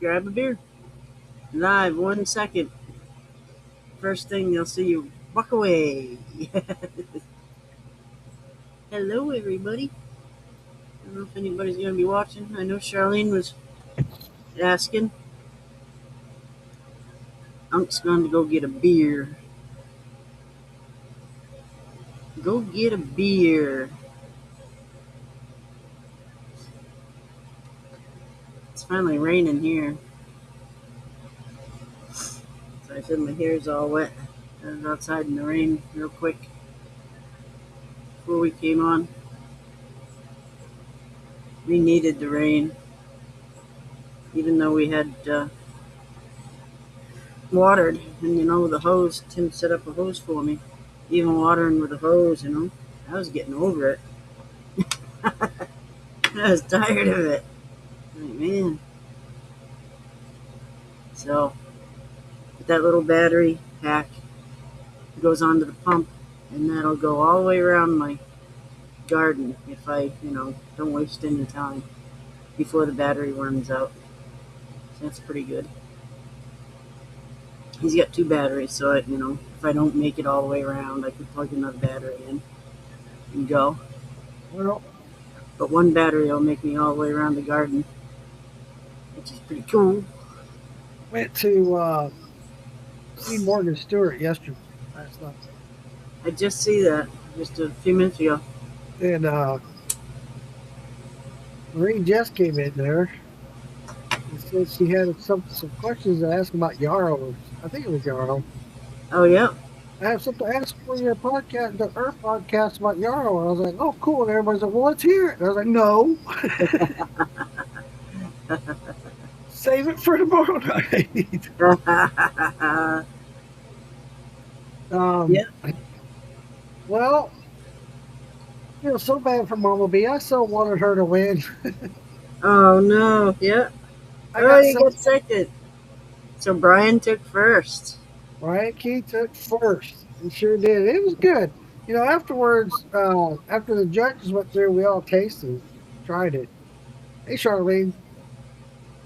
grab a beer. Live 1 second. First thing they'll see you walk away. Hello, everybody. I don't know if anybody's going to be watching. I know Charlene was asking. Unc's going to go get a beer. Go get a beer. It's finally raining here. So I said my hair's all wet. I was outside in the rain real quick before we came on. We needed the rain, even though we had watered. And the hose, Tim set up a hose for me. Even watering with a hose. I was getting over it. I was tired of it. Like, man. So, with that little battery pack, it goes onto the pump, and that'll go all the way around my garden if I, don't waste any time before the battery runs out. So that's pretty good. He's got 2 batteries, so if I don't make it all the way around, I could plug another battery in and go. Well, But 1 battery will make me all the way around the garden, which is pretty cool. went to see Morgan Stewart yesterday, last night. I just see that just a few minutes ago. And Marie Jess came in there and said she had some questions to ask about Yarrow. I think it was Yarrow. Oh, yeah. I have something to ask for your podcast, the Earth podcast about Yarrow. And I was like, oh, cool. And everybody's like, well, let's hear it. And I was like, no, save it for tomorrow night. Yeah. Well, so bad for Mama B. I so wanted her to win. Oh, no. Yeah. I Oh, got you some. got second. So Brian took first. Ryan Key took first. He sure did. It was good. Afterwards, after the judges went through, we all tasted it, tried it. Hey, Charlene.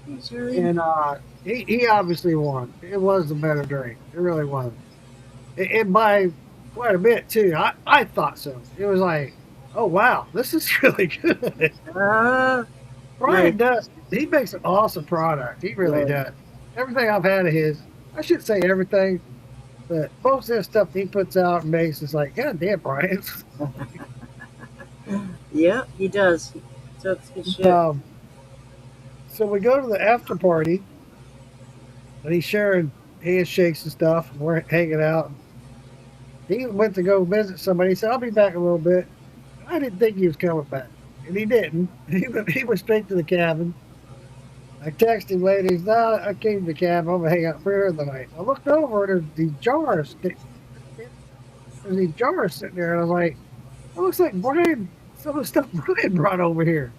Thanks, Charlene. And he obviously won. It was the better drink. It really was. And by quite a bit, too. I thought so. It was like, oh, wow, this is really good. Ah, Brian nice. does. He makes an awesome product. He really Yeah. does. Everything I've had of his, I shouldn't say everything, but most of the stuff he puts out and makes is like, God damn, Brian. Yeah, he does. So it's good shit. um, so we go to the after party, and he's sharing handshakes and stuff, and we're hanging out. He went to go visit somebody. He said, I'll be back in a little bit. I didn't think he was coming back, and he didn't. He went straight to the cabin. I texted him later. He's no, I came to the cabin. I'm gonna hang out for here the night. I looked over and there's these jars. There's these jars sitting there, and I was like, "It looks like Brian. Some of the stuff Brian brought over here."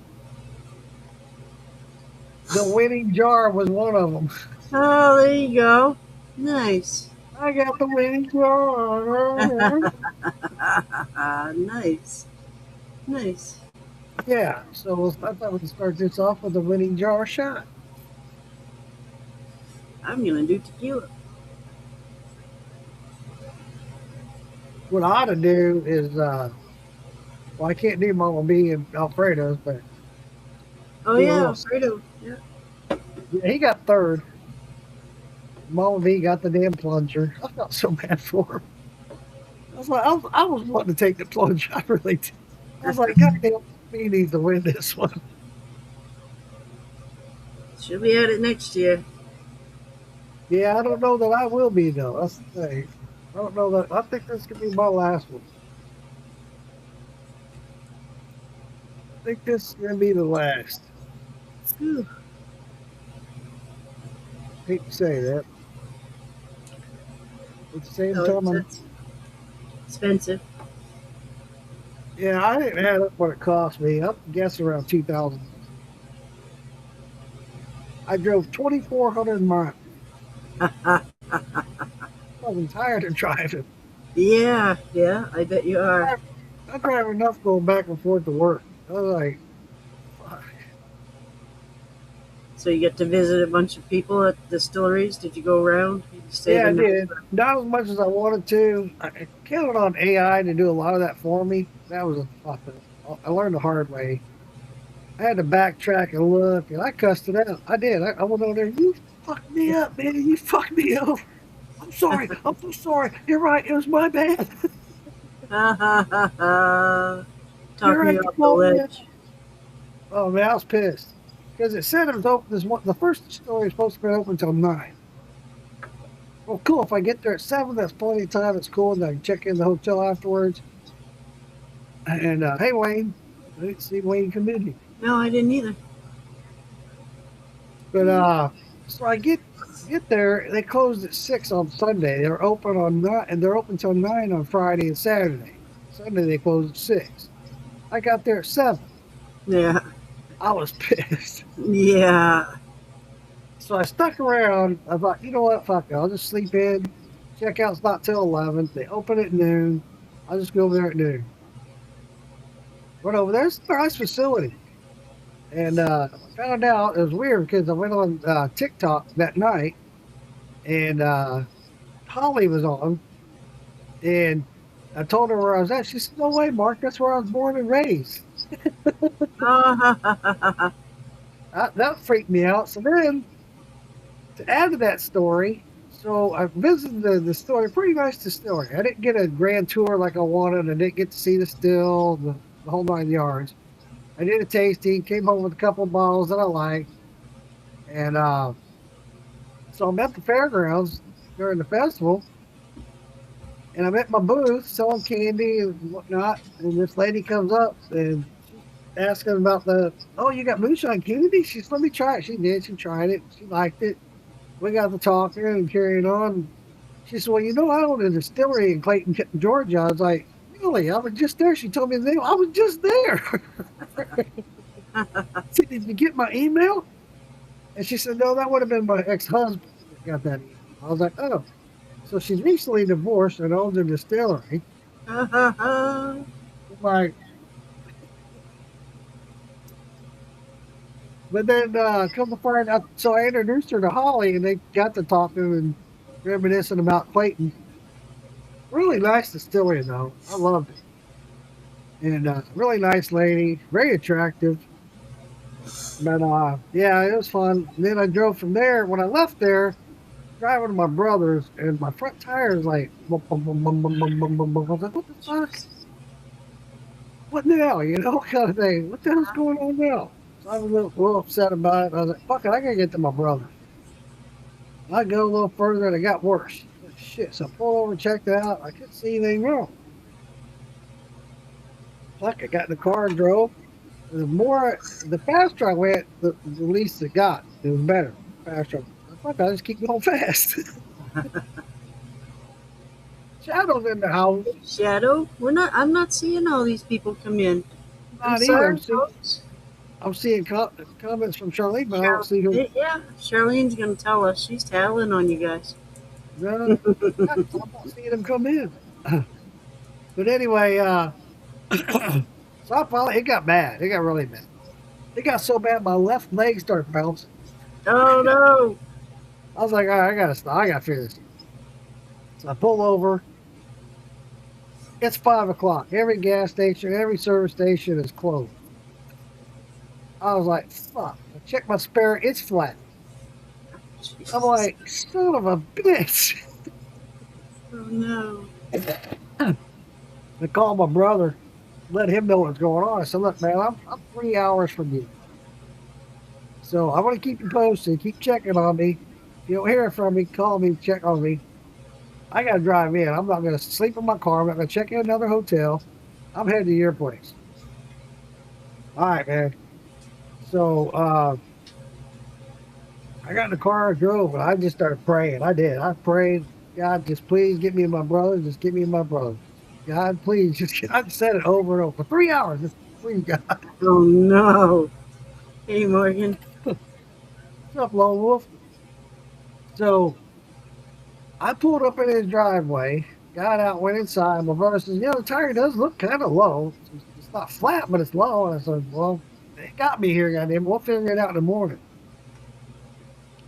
The winning jar was one of them. Oh, there you go. Nice. I got the winning jar. Nice. Nice. Yeah, so I thought we could start this off with a winning jar shot. I'm gonna do tequila. What I ought to do is, well, I can't do Mama B and Alfredo's, but Oh do a yeah, little. Alfredo. Yeah. Yeah, he got third. Mama V got the damn plunger. I felt so bad for him. I was like, I was wanting to take the plunge. I really did. I was like, God damn, he needs to win this one. She'll be at it next year. Yeah, I don't know that I will be though. That's the thing. I don't know that. I think this could be my last one. I think this is gonna be the last. Whew. Hate to say that. At the same Oh, time, it's expensive. yeah, I didn't add up what it cost me. I guess around 2,000. I drove 2,400 miles. I was tired of driving. Yeah, yeah, I bet you are. I drive enough going back and forth to work. I was like, fuck. So you get to visit a bunch of people at distilleries. Did you go around? Did you stay Yeah, the I night? did. Not as much as I wanted to. I counted on AI to do a lot of that for me. That was a fucking. I learned the hard way. I had to backtrack and look, and I cussed it out. I did. I went over there. You fucked me up, man. You fucked me up. I'm sorry. I'm so sorry. You're right. It was my bad. Ha ha ha ha. You're Talk me right. You off the called me out. ledge. Oh man, I was pissed because it said it was open. The first story was supposed to be open until 9. Well, cool. If I get there at 7, that's plenty of time. It's cool, and I can check in the hotel afterwards. And hey, Wayne, I didn't see Wayne come in here. No, I didn't either. But so I get there. They closed at 6 on Sunday. They're open on 9, and they're open till 9 on Friday and Saturday. Sunday they closed at 6. I got there at 7. Yeah. I was pissed. Yeah. So I stuck around. I thought, you know what? Fuck it. I'll just sleep in. Checkout's not till 11. They open at noon. I'll just go over there at noon. Went over there. It's a nice facility. And found out it was weird because I went on TikTok that night and Holly was on. And I told her where I was at. She said, "No way, Mark. That's where I was born and raised." Ha ha ha ha ha. That freaked me out. So then, to add to that story, so I visited the distillery, pretty nice distillery. I didn't get a grand tour like I wanted. I didn't get to see the still, the whole 9 yards. I did a tasting, came home with a couple of bottles that I liked. And so I'm at the fairgrounds during the festival. And I'm at my booth selling candy and whatnot. And this lady comes up and asking about oh, you got moonshine candy? She said, let me try it. She did. She tried it. She liked it. We got to talking and carrying on. She said, well, I own a distillery in Clayton, Georgia. I was like, really? I was just there. She told me the name. I was just there. I said, did you get my email? And she said, no, that would have been my ex-husband that got that email. I was like, oh. So she's recently divorced and owns a distillery. Ha ha ha. I'm like, but then come to find out, so I introduced her to Holly, and they got to talking and reminiscing about Clayton. Really nice distillery, though. I loved it. And really nice lady, very attractive. But yeah, it was fun. And then I drove from there. When I left there, driving to my brother's, and my front tire is like, bum, bum, bum, bum, bum, bum, bum, bum, bum. I was like, what the fuck? What now? Kind of thing. What the hell's going on now? So I was a little upset about it. I was like, fuck it, I gotta get to my brother. I go a little further and it got worse. Shit, so I pulled over and checked it out. I couldn't see anything wrong. Fuck, I got in the car and drove. The faster I went, the least it got. It was better. Faster. Fuck, I just keep going fast. Shadows in the house. Shadow? I'm not seeing all these people come in. I'm Not sorry, either. folks. I'm seeing comments from Charlene, but I don't see who. Yeah, Charlene's gonna tell us. She's telling on you guys. No, I'm not seeing them come in. But anyway, so it got bad. It got really bad. It got so bad my left leg started bouncing. Oh no! I was like, all right, I gotta stop. I gotta figure this out. So I pull over. It's 5 o'clock. Every gas station, every service station is closed. I was like, fuck. I checked my spare, it's flat. Jesus. I'm like, son of a bitch. Oh no! I called my brother, let him know what's going on. I said, look, man, I'm 3 hours from you. So I want to keep you posted. Keep checking on me. If you don't hear from me, call me, check on me. I got to drive in. I'm not going to sleep in my car. I'm not going to check in another hotel. I'm headed to your place. All right, man. So I got in the car, I drove, and I just started praying. I did. I prayed, God, just please get me my brother. Just get me my brother. God, please. I said it over and over. For 3 hours. Just please, God. Oh no! Hey Morgan. What's up, Lone Wolf? So I pulled up in his driveway, got out, went inside. My brother says, the tire does look kind of low. It's not flat, but it's low. And I said, well, it got me here, goddamn. We'll figure it out in the morning.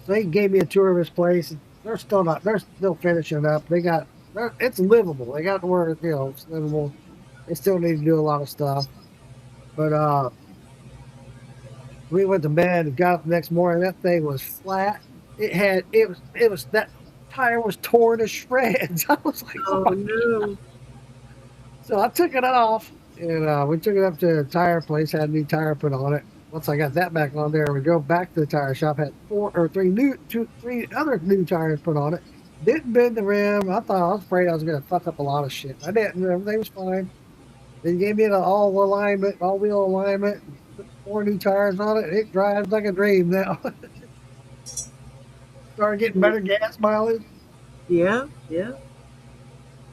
So he gave me a tour of his place. They're still not. They're still finishing up. It's livable. They got to where it's livable. They still need to do a lot of stuff. But we went to bed and got up the next morning. That thing was flat. It was that tire was torn to shreds. I was like, oh Oh my. no. So I took it off and we took it up to the tire place. Had a new tire put on it. Once I got that back on there, we drove back to the tire shop. Had three other new tires put on it. Didn't bend the rim. I was afraid I was going to fuck up a lot of shit. I didn't. Everything was fine. They gave me the all wheel alignment. Put 4 new tires on it. It drives like a dream now. Started getting better gas mileage. Yeah, yeah.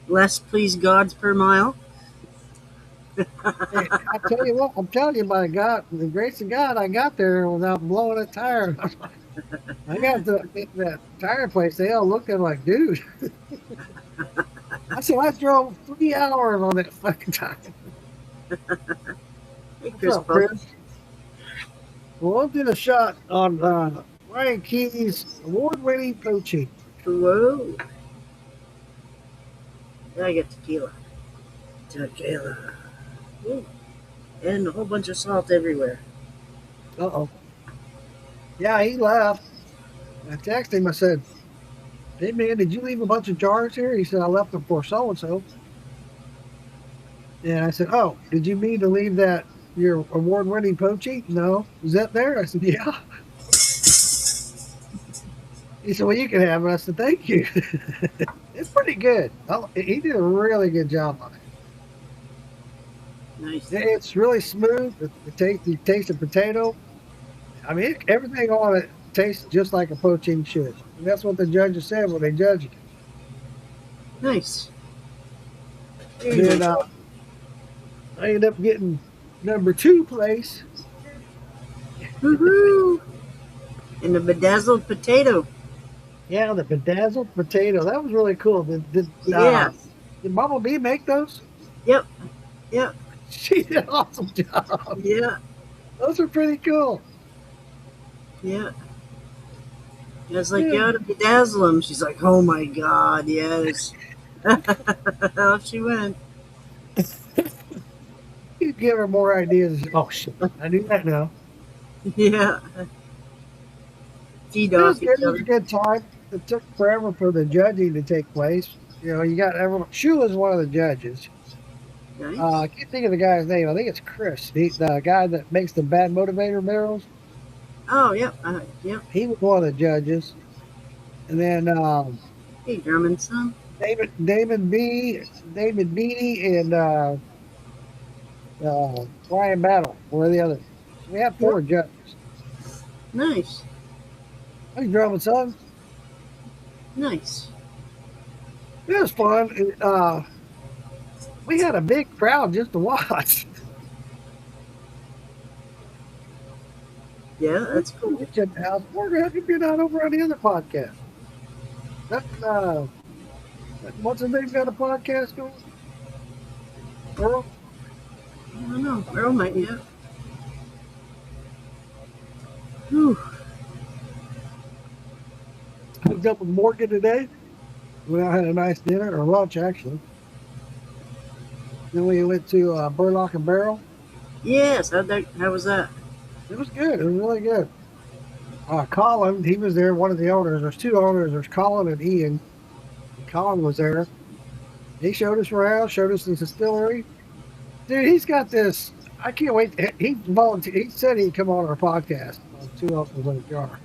Less please gods per mile. Hey, I tell you what, I'm telling you, by God, the grace of God, I got there without blowing a tire. I got that tire place. They all looked at me like, dude. I said, I drove 3 hours on that fucking tire. Hey, What's Chris up, Bubba. Chris? Well, I did a shot on Ryan Key's award-winning poaching. Whoa. I get tequila. Tequila. Ooh. And a whole bunch of salt everywhere. Uh-oh. Yeah, he left. I texted him. I said, hey, man, did you leave a bunch of jars here? He said, I left them for so-and-so. And I said, oh, did you mean to leave that your award-winning poaching? No. Is that there? I said, yeah. He said, well, you can have it. I said, thank you. It's pretty good. He did a really good job on it. Nice. It's really smooth. You taste the potato. I mean, everything on it tastes just like a poaching should. And that's what the judges said when they judged it. Nice. And then I ended up getting number 2 place. Woohoo! And the bedazzled potato. Yeah, the bedazzled potato. That was really cool. Yeah. Did Mama B make those? Yep. Yep. She did an awesome job. Yeah. Those are pretty cool. Yeah. I was like, you ought to bedazzle them. She's like, oh my God, yes. Off she went. You give her more ideas. Oh, shit. I knew that now. Yeah. Feed It off was good. each It was other. a good time. It took forever for the judging to take place. You got everyone. Shula's one of the judges. Nice. I can't think of the guy's name. I think it's Chris, the guy that makes the bad motivator barrels. Oh, yep. Yep. He was one of the judges. And then Hey, Drummond son. David Beatty, and Brian Battle were the others. We had 4 judges. Nice. Hey, Drummond son. Nice. It was fun. We had a big crowd just to watch. Yeah, that's cool. We're going to get out over on the other podcast. What's his name got a podcast going? Earl? I don't know. Earl might, yeah. Whew. I was up with Morgan today. We all had a nice dinner, or lunch actually. Then we went to Burlock and Barrel. Yes. How was that? It was good. It was really good. Colin, he was there, one of the owners. There's 2 owners. There's Colin and Ian. Colin was there. He showed us around, showed us the distillery. Dude, he's got this. I can't wait. He volunteered. He said he'd come on our podcast. 2 ounces in a jar.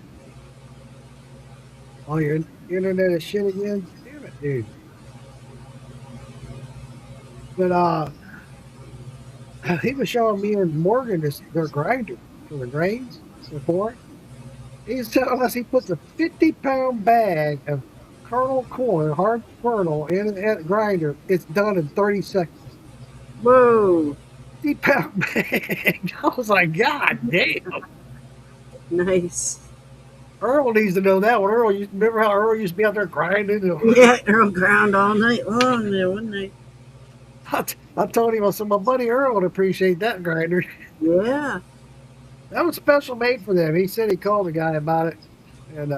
Oh, your internet is shit again? Damn it, dude. But he was showing me and Morgan their grinder for the grains before. He's telling us he puts a 50-pound bag of kernel corn, hard kernel, in a grinder. It's done in 30 seconds. Whoa. 50-pound bag. I was like, God damn. Nice. Earl needs to know that one. Remember how Earl used to be out there grinding? Yeah, Earl ground all night long there, wasn't they? I told him, I said, my buddy Earl would appreciate that grinder. Yeah. That was special made for them. He said he called the guy about it. And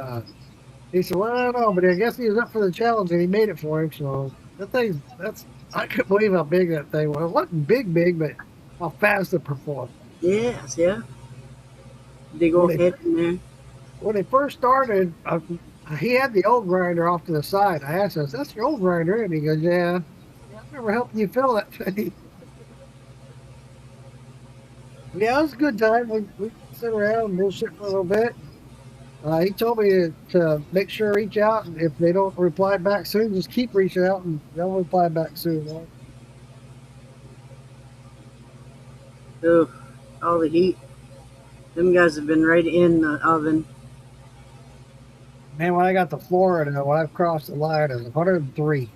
he said, "Well, I don't know, but I guess he was up for the challenge and he made it for him." So that thing, that's I couldn't believe how big that thing was. It wasn't big, but how fast it performed. Yes, yeah. Big When old they head in there. when they first started, he had the old grinder off to the side. I asked him, "That's your old grinder?" And he goes, "Yeah." I remember helping you fill that thing. Yeah, it was a good time. We sit around and bullshit for a little bit. He told me to make sure reach out, and if they don't reply back soon, just keep reaching out, and they'll reply back soon. Ugh, all the heat. Them guys have been right in the oven. Man, when I got to Florida, when I crossed the line, it was 103.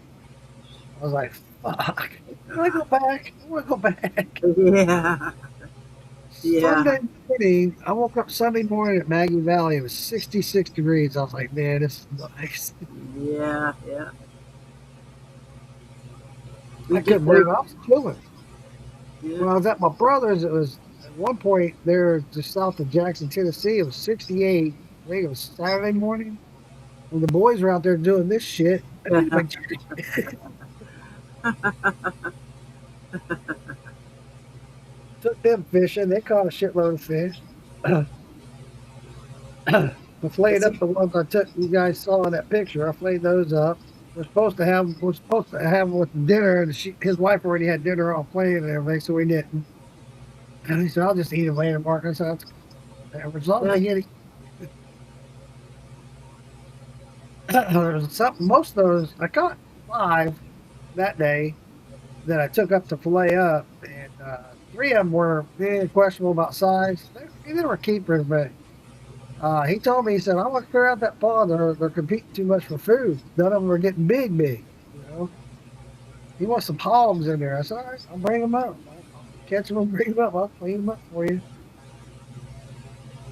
I was like, "Fuck! I want to go back. I want to go back." Yeah, yeah, Sunday morning, I woke up Sunday morning at Maggie Valley. It was 66 degrees. I was like, "Man, this is nice." yeah, yeah. We I get couldn't believe there. it. I was chilling. Yeah, When I was at my brother's, it was at one point there just south of Jackson, Tennessee. It was 68. I think it was Saturday morning. And the boys were out there doing this shit. Like, took them fishing. They caught a shitload of fish. I flayed it's up the ones I took you guys saw in that picture. I flayed those up. We're supposed to have them with dinner, and his wife already had dinner all planned and everything, so we didn't. And he said, "I'll just eat them later, Mark." I said, "As long as yeah, they get there was something. Most of those I caught 5 that day that I took up to fillet up, and 3 of them were questionable about size. They were keepers, but he told me, he said, "I want to clear out that pond. They're competing too much for food. None of them are getting big. You know, he wants some hogs in there." I said, "All right, I'll bring them up. I'll catch them and bring them up. I'll clean them up for you."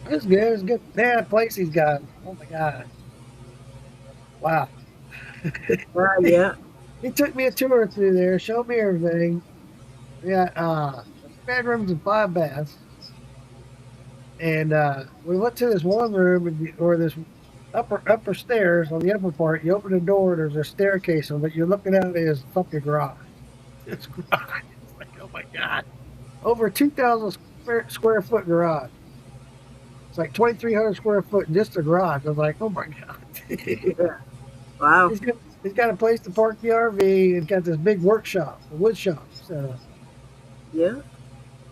It's good. It's good. Man, that place he's got. Oh my god! Wow. yeah. He took me a tour through there, showed me everything. We got 3 bedrooms and 5 baths. And we went to this one room, or this upper stairs on the upper part. You open the door, there's a staircase, and what you're looking at is fucking garage. It's garage. It's like, oh my god, over 2,000 square foot garage. It's like 2,300 square foot just a garage. I was like, oh my god. Yeah. Wow. he's got a place to park the RV, and got this big workshop, a wood shop. Yeah.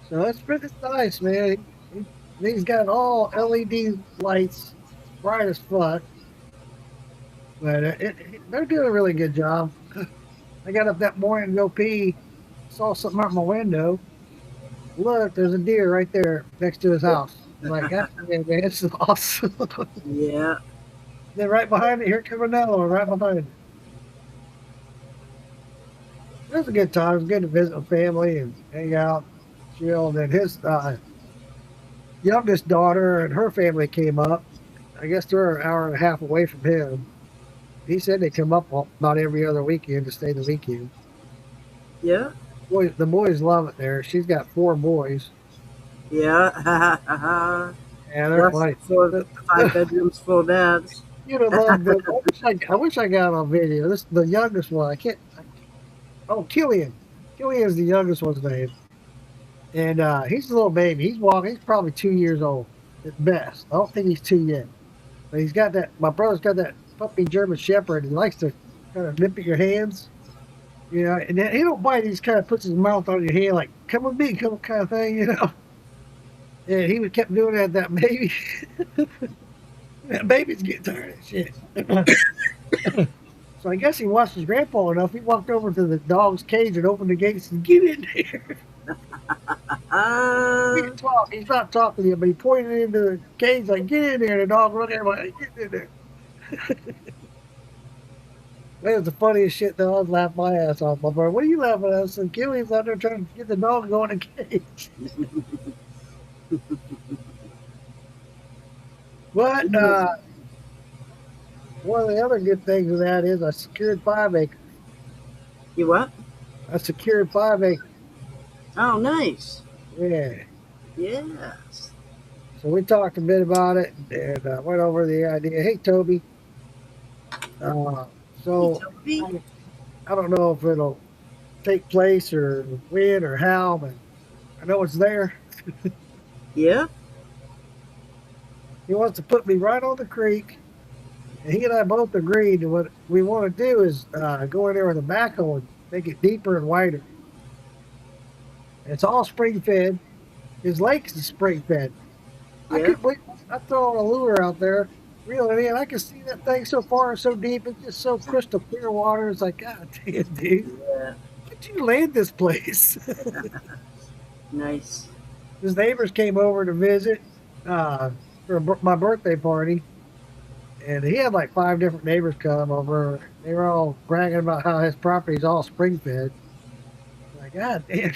So it's nice, man. He's got all LED lights, bright as fuck. But they're doing a really good job. I got up that morning to go pee, saw something out my window. Look, there's a deer right there next to his house. I'm like, God, man, this is awesome. Yeah. Then right behind it, here comes another one right behind it. It was a good time. It was good to visit with family and hang out, chill. And then his youngest daughter and her family came up. I guess they're an hour and a half away from him. He said they come up about every other weekend to stay the weekend. Yeah. The boys love it there. She's got 4 boys. Yeah. And they're Plus funny. 5 bedrooms, 4 baths. You know, I wish I got on video. This the youngest one. Oh, Killian. Killian is the youngest one's name, and he's a little baby. He's walking. He's probably 2 years old at best. I don't think he's 2 yet. But he's got that. My brother's got that puppy German Shepherd. He likes to kind of nip at your hands. You know, and then he don't bite. He just kind of puts his mouth on your hand, like "Come with me," kind of thing. You know. And he would kept doing that. That baby. That baby's getting tired of shit. So I guess he watched his grandpa enough. He walked over to the dog's cage and opened the gates and get in there. He Uh, didn't talk. He's not talking to you, but he pointed into the cage like, "Get in there." And the dog looked at him like, "Get in there." That was the funniest shit though. I was laughing my ass off. My brother, "What are you laughing at?" I said, "Killian's out there trying to get the dog to go in the cage." But one of the other good things of that is I secured 5 acres. you what? I secured 5 acres. Oh, nice. Yeah. Yes. So we talked a bit about it and went over the idea. Hey, Toby. Uh, Hey, so Toby. I, I don't know if it'll take place or when or how, but I know it's there. Yeah. He wants to put me right on the creek. And he and I both agreed that what we want to do is go in there with a backhoe and make it deeper and wider. And it's all spring fed. His lake is spring fed. I Yeah. couldn't believe I throw a lure out there, reel it in. I can see that thing so far and so deep. It's just so crystal clear water. It's like, God damn, dude, Yeah. how'd you land this place? Nice. His neighbors came over to visit uh, for my birthday party, and he had like 5 different neighbors come over. They were all bragging about how his property's all spring fed. Like, God damn.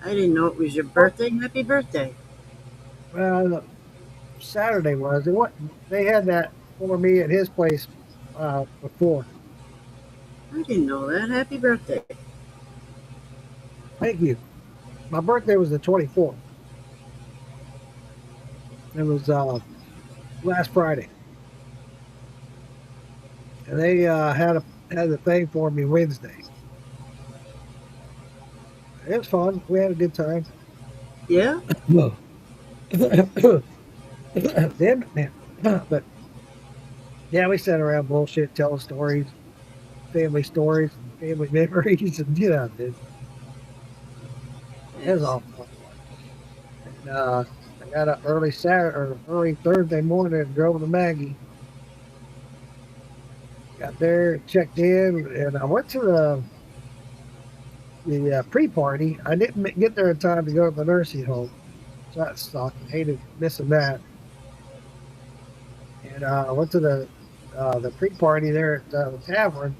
I didn't know it was your birthday. Happy birthday. Well, Saturday was. It what they had that for me at his place before. I didn't know that. Happy birthday. Thank you. My birthday was the 24th. It was last Friday, and they had a thing for me Wednesday. It was fun. We had a good time. Yeah. No. Then, man, but yeah, we sat around bullshit, telling family stories, and family memories, and dude, it was Nice. all fun. And, I got up early Saturday or early Thursday morning and drove to Maggie. Got there, checked in, and I went to the pre-party. I didn't get there in time to go to the nursing home, so that sucked. I hated missing that. And I went to the pre-party there at the tavern.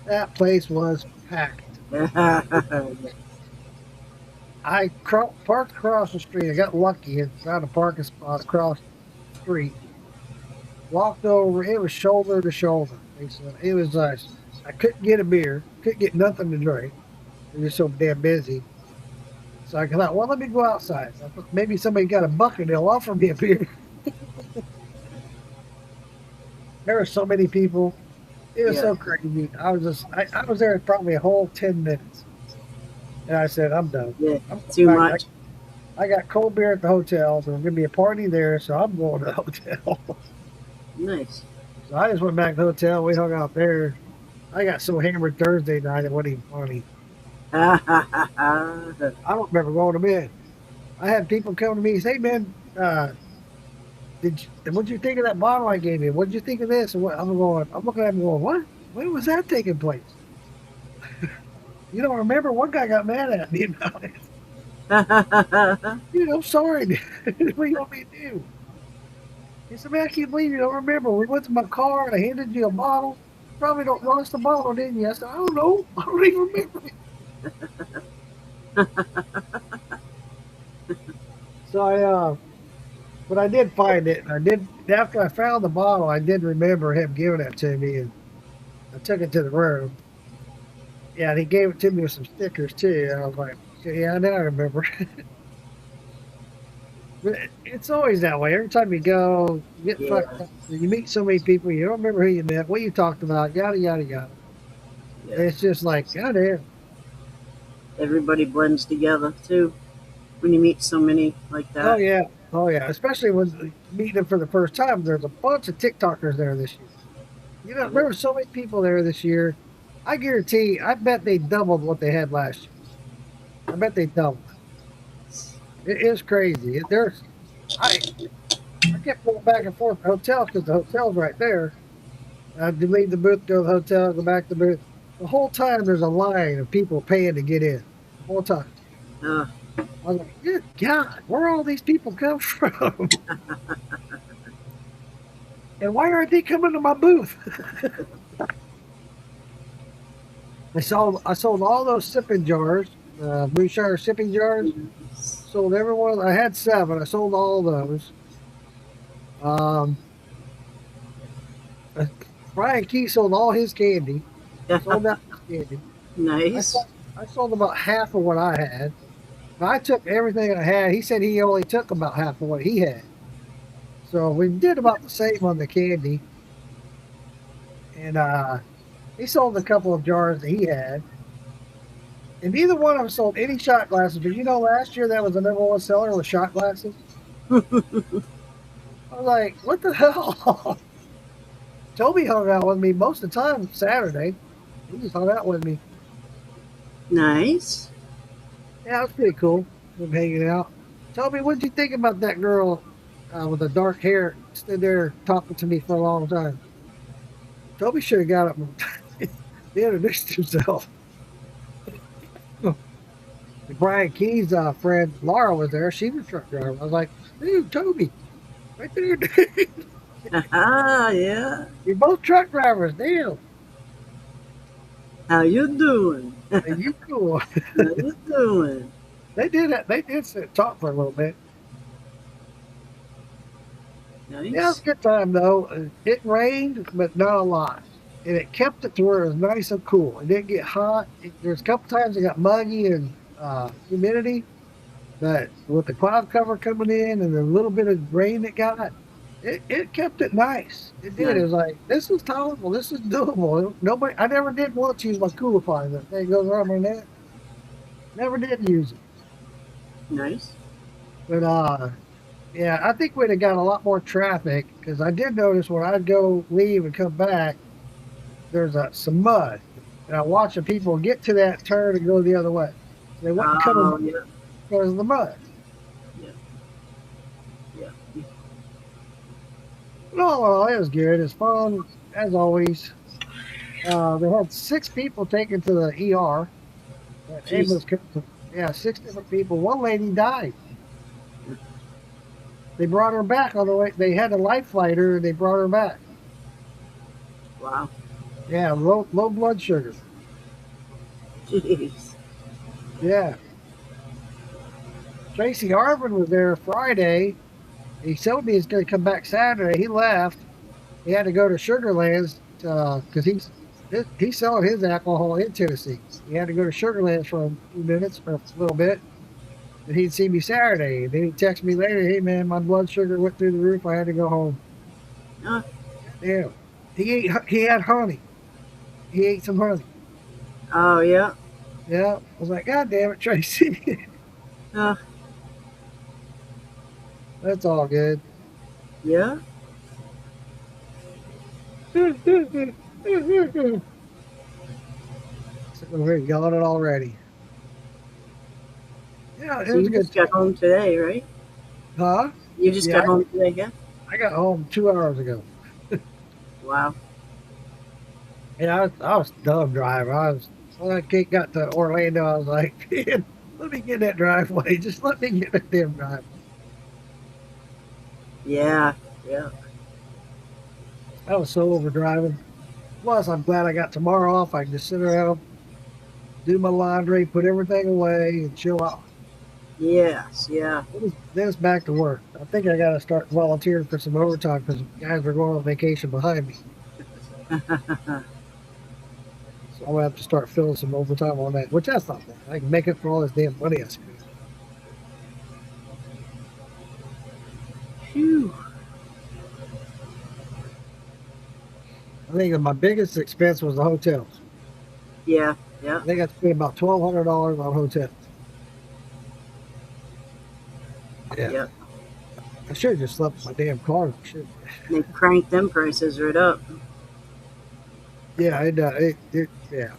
That place was packed. I parked across the street. I got lucky and found a parking spot across the street. Walked over. It was shoulder to shoulder. It was nice. I couldn't get a beer. Couldn't get nothing to drink. It was so damn busy. So I thought, well, let me go outside. I thought maybe somebody got a bucket. They'll offer me a beer. There were so many people. It was Yeah. so crazy. I was there probably a whole 10 minutes, and I said, I'm done. Yeah. I'm Too going back. much. I got cold beer at the hotel, so there's gonna be a party there, so I'm going to the hotel. Nice. So I just went back to the hotel. We hung out there. I got so hammered Thursday night it wasn't even funny. I don't remember going to bed. I had people come to me and say, "Hey man, what'd you think of that bottle I gave you? What'd you think of this?" And I'm looking at him going, "What? When was that taking place?" You don't remember? One guy got mad at me about it. Dude, I'm sorry. Dude. What do you want me to do? He said, "Man, I can't believe you don't remember. We went to my car and I handed you a bottle. Probably don't lost the bottle, didn't you?" I said, "I don't know. I don't even remember." So but I did find it. I did after I found the bottle. I did remember him giving it to me, and I took it to the room. Yeah, and he gave it to me with some stickers too. And I was like, "Yeah, now I remember." But it's always that way. Every time you go, you get fucked Yeah. up. You meet so many people, you don't remember who you met, what you talked about, yada yada yada. Yeah. It's just like, God damn. Everybody blends together too when you meet so many like Oh that. yeah, oh yeah. Especially when you meet them for the first time. There's a bunch of TikTokers there this year. You know, there were so many people there this year. I guarantee, I bet they doubled what they had last year. I bet they doubled. It is crazy. I, I kept going back and forth to hotels because the hotel's right there. I'd leave the booth, go to the hotel, go back to the booth. The whole time there's a line of people paying to get in. The whole time. Uh, I was like, good God, where all these people come from? And why aren't they coming to my booth? I sold all those sipping jars, Bouchard sipping jars. Sold every one. I had 7. I sold all those. Um, uh, Brian Key sold all his candy. Sold out his candy. I nice. sold, I sold about half of what I had. I took everything I had. He said he only took about half of what he had. So we did about the same on the candy. And he sold a couple of jars that he had. And neither one of them sold any shot glasses. But last year that was the number one seller was shot glasses. I was like, what the hell? Toby hung out with me most of the time Saturday. He just hung out with me. Nice. Yeah, it was pretty cool. Him hanging out. Toby, what did you think about that girl with the dark hair stood there talking to me for a long time? Toby should have got up and he introduced himself. Brian Key's friend Laura was there. She was a truck driver. I was like, dude, Toby, right there, dude. Ah, yeah. You're both truck drivers. Damn. How you doing? And you cool. How you doing? They did it. They did sit talk for a little bit. Yeah, it was Nice. a good time though. It rained, but not a lot. And it kept it to where it was nice and cool. It didn't get hot. There's a couple times it got muggy and humidity, but with the cloud cover coming in and the little bit of rain it got, it kept it nice. It did. It was like, this is tolerable. This is doable. Nobody. I never did want to use my coolifying. That thing goes around my neck. Never did use it. Nice. But yeah, I think we'd have got a lot more traffic because I did notice when I'd go leave and come back, there's some mud, and I watch the people get to that turn and go the other way. They wouldn't Oh, come yeah. because of the mud. Yeah. Yeah. But all in all, it was good. It's fun as always. They had 6 people taken to the ER. Jeez. Yeah, 6 different people. One lady died. They brought her back on the way. They had a life flighter and they brought her back. Wow. Yeah, low blood sugar. Jeez. Yeah. Tracy Harvin was there Friday. He told me he's going to come back Saturday. He left. He had to go to Sugarlands because he's selling his alcohol in Tennessee. He had to go to Sugarlands for a few minutes or a little bit. And he'd see me Saturday. Then he texted me later, hey man, my blood sugar went through the roof. I had to go home. Oh, Yeah. He had honey. He ate some honey. oh yeah. Yeah. I was like, God damn it, Tracy. Uh, That's all good. yeah. Sitting over here yawning already. Yeah, it So was you a good just got time. home today, right? Huh? You just Yeah, got home today, yeah? I got home 2 hours ago. Wow. And I was dumb driver. When I got to Orlando, I was like, man, let me get in that driveway. Just let me get in that damn driveway. Yeah. Yeah. I was so over driving. Plus, I'm glad I got tomorrow off. I can just sit around, do my laundry, put everything away, and chill out. Yes. Yeah. Then it's back to work. I think I got to start volunteering for some overtime because guys are going on vacation behind me. So I'm going to have to start filling some overtime on that, which that's not bad. I can make it for all this damn money I spent. Phew. I think my biggest expense was the hotels. Yeah. Yeah. I think I spent about $1,200 on hotels. Yeah. Yeah. I should have just slept in my damn car. They cranked them prices right up. Yeah, yeah,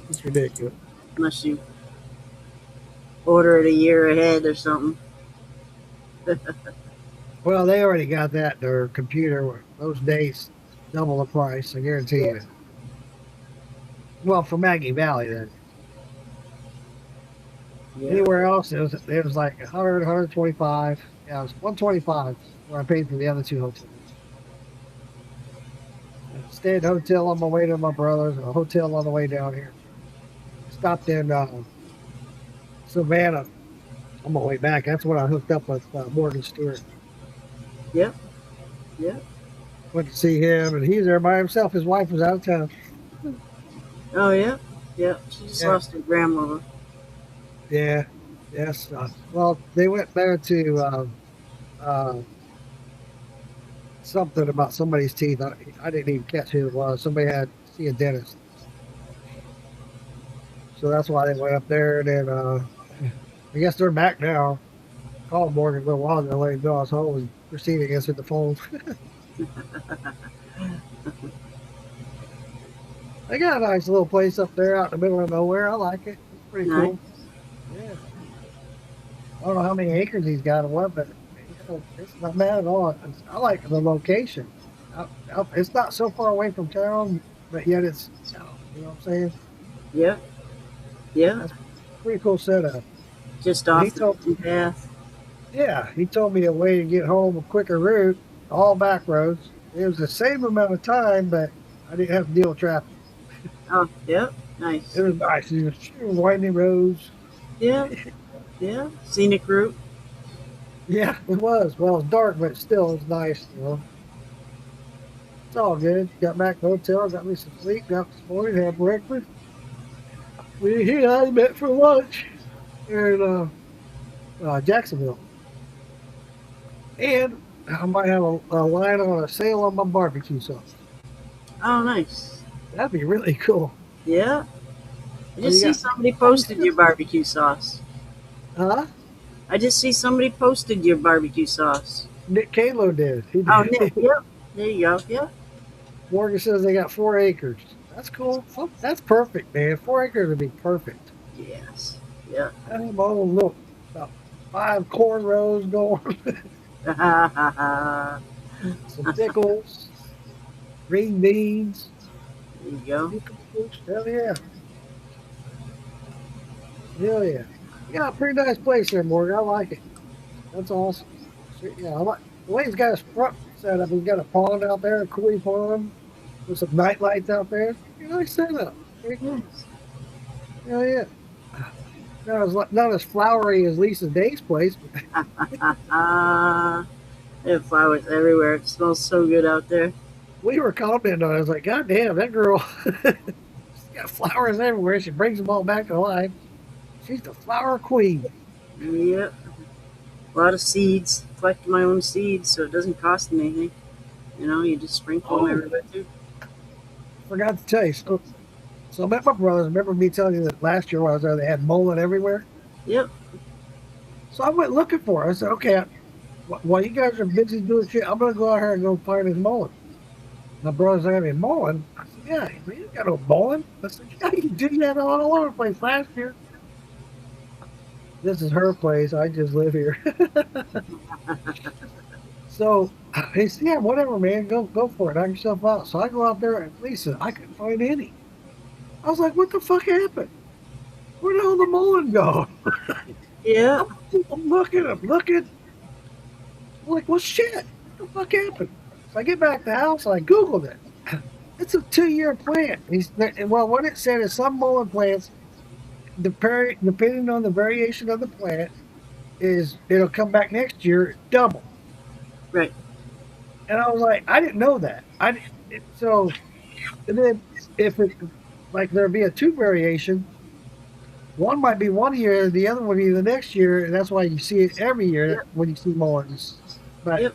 it's ridiculous. Unless you order it a year ahead or something. Well, they already got that in their computer. Those dates double the price. I guarantee you. Well, for Maggie Valley, then Yeah. anywhere else it was like 100, 125. Yeah, it was 125 where I paid for the other 2 hotels. I stayed at a hotel on my way to my brother's, and a hotel on the way down here. Stopped in Savannah on my way back. That's when I hooked up with Morgan Stewart. Yep. Yep. Went to see him, and he's there by himself. His wife was out of town. Oh yeah. Yeah. She just Yeah, lost her grandmother. yeah. Yes. Well, they went there to uh, something about somebody's teeth. I didn't even catch who it was. Somebody had to see a dentist, so that's why they went up there. And then I guess they're back now. Called Morgan a little while ago, let him know I was home, and Christina answered the phone. They got a nice little place up there out in the middle of nowhere. I like it. It's pretty Nice. cool. Yeah. I don't know how many acres he's got or what, but it's not bad at all. I like the location. It's not so far away from town, but yet it's town. You know what I'm saying? Yeah. Yeah. That's a pretty cool setup. Just And off the beaten path. he told me a way to get home a quicker route, all back roads. It was the same amount of time, but I didn't have to deal with traffic. Oh, yeah. Nice. It was nice. It was winding roads. Yeah. Yeah. Scenic route. Yeah, it was. Well, it was dark, but still, it was nice. You know, it's all good. Got back to the hotel, got me some sleep, got up this morning, had breakfast. He and I met for lunch in Jacksonville, and I might have a line on a sale on my barbecue sauce. Oh, nice. That'd be really cool. Yeah. I Oh, just you see got, somebody posted your barbecue sauce. huh? I just see somebody posted your barbecue sauce. Nick Kalo did. He Oh, did. Nick. Yep. There you go. Yep. Morgan says they got 4 acres. That's cool. That's perfect, man. 4 acres would be perfect. Yes. Yeah. I have my own little about 5 corn rows going, there some pickles, green beans. you go. Hell yeah. Hell yeah. You got a pretty nice place there, Morgan. I like it. That's awesome. So, yeah, I like the way he's got his front set up. He's got a pond out there, a koi pond with some night lights out there. Pretty nice setup. Pretty cool. Yes. Hell yeah. Not as flowery as Lisa Day's place, but They have flowers everywhere. It smells so good out there. we were commenting on it. I was like, God damn, that girl, she's got flowers everywhere. She brings them all back to life. She's the flower queen. Yep. A lot of seeds. Collect my own seeds so it doesn't cost me anything. You know, you just sprinkle them Oh, everywhere too. forgot to tell you. So I met my brothers. Remember me telling you that last year when I was there, they had mullet everywhere? Yep. So I went looking for it. I said, okay, while you guys are busy doing shit, I'm going to go out here and go find his mullet. My brother's like, I mean, mowing? I said, yeah, you got no mowing. I said, yeah, you did that all over the place last year. This is her place. I just live here. So he said, yeah, whatever, man. Go for it. Knock yourself out. So I go out there and Lisa, I couldn't find any. I was like, what the fuck happened? Where the hell did the mowing go? Yeah. I'm looking. I'm like, well, shit. What the fuck happened? So I get back to the house and I Googled it. It's a 2-year plant. Well, what it said is some mullen plants, depending on the variation of the plant, it'll come back next year double. Right. And I was like, I didn't know that. So and then if it like there'd be a two variation, one might be one year, the other would be the next year, and that's why you see it every year Yep. when you see mullins. But Yep.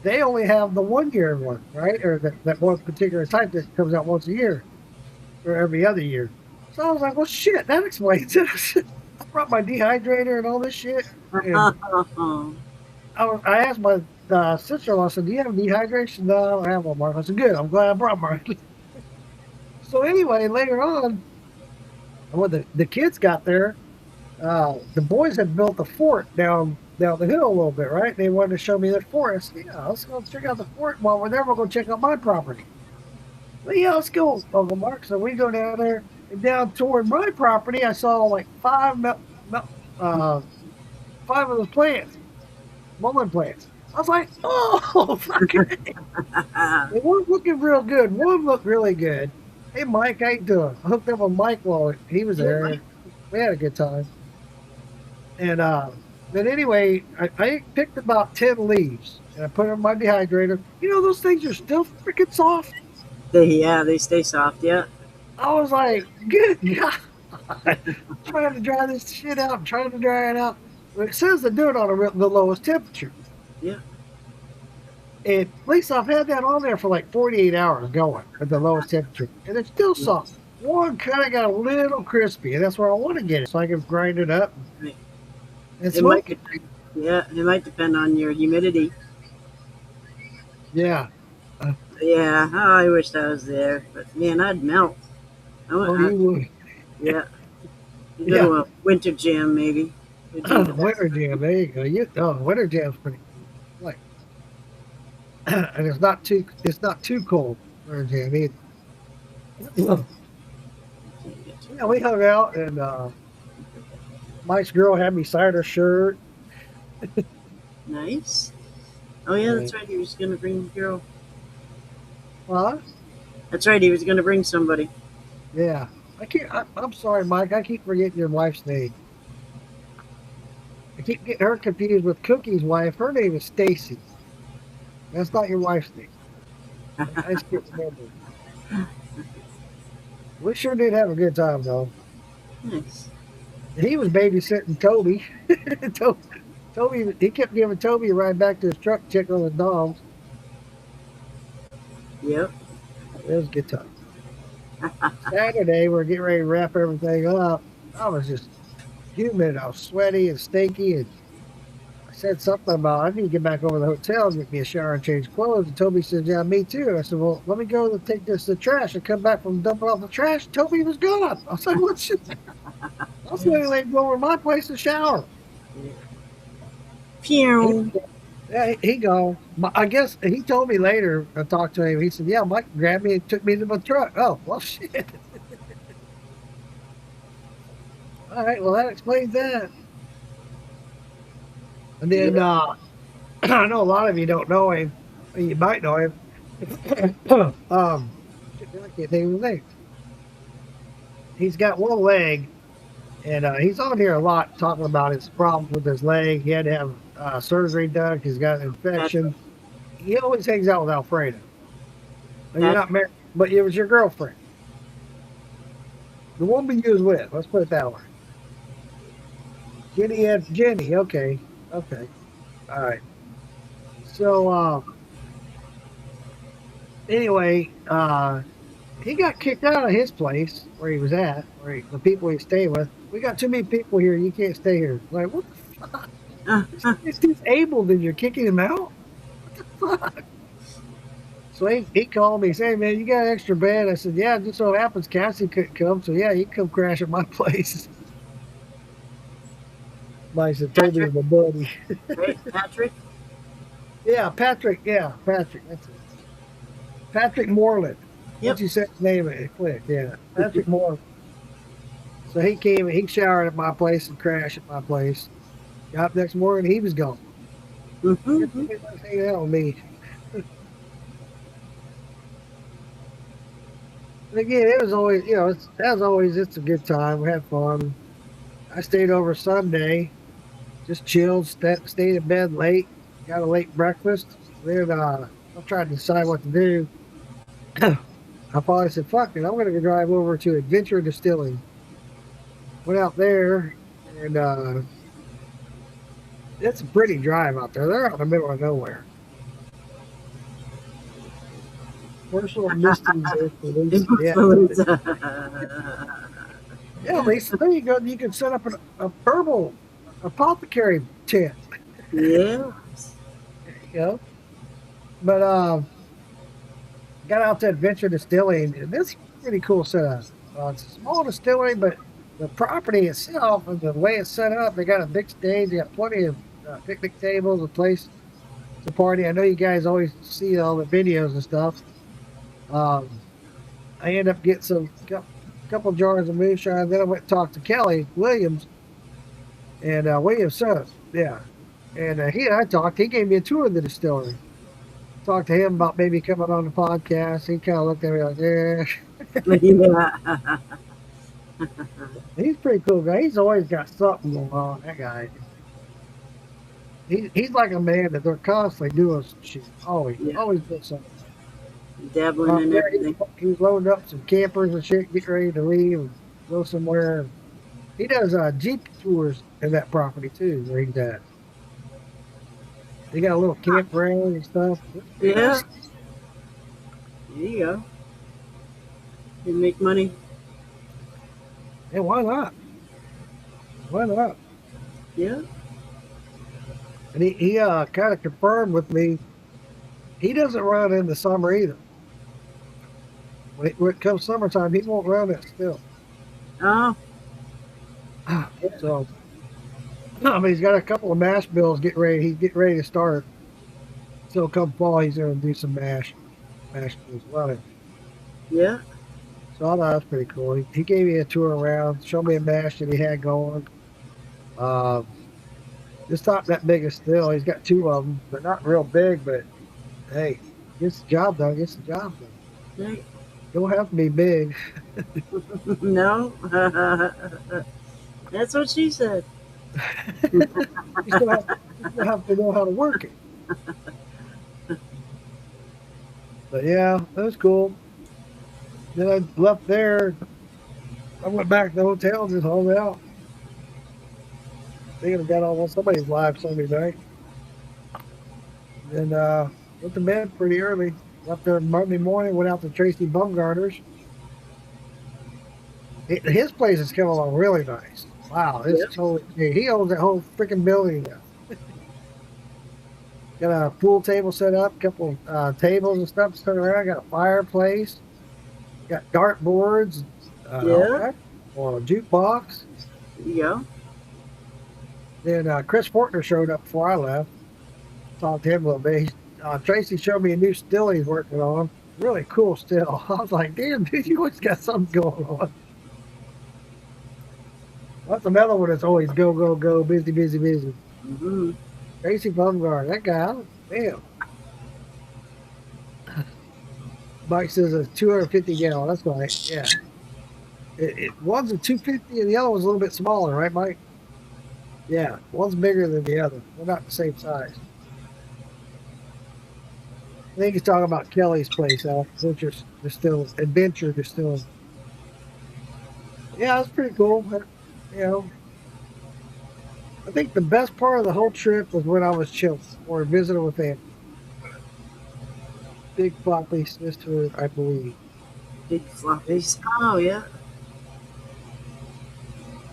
they only have the 1 year one, right? Or that one particular type that comes out once a year or every other year. So I was like, well, shit, that explains it. I brought my dehydrator and all this shit. And I asked my sister-in-law, I said, do you have dehydration? No, I don't have one, Mark. I said, good, I'm glad I brought mine. So anyway, later on, when the kids got there, the boys had built a fort down the hill a little bit, right? They wanted to show me their forest. Yeah, let's go check out the fort. While we're there, we'll go check out my property. Well, yeah, let's go, Uncle Mark. So we go down there, and down toward my property, I saw like uh, five of the plants, mullen plants. I was like, oh, fucking. They weren't looking real good. One looked really good. Hey, Mike, how you doing? I hooked up with Mike while he was there. We had a good time. And then anyway, I picked about 10 leaves and I put them in my dehydrator. You know, those things are still freaking soft. they stay soft. Yeah. I was like, good God. Trying to dry this shit out, I'm trying to dry it out. But it says to do it on the lowest temperature. Yeah. And at least I've had that on there for like 48 hours going at the lowest temperature. And it's still soft. One kind of got a little crispy, and that's where I want to get it so I can grind it up Right. and It might, smoke it. yeah, it might depend on your humidity. Yeah. Yeah, oh, I wish I was there, but man, I'd melt. Oh, you would. Yeah, you go Yeah. to a winter jam maybe. Would be the best. Winter jam. There you go. Winter jam's pretty like, and it's not too cold. Winter jam either. Yeah, we hung out, and Mike's girl had me sign her shirt. Nice. Oh yeah, that's right. He was gonna bring the girl. Huh? That's right. He was gonna bring somebody. Yeah. I'm sorry, Mike. I keep forgetting your wife's name. I keep getting her confused with Cookie's wife. Her name is Stacy. That's not your wife's name. I just can't remember. We sure did have a good time, though. Nice. He was babysitting Toby. Toby, he kept giving Toby a ride back to his truck, checking on the dogs. Yep. It was a good time. Saturday, we're getting ready to wrap everything up. I was just humid. I was sweaty and stinky, and I said something about I need to get back over to the hotel and get me a shower and change clothes. And Toby said, "Yeah, me too." I said, "Well, let me go and take this to the trash." And come back from dumping off the trash. Toby was gone. I said, "What shit?" I was waiting to go over to my place to shower. Pew. Yeah, he gone. I guess he told me later. I talked to him. He said, "Yeah, Mike grabbed me and took me to my truck." Oh, well, shit. All right, well, that explains that. And then I know a lot of you don't know him. You might know him. I can't think of his name. He's got one leg, and he's on here a lot talking about his problems with his leg. He had to have surgery done. He's got an infection. He always hangs out with Alfredo. And you're not married, but it was your girlfriend. The woman you was with. Let's put it that way. Jenny. Okay. All right. So anyway, he got kicked out of his place where he was at, the people he stayed with. We got too many people here. You can't stay here. Like, what the fuck? He's disabled and you're kicking him out? What the fuck? So he called me saying, "Man, you got an extra bed?" I said, "Yeah, just so happens Cassie couldn't come. So, yeah, you can come crash at my place." I said, "Toby was my buddy." Right, Patrick. Yeah, Patrick. Yeah, Patrick. That's it. Patrick Moreland. Yep. Once you said his name, it clicked. Yeah, Patrick Moreland. So he came and he showered at my place and crashed at my place. Got up next morning, he was gone. Mm-hmm. Hanging out with me. And again, it was always, it's a good time. We had fun. I stayed over Sunday, just chilled, stayed in bed late, got a late breakfast. Then I tried to decide what to do. I finally said, "Fuck it, I'm going to drive over to Adventure Distilling." Went out there, and it's a pretty drive out there. They're out in the middle of nowhere. First little misty. Yeah, Lisa, there you go. You can set up a herbal apothecary tent. Yeah. You know? But got out to Adventure Distilling, and this is a pretty cool setup. It's a small distillery, but the property itself and the way it's set up, they got a big stage, they got plenty of picnic tables, a place to party. I know you guys always see all the videos and stuff. I ended up getting couple jars of moonshine. Then I went and talked to Kelly Williams, and Williams' son, yeah. And he and I talked. He gave me a tour of the distillery. Talked to him about maybe coming on the podcast. He kind of looked at me like, Yeah. He's a pretty cool guy. He's always got something going on, that guy. He's like a man that they're constantly doing some shit. Always doing something. Dabbling in everything. He was loading up some campers and shit, getting ready to leave. go somewhere. He does Jeep tours in that property too, where he's at. They got a little campground and stuff. It's pretty Yeah. nice. There you go. You make money. Yeah, why not? Why not? Yeah. And he kind of confirmed with me he doesn't run in the summer either. When it comes summertime, he won't run it still. Oh, So I mean, he's got a couple of mash bills getting ready. He's getting ready to start. So come fall, he's going to do some mash bills running. yeah. So I thought that was pretty cool. He gave me a tour around, showed me a mash that he had going. Um, This not that big a still. He's got two of them. They're not real big, but hey, gets the job done. Gets the job done. Right. Don't have to be big. No. That's what she said. You still have to know how to work it. But yeah, that was cool. Then I left there. I went back to the hotel and just hung out. Thinking I got on somebody's live Sunday night. Then went to bed pretty early. Left there Monday morning. Went out to Tracy Bumgarner's. His place is coming along really nice. Wow, Yeah. it's totally. He owns that whole freaking building now. Got a pool table set up, couple tables and stuff set around. Got a fireplace. Got dartboards. Yeah. Or a jukebox. There you go. Then Chris Fortner showed up before I left. Talked to him a little bit. Tracy showed me a new still he's working on. Really cool still. I was like, damn, dude, you always got something going on. That's another one that's always go, go, go, busy, busy, busy. Mm-hmm. Tracy Bumgarner, that guy, damn. Mike says a 250 gallon. That's right. Yeah. One's a 250 and the other one's a little bit smaller, right, Mike? Yeah. One's bigger than the other. They're not the same size. I think he's talking about Kelly's place. Adventure Distilling. Yeah, that's pretty cool. You know, I think the best part of the whole trip was when I was chilling or visiting with him. Big Floppy sister, I believe. Big floppy. Oh, yeah.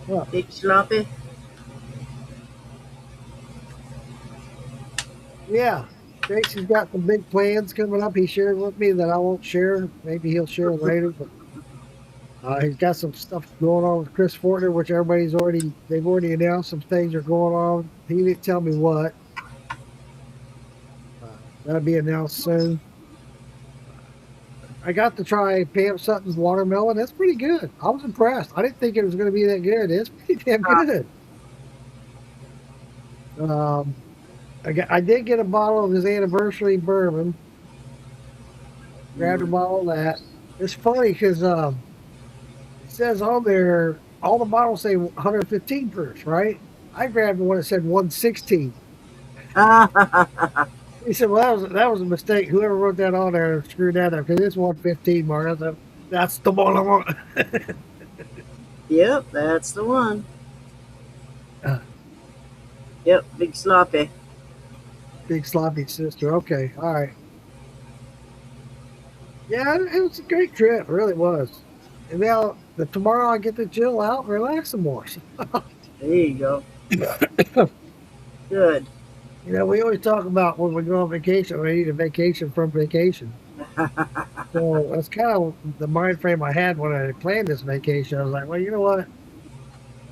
What? Big sloppy. Yeah. Tracy's got some big plans coming up. He shared with me that I won't share. Maybe he'll share later. But he's got some stuff going on with Chris Fortner, which they've already announced some things are going on. He didn't tell me what. That'll be announced soon. I got to try Pam Sutton's watermelon. That's pretty good. I was impressed. I didn't think it was going to be that good. It's pretty damn good. I did get a bottle of his anniversary bourbon. Grabbed a bottle of that. It's funny because it says on there all the bottles say 115 proof, right? I grabbed the one that said 116. He said, "Well, that was a mistake. Whoever wrote that on there screwed that up because it's 115, Mark." I thought, that's the one I want. Yep, that's the one. Yep, big sloppy. Big sloppy sister. Okay, all right. Yeah, it was a great trip. It really was. And now tomorrow I get to chill out and relax some more. There you go. Good. You know, we always talk about when we go on vacation, we need a vacation from vacation. So that's kind of the mind frame I had when I planned this vacation. I was like, well, you know what?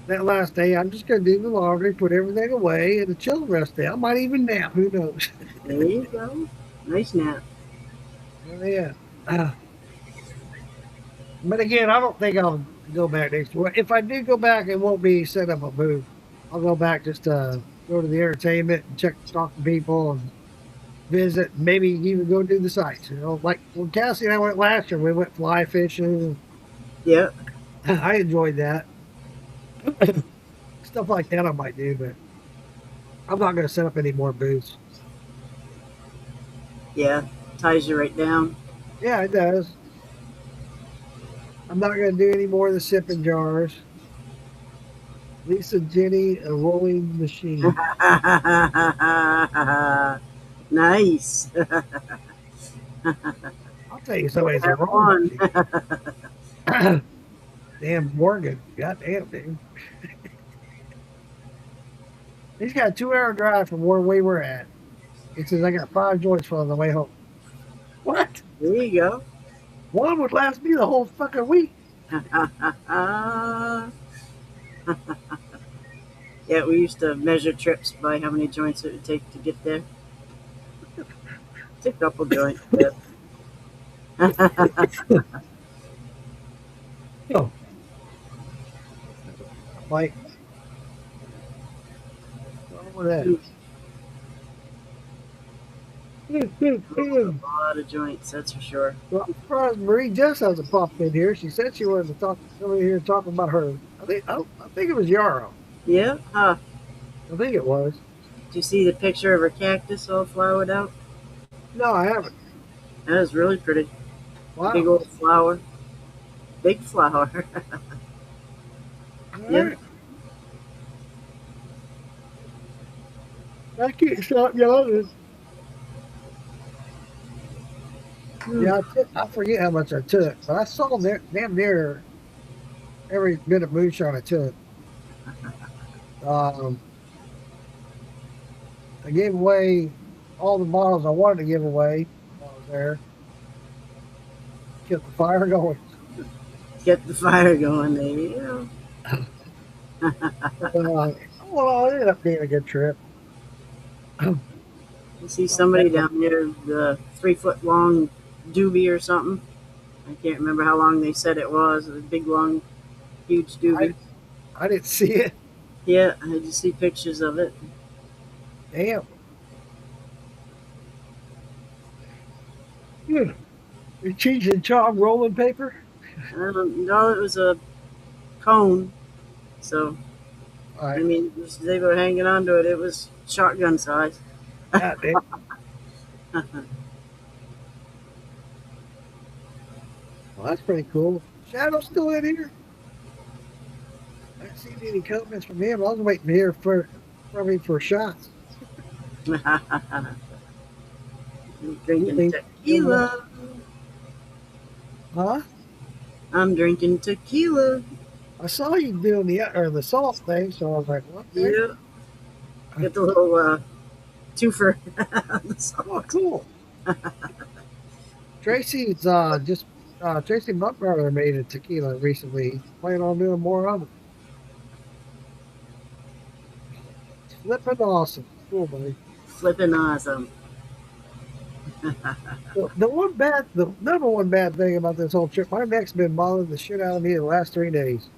That last day, I'm just going to do the laundry, put everything away, and chill the rest of the day. I might even nap. Who knows? There you go. Nice nap. Yeah. But again, I don't think I'll go back next week. If I do go back, it won't be set up a booth. I'll go back just to go to the entertainment and talk to people and visit, maybe even go do the sites. You know, like when Cassie and I went last year, we went fly fishing. Yep. I enjoyed that. Stuff like that I might do, but I'm not going to set up any more booths. Yeah. Ties you right down. Yeah, it does. I'm not going to do any more of the sipping jars. Lisa Jenny, a rolling machine. Nice. I'll tell you, somebody's a Have rolling fun. machine. Damn Morgan. God damn, dude. He's got a 2 hour drive from where we were at. He says, I got 5 joints for on the way home. What? There you go. One would last me the whole fucking week. Yeah, we used to measure trips by how many joints it would take to get there. It's a couple joints. But Oh, Mike. What's wrong with a that? lot of joints, that's for sure. Well, I'm surprised Marie Jess hasn't popped in here. She said she wanted to talk somebody here talking about her. I think it was Yarrow. Yeah. Huh. I think it was. Do you see the picture of her cactus all flowered out? No, I haven't. That was really pretty. Big Wow. old flower. Big flower. All Yeah. right. Thank you. So, yeah, I forget how much I took, but I saw damn near every bit of moonshine I took. Um, I gave away all the bottles I wanted to give away while I was there. Kept the fire going. Get the fire going, there you Uh, well, it ended up being a good trip. go. You see somebody down there, the 3 foot long doobie or something. I can't remember how long they said it was. A big, long, huge doobie. I didn't see it. Yeah, I just see pictures of it. Damn. Hmm. You cheese and chop rolling paper? No, it was a cone. So, All I right. mean, they were hanging onto it. It was shotgun size. God damn. Well, that's pretty cool. Shadow's still in here. I haven't seen any comments from him. I was waiting to hear from him for shots. You Drinking think, tequila. huh? I'm drinking tequila. I saw you doing the salt thing, so I was like, what? Yeah. Get the little twofer. The Oh, salt. cool. Tracy's just Tracy Buckbrother made a tequila recently. He's planning on doing more of it. It's flipping awesome. Cool, buddy. Flipping awesome. The number one bad thing about this whole trip, my neck's been bothering the shit out of me the last 3 days.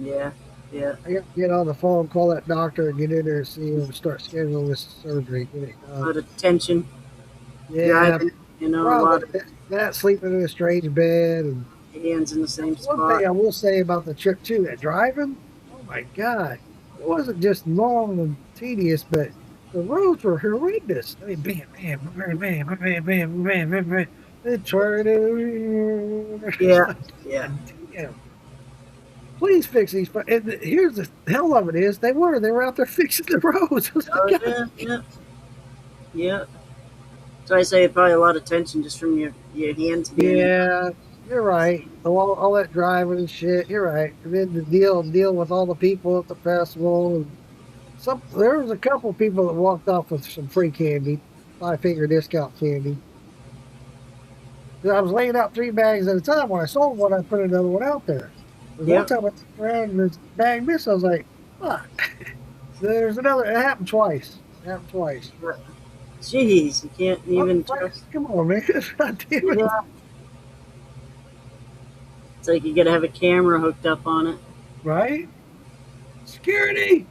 Yeah. Yeah. I got to get on the phone, call that doctor, and get in there and see him, start scheduling this surgery. Get it A done. lot of tension. Yeah, Driving. A probably lot of that sleeping in a strange bed. And hands in the same one spot. thing I will say about the trip too, that driving, oh my god, it wasn't just long and tedious, but the roads were horrendous. I mean, bam, bam, bam, bam, bam, bam, bam, bam, bam, bam. They turn it. It's Yeah. like, Yeah. God damn. Please fix these. And here's the hell of it is they were out there fixing the roads. I was Oh, like, yeah. Yeah. Yeah. So I say probably a lot of tension just from your hands being in. yeah, you're right. All that driving and shit. You're right. And then the deal with all the people at the festival. And there was a couple people that walked off with some free candy, 5 finger discount candy. I was laying out 3 bags at a time. When I sold one, I put another one out there. There's one Yep. time I turned around and this bag missed. I was like, fuck. There's another. It happened twice. It happened twice. Jeez, you can't What the even fuck? trust. Come on, man. God damn it. Yeah. It's like you gotta have a camera hooked up on it. Right? Security!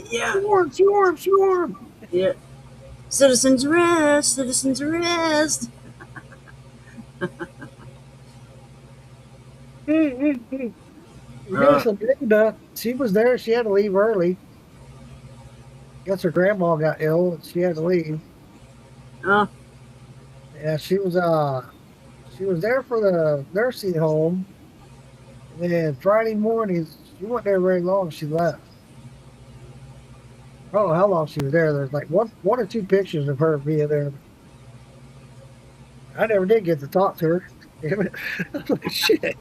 Yeah. Swarm, swarm, swarm! Yeah. Citizens arrest! Citizens arrest! We got some Linda. She was there. She had to leave early. Guess her grandma got ill and she had to leave. Oh, Yeah, she She was there for the nursing home. And then Friday mornings, she wasn't there very long. She left. I don't know how long she was there. There's like one or two pictures of her being there. I never did get to talk to her. Damn it. I'm like, shit.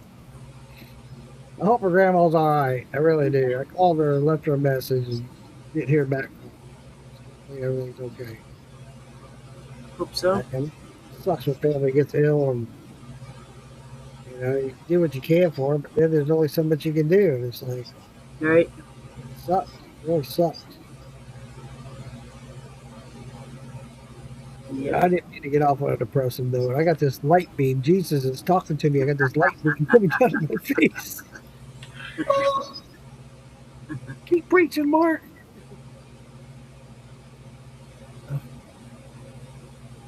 I hope her grandma's all right. I really do. I called her and left her a message and didn't hear back from her. I think everything's okay. Hope so. And it sucks when family gets ill and you do what you can for them, but then there's only so much you can do. And it's like, Right? it sucks. It really sucks. Yeah. I didn't mean to get off on a depressing note. I got this light beam. Jesus is talking to me. I got this light beam coming down my face. Keep preaching, Mark.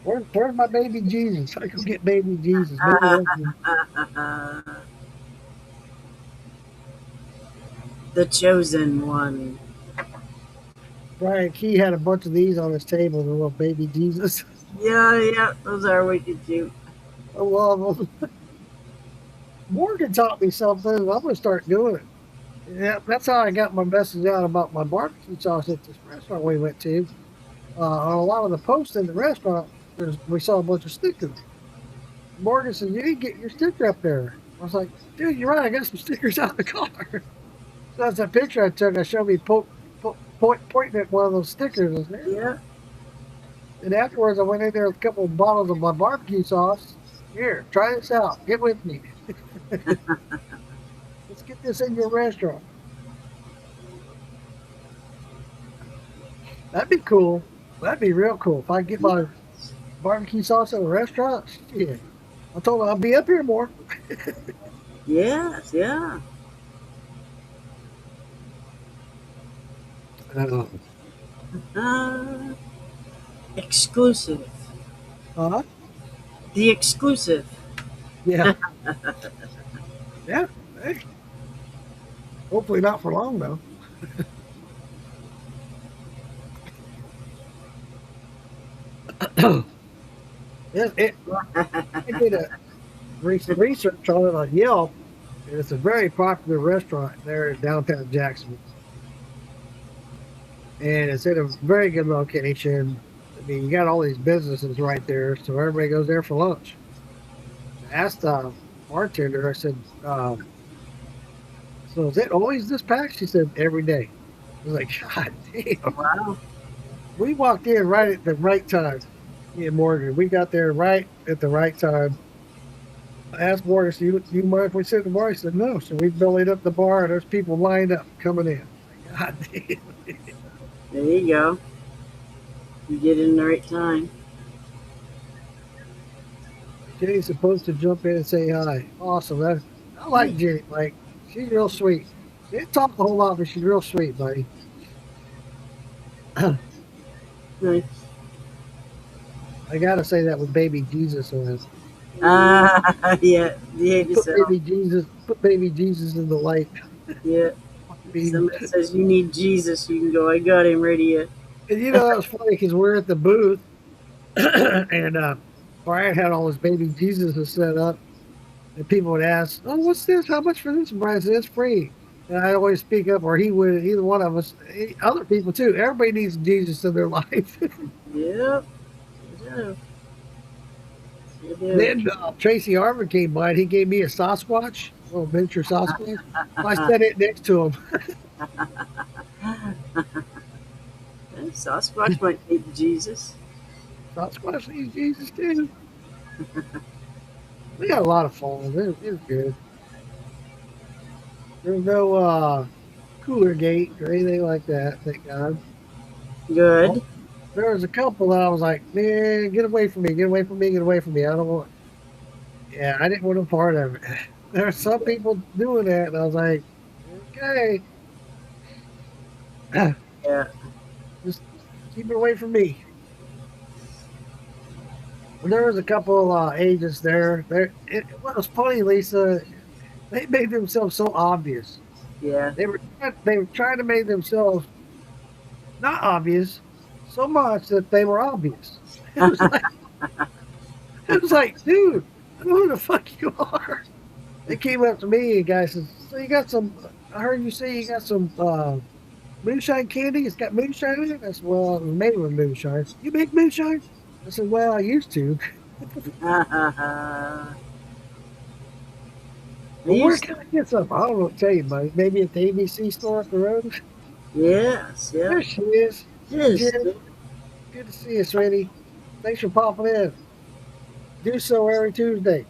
Where's my baby Jesus? I go get baby Jesus. The chosen one. Brian Key had a bunch of these on his table, the little baby Jesus. Yeah, those are wicked cute. I love them. Morgan taught me something, and I'm going to start doing it. Yeah, that's how I got my message out about my barbecue sauce at this restaurant we went to. On a lot of the posts in the restaurant, we saw a bunch of stickers. Morgan said, "You didn't get your sticker up there." I was like, "Dude, you're right. I got some stickers out of the car." So that's a picture I took. I showed me pointing at one of those stickers. Yeah. And afterwards, I went in there with a couple of bottles of my barbecue sauce. Here, try this out. Get with me. Let's get this in your restaurant. That'd be cool. That'd be real cool. If I get my barbecue sauce at a restaurant, yeah. I told her I'll be up here more. Yes, yeah. Exclusive. Huh? The exclusive. Yeah. Yeah. Hey. Hopefully not for long, though. I did a recent research on it on Yelp, and it's a very popular restaurant there in downtown Jacksonville. And it's in a very good location. I mean, you got all these businesses right there, so everybody goes there for lunch. I asked the bartender, I said, so is it always this packed? She said, every day. I was like, God damn. Wow. We walked in right at the right time. Me and Morgan, we got there right at the right time. I asked Morgan, do you mind if we sit at the bar? He said, no. So we bellied up the bar, and there's people lined up coming in. God damn. There you go. You get in the right time. Jenny's supposed to jump in and say hi. Awesome. I like Jenny. Like, she's real sweet. She didn't talk a whole lot, but she's real sweet, buddy. Nice. I gotta say that with baby Jesus on it. Yeah. Behave yourself. Put baby Jesus in the light. Yeah. Somebody says you need Jesus, you can go, I got him right here. And that was funny because we're at the booth and Brian had all his baby Jesus set up, and people would ask, "Oh, what's this? How much for this?" And Brian said, "It's free." And I always speak up, or he would, either one of us, other people too. Everybody needs Jesus in their life. Yep. Yeah. Then Tracy Harvin came by and he gave me a Sasquatch, a little miniature Sasquatch. I set it next to him. Sasquatch might need Jesus. Sasquatch needs Jesus too. We got a lot of fun. It was good. There was no cooler gate or anything like that, thank God. Good. There was a couple that I was like, man, get away from me, get away from me, get away from me. I don't want. Yeah, I didn't want a part of it. There are some people doing that, and I was like, okay. Yeah. Just keep it away from me. There was a couple agents there. What was funny, Lisa, they made themselves so obvious. Yeah. They were trying to make themselves not obvious so much that they were obvious. It was like, dude, I don't know who the fuck you are. They came up to me, and guy says, "So you got some? I heard you say you got some moonshine candy. It's got moonshine in it." I said, "Well, it was made with moonshine. You make moonshine?" I said, "Well, I used to." Ha ha ha. I Well, where used can I get some? I don't know what to tell you, buddy. Maybe at the ABC store up the road. yes, yeah. There she is. It Hey, is. Jen. Good to see you, sweetie. Thanks for popping in. Do so every Tuesday.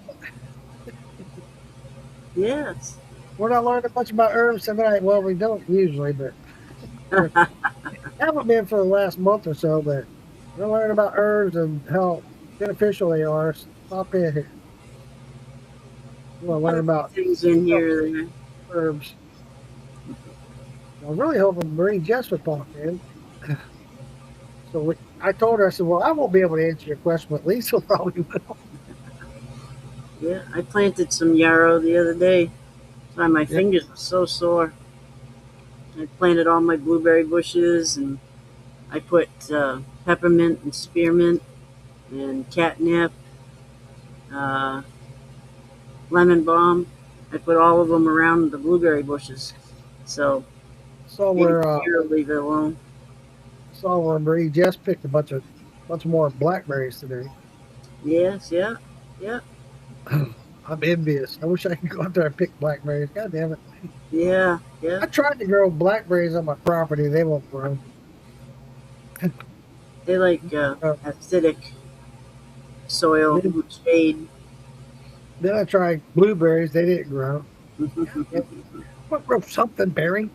Yes. We're not learning much about herbs tonight. Well, we don't usually, but we haven't been for the last month or so. But we're learning about herbs and how beneficial they are. Stop in here. We want to learn about Things in some here there. herbs. I'm really hoping Marie Jess would pop in. I told her, I said, "Well, I won't be able to answer your question, but Lisa probably will." Yeah, I planted some yarrow the other day. That's why my Yeah. fingers were so sore. I planted all my blueberry bushes, and I put peppermint and spearmint and catnip, uh, lemon balm. I put all of them around the blueberry bushes. So Saw maybe where here, leave it alone. Marie Jess picked a bunch more blackberries today. Yes, yeah, yeah, I'm envious. I wish I could go out there and pick blackberries. God damn it. yeah, yeah. I tried to grow blackberries on my property. They won't grow. They like Uh, acidic soil, then, shade. then I tried blueberries. They didn't grow. What grow something, Barry?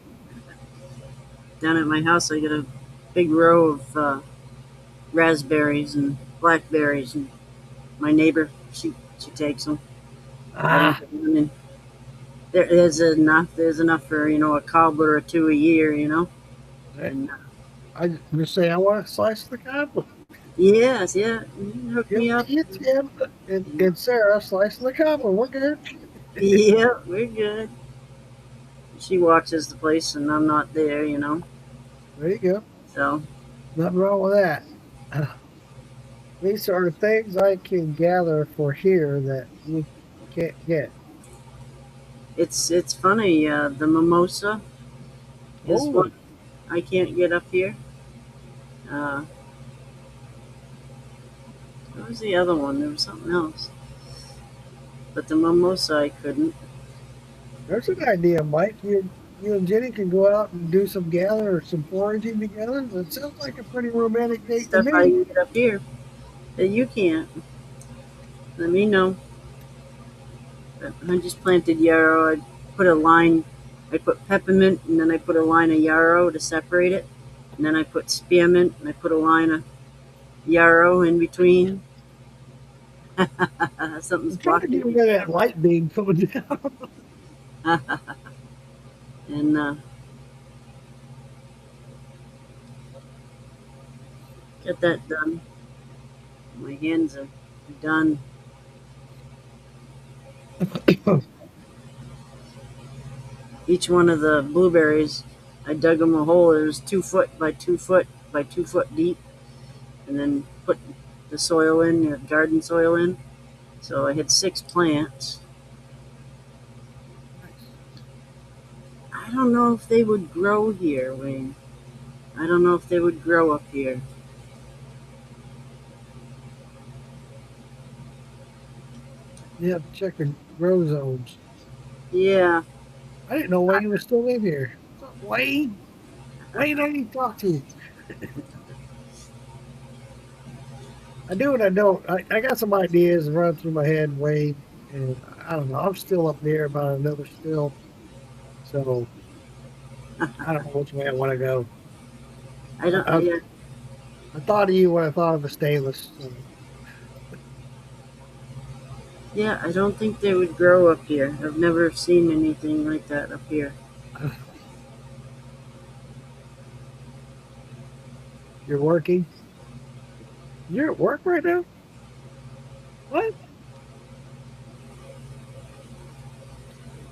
Down at my house, I got a big row of raspberries and blackberries, and my neighbor, she takes them. I don't Ah, get them in. There's enough. There's enough for a cobbler or two a year. And I just say I want a slice of the cobbler. yes, yeah, hook Give me up. you Tim and Sarah a slice of the cobbler. We're good. Yeah, we're good. She watches the place, and I'm not there. There you go. So Nothing wrong with that. These are things I can gather for here that you can't get. it's funny. The mimosa is Oh, one I can't get up here. Uh, what was the other one? There was something else, but the mimosa I couldn't. there's an idea, Mike. You and Jenny can go out and do some gather or some foraging together. That sounds like a pretty romantic date to Stuff I me. can get up here that you can't. Let me know. But I just planted yarrow. I put a line. I put peppermint, and then I put a line of yarrow to separate it. And then I put spearmint, and I put a line of yarrow in between. Something's I'm trying to blocking get the rid of that light beam coming down. camera. And get that done. My hands are done. Each one of the blueberries, I dug them a hole. It was 2 foot by 2 foot by 2 foot deep, and then put the soil in, the garden soil in. So I had 6 plants. I don't know if they would grow here, Wayne. I don't know if they would grow up here. You have to check the grow zones. Yeah, I didn't know Wayne was still in here. What's up, Wayne? Wayne, I need to talk to you. I do and I don't. I got some ideas running through my head, Wayne, and I don't know. I'm still up there about another still. So I don't know which way I want to go. I don't. I, Yeah, I thought of you when I thought of the stainless. So. yeah. I don't think they would grow up here. I've never seen anything like that up here. You're working? You're at work right now? What?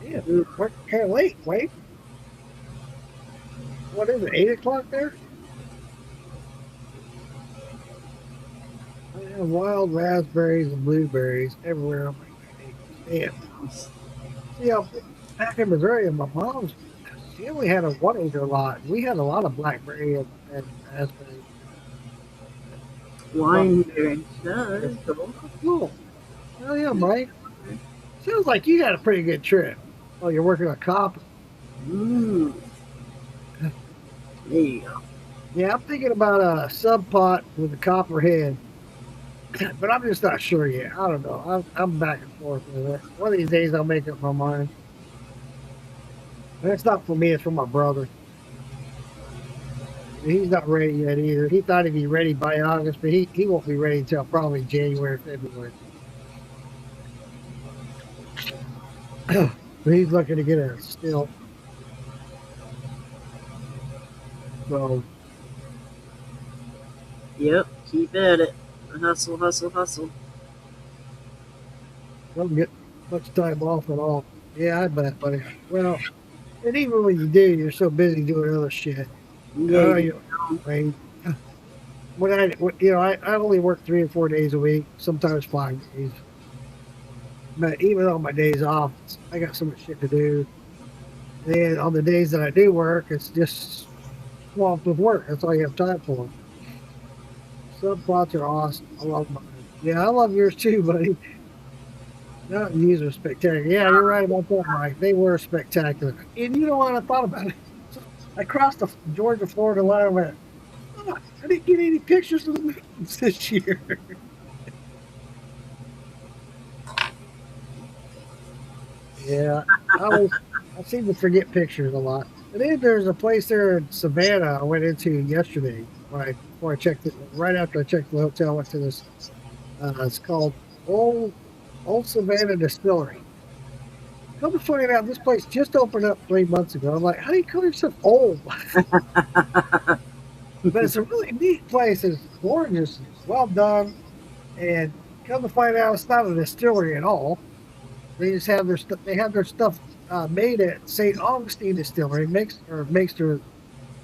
Yeah, work kind of late. Wait, what is it? 8 o'clock there? I have wild raspberries and blueberries everywhere on my Man, see, back in Missouri, my mom's, she only had a 1 acre lot. We had a lot of blackberry and raspberry. But Wine berry. Yeah, that is it's cool. cool. Hell yeah, Mike. Sounds like you got a pretty good trip. Oh, you're working on copper. Mmm. There you go. Yeah, I'm thinking about a sub pot with a copper head, but I'm just not sure yet. I don't know. I'm back and forth with it. One of these days I'll make up my mind. And it's not for me, it's for my brother. He's not ready yet either. He thought he'd be ready by August, but he won't be ready until probably January, February. But he's looking to get a still. So Yep. Keep at it. Hustle, hustle, hustle. don't get much time off at all. Yeah, I bet, buddy. Well, and even when you do, you're so busy doing other shit. Yeah. Oh, you right. I only work 3 or 4 days a week, sometimes 5 days. But even on my days off, I got so much shit to do. And on the days that I do work, it's just swamped with work. That's all you have time for. Subplots are awesome. I love mine. Yeah, I love yours too, buddy. Mountain views are spectacular. Yeah, you're right about that, Mike. They were spectacular. And you know what? I thought about it. I crossed the Georgia-Florida line and went, oh, I didn't get any pictures of the mountains this year. Yeah, I seem to forget pictures a lot. And then there's a place there in Savannah I went into yesterday. Before I checked it, right after I checked the hotel, I went to this. It's called Old Savannah Distillery. Come to find out, this place just opened up 3 months ago. I'm like, how do you call yourself old? But it's a really neat place. It's gorgeous, well done, and come to find out, it's not a distillery at all. They just have their stuff. They have their stuff made at St. Augustine Distillery. Makes their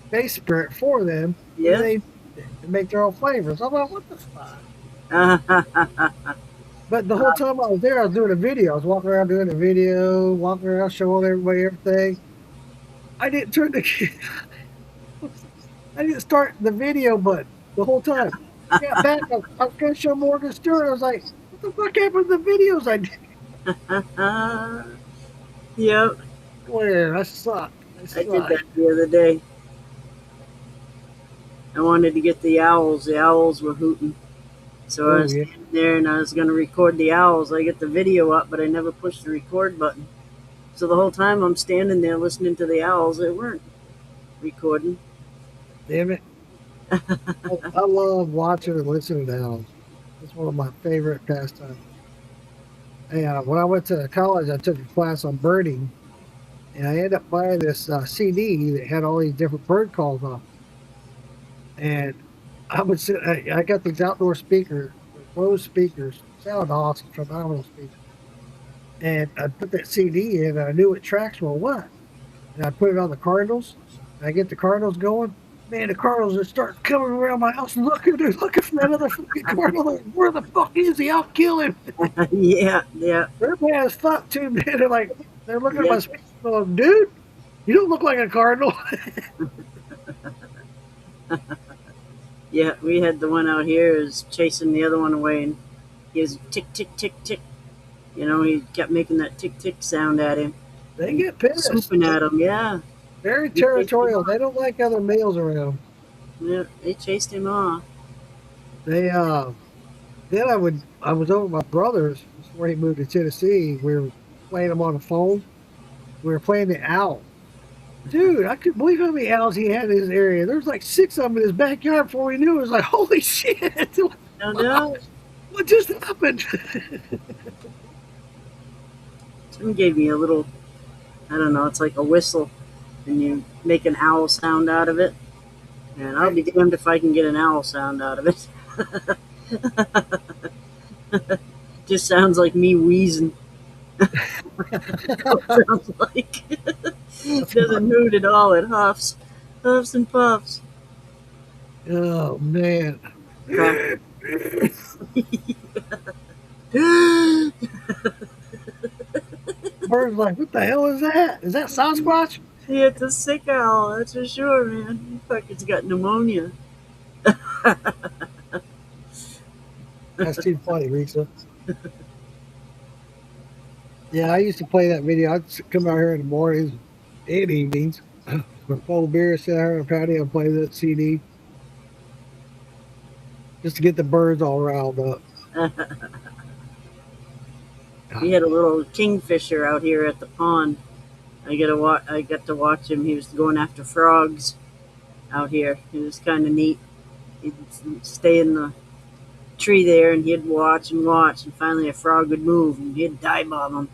base spirit for them. Yeah. And they make their own flavors. I'm like, what the fuck? But the whole time I was there, I was doing a video. I was walking around doing a video, walking around showing everybody everything. I didn't turn the. I didn't start the video button the whole time. I got back. I was going to show Morgan Stewart. I was like, what the fuck happened to the videos I did? Yep. Where? I suck. I did that the other day. I wanted to get the owls. The owls were hooting. So I was standing there and I was going to record the owls. I get the video up, but I never pushed the record button. So the whole time I'm standing there listening to the owls, they weren't recording. Damn it. I love watching and listening to owls. It's one of my favorite pastimes. And when I went to college, I took a class on birding. And I ended up buying this CD that had all these different bird calls on. And I would sit. I got these outdoor speakers, Bose speakers, sound awesome, phenomenal speakers. And I put that CD in, and I knew what tracks were what. And I put it on the Cardinals. And I get the Cardinals going. Man, the Cardinals just start coming around my house looking for that other fucking Cardinal. Like, where the fuck is he? I'll kill him. Yeah. They're mad as fuck too, man. They're looking at my speakers going, dude, you don't look like a Cardinal. Yeah, we had the one out here is chasing the other one away, and he was tick, tick, tick, tick. You know, he kept making that tick, tick sound at him. They get pissed. Swooping at him, yeah. Very territorial. They don't like other males around. Yeah, they chased him off. They then I was over at my brother's before he moved to Tennessee. We were playing him on the phone. We were playing the owl. Dude, I couldn't believe how many owls he had in his area. There's like 6 of them in his backyard before we knew it. It was like, holy shit. No. What just happened? Tim gave me a little, I don't know, it's like a whistle, and you make an owl sound out of it. And I'll be damned if I can get an owl sound out of it. Just sounds like me wheezing. Sounds like. It doesn't hoot at all. It huffs and puffs. Oh, man. bird's like, what the hell is that? Is that Sasquatch? Yeah, it's a sick owl, that's for sure, man. Fuck, it's got pneumonia. That's too funny, Risa. Yeah, I used to play that video. I'd come out here in the mornings and evenings with full beer, sit out here on the patio and play that CD just to get the birds all riled up. We had a little kingfisher out here at the pond. I got to watch him. He was going after frogs out here. It was kind of neat. He'd stay in the tree there, and he'd watch and watch, and finally a frog would move, and he'd dive bomb him.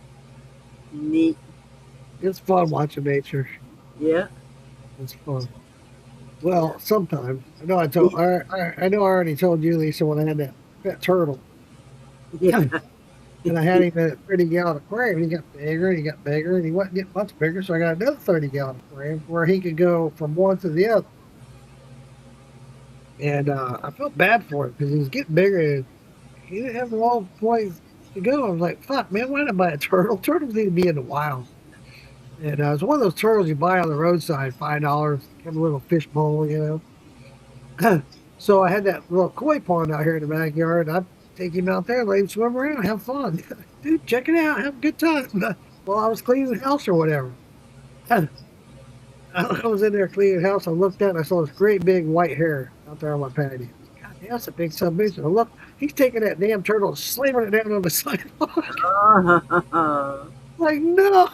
Neat. It's fun watching nature. Yeah. It's fun. Well, sometimes I know I know I already told you, Lisa, when I had that pet turtle, Yeah. and I had him in a 30-gallon aquarium. He got bigger and he got bigger, and he wasn't getting much bigger. So I got another 30-gallon aquarium where he could go from one to the other. And I felt bad for him because he was getting bigger and he didn't have a long place to go. I was like, fuck, man, why did I buy a turtle? Turtles need to be in the wild. And it's one of those turtles you buy on the roadside, $5, have a little fish bowl, you know. So I had that little koi pond out here in the backyard. I'd take him out there, let him swim around, have fun. Dude, check it out, have a good time. While I was cleaning the house or whatever. I was in there cleaning the house. I looked out and I saw this great big white hair out there on my patio. God, that's a big submission. I look, he's taking that damn turtle and slamming it down on the sidewalk. Like, no!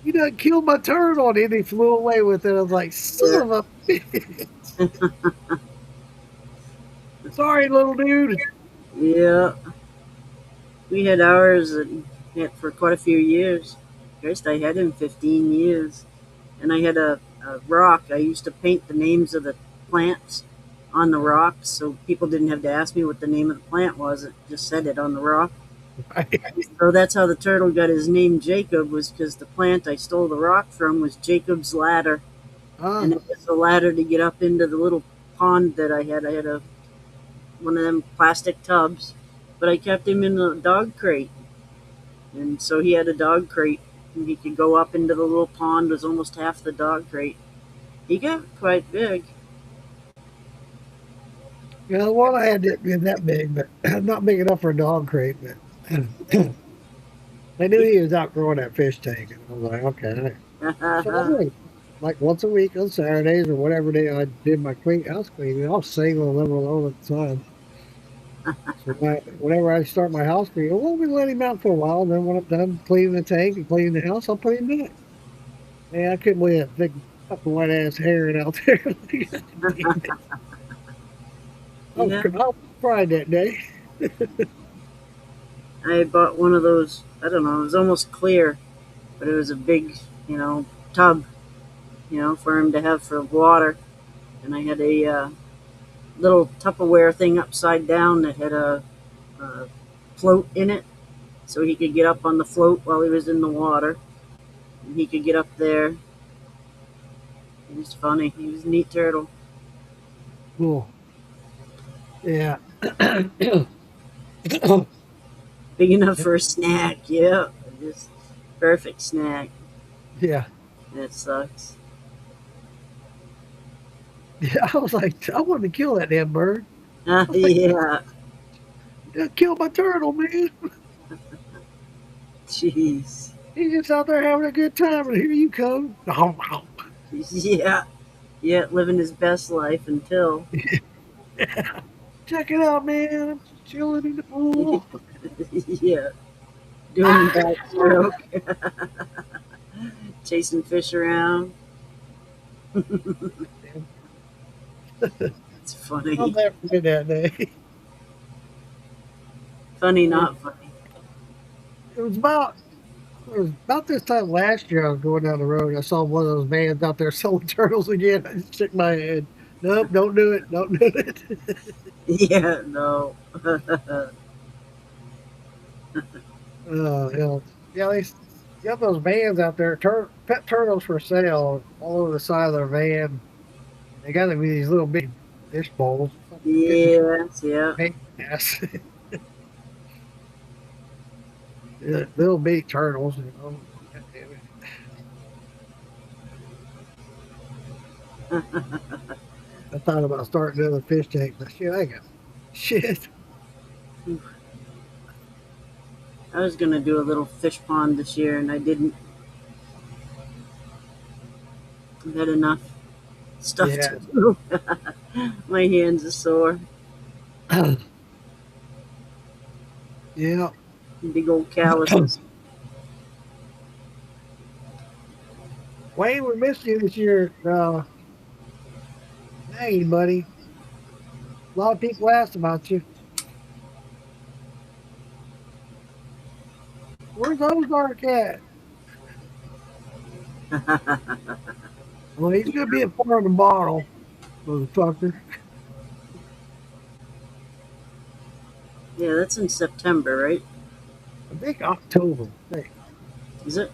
You done killed my turtle. And then he flew away with it. I was like, son of a bitch. Sorry, little dude. Yeah. We had ours for quite a few years. First, I had him 15 years. And I had a rock. I used to paint the names of the plants on the rock so people didn't have to ask me what the name of the plant was. It just said it on the rock. So that's how the turtle got his name Jacob, was because the plant I stole the rock from was Jacob's ladder. And it was a ladder to get up into the little pond that I had. I had one of them plastic tubs, but I kept him in the dog crate. And so he had a dog crate, and he could go up into the little pond. It was almost half the dog crate. He got quite big. You know, one I had didn't get that big, but not big enough for a dog crate. But I knew he was outgrowing that fish tank. And I was like, okay. So like once a week on Saturdays or whatever day I did my house cleaning, I was single and living alone at the time. So whenever I start my house cleaning, well, we let him out for a while. And then when I'm done cleaning the tank and cleaning the house, I'll put him back. Man, I couldn't believe that big fucking white ass herring out there. I was crying that day. I bought one of those, I don't know, it was almost clear, but it was a big, tub, for him to have for water. And I had a little Tupperware thing upside down that had a float in it, so he could get up on the float while he was in the water. And he could get up there. He was funny. He was a neat turtle. Cool. Yeah. Big enough for a snack, yeah. Just perfect snack. Yeah. That sucks. Yeah, I was like, I wanted to kill that damn bird. Yeah. Kill my turtle, man. Jeez. He's just out there having a good time, and here you come. Yeah. Yeah, living his best life until. Check it out, man. I'm just chilling in the pool. Yeah. Doing the backstroke. Chasing fish around. It's funny. I'll never forget that day. Funny, not funny. It was about this time last year. I was going down the road. I saw one of those vans out there selling turtles again. I just shook my head. Nope, don't do it. Don't do it. Yeah, no. Yeah, they got those vans out there. Pet turtles for sale all over the side of their van. They got to be these little big fish bowls. Yes, yeah. Yes. Little bitty turtles. You know. God damn it. I thought about starting another fish tank, but shit, I got shit. I was gonna do a little fish pond this year, and I didn't. I had enough stuff Yeah. to do. My hands are sore. Yeah. Big old calluses. Wayne, we missed you this year. Hey, buddy. A lot of people asked about you. Where's Ozark at? Well, he's gonna be a part of the bottle, motherfucker. Yeah, that's in September, right? I think October. Hey, Is it?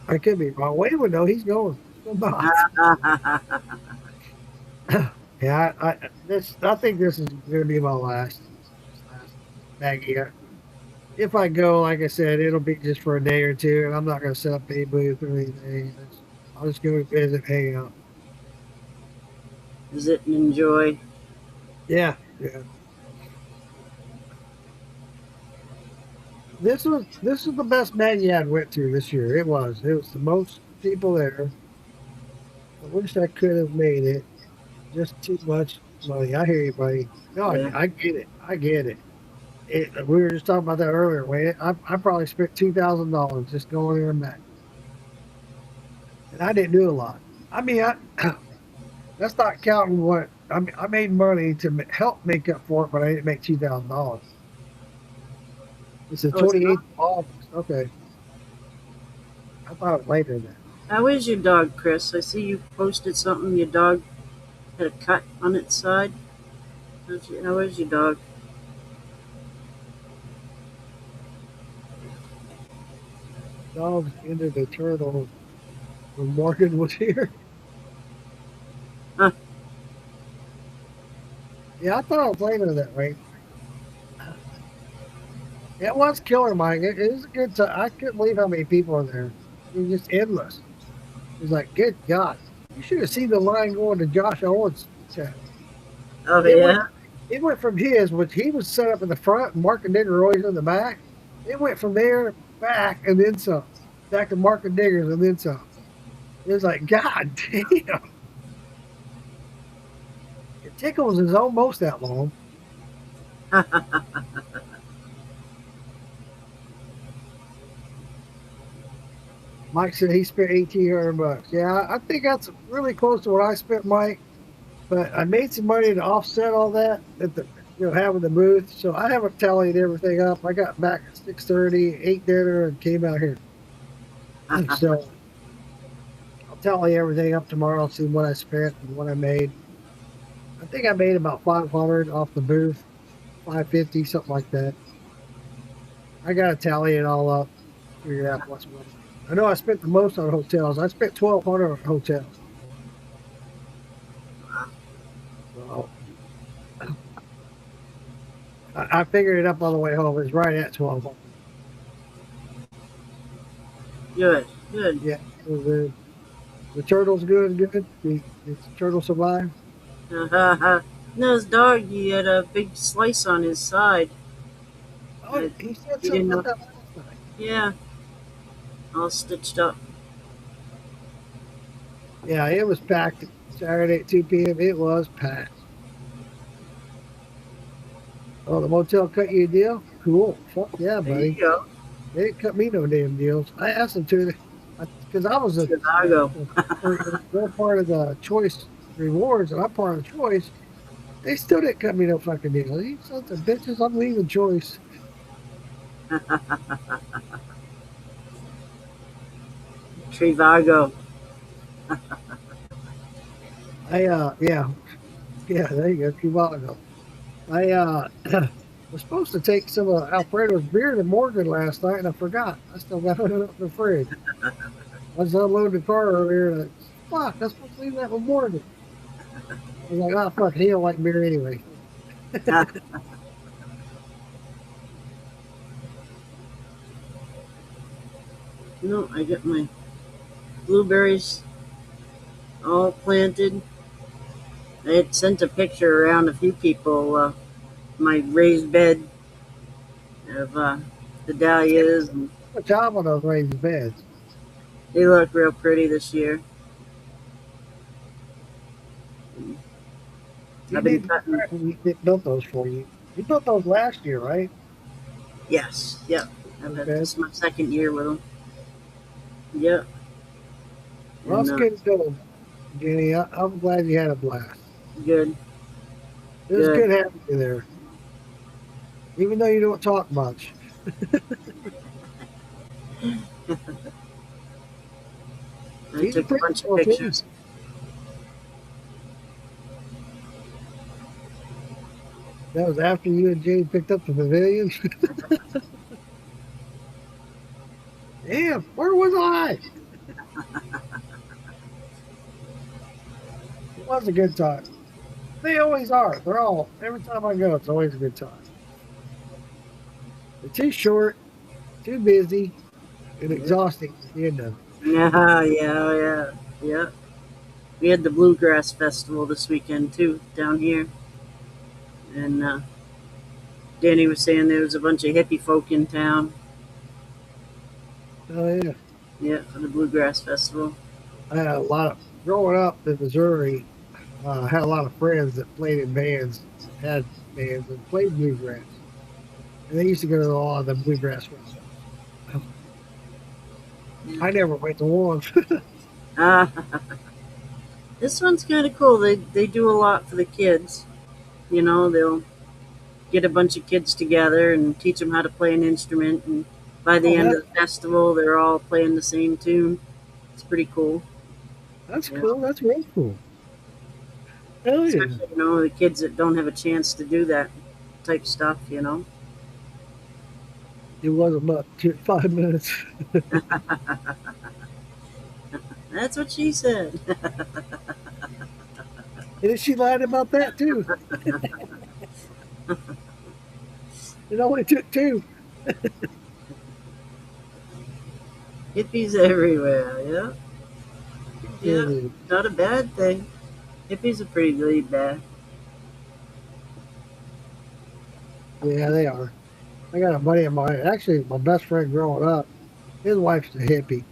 I could be wrong. Wayne would know. He's going. Still not. Yeah, I think this is gonna be my last Maggie. If I go, like I said, it'll be just for a day or two, and I'm not gonna set up any booth or anything. I'll just go visit, hang out. Visit and enjoy. Yeah, yeah. This is the best Maggie I went to this year. It was. It was the most people there. I wish I could have made it. Just too much money. I hear you, buddy. No, Yeah. I get it. I get it. We were just talking about that earlier. Wayne. I probably spent $2,000 just going there and back, and I didn't do a lot. I mean, that's not counting what I mean. I made money to help make up for it, but I didn't make $2,000. It's the Oh, it's 28th not. of August. Okay, I thought it later than that. How is your dog, Chris? I see you posted something. Your dog had a cut on its side. How is your dog? Dogs into the turtle when Morgan was here. Huh. Yeah, I thought it was later that way. It was killer, Mike. It was a good time. I couldn't believe how many people are there. It was just endless. It was like, good God. You should have seen the line going to Josh Owens' chat. Oh It went yeah. it went from his, which he was set up in the front, and Mark and Digger were always in the back. It went from there back and then some. Back to Mark and Diggers and then some. It was like, God damn. It tickles is almost that long. Mike said he spent 1,800 bucks. Yeah, I think that's really close to what I spent, Mike. But I made some money to offset all that at the having the booth. So I haven't tallied everything up. I got back at 6:30, ate dinner, and came out here. So I'll tally everything up tomorrow, see what I spent and what I made. I think I made about 500 off the booth, 550, something like that. I gotta tally it all up, figure out what's what. I know I spent the most on hotels. I spent 1,200 on hotels. So I figured it up on the way home. It's right at 1,200. Good. Good. Yeah, so the turtle's good. The turtle survived. No, his dog. He had a big slice on his side. Oh, he said He something didn't about know. that last night. Yeah, all stitched up. Yeah, it was packed Saturday at 2 p.m. It was packed. Oh, the motel cut you a deal? Cool. Fuck yeah, There you buddy. go. They didn't cut me no damn deals. I asked them to because I was Chicago. they're part of the choice rewards, and I'm part of the choice. They still didn't cut me no fucking deal. These sons of bitches, I'm leaving choice. Trivago. Yeah, there you go, Cubago. I was supposed to take some of Alfredo's beer to Morgan last night, and I forgot. I still got it up in the fridge. I was unloading the car earlier, and fuck, I was supposed to leave that with Morgan. I was like, oh fuck, he don't like beer anyway. No, I got my blueberries all planted. I had sent a picture around a few people, my raised bed of the dahlias, and Good job on those raised beds. they look real pretty this year. You I've been need to cutting. built those for you. You built those last year, right? Yes, yep. I've Those had this beds. is my second year with them. Yep, Well, and that's good going, Jenny. I'm glad you had a blast. good, It was good. good having you there, even though you don't talk much. I He's a took a pretty bunch of cool too. pictures. That was after you and Jane picked up the pavilion. Damn, where was I? It was a good time. They always are. They're all, every time I go, it's always a good time. They're too short, too busy, and Yep. exhausting at the end of it. Yeah, yeah, yeah, yeah. We had the bluegrass festival this weekend too down here, and Danny was saying there was a bunch of hippie folk in town. Oh, yeah. Yeah, for the bluegrass festival. I had a lot of, growing up in Missouri, I had a lot of friends that played in bands, had bands, and played bluegrass. And they used to go to all of the bluegrass festivals. Yeah. I never went to one. Uh, this one's kind of cool. They do a lot for the kids. You know, they'll get a bunch of kids together and teach them how to play an instrument, and by the Oh, end of the festival, they're all playing the same tune. It's pretty cool. that's You know, cool. That's real cool. Hell yeah. especially the kids that don't have a chance to do that type stuff. It wasn't much, 5 minutes. That's what she said. And she lied about that too. It only took two. Hippies everywhere. Yeah, He yeah. said, Not a bad thing. Hippies are pretty laid back. yeah, they are. I got a buddy of mine, actually my best friend growing up, his wife's a hippie.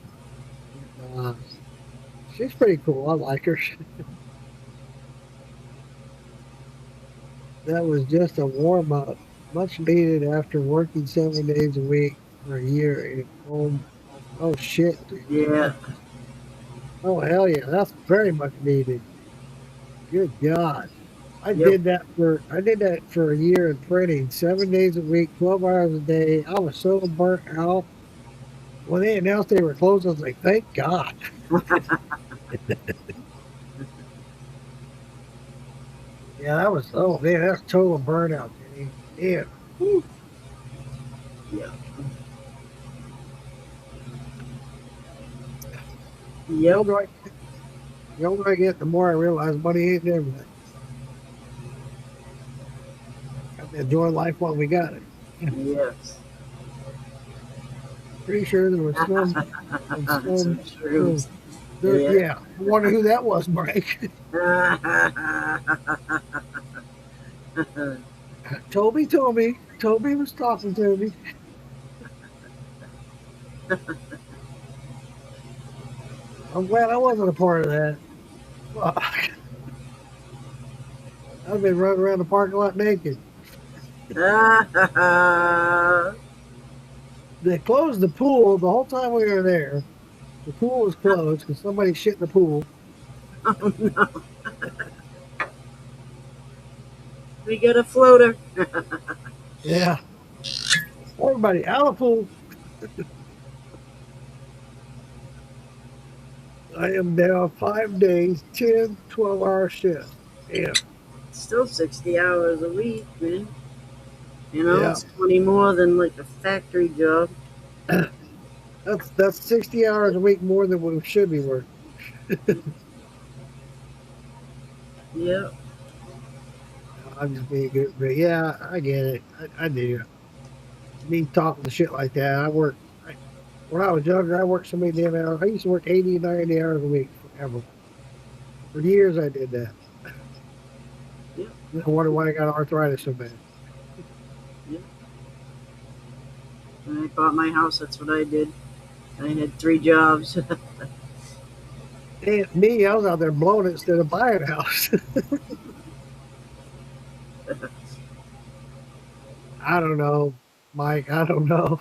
Uh, she's pretty cool. I like her. That was just a warm up, much needed after working 7 days a week for a year at home. Oh shit, dude. Yeah, Oh hell yeah, that's very much needed. Good God. yep. I did that for a year in printing, 7 days a week, 12 hours a day. I was so burnt out. When they announced they were closed, I was like, thank God. Yeah, that was oh man, that's total burnout, Jenny. Yeah. Whew. Yeah. The Yep. older I the older I get, the more I realize money ain't everything. Got to enjoy life while we got it. Yes. Pretty sure there was Some some shrooms. there, Yeah. yeah. I wonder who that was, Mike. Toby told me. Toby was talking to me. I'm glad I wasn't a part of that. Fuck. I've been running around the parking lot naked. They closed the pool the whole time we were there. The pool was closed because somebody shit in the pool. Oh no. We got a floater. Yeah. Everybody out of the pool. I am down 5 days, 10, 12-hour shifts. Yeah. Still 60 hours a week, man. Yeah. It's 20 more than like a factory job. That's 60 hours a week more than we should be working. Yep. I'm just being good, but yeah, I get it. I do. Me talking the shit like that. when I was younger, I worked so many damn hours. I used to work 80, 90 hours a week forever. For years, I did that. Yeah, I wonder why I got arthritis so bad. yeah. When I bought my house, that's what I did. I had 3 jobs. And me, I was out there blowing it instead of buying a house. I don't know, Mike. I don't know.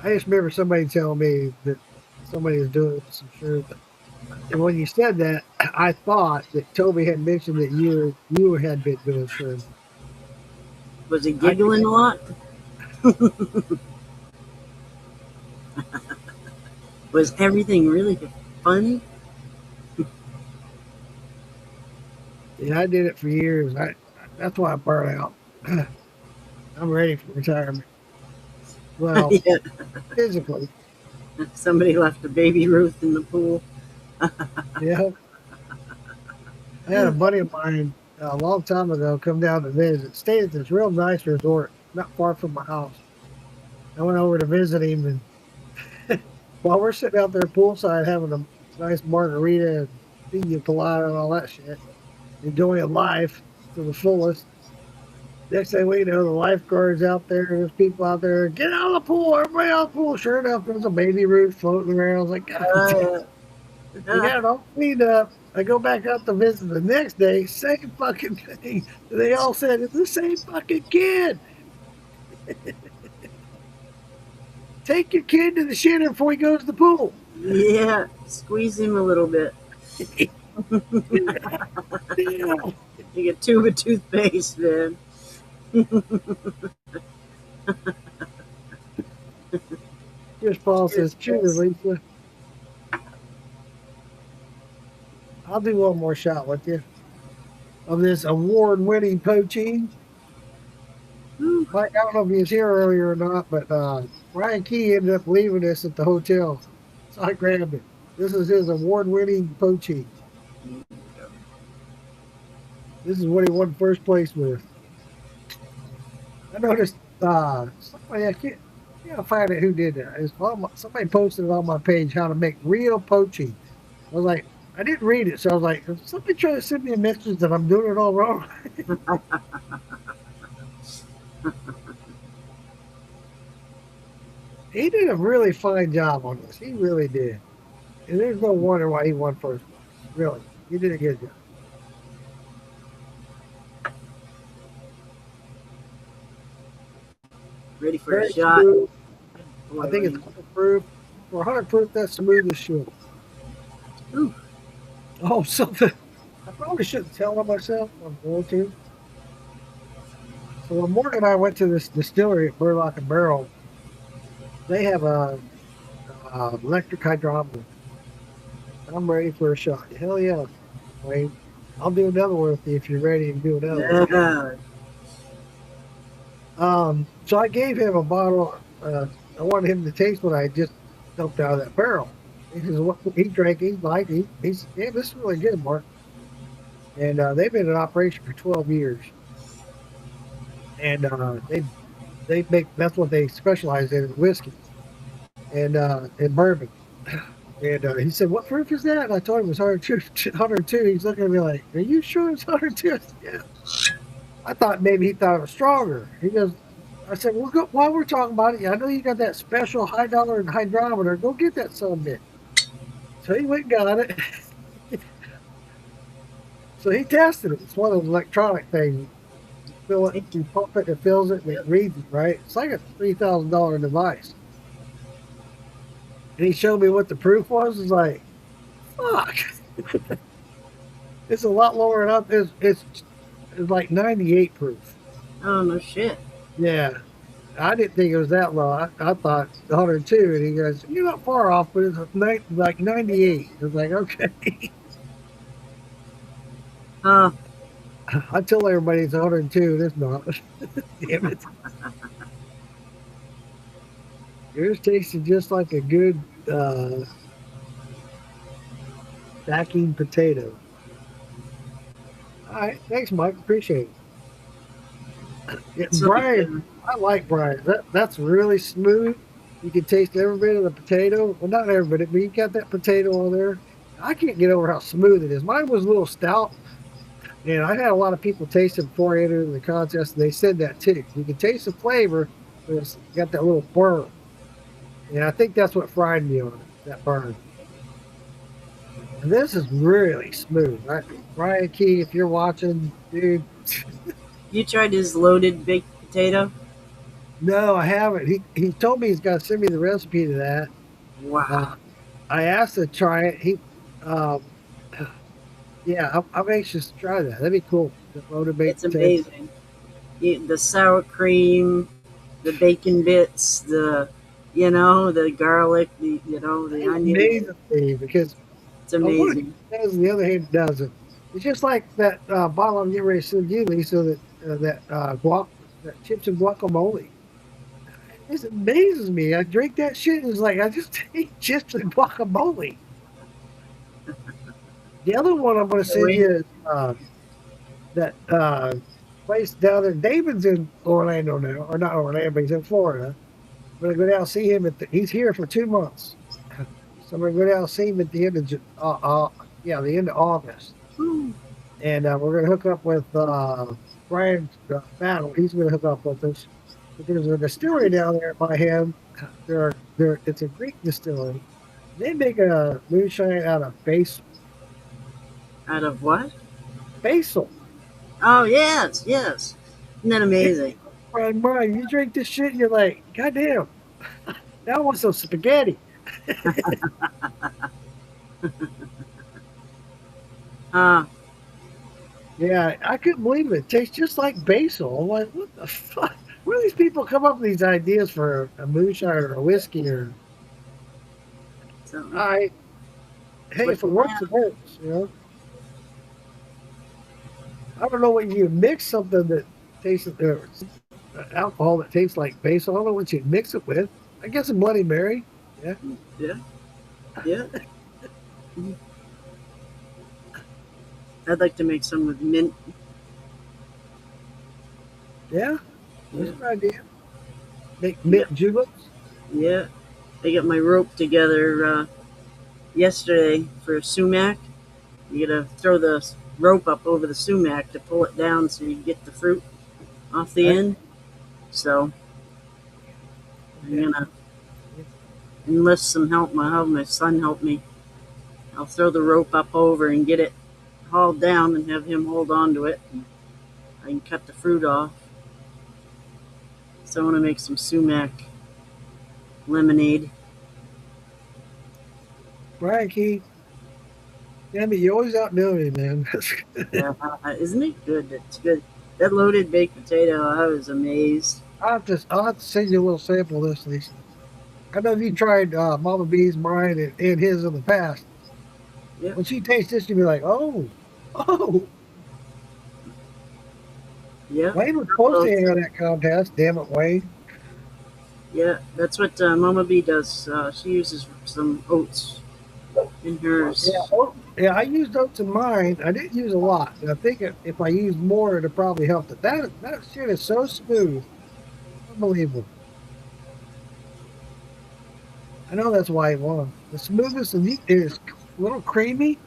I just remember somebody telling me that somebody was doing some sure. And when you said that, I thought that Toby had mentioned that you had been doing shrooms. Was he I giggling a lot? Was everything really funny? yeah, I did it for years. That's why I burned out. I'm ready for retirement. Well, Yeah. physically, Somebody left a baby Ruth in the pool. yeah. I had a buddy of mine a long time ago come down to visit. Stayed at this real nice resort not far from my house. I went over to visit him, and while we're sitting out there poolside having a nice margarita and pina colada and all that shit, enjoying life to the fullest. Next thing we know, the lifeguards out there, there's people out there, get out of the pool, everybody out of the pool. Sure enough, there's a baby Ruth floating around. I was like, God damn. Uh, We got it all cleaned up. I go back out to visit the next day, same fucking thing. They all said, it's the same fucking kid. Take your kid to the shitter before he goes to the pool. yeah, squeeze him a little bit. Damn. You get tube of toothpaste, man. Just Paul Cheers, says, cheers, Chris. Lisa. I'll do one more shot with you of this award winning poaching. Whew. Mike, I don't know if he was here earlier or not, but Ryan Key ended up leaving us at the hotel. So I grabbed it. This is his award winning poaching. This is what he won first place with. I noticed somebody, I can't find it who did that. Somebody posted it on my page how to make real poaching. I was like, I didn't read it, so I was like, is somebody trying to send me a message that I'm doing it all wrong? He did a really fine job on this. He really did. And there's no wonder why he won first place. Really. He did a good job. Ready for a Very shot? smooth. Boy, I think it's 100 proof. For 100 proof, that's smooth as shit. Ooh. Oh, something. I probably shouldn't tell on myself. I'm going to. So when Morgan and I went to this distillery at Burlock and Barrel, they have a electric hydrometer. I'm ready for a shot. Hell yeah, Wayne. I'll do another one with you if you're ready to do another one. Yeah. So I gave him a bottle. I wanted him to taste what I just dumped out of that barrel. He says, what he drank, he liked it. He said, yeah, this is really good, Mark. And they've been in operation for 12 years. And they make, that's what they specialize in whiskey and bourbon. And he said, what proof is that? And I told him it was 102. He's looking at me like, are you sure it's 102? I said, yeah. I thought maybe he thought it was stronger. He goes, I said, well, go, while we're talking about it, I know you got that special high dollar hydrometer. Go get that son bit. So he went and got it. So he tested it. It's one of those electronic things. You fill it, you pump it, it fills it, and it reads it, right? It's like a $3,000 device. And he showed me what the proof was. It's like, fuck. It's a lot lower than up. It's like 98 proof. Oh, no shit. Yeah. I didn't think it was that low. I thought 102. And he goes, you're not far off, but it's like 98. I was like, okay. I tell everybody it's 102. And it's not. Damn it. Yours tasted just like a good stacking potato. All right. Thanks, Mike. Appreciate it. Yeah, So, Brian, I like Brian. That's really smooth. You can taste every bit of the potato. Well, not every bit, but you got that potato on there. I can't get over how smooth it is. Mine was a little stout, and I had a lot of people taste it before I entered the contest, and they said that too. You can taste the flavor, but it's got that little burn. And I think that's what fried me on it, that burn. And this is really smooth. Right? Ryan Key, if you're watching, dude, You tried his loaded baked potato? no, I haven't. He told me he's got to send me the recipe to that. Wow. I asked to try it. Uh, yeah, I'm anxious to try that. That'd be cool. The loaded baked It's potato. amazing. The sour cream, the bacon bits, the garlic, the It's onion. amazing to me because It's on one hand amazing. it does, on the other hand it doesn't. It's just like that bottle I'm getting ready to send you, Lisa. That chips and guacamole. It amazes me. I drink that shit and it's like I just ate chips and guacamole. The other one I'm going to send Really? you is that place down there. David's in Orlando now, or not Orlando, but he's in Florida. I'm going to go down and see him. He's here for 2 months. So I'm going to go down and see him at the end of the end of August. Hmm. And we're going to hook up with Brian Battle. He's going to hook up with us. But there's a distillery down there by him. It's a Greek distillery. They make a moonshine out of Out of what? basil. Oh, yes, yes. Isn't that amazing? Brian, you drink this shit, and you're like, God damn, now I want some spaghetti. Uh, Yeah, I couldn't believe it. It tastes just like basil. I'm like, what the fuck? Where do these people come up with these ideas for a moonshine or a whiskey or so I that's hey, what if it you works, have. it works, you know? I don't know what you mix something that tastes alcohol that tastes like basil. I don't know what you mix it with. I guess a Bloody Mary. Yeah. Yeah, yeah. I'd like to make some with mint. Yeah. That's Yeah, a good idea. Make yeah, mint juleps. yeah. I got my rope together yesterday for a sumac. You gotta throw the rope up over the sumac to pull it down so you get the fruit off the Right? end. So I'm Yeah. gonna enlist some help. I'll have my son help me. I'll throw the rope up over and get it hauled down and have him hold on to it. I can cut the fruit off. So I want to make some sumac lemonade. Brian Key. Yeah, but you always outdo me, man. Yeah, isn't it good? It's good. That loaded baked potato, I was amazed. I'll have to send you a little sample of this, Lisa. I know you tried Mama B's, Brian, and his in the past. Yep, When she tastes this, you'll be like, oh, yep. Wayne was supposed to enter that contest. Damn it, Wayne. Yeah, that's what Mama B does. She uses some oats in Yeah, hers. yeah, I used oats in mine. I didn't use a lot. And I think if I used more, it'd probably help it. That shit is so smooth. Unbelievable. I know that's why he won. The smoothness and it is a little creamy,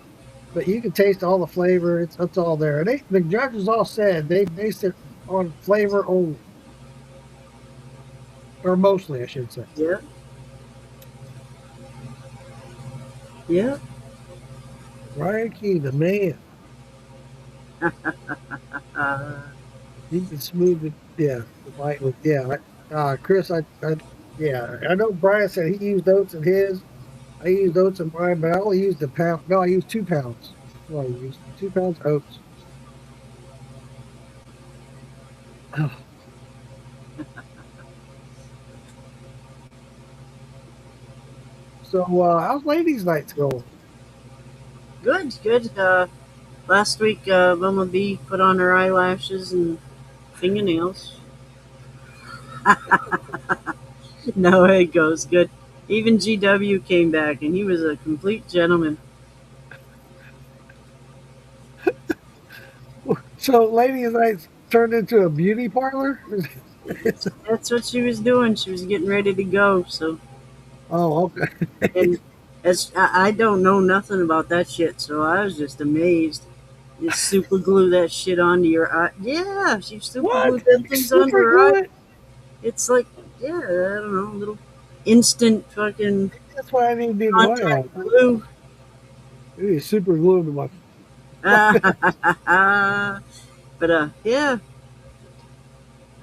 but you can taste all the flavor. It's all there. The judges all said they based it on flavor only, or mostly, I should say. Yeah, yeah. Ryan Key, the man, Uh, he can smooth it. Yeah, the bite with yeah. Chris, yeah, I know Brian said he used oats in his. I used oats in mine, but I only used a pound. No, I used 2 pounds. Well, I used 2 pounds oats. So, how's ladies' nights going? good, good. Last week, Mama B put on her eyelashes and fingernails. No, it goes good. Even GW came back, and he was a complete gentleman. So, ladies' nights turned into a beauty parlor. That's what she was doing. She was getting ready to go. So, Oh, okay. and as I don't know nothing about that shit, so I was just amazed. You super glue that shit onto your eye. Yeah, she super What? glued them You things onto super her eye. glue it? It's like, yeah, I don't know, little instant fucking That's what I need to do to my contact eye. glue. I need super glue to my. But yeah,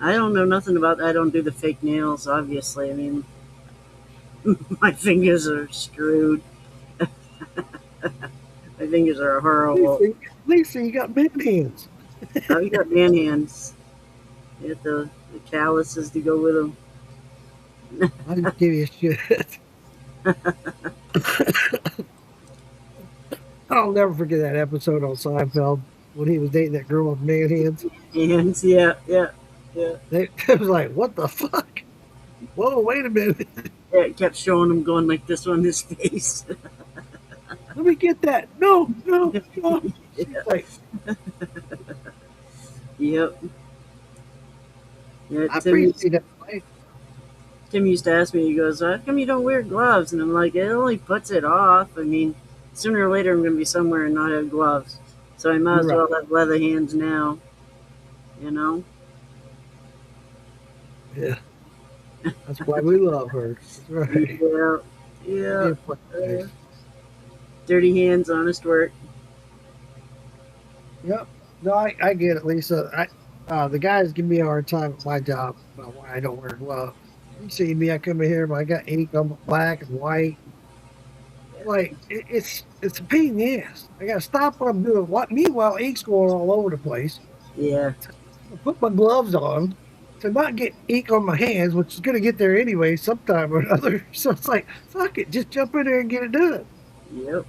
I don't know nothing about. I don't do the fake nails, obviously. I mean, my fingers are screwed. My fingers are horrible. Lisa, you got big hands. I've got man hands. You have the calluses to go with them. I just give you shit. I'll never forget that episode on Seinfeld when he was dating that girl with man hands. Hands, yeah, yeah, yeah. It was like, what the fuck? Whoa, wait a minute. Yeah, it kept showing him going like this on his face. Let me get that. No, no, no. She's like, Yep. Yeah, I appreciate that. Like, Tim used to ask me, he goes, how come you don't wear gloves? And I'm like, it only puts it off. I mean, sooner or later I'm going to be somewhere and not have gloves. So I might you're as right. well have leather hands now, you know? Yeah, that's why we love her. That's right. Yeah, yeah. Be a fucking Uh, nice. dirty hands, honest work. Yep. No, I get it, Lisa. The guys give me a hard time at my job about why I don't wear gloves. You see me, I come in here, but I got ink on my black and white. Like it's a pain in the ass. I gotta stop what I'm doing. What meanwhile ink's going all over the place. Yeah, I put my gloves on to not get ink on my hands, which is gonna get there anyway sometime or another. So it's like, fuck it, just jump in there and get it done. yep,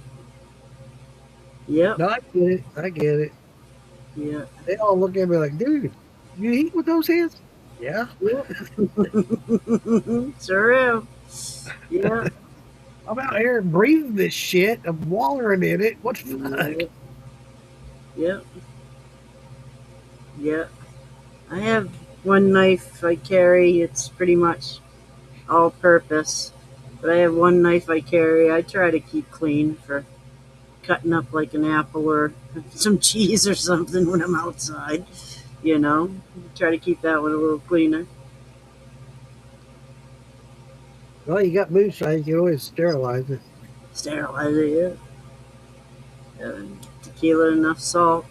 yep, No, I get it. I get it. yeah, They all look at me like, dude, you eat with those hands? Yeah. yep. Sure am. Yeah, I'm out here breathing this shit. I'm wallering in it. What the fuck? yep, yep, yep. I have one knife I carry. It's pretty much all purpose. But I have one knife I carry. I try to keep clean for cutting up like an apple or some cheese or something when I'm outside. You know, try to keep that one a little cleaner. Well, you got moonshine. You can always sterilize it. Sterilize it, yeah. Tequila, enough salt.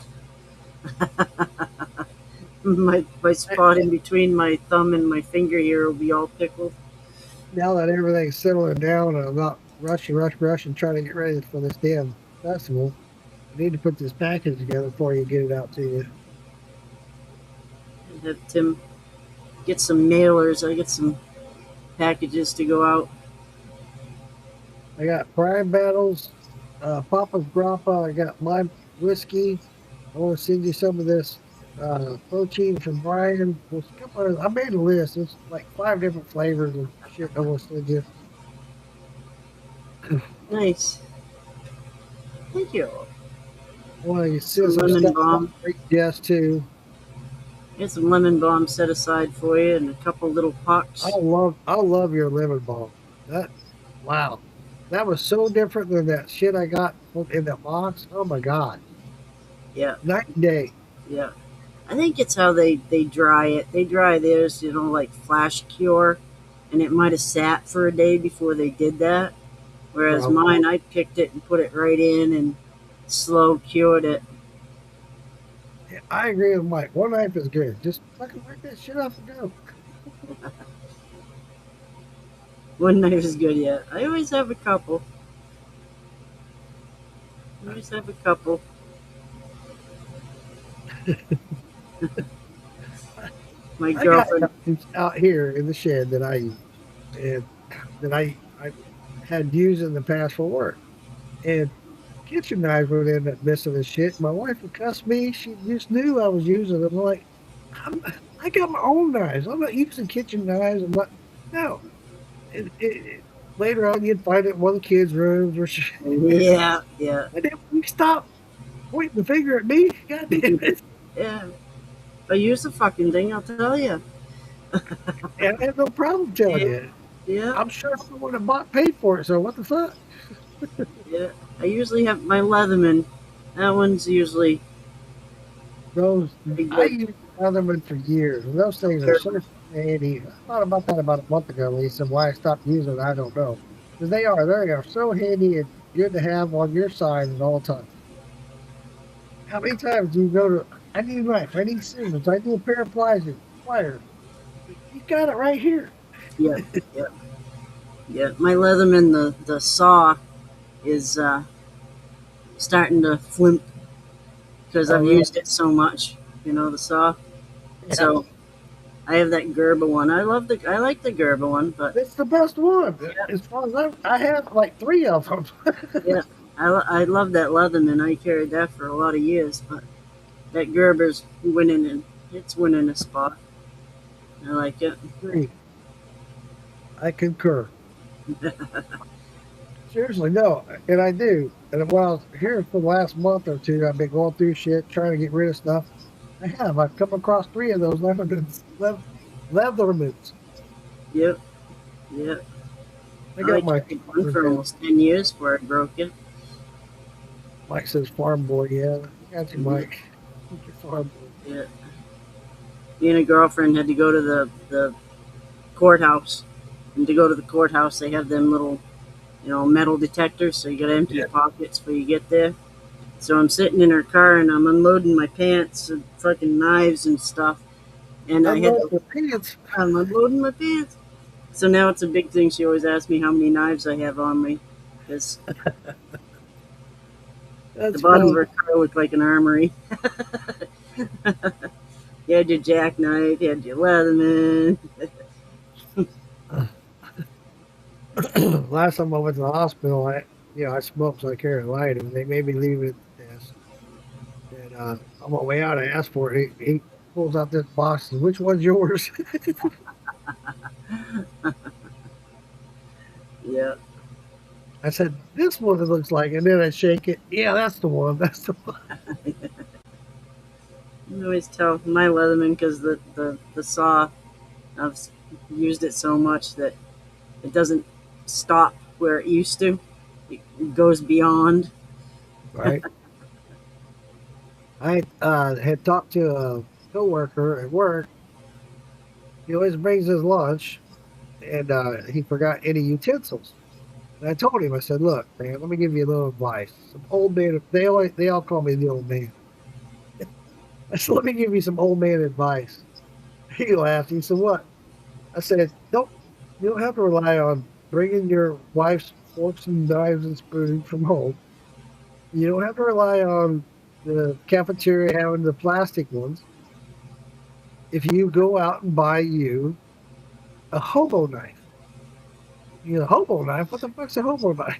My spot in between my thumb and my finger here will be all pickled. Now that everything's settling down and I'm not rushing, trying to get ready for this damn festival, I need to put this package together before you get it out to you. Have Tim get some mailers. I get some packages to go out. I got Prime Battles, Papa's Grappa. I got my whiskey. I want to send you some of this protein from Brian. There's a couple of, I made a list. There's like 5 different flavors of shit I want to send you. Nice. Thank you. I want to Some send some lemon stuff balm. for Jess too. Get some lemon balm set aside for you and a couple little pucks. I love your lemon balm. That wow, that was so different than that shit I got in that box. Oh my god, Yeah, night and day. yeah. I think it's how they dry it. They dry theirs, like flash cure, and it might have sat for a day before they did that. Whereas Probably. mine, I picked it and put it right in and slow cured it. Yeah, I agree with Mike. One knife is good. Just fucking work that shit off and go. One knife is good yet. I always have a couple. I always have a couple. My I got girlfriend. knives out here in the shed that I use and that I had used in the past for work. And kitchen knives would end up missing and shit. My wife would cuss me. She just knew I was using them. I'm like, I'm, I got my own knives. I'm not using kitchen knives. I'm like, no. Later on, you'd find it in one of the kids' rooms or shit. Yeah, yeah, And then we stop pointing the finger at me. God damn it. yeah. If I use the fucking thing, I'll tell you. And I have no problem telling Yeah, you. yeah, I'm sure someone that bought paid for it. So what the fuck? yeah. I usually have my Leatherman. That one's usually Those pretty I good. used Leatherman for years, and those things are so handy. I thought about that about a month ago, Lisa. Why I stopped using it, I don't know. Because they are so handy and good to have on your side at all times. How many times do you go to? I need a knife. I need scissors. I need a pair of pliers. You got it right here. Yeah, yeah, yeah. My Leatherman, the saw is starting to flimp because Oh, I've really? used it so much. You know the saw. Yeah. So I have that Gerber one. I like the Gerber one, but It's the best one. yeah, As far as I have like three of them. yeah. I love that Leatherman. I carried that for a lot of years, but that Gerber's winning and it's winning a spot. I like it. Three. I concur. Seriously, no, and I do. And while here for the last month or two, I've been going through shit, trying to get rid of stuff. I have. I've come across three of those Leathermans. Yep, yep. I I got my carried one for almost 10 years before I broke it. Mike says farm boy. Yeah, I got you, Mhm. Mike. Your farm boy. Yeah. Me and a girlfriend had to go to the courthouse, and to go to the courthouse, they have them little, metal detectors, so you got to empty Yeah, your pockets before you get there. So I'm sitting in her car and I'm unloading my pants and fucking knives and stuff, and I had unload to, the pants. I'm unloading my pants. So now it's a big thing. She always asks me how many knives I have on me, because the That's bottom of funny. her car looked like an armory. You had your jackknife, you had your Leatherman. Last time I went to the hospital, I smoked, so I carried a lighter. They made me leave it at the desk. And on my way out, I asked for it. He pulls out this box. And, which one's yours? Yeah. I said, this one it looks like. And then I shake it. Yeah, that's the one. That's the one. I always tell my Leatherman because the saw, I've used it so much that it doesn't stop where it used to. It goes beyond. Right. I had talked to a coworker at work. He always brings his lunch, and he forgot any utensils. And I told him, I said, look, man, let me give you a little advice. Some old man, they all call me the old man. I said, let me give you some old man advice. He laughed. He said, what? I said, you don't have to rely on bringing your wife's forks and knives and spoons from home. You don't have to rely on the cafeteria having the plastic ones. If you go out and buy you a hobo knife, hobo knife? What the fuck's a hobo knife?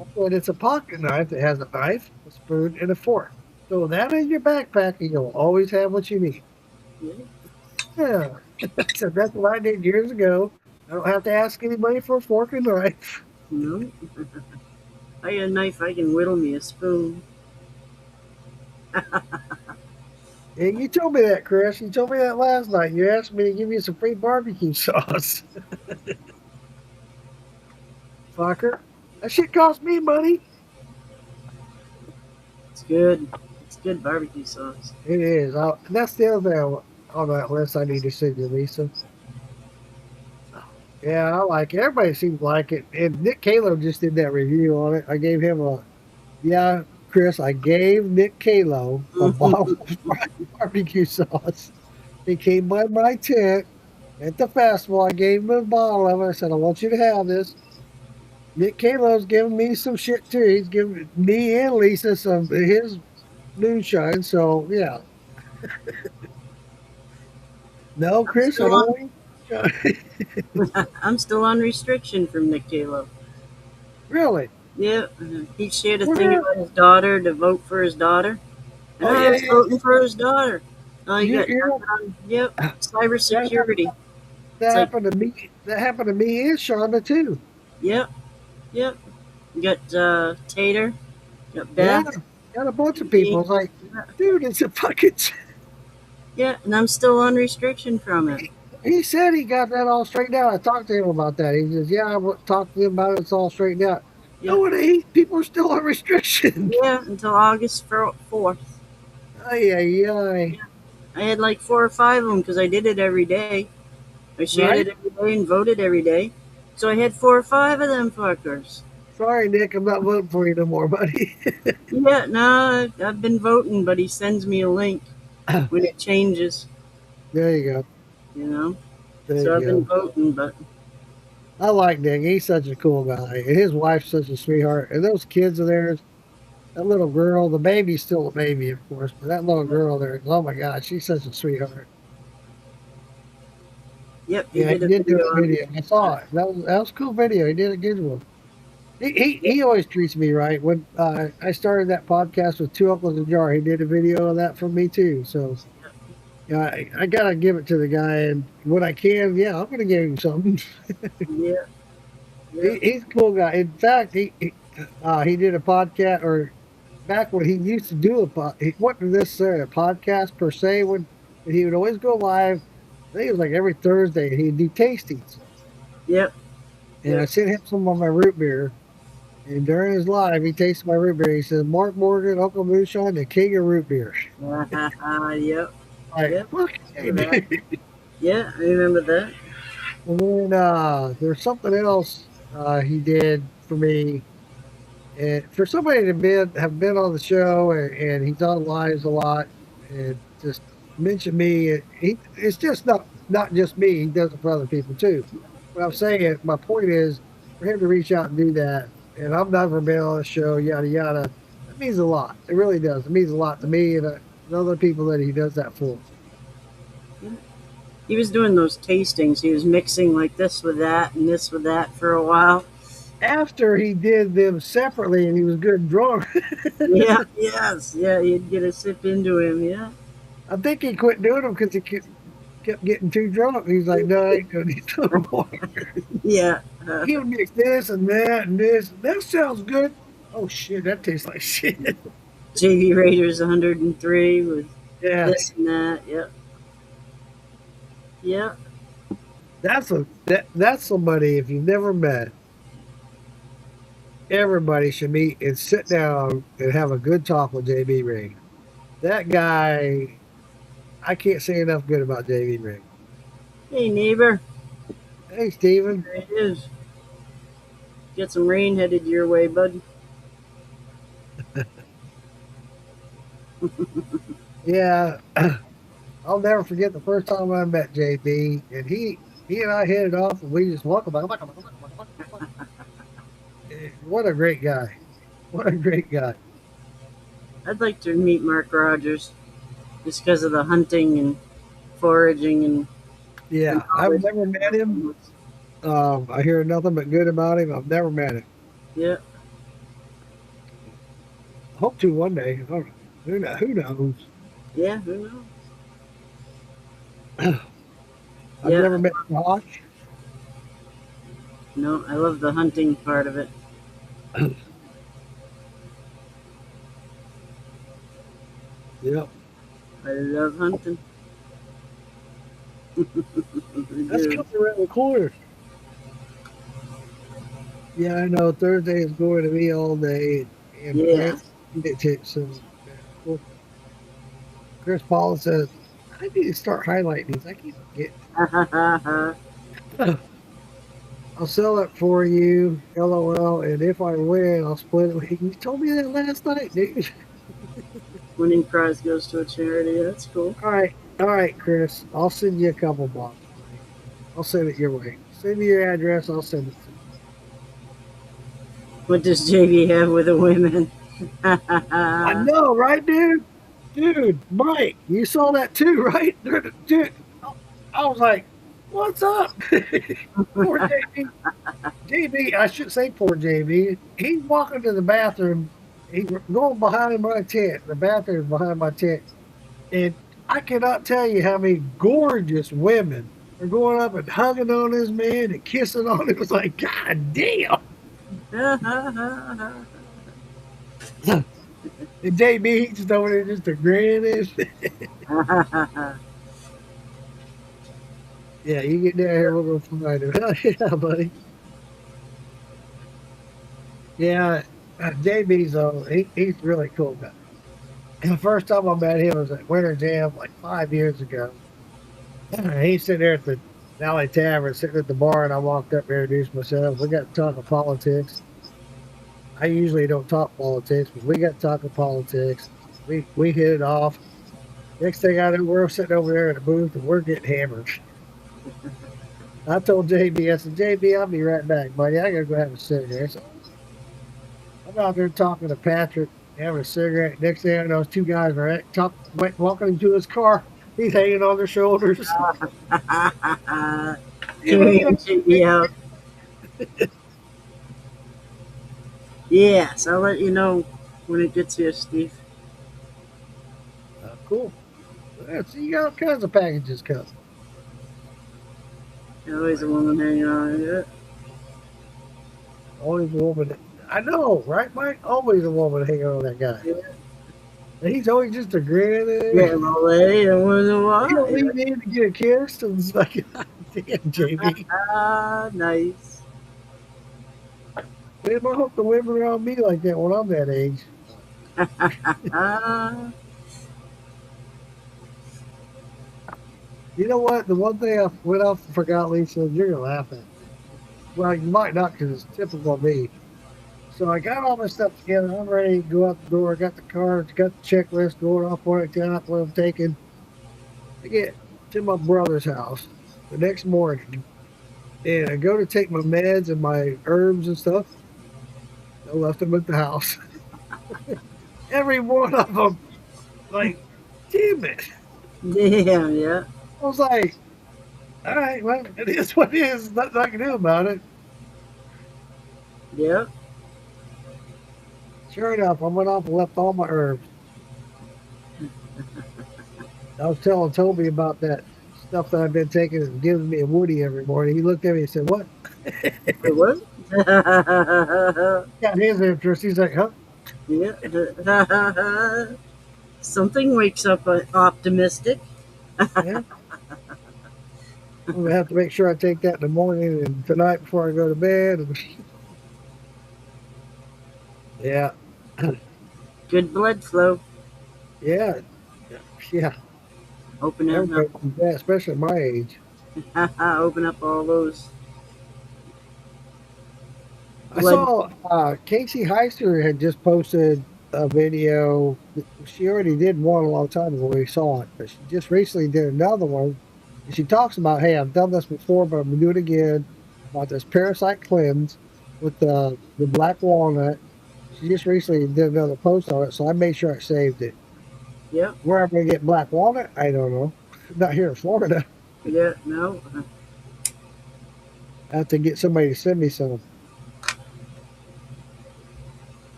I said, it's a pocket knife that has a knife, a spoon, and a fork. Throw that in your backpack and you'll always have what you need. Yeah. Yeah. So that's what I did years ago. I don't have to ask anybody for a fork and knife. No. I got a knife. I can whittle me a spoon. And you told me that, Chris. You told me that last night. You asked me to give you some free barbecue sauce. Fucker. That shit cost me money. It's good. It's good barbecue sauce. It is. And that's the other thing on that list I need to send you, Lisa. Yeah, I like it. Everybody seems to like it. And Nick Calo just did that review on it. I gave him yeah, Chris, I gave Nick Calo a bottle of barbecue sauce. He came by my tent at the festival. I gave him a bottle of it. I said, I want you to have this. Nick Calo's giving me some shit too. He's giving me and Lisa some of his moonshine. So, yeah. No, I'm Chris, I still don't on. want moonshine. I'm still on restriction from Nick Calo. Really? Yeah. He shared a thing Well, about his daughter to vote for his daughter, and oh, I yeah, was voting for his daughter. Oh, you got you're, nothing on. Yep. that, Cybersecurity. that It's like, happened to me. That happened to me and Shonda too. yep, yep. You got Tater. You got Yeah, Beth. got a bunch of Me. people. It's like, dude, it's a fucking. Yeah, and I'm still on restriction from it. He said he got that all straightened out. I talked to him about that. He says, "Yeah, talked to him about it. It's all straightened out." Yeah, No, it ain't. People are still on restriction. yeah, until August 4th. Ay, ay, ay. I had like 4 or 5 of them because I did it every day. I shared Right? it every day and voted every day. So I had 4 or 5 of them fuckers. Sorry, Nick. I'm not voting for you no more, buddy. Yeah, no, I've been voting, but he sends me a link when it changes, There you go. you know? There So you I've been go. voting, but I like Nick. He's such a cool guy. And his wife's such a sweetheart. And those kids of theirs, that little girl, the baby's still a baby, of course, but that little girl there, oh my God, she's such a sweetheart. yep, he Yeah, he did a did do video a on video. I saw it. That was a cool video. He did a good one. He always treats me right. When I started that podcast with Two Uncles and Jar, he did a video of that for me too. So yeah, I gotta give it to the guy, and when I can, yeah, I'm gonna give him something. Yeah, yeah, He's a cool guy. In fact, he did a podcast, or back when he used to do he wasn't necessarily a podcast per se. When he would always go live, I think it was like every Thursday, and he'd do tastings. yep, And I yep, sent him some of my root beer. And during his live, he tasted my root beer. He says, "Mark Morgan, Uncle Moonshine, the king of root beer." yep, Like, yep. fuck yeah, Remember that? dude. Yeah, I remember that. And then there's something else he did for me. And for somebody to have been on the show, and he's on lives a lot, and just mention me, it's just not just me. He does it for other people too. But I'm saying, my point is, for him to reach out and do that, and I've never been on the show, yada yada. That means a lot. It really does. It means a lot to me and other people that he does that for. He was doing those tastings. He was mixing like this with that and this with that for a while. After he did them separately, and he was good and drunk, Yeah, yes, yeah, you'd get a sip into him, yeah. I think he quit doing them because he kept getting too drunk. He's like, "No, I ain't gonna need no more." Yeah. He'll mix this and that and this. That sounds good. Oh shit, that tastes like shit. JV Raiders 103 with Yeah, this and that, yep. Yep. that's somebody, if you've never met, everybody should meet and sit down and have a good talk with JB Ring. That guy, I can't say enough good about JB Ring. Hey, neighbor. Hey Steven. There it is. Get some rain headed your way, bud. Yeah, I'll never forget the first time I met JB, and he and I hit it off, and we just walked about. What a great guy! What a great guy! I'd like to meet Mark Rogers just because of the hunting and foraging and Yeah, I've knowledge. never met him. I hear nothing but good about him. I've never met him. Yeah, Hope to one day. I don't know. Who knows? yeah, who knows? I've Yeah, never met Josh. no, I love the hunting part of it. Yep, I love hunting. I that's do. coming around the corner. Yeah, I know. Thursday is going to be all day, and Yeah. France it. So Chris Paul says, "I need to start highlighting these. I keep forgetting." I'll sell it for you, LOL. And if I win, I'll split it with you. You told me that last night, dude. Winning prize goes to a charity. That's cool. All right, Chris. I'll send you a couple bucks. I'll send it your way. Send me your address. I'll send it to you. What does JV have with the women? I know, right, dude? Dude, Mike, you saw that too, right? Dude, I was like, what's up? Poor JB. JB, I should say poor JB. He's walking to the bathroom. He's going behind my tent. The bathroom is behind my tent. And I cannot tell you how many gorgeous women are going up and hugging on this man and kissing on him. It was like, God damn. And JB, he's just over there just a grinning. Yeah, you get down here, we'll go find him. Yeah, buddy. Yeah, JB's he's really cool guy. And the first time I met him was at Winter Jam like 5 years ago. He's sitting there at the Valley Tavern, sitting at the bar, and I walked up and introduced myself. We got to talking politics. I usually don't talk politics, but we got to talking politics. We hit it off. Next thing I know, we're sitting over there in the booth and we're getting hammered. I told JB, I said, JB, I'll be right back, buddy. I gotta go have a cigarette. So I'm out there talking to Patrick, having a cigarette. Next thing I know, those two guys are walking into his car. He's hanging on their shoulders. Yeah. Yes, I'll let you know when it gets here, Steve. Cool. Yeah, so you got all kinds of packages coming. Always a woman hanging on it. Always a woman. I know, right, Mike? Always a woman hanging on that guy. Yeah. And he's always just a grinning. Yeah, Malay, I wonder He don't why. lean in to get a kiss. And it's like, damn, JB. Ah, nice. Man, I hope the women around me like that when I'm that age. Ah, You know what? The one thing I went off and forgot, Lisa, you're going to laugh at. Well, you might not because it's typical of me. So I got all my stuff together. I'm ready to go out the door. I got the cards, got the checklist going off what I'm taking. I get to my brother's house the next morning, and I go to take my meds and my herbs and stuff. I left them at the house. Every one of them, like, damn it. damn, yeah. I was like, all right, well, it is what it is. Nothing I can do about it. Yep. Sure enough, I went off and left all my herbs. I was telling Toby about that stuff that I've been taking and giving me a Woody every morning. He looked at me and said, "What?" Wait, what? Got his interest. He's like, "Huh?" Yeah. Something wakes up optimistic. Yeah. I'm gonna have to make sure I take that in the morning and tonight before I go to bed. And yeah, Good blood flow. yeah, yeah. Open up, Everybody does that, especially at my age. open up all those. I saw Casey Heister had just posted a video. She already did one a long time ago. We saw it, but she just recently did another one. And she talks about, hey, I've done this before, but I'm gonna do it again. About this parasite cleanse with the black walnut. She just recently did another post on it, so I made sure I saved it. Yep. Where I'm gonna get black walnut, I don't know. Not here in Florida. Yeah. No. I have to get somebody to send me some.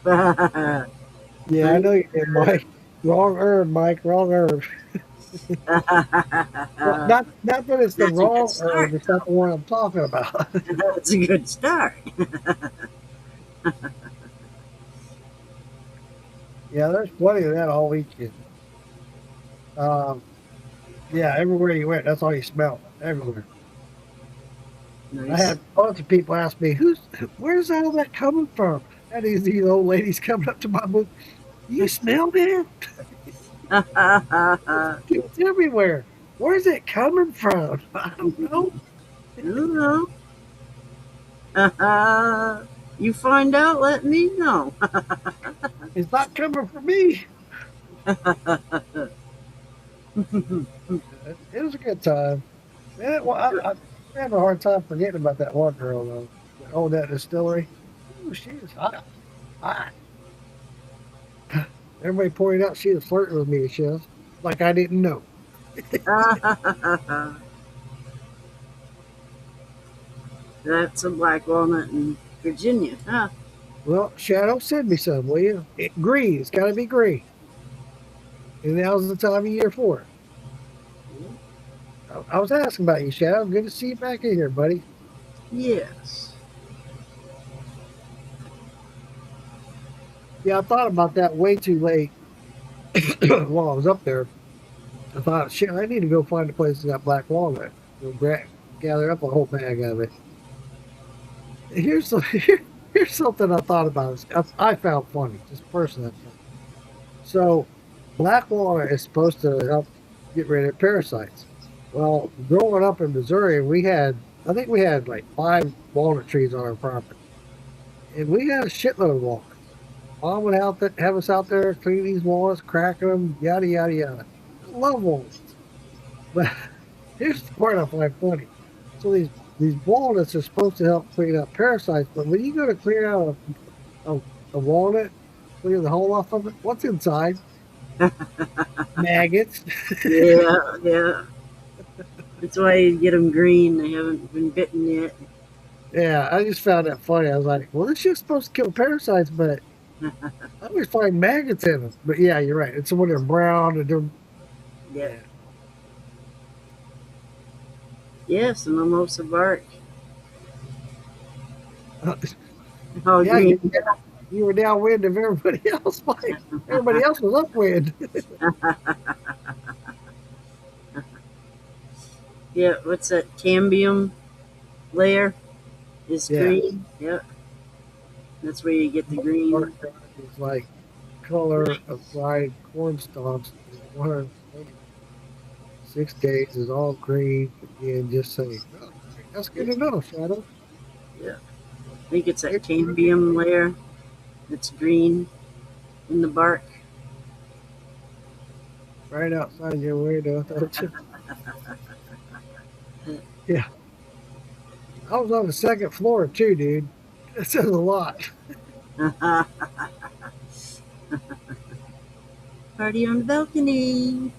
Yeah, I know you did, Mike. Wrong herb, Mike. Wrong herb. Well, not that it's the That's a good wrong start, herb. It's not the one I'm talking about. That's a good start. Yeah, there's plenty of that all weekend. Yeah, everywhere you went, that's all you smelled. Everywhere. I Nice. had a bunch of people ask me, where's all that coming from? That is these old ladies coming up to my booth. You smell that? It's everywhere. Where's it coming from? I don't know. I don't know. You find out, let me know. It's not coming from me. It was a good time. Man, I'm having a hard time forgetting about that one girl though. That owned that distillery. Ooh, she was hot. Hot. Everybody pointed out she was flirting with me, Chef. Like I didn't know. That's a black walnut in Virginia, huh? Well, Shadow, send me some, will you? Green. It's got to be green. And now's the time of year for it. I was asking about you, Shadow. Good to see you back in here, buddy. Yes. Yeah, I thought about that way too late while I was up there. I thought, shit, I need to go find a place that got black walnut. We'll gather up a whole bag of it. Here's here's something I thought about. I found funny, just personally. So, black walnut is supposed to help get rid of parasites. Well, growing up in Missouri, I think we had like 5 walnut trees on our property, and we had a shitload of walnuts. Mom would have us out there cleaning these walnuts, cracking them, yada yada yada. I love walnuts, but here's the part I find funny. So these walnuts are supposed to help clean out parasites, but when you go to clean out a walnut, clear the hole off of it, what's inside? Maggots. Yeah, yeah. That's why you get them green. They haven't been bitten yet. Yeah, I just found that funny. I was like, well, this shit's supposed to kill parasites, but I always find maggots in them. But yeah, you're right. It's when they're brown and they're Yeah. Yes, the mimosa bark. Oh, yeah, green. you were downwind of everybody else. Like, everybody else was upwind. Yeah, what's that? Cambium layer is Yeah. green. Yep. That's where you get the green. It's like color of fried corn stalks. 106 days is all green. And just say, oh, that's good to know, Shadow. Yeah. I think it's that cambium layer that's green in the bark. Right outside your window. Yeah. I was on the second floor too, dude. That says a lot. Party on the balcony.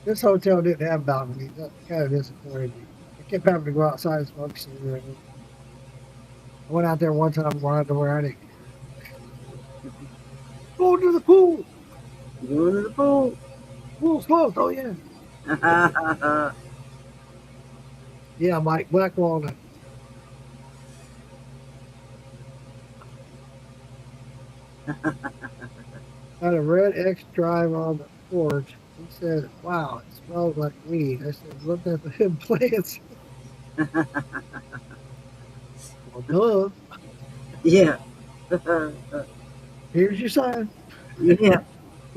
This hotel didn't have balconies. That kind of disappointed me. I kept having to go outside and smoke cigarettes. I went out there one time, wanted to wear it. Go to the pool. Going to the pool. Pool's closed. Oh yeah. Yeah, Mike. Black walnut. Had a red X drive on the porch. He said, "Wow, it smells like weed." I said, "Look at the plants." Well, duh. Yeah. Here's your sign. Yeah.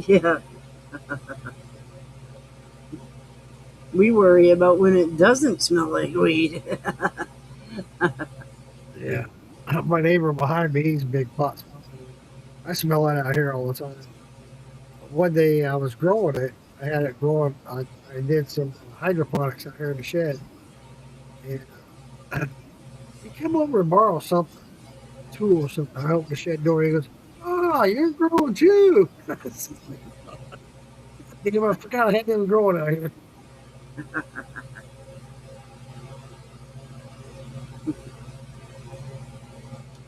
Yeah. We worry about when it doesn't smell like weed. Yeah. My neighbor behind me, he's a big pot smoker. I smell it out here all the time. One day I was growing it. I had it growing. I did some hydroponics out here in the shed. And he came over and borrowed something, tool or something. I opened the shed door. He goes, "Ah, you're growing too." I forgot I had them growing out here.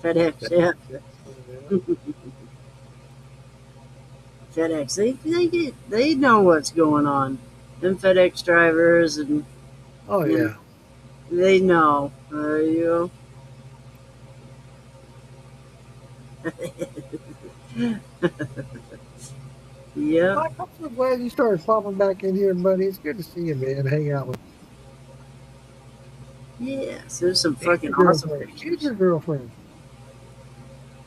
FedEx, yeah. FedEx, they know what's going on. Them FedEx drivers, and Oh yeah. they know. You know. Yeah. Mike, I'm so glad you started popping back in here, buddy. It's good to see you, man. Hang out with Yes, there's some your fucking awesome girlfriend. She's pictures. your girlfriend.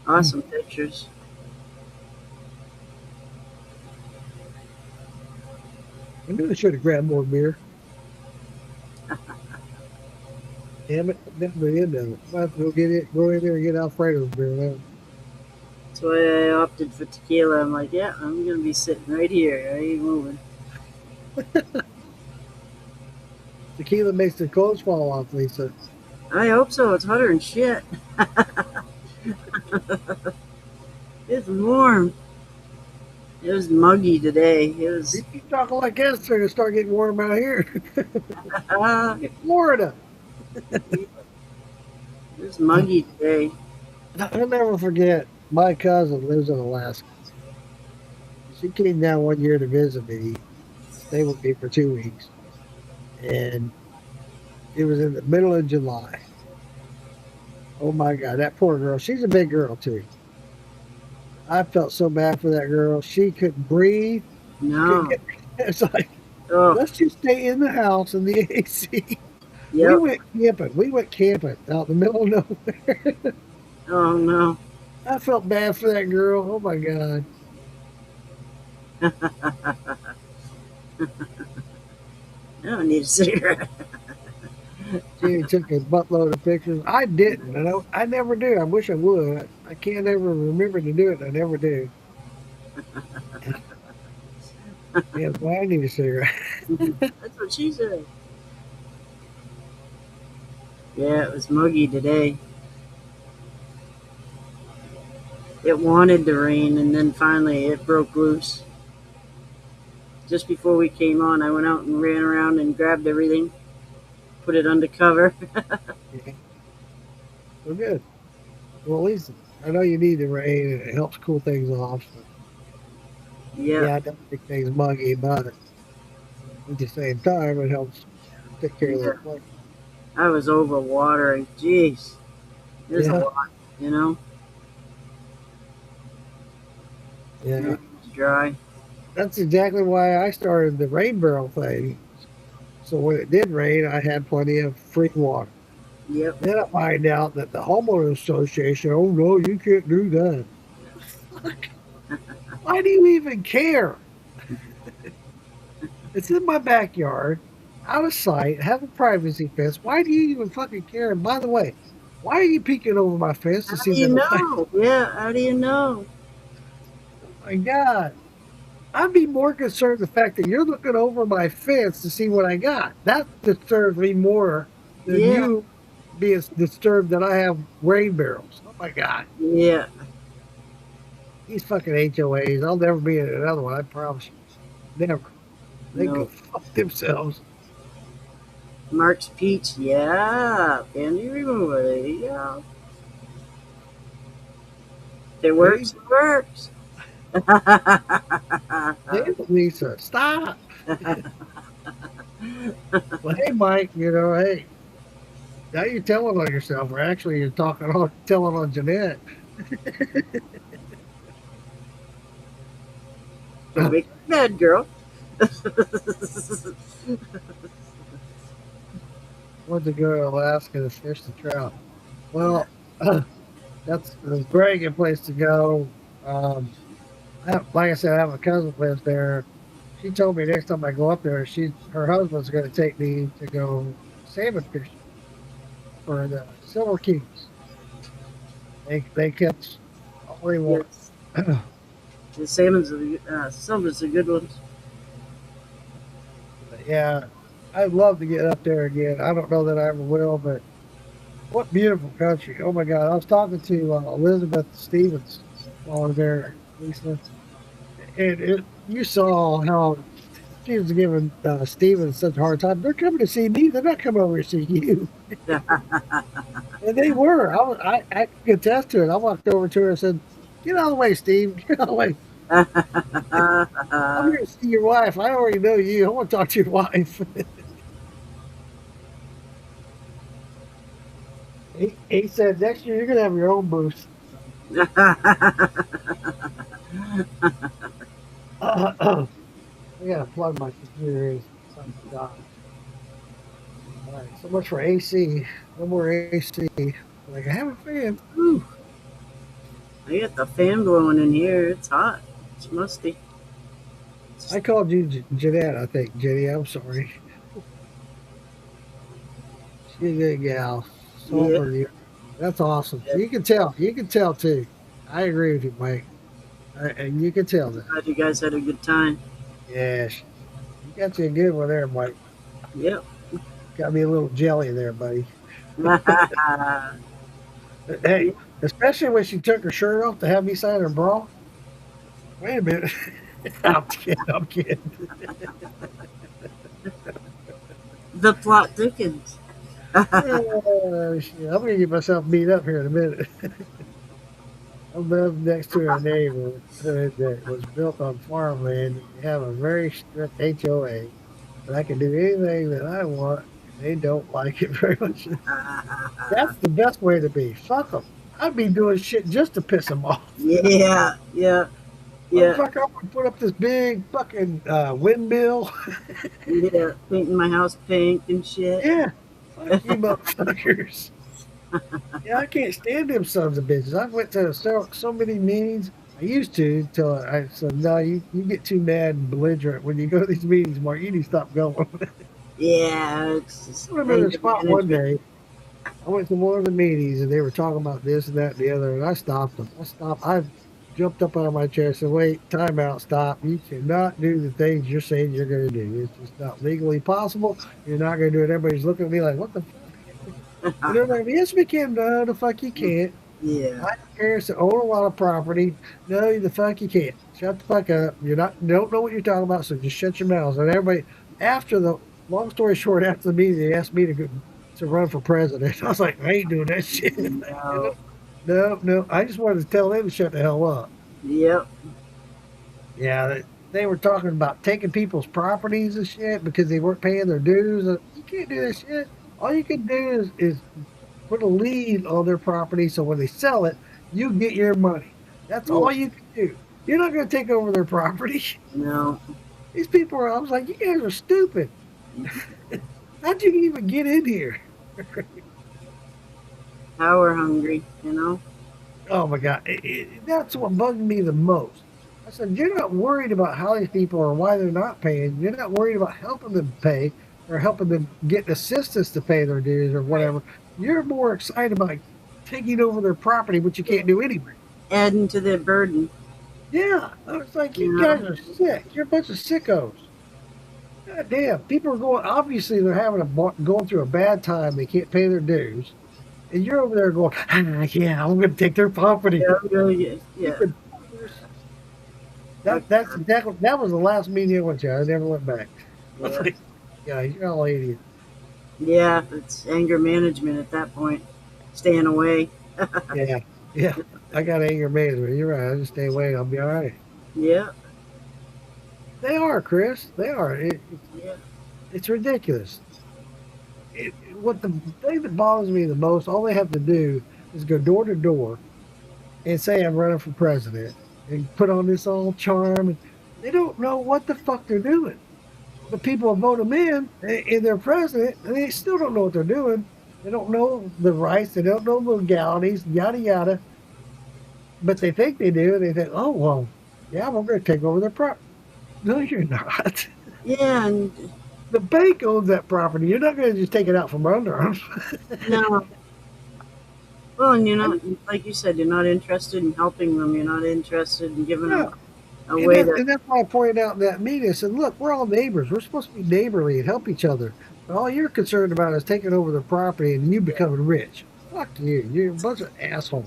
Awesome pictures. I knew I should have grabbed more beer. Damn it, never into it. Might have to go in there and get Alfredo's beer now. That's why I opted for tequila. I'm like, yeah, I'm gonna be sitting right here. I ain't moving. Tequila makes the clothes fall off, Lisa. I hope so. It's hotter than shit. It's warm. It was muggy today. It was You keep talking like this, it's going to start getting warm out here. it Florida. was muggy today. I'll never forget, my cousin lives in Alaska. She came down one year to visit me, stay with me for 2 weeks. And it was in the middle of July. Oh my God, that poor girl. She's a big girl too. I felt so bad for that girl. She couldn't breathe. No. It's like Oh, Let's just stay in the house in the AC. We yep. went camping. We went camping out in the middle of nowhere. Oh no. I felt bad for that girl. Oh my god. I don't need a cigarette. She took a buttload of pictures. I didn't. I never do. I wish I would. I can't ever remember to do it. I never do. Yeah, well, I need a cigarette. That's what she said. Yeah, it was muggy today. It wanted to rain, and then finally it broke loose. Just before we came on, I went out and ran around and grabbed everything, put it under cover. Yeah, well, good. Well, at least I know you need the rain and it helps cool things off. So, Yeah, yeah, I don't think things muggy, but at the same time, it helps take care of yeah. that place. I was over watering. Jeez, there's a Yeah, lot, you know. yeah. It's dry. That's exactly why I started the rain barrel thing. So when it did rain, I had plenty of free water. Yep. Then I find out that the homeowners association, oh no, you can't do that. Fuck. Why do you even care? It's in my backyard, out of sight, have a privacy fence. Why do you even fucking care? And by the way, why are you peeking over my fence How to do see you the know? Yeah, how do you know? Oh my God. I'd be more concerned the fact that you're looking over my fence to see what I got. That disturbs me more than Yeah, you being disturbed that I have rain barrels. Oh my God. yeah. These fucking HOAs. I'll never be in another one. I promise you. Never. They go No. fuck themselves. Mark's Peach. Yeah, candy remover. There you go. If it See? works, it works. Damn it, Lisa. Stop. Well, hey, Mike, hey, now you're telling on yourself, or actually you're telling on Jeanette. Don't make me mad, girl. Went to go to Alaska to fish the trout. Well, that's a very good place to go. Like I said, I have a cousin who lives there. She told me next time I go up there, her husband's going to take me to go salmon fishing for the Silver Kings. They catch all they want. Yes. The salmon's silver's a good one. Yeah, I'd love to get up there again. I don't know that I ever will, but what beautiful country! Oh my God, I was talking to Elizabeth Stevens while I was there, Lisa, and you saw how she was giving Stevens such a hard time. They're coming to see me. They're not coming over to see you. And they were. I can attest to it. I walked over to her and said, "Get out of the way, Steve. Get out of the way. I'm here to see your wife. I already know you. I want to talk to your wife." He said, "Next year you're gonna have your own booth." I gotta plug my computer in. Something died. All right, so much for AC. No more AC. Like I have a fan. Whew. I got the fan blowing in here. It's hot. It's musty. I called you Jeanette. I think Jenny. I'm sorry. She's a good gal. So Yeah. pretty. That's awesome. Yeah. You can tell. You can tell too. I agree with you, Mike. And you can tell that. Glad you guys had a good time. Yes. You got you a good one there, Mike. Yep. Got me a little jelly there, buddy. But hey, especially when she took her shirt off to have me sign her bra. Wait a minute. I'm kidding. I'm kidding. The plot thickens. Shit, I'm gonna get myself beat up here in a minute. I'm up next to a neighbor that was built on farmland. They have a very strict HOA, but I can do anything that I want. They don't like it very much. That's the best way to be. Fuck them. I'd be doing shit just to piss them off. Yeah, yeah. Yeah, Motherfucker, I'm gonna put up this big fucking windmill. yeah, painting my house pink and shit. Yeah, fuck you, motherfuckers. Yeah, I can't stand them sons of bitches. I went to so many meetings. I used to until I said, no, you get too mad and belligerent when you go to these meetings, Mark. You need to stop going. Yeah, it's I just remember the anger spot one management. day. I went to one of the meetings and they were talking about this and that and the other, and I stopped them. I stopped. I jumped up out of my chair and said, wait, time out, stop. You cannot do the things you're saying you're going to do. It's just not legally possible. You're not going to do it. Everybody's looking at me like, what the fuck? And they're like, yes, we can. No, the fuck you can't. Yeah, My parents own a lot of property. No, the fuck you can't. Shut the fuck up. You're not don't know what you're talking about, so just shut your mouths. And everybody after the long story short, after the meeting, they asked me to go to run for president. I was like, I ain't doing that shit. no, No. I just wanted to tell them to shut the hell up. yep, Yeah, they were talking about taking people's properties and shit because they weren't paying their dues. You can't do that shit. All you can do is put a lien on their property so when they sell it, you get your money. That's yeah, all you can do. You're not going to take over their property. no. These people are, I was like, you guys are stupid. How'd you even get in here? Power hungry, you know? Oh my God. That's what bugged me the most. I said, you're not worried about how these people are, why they're not paying. You're not worried about helping them pay or helping them get assistance to pay their dues or whatever. You're more excited about taking over their property, which you can't do anyway. Adding to the burden, Yeah, I was like, you you know? guys are sick. You're a bunch of sickos. God damn, people are going. Obviously, they're having going through a bad time. They can't pay their dues, and you're over there going, yeah, I'm going to take their property. Yeah, really, yeah. Stupid fuckers. Fuck That's exactly that was the last meeting I went to. I never went back. I was yeah. like, yeah, you're all idiots. Yeah, it's anger management at that point. Staying away. Yeah, yeah. I got anger management. You're right. I just stay away. I'll be all right. Yeah, They are, Chris. They are. yeah, It's ridiculous. What the thing that bothers me the most, all they have to do is go door to door and say I'm running for president and put on this all charm. And they don't know what the fuck they're doing. The people vote them in and they're president, and they still don't know what they're doing. They don't know the rights. They don't know the legalities, yada yada. But they think they do. And they think, oh well, yeah, we're going to take over their property. No, you're not. yeah, and The bank owns that property. You're not going to just take it out from under them. no. Well, and you're not, like you said, you're not interested in helping them. You're not interested in giving them No. a way to. And that's why I pointed out in that meeting. I said, look, we're all neighbors. We're supposed to be neighborly and help each other. But all you're concerned about is taking over the property and you becoming rich. Fuck you. You're a bunch of assholes.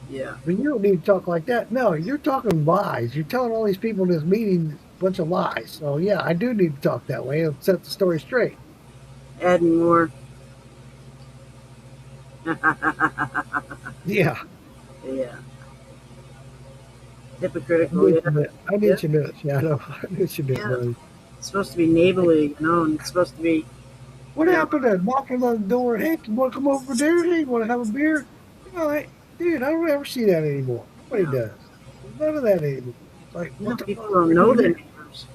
Yeah, I mean, you don't need to talk like that. No, you're talking lies. You're telling all these people in this meeting a bunch of lies. So, yeah, I do need to talk that way and set the story straight. adding more. Yeah. Yeah, I hypocritical. knew Yeah, you meant, I knew yeah, you meant, Shadow. I knew you meant, yeah. buddy. It's supposed to be neighborly, you know, and it's supposed to be, What you know, happened to knocking on the door? Hey, you want to come over there? Hey, you want to have a beer? You know, dude, I don't ever see that anymore. you Nobody know, does. There's none of that anymore. It's like, you know, what the people fuck are don't we know doing their here? neighbors.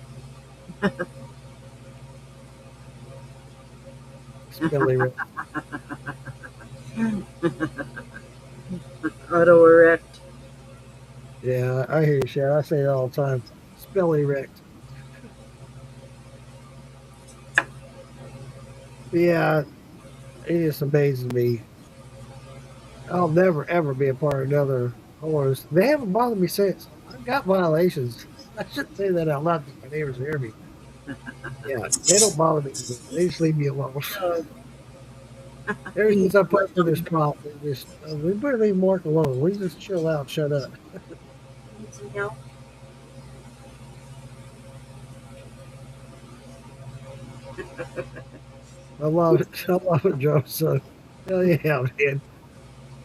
Spelly Rick. Auto erect. Yeah, I hear you, Shadow. I say it all the time. Spelly wrecked. Yeah, it just amazes me. I'll never, ever be a part of another horse. They haven't bothered me since. I've got violations. I shouldn't say that out loud because my neighbors hear me. Yeah, they don't bother me. They just leave me alone. So, Ever you since I let put in them this prop, they just, we better leave Mark alone. We just chill out, shut up. need some help. I love it. I love it, Joe. So, hell yeah, man. In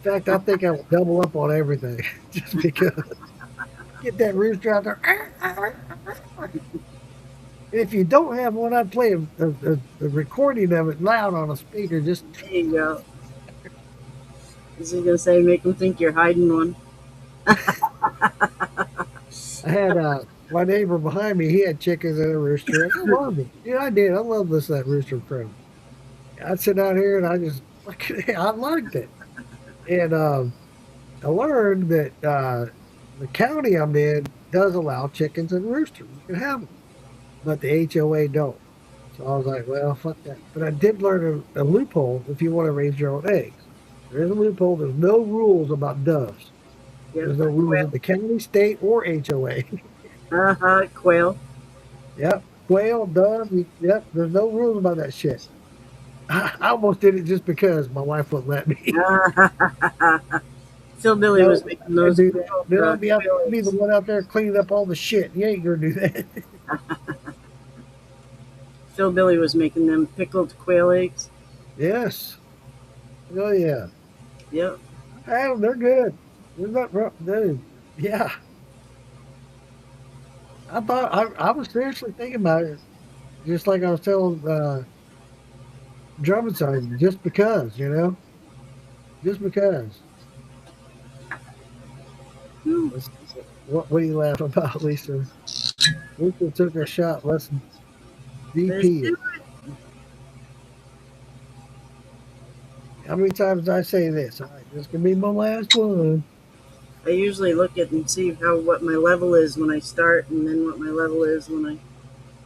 fact, I think I will double up on everything just because. Get that rooster out there. And if you don't have one, I'd play a recording of it loud on a speaker. Just There you go. Is he gonna say make them think you're hiding one? I had my neighbor behind me. He had chickens and a rooster, and I loved it. Yeah, I did. I loved this that rooster crow. I'd sit out here and I just I liked it. And I learned that the county I'm in does allow chickens and roosters. You can have them, but the HOA don't. So I was like, well, fuck that. But I did learn a loophole if you want to raise your own eggs. There is a loophole. There's no rules about doves. Yep. There's no rules at the county, state, or HOA. Quail. Yep. Quail, dove, yep. There's no rules about that shit. I almost did it just because my wife wouldn't let me. Phil Billy was making those. Do that. Then I'll be the one out there cleaning up all the shit. You ain't gonna do that. Phil Billy was making them pickled quail eggs. Yes. Oh yeah. Yep. I had them. They're good. They're not rough, dude. Yeah. I thought I was seriously thinking about it, just like I was telling Drummond son, just because, just because. What are you laughing about, Lisa? Lisa took a shot. Let's DP it. How many times did I say this? All right, this can be my last one. I usually look at and see what my level is when I start, and then what my level is when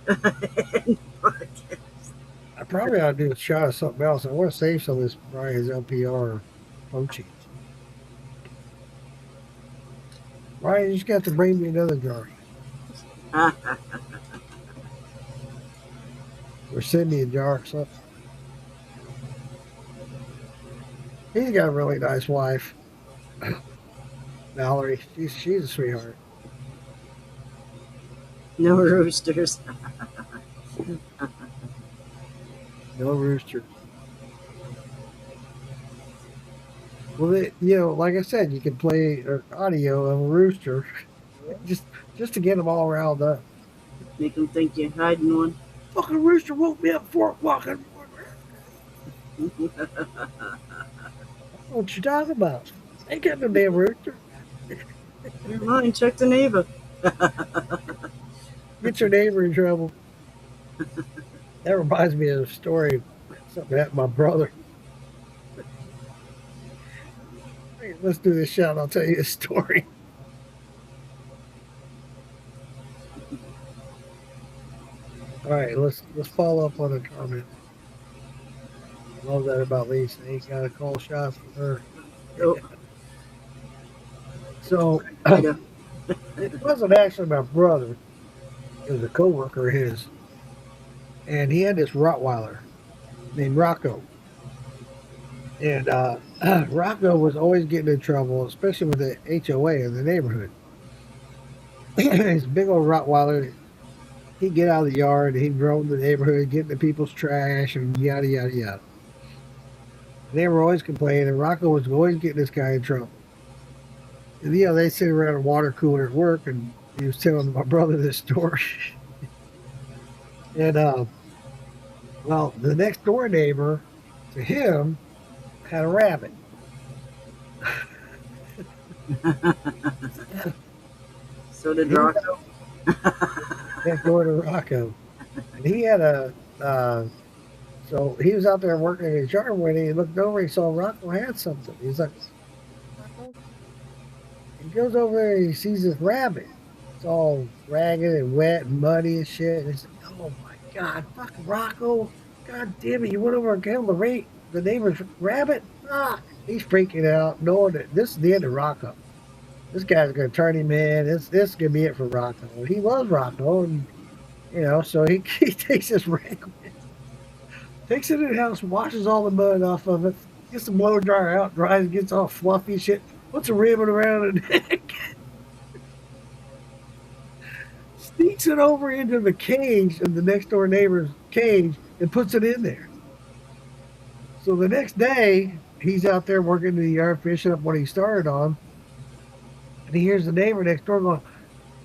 I. I probably ought to do a shot of something else. I want to save some of this Brian's LPR poaching. Ryan, you just got to bring me another jar. Or send me a jar or something. He's got a really nice wife. Valerie, she's a sweetheart. No roosters. No rooster. Well, like I said, you can play audio of a rooster, just to get them all riled up. Make them think you're hiding one. Fucking rooster woke me up 4 o'clock in the morning. What you talking about? Ain't got no damn rooster. Never mind, check the neighbor. Get your neighbor in trouble. That reminds me of a story. Something happened to my brother. Let's do this shot. I'll tell you a story. All right, let's follow up on a comment. Love that about Lisa. Ain't got to call shots for her. Oh. So it wasn't actually my brother. It was a coworker of his, and he had this Rottweiler named Rocco. And Rocco was always getting in trouble, especially with the HOA in the neighborhood. His big old Rottweiler, he'd get out of the yard, he'd roam the neighborhood, get into people's trash, and yada, yada, yada. And they were always complaining, and Rocco was always getting this guy in trouble. And, they sit around a water cooler at work, and he was telling my brother this story. And, well, the next door neighbor to him had a rabbit. So did Rocco. Next door to Rocco. And he had so he was out there working in his yard when he looked over, he saw Rocco had something. He's like, Rocco? He goes over there and he sees this rabbit. It's all ragged and wet and muddy and shit. And he's like, oh my God, fuck Rocco. God damn it, you went over and killed the neighbor's rabbit? Ah, he's freaking out, knowing that this is the end of Rocco. This guy's going to turn him in. This is going to be it for Rocco. He loves Rocco, and so he takes his rag, takes it in the house, washes all the mud off of it, gets the blow dryer out, dries, gets all fluffy shit, puts a ribbon around the neck, sneaks it over into the cage of the next door neighbor's cage, and puts it in there. So the next day, he's out there working in the yard, finishing up what he started on. And he hears the neighbor next door going,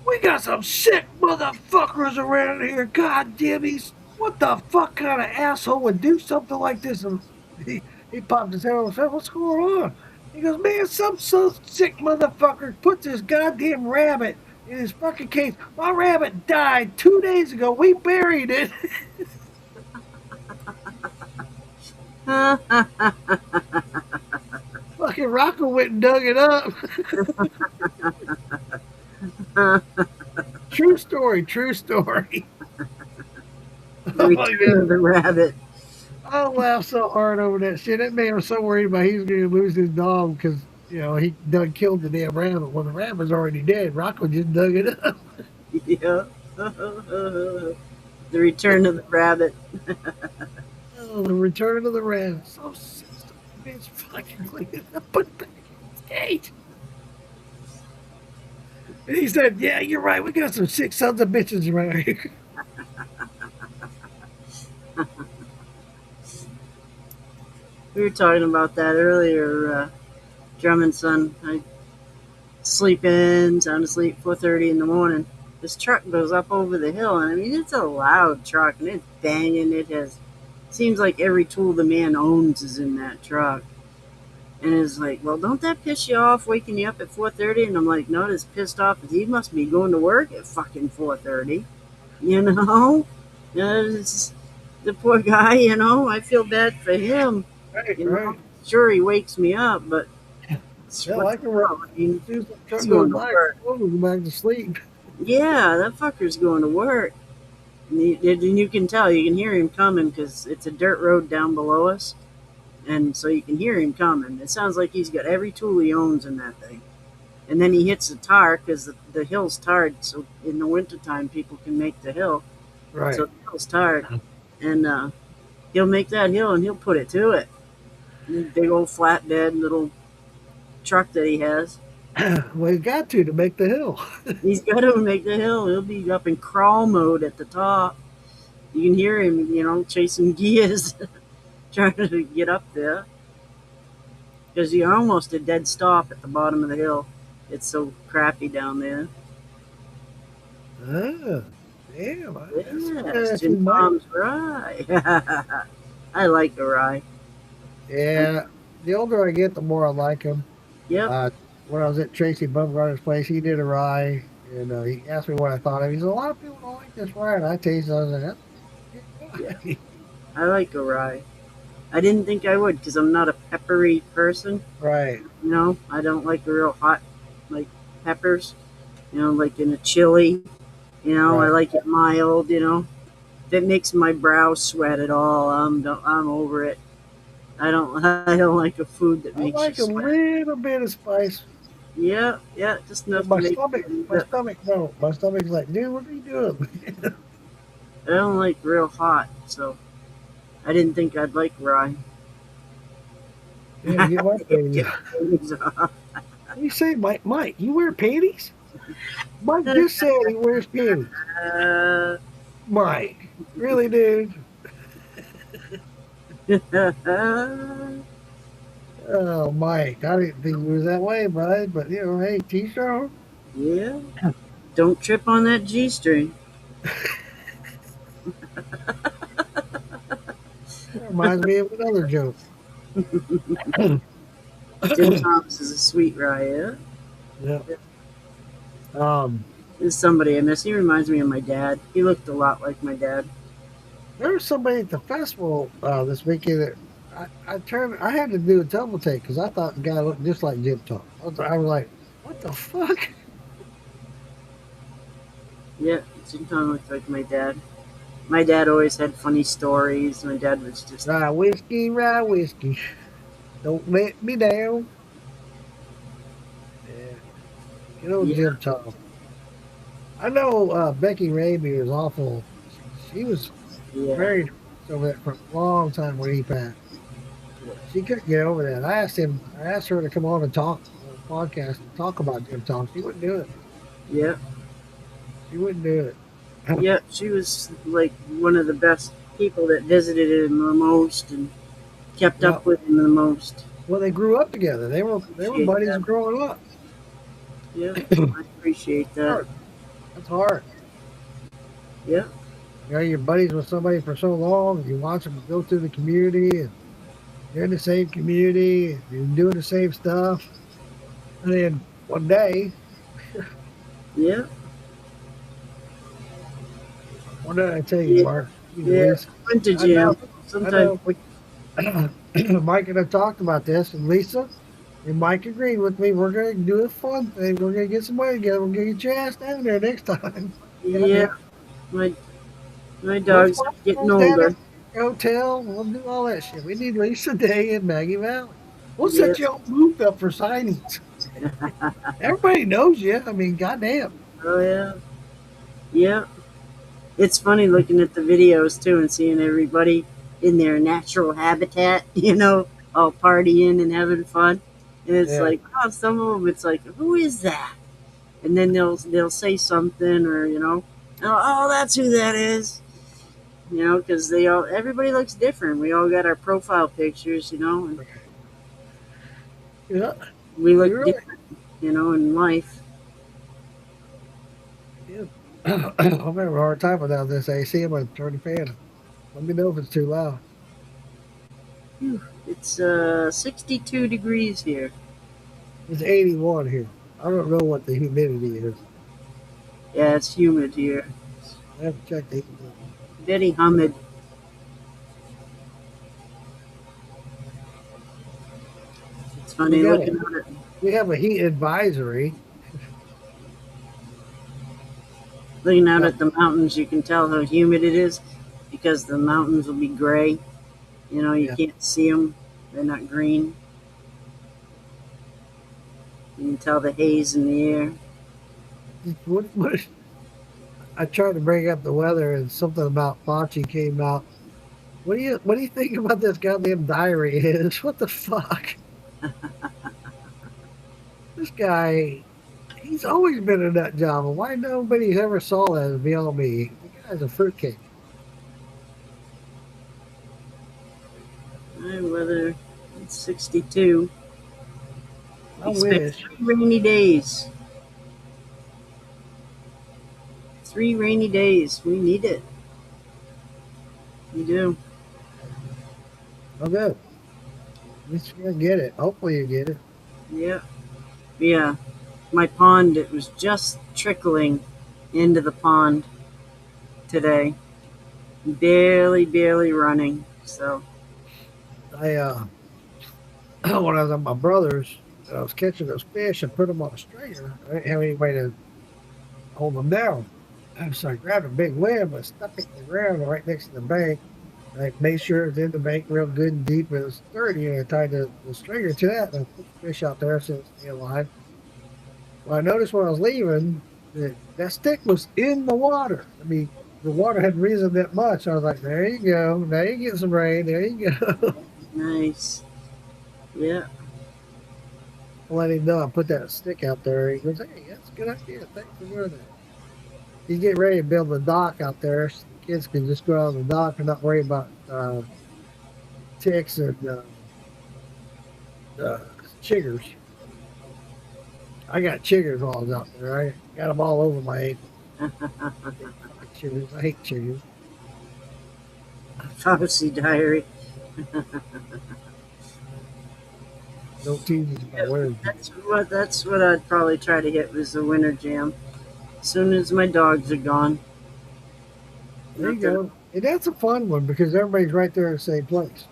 we got some sick motherfuckers around here. God damn it. What the fuck kind of asshole would do something like this? And he popped his head on and said, what's going on? He goes, man, some sick motherfucker put this goddamn rabbit in his fucking case. My rabbit died 2 days ago. We buried it. Fucking Rocco went and dug it up. True story. True story. The Oh my Return of god. the Rabbit. I laughed so hard over that shit. That man was so worried about he was going to lose his dog because, he done killed the damn rabbit. Well, the rabbit's already dead. Rocco just dug it up. Yeah. The Return of the Rabbit. Oh, the return of the rabbit. So sensitive. Bitch fucking clean it up. Put it back in its cage. And he said, yeah, you're right. We got some sick sons of bitches around here. We were talking about that earlier. Drummond's son. I sleep in, sound asleep, 4:30 in the morning. This truck goes up over the hill, and I mean it's a loud truck, and it's banging. It has seems like every tool the man owns is in that truck. And it's like, well, don't that piss you off waking you up at 4:30? And I'm like, no, it's pissed off because he must be going to work at fucking 4:30. You know, it's, the poor guy. I feel bad for him. Right, You know, right. sure he wakes me up, but Yeah, what like the a hell? I mean, soon as the he's truck going goes to by, work. we'll go back to sleep. Yeah, that fucker's going to work. And you can tell, you can hear him coming because it's a dirt road down below us. And so you can hear him coming. It sounds like he's got every tool he owns in that thing. And then he hits the tar because the hill's tarred. So in the wintertime, people can make the hill. Right. So the hill's tarred. And he'll make that hill and he'll put it to it. Big old flatbed little truck that he has. Well, you got to make the hill. He's got to make the hill. He'll be up in crawl mode at the top. You can hear him, chasing gears, trying to get up there. Because you're almost a dead stop at the bottom of the hill. It's so crappy down there. Ah, damn. That's Yes, you Jim might. Tom's rye. I like a rye. Yeah. The older I get, the more I like him. Yep. When I was at Tracy Bumgarner's place, he did a rye, and he asked me what I thought of it. He said, a lot of people don't like this rye. And I tasted it. I was like, that's a Yeah, good rye. I like a rye. I didn't think I would because I'm not a peppery person. Right. I don't like the real hot, like peppers. Like in a chili. I Right. like it mild. If it makes my brow sweat at all, I'm over it. I don't like a food that I makes you like a sweat. little bit of spice. Yeah, yeah, just But enough to make my stomach, no. My stomach's like, dude, what are you doing? I don't like real hot, so I didn't think I'd like rye. Yeah, get my panties. Get things off. What do you say, Mike? Mike, you wear panties? Mike just said he wears panties. Uh, Mike, really, dude? Oh, Mike, I didn't think it was that way, bud. But hey, T-shirt. yeah, don't trip on that G string. That reminds me of another joke. Jim Thomas is a sweet rye. Yeah, Yeah. Um, there's somebody I miss. He reminds me of my dad. He looked a lot like my dad. there was somebody at the festival this weekend that I had to do a double take because I thought the guy looked just like Jim Tom. I was like, what the fuck? Yeah, Jim Thomas looked like my dad. My dad always had funny stories. My dad was just Rye whiskey. Don't let me down. Yeah. yeah, Jim Tom. I know Becky Raby was awful. She was yeah. married over that for a long time when he passed. She couldn't get over that. I asked her to come on and talk on a podcast and talk about Jim Tom. She wouldn't do it. Yeah, She wouldn't do it. yeah. She was like one of the best people that visited him the most and kept Yeah. up with him the most. Well, they grew up together. They were Appreciate buddies that. growing up. Yeah, I appreciate that. Hard. That's hard. Yeah, You're buddies with somebody for so long. You watch them go through the community, and you're in the same community, and you're doing the same stuff. And then one day, Yeah. What did I tell you, Yeah. Mark? You know, Yeah. Lisa. Went to I know. jail. I Sometimes. know. Mike and I talked about this, and Lisa and Mike agreed with me. We're going to do a fun thing. We're going to get some money together. We're going to get your ass down there next time. Yeah. Goddamn. My my Let's dogs fly are getting girls down older. at the hotel. We'll do all that shit. We need Lisa Day in Maggie Valley. We'll Yeah. set you all moved up for signings. Everybody knows you. I mean, goddamn. Oh yeah. Yeah. It's funny looking at the videos too and seeing everybody in their natural habitat, all partying and having fun. And it's Yeah. like, oh, some of them, it's like, who is that? And then they'll say something, or oh, that's who that is. Because everybody looks different. We all got our profile pictures, and Yeah. we look You're right. different, in life. Yeah. I'm having a hard time without this AC. I'm going to turn the fan on. Let me know if it's too loud. Phew. It's 62 degrees here. It's 81 here. I don't know what the humidity is. Yeah, it's humid here. I haven't checked the humidity. Very humid. It's We funny got looking a at it. we have a heat advisory. Looking out Uh, at the mountains, you can tell how humid it is because the mountains will be gray. You yeah. can't see them; they're not green. You can tell the haze in the air. What, I tried to bring up the weather and something about Fauci came out. What do you think about this goddamn diary is? What the fuck? This guy, he's always been a nut job. Why nobody's ever saw that is beyond me. The guy's a fruitcake. Weather, it's 62. I Expect wish. 3 rainy days. 3 rainy days. We need it. We do. Oh, good. At least you're gonna get it. Hopefully you get it. Yeah. Yeah. My pond, it was just trickling into the pond today. Barely, barely running. So, I when I was at my brother's, I was catching those fish and put them on a stringer. I didn't have any way to hold them down. And so I grabbed a big limb and stuck it in the ground right next to the bank. I made sure it was in the bank real good and deep, but it was sturdy, and I tied the stringer to that, and I put the fish out there so it stay alive. Well, I noticed when I was leaving that stick was in the water. I mean, the water had risen that much. I was like, there you go. Now you get some rain. There you go. nice. Yeah. I let him know I put that stick out there. He goes, hey, that's a good idea. Thanks for doing that. He's getting ready to build a dock out there so the kids can just go out on the dock and not worry about ticks and uh, chiggers. I got chiggers all out there. I got them all over my ankle. Chiggers. I hate chiggers. Fauci diary. Don't tease me about winter. That's what I'd probably try to hit was the winter jam. As soon as my dogs are gone. There you Nothing. go. And that's a fun one because everybody's right there in the same place.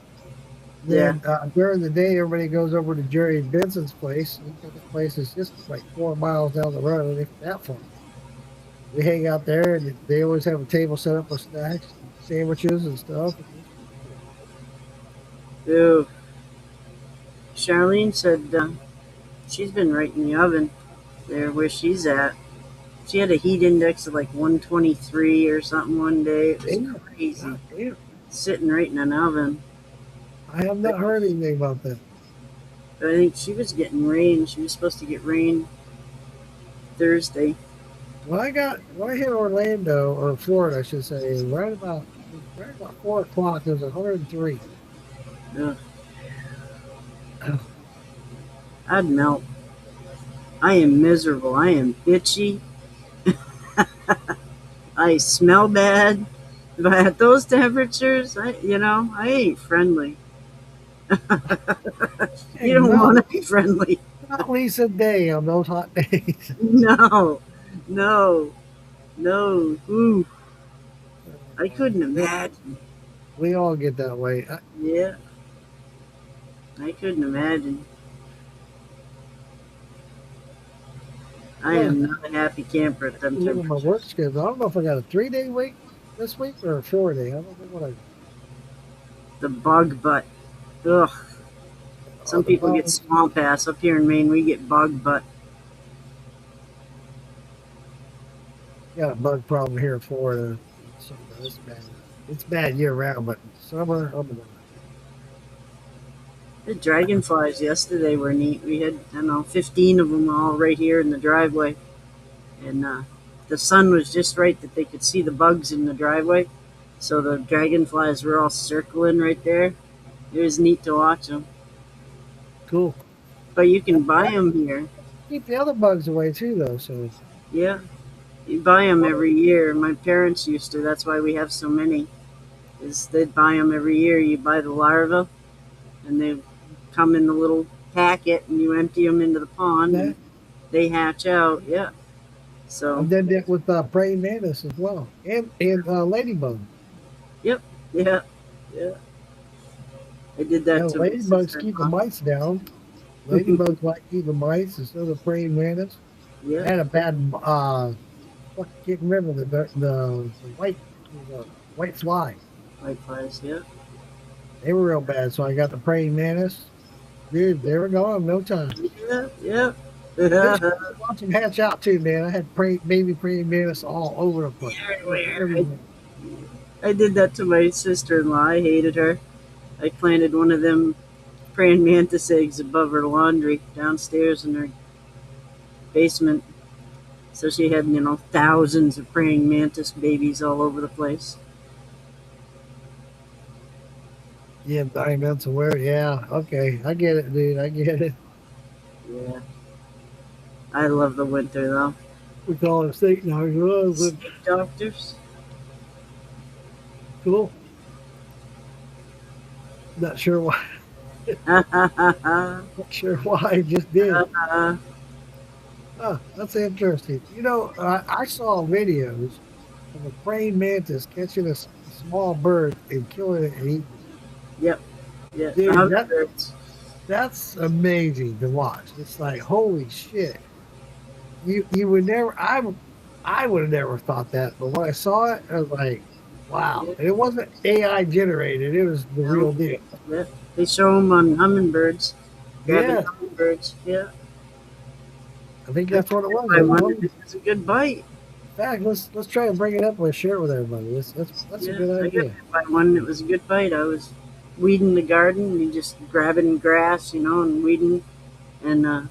Yeah. Then during the day, everybody goes over to Jerry Benson's place. The place is just like 4 miles down the road, if that far. We hang out there, and they always have a table set up with snacks, sandwiches, and stuff. Ew. Charlene said she's been right in the oven there where she's at. She had a heat index of like 123 or something one day. It was Damn. crazy. God damn. Sitting right in an oven. I have not heard anything about that. But I think she was getting rain. She was supposed to get rain Thursday. When I hit Orlando, or Florida, I should say, right about 4 o'clock, it was 103. Ugh. I'd melt. I am miserable. I am bitchy. I smell bad. But at those temperatures, I ain't friendly. You don't want to be friendly. Not Lisa Day on those hot days. No, No, no. Ooh, I couldn't imagine. We all get that way. Yeah, I couldn't imagine. I Yeah, am not a happy camper at them look at my work temperatures. schedule. I don't know if I got a 3-day week this week or a 4-day. I don't know what I. The bug butt. Ugh. Oh, Some the people get bugs. swamp ass. Up here in Maine, we get bug butt. Got a bug problem here in Florida. So it's bad. It's bad year round, but summer, oh my God. The dragonflies yesterday were neat. We had, I don't know, 15 of them all right here in the driveway. And the sun was just right that they could see the bugs in the driveway. So the dragonflies were all circling right there. It was neat to watch them. Cool. But you can buy That them here. keep the other bugs away too, though. So Yeah, you buy them every year. My parents used to. That's why we have so many. Is they'd buy them every year. You buy the larva, and they come in a little packet, and you empty them into the pond, and that they hatch out. Yeah. I've So, done that with praying mantis as well, and ladybug. yep, yeah, yeah. I did You that know, to my ladybugs keep the sister-in-law. mice down. Ladybugs like keep the mice instead of the praying mantis. I Yeah, had a bad fuck, I can't remember the white the white fly. likewise. Yeah, They were real bad, so I got the praying mantis. Dude, they were gone in no time. yeah, yeah. It was cool to watch them hatch out too, man. I had baby praying mantis all over the place. Everywhere. Everywhere. I did that to my sister-in-law. I hated her. I planted one of them praying mantis eggs above her laundry downstairs in her basement. So she had, thousands of praying mantis babies all over the place. Yeah, diamonds aware. Yeah, okay. I get it, dude. I get it. Yeah. I love the winter though. We call it snake now. But Snake doctors. cool. Not sure why. uh, Not sure why I just did. Oh, that's interesting. You know, I saw videos of a praying mantis catching a small bird and killing it and eating yep. Yeah. it. Dude, Hummingbirds. that's amazing to watch. It's like holy shit. You would never. I would have never thought that, but when I saw it, I was like, wow. Yeah. And it wasn't AI generated. It was the real No. deal. Yeah. They show them on hummingbirds. Grabbing Yeah, hummingbirds. Yeah. I think that's what it was. I It was wondered if it was a good bite. in fact, let's try and bring it up and share it with everybody. That's a Yeah. good I got idea. bit by one. It was a good bite. I was weeding the garden and just grabbing grass, and weeding. And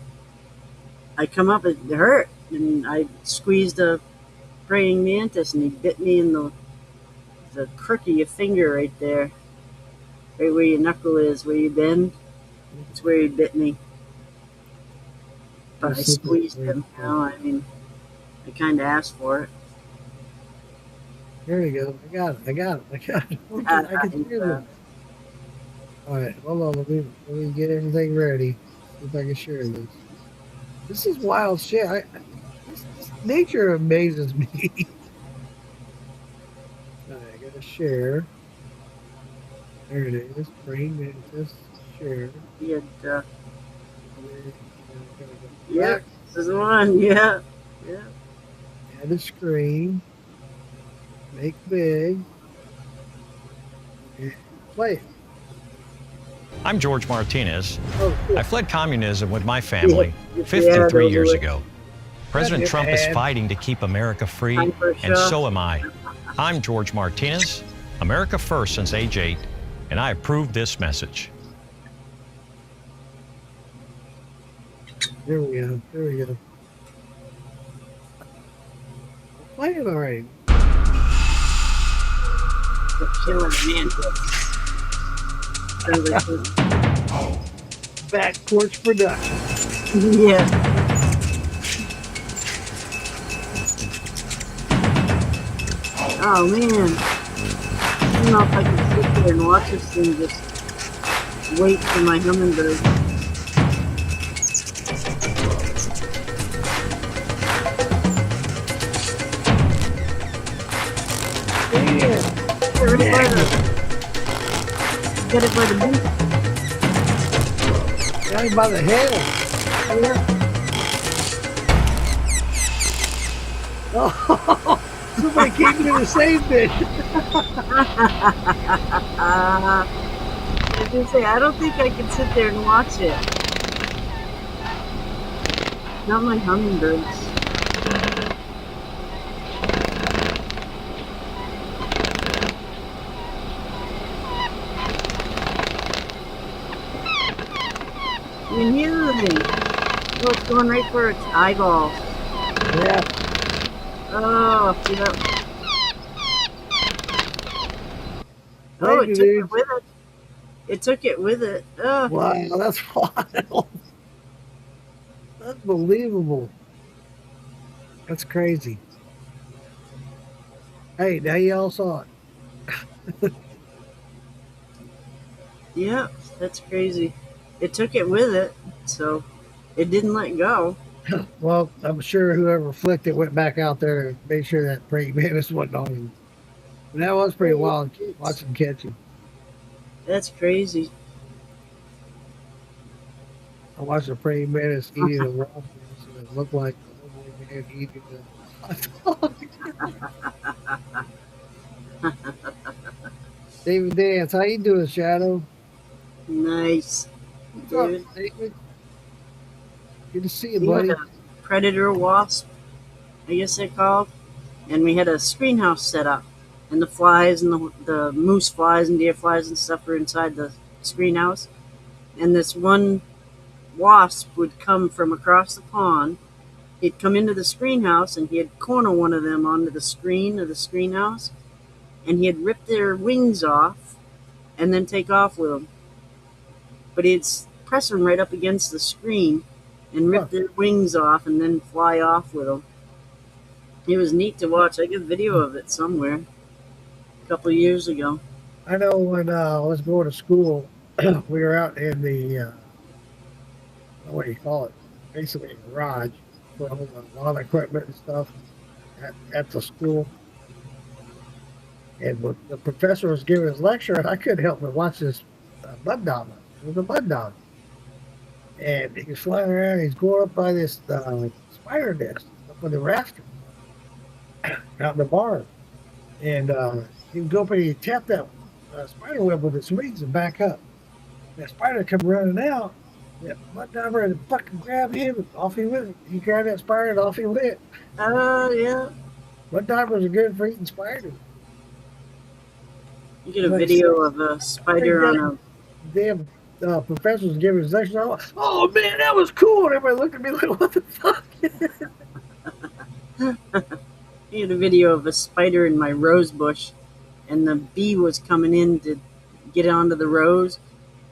I come up, it hurt. And I squeezed a praying mantis and he bit me in the crook of your finger right there. Right where your knuckle is, where you bend. It's where he bit me. But I Let's see if squeezed we- him. I mean, I kind of asked for it. There you go. I got it. I got it. I got it. I can hear them. All right, hold on. Let me get everything ready. See if I can share this. This is wild shit. This nature amazes me. All right, I gotta share. There it is. Praying mantis. Share. He had, Gotta go yeah, back. this is the one. Yeah, yeah. Add a screen. Make big. And play it. I'm George Martinez. Oh, cool. I fled communism with my family Yeah, 53 years over it. ago. President That's Trump is bad. fighting to keep America free, Time for a and shot. so am I. I'm George Martinez, America First since age 8, and I approve this message. There we go. There we go. Play it already. The killer mantis. Sounds like this- Back Porch Production. Yeah. Oh man. I don't know if I can sit there and watch this thing just wait for my hummingbird. Right by the, get it by the beak. Got him by the head. Oh, somebody came to the same fish. I was gonna say, I don't think I can sit there and watch it. Not my hummingbirds. You can hear the thing. Oh, it's going right for its eyeballs. Yeah. Oh, see that? Oh, Thank it you, took dude. it with it. It took it with it. Oh, Wow, that's wild. Unbelievable. That's crazy. Hey, now y'all saw it. yeah, that's crazy. It took it with it, so it didn't let go. Well, I'm sure whoever flicked it went back out there to make sure that praying mantis wasn't on him. And that was pretty wild watching him catch him. That's crazy. I watched a praying mantis eating a waffle, and it looked like a holy man eating a hot dog. David Dance, how you doing, Shadow? Nice. What's Dude. up, David? Good to see you, We had buddy. a predator wasp, I guess they're called, and we had a screen house set up, and the flies and the moose flies and deer flies and stuff were inside the screen house, and this one wasp would come from across the pond. He'd come into the screen house and he'd corner one of them onto the screen of the screen house, and he'd rip their wings off and then take off with them. But he'd press them right up against the screen and rip their wings off and then fly off with them. It was neat to watch. I got video of it somewhere a couple of years ago. I know when I was going to school, we were out in the, what do you call it? Basically a garage for all the lawn equipment and stuff at the school. And when the professor was giving his lecture, I couldn't help but watch this mud dog. It was a mud dog. And he was flying around. He's going up by this spider nest up on the rafter out in the barn. And he would go up and he'd tap that spider web with his wings and back up. That spider come running out. That mud diver and fucking grabbed him and off he went. He grabbed that spider and off he went. Oh, yeah. Mud divers are good for eating spiders. You get a video of a spider on a... Damn professor was giving his lecture. Oh man, that was cool. And everybody looked at me like, what the fuck? You get a video of a spider in my rose bush, and the bee was coming in to get onto the rose,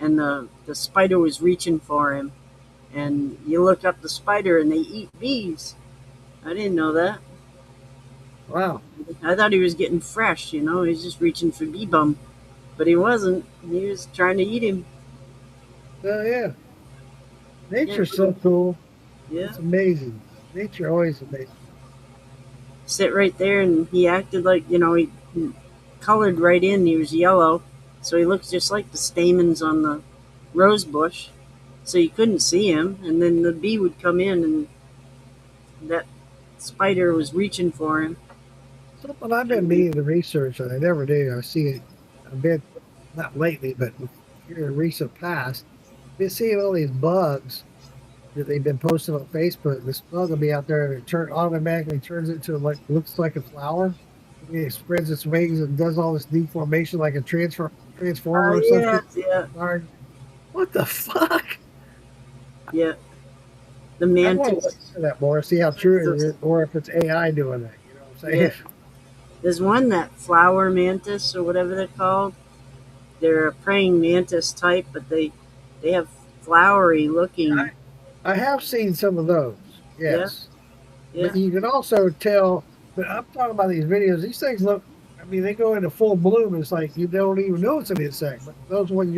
and the spider was reaching for him. And you look up the spider, and they eat bees. I didn't know that. Wow. I thought he was getting fresh, you know. He was just reaching for bee bum. But he wasn't. He was trying to eat him. Oh yeah. Nature's so cool. Yeah. It's amazing. Nature always amazing. Sit right there, and he acted like, you know, he colored right in. He was yellow, so he looks just like the stamens on the rose bush. So you couldn't see him, and then the bee would come in, and that spider was reaching for him. Something I've been meaning to research, and I never do. I see it a bit, not lately, but here in recent past. Been seeing all these bugs that they've been posting on Facebook. This bug will be out there and it automatically turns into like looks like a flower. It spreads its wings and does all this deformation like a transformer or something. Yeah. What the fuck? Yeah. The I want to mantis. look into that more, see how true it is, or if it's AI doing that. You know what I'm saying? Yeah. There's one, that flower mantis or whatever they're called. They're a praying mantis type, but they have flowery looking. I have seen some of those. Yes. Yeah. But you can also tell. But I'm talking about these videos. These things look. I mean, they go into full bloom. It's like you don't even know it's an insect. But those ones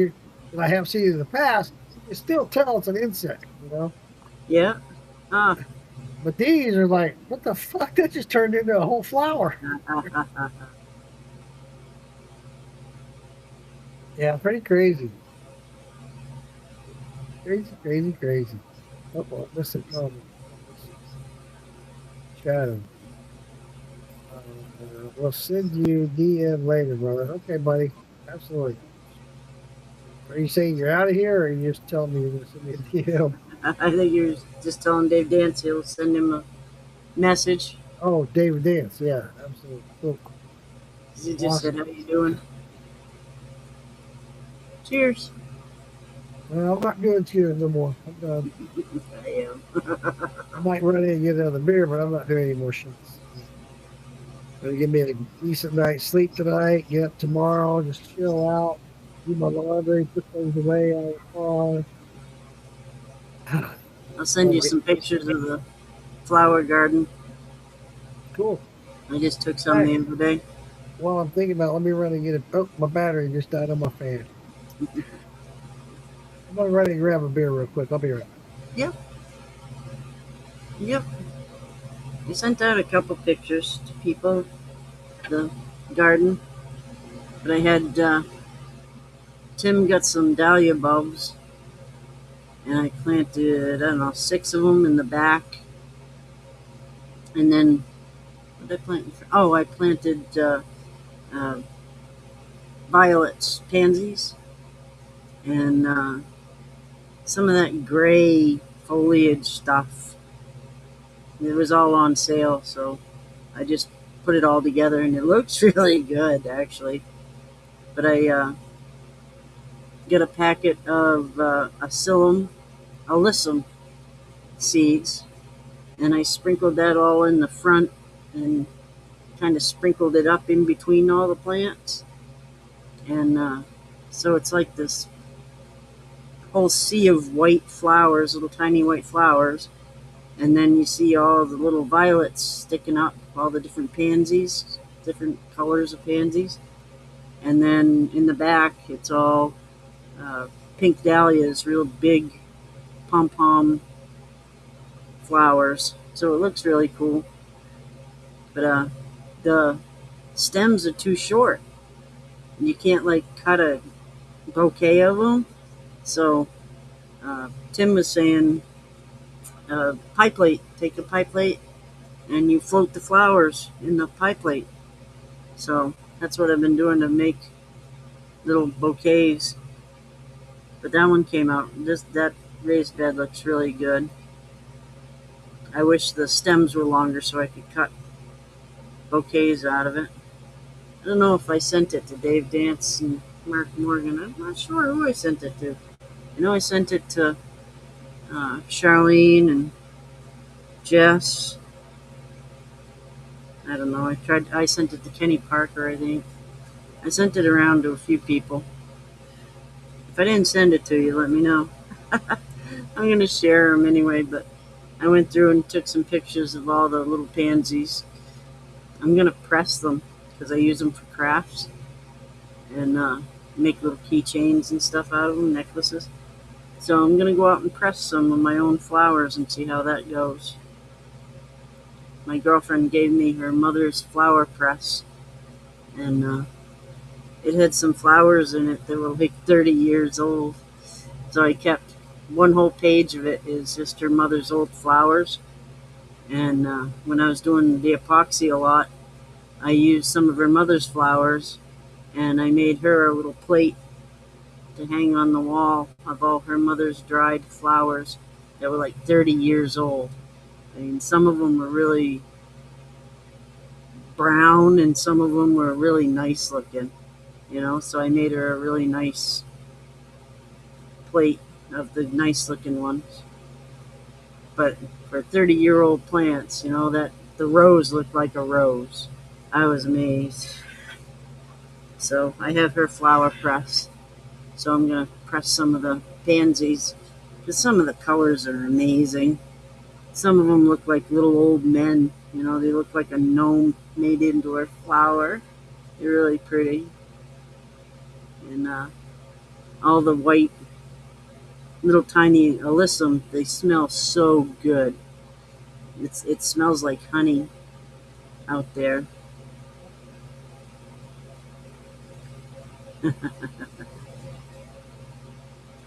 that I have seen in the past, you still tell it's an insect. You know. Yeah. Ah. But these are like, what the fuck? That just turned into a whole flower. Yeah, pretty crazy. Crazy, crazy, crazy. Oh, well, listen, comment. Shadow. We'll send you DM later, brother. Okay, buddy. Absolutely. Are you saying you're out of here, or are you just telling me you're going to send me a DM? I think you're just telling Dave Dance he'll send him a message. Oh, David Dance. Yeah, absolutely. Cool. He just said, Awesome. "How you doing?" Cheers. Well, I'm not doing cheers no more. I'm done. I am. I might run in and get another beer, but I'm not doing any more shots. Gonna give me a decent night's sleep tonight. Get up tomorrow, just chill out, do my laundry, put things away out of the car. I'll send you some pictures of the flower garden. Cool. I just took All some right. the other day. While I'm thinking about it, let me run and get it. Oh, my battery just died on my fan. I'm gonna run and grab a beer real quick. I'll be right back. Yep, yep. I sent out a couple pictures to people, the garden, but I had Tim got some dahlia bulbs, and I planted, I don't know, 6 of them in the back, and then what did I plant? Oh, I planted uh, violets, pansies, and some of that gray foliage stuff. It was all on sale, so I just put it all together, and it looks really good, actually. But I get a packet of alyssum seeds, and I sprinkled that all in the front and kind of sprinkled it up in between all the plants. And so it's like this whole sea of white flowers, little tiny white flowers. And then you see all the little violets sticking up, all the different pansies, different colors of pansies. And then in the back, it's all pink dahlias, real big pom pom flowers. So it looks really cool. But the stems are too short. You can't like cut a bouquet of them. So Tim was saying, pie plate. Take a pie plate and you float the flowers in the pie plate. So that's what I've been doing to make little bouquets. But that one came out. That raised bed looks really good. I wish the stems were longer so I could cut bouquets out of it. I don't know if I sent it to Dave Dance and Mark Morgan. I'm not sure who I sent it to. I know I sent it to Charlene and Jess. I don't know. I sent it to Kenny Parker, I think. I sent it around to a few people. If I didn't send it to you, let me know. I'm going to share them anyway, but I went through and took some pictures of all the little pansies. I'm going to press them because I use them for crafts and make little keychains and stuff out of them, necklaces. So I'm going to go out and press some of my own flowers and see how that goes. My girlfriend gave me her mother's flower press, and it had some flowers in it that were like 30 years old. So I kept one whole page of it is just her mother's old flowers. And when I was doing the epoxy a lot, I used some of her mother's flowers, and I made her a little plate to hang on the wall of all her mother's dried flowers that were like 30 years old. I mean, some of them were really brown, and some of them were really nice looking, So I made her a really nice plate of the nice looking ones. But for 30-year-old plants, that the rose looked like a rose. I was amazed. So I have her flower press. So I'm going to press some of the pansies. Because some of the colors are amazing. Some of them look like little old men. They look like a gnome made into a flower. They're really pretty. And all the white little tiny alyssum, they smell so good. It smells like honey out there.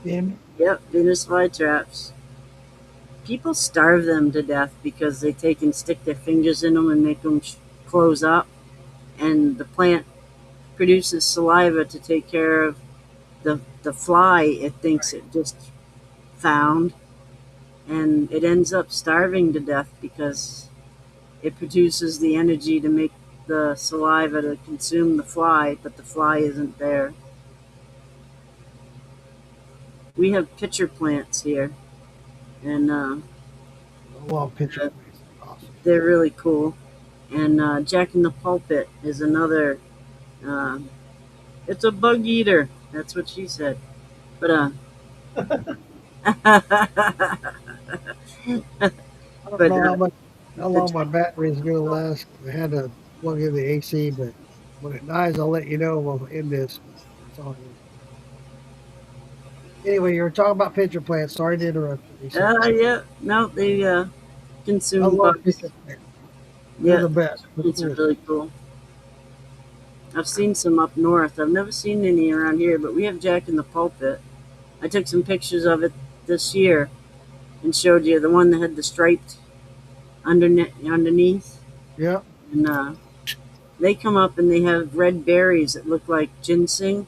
And Yep, Venus flytraps. People starve them to death because they take and stick their fingers in them and make them close up. And the plant produces saliva to take care of the fly it thinks it just found. And it ends up starving to death because it produces the energy to make the saliva to consume the fly, but the fly isn't there. We have pitcher plants here, and I love pitcher plants. Awesome. they're really cool. And Jack in the Pulpit is another. Uh, it's a bug eater. That's what she said. But I don't but know how long my battery is gonna last. I had to plug in the AC, but when it dies, I'll let you know. We'll end this. That's all. Anyway, you were talking about pitcher plants. Sorry to interrupt you. yeah, no, they I consume love bugs. pitcher plants. They're Yeah, the best. it's really cool. I've seen some up north. I've never seen any around here, but we have Jack in the Pulpit. I took some pictures of it this year and showed you the one that had the striped underneath. Yeah. And they come up and they have red berries that look like ginseng.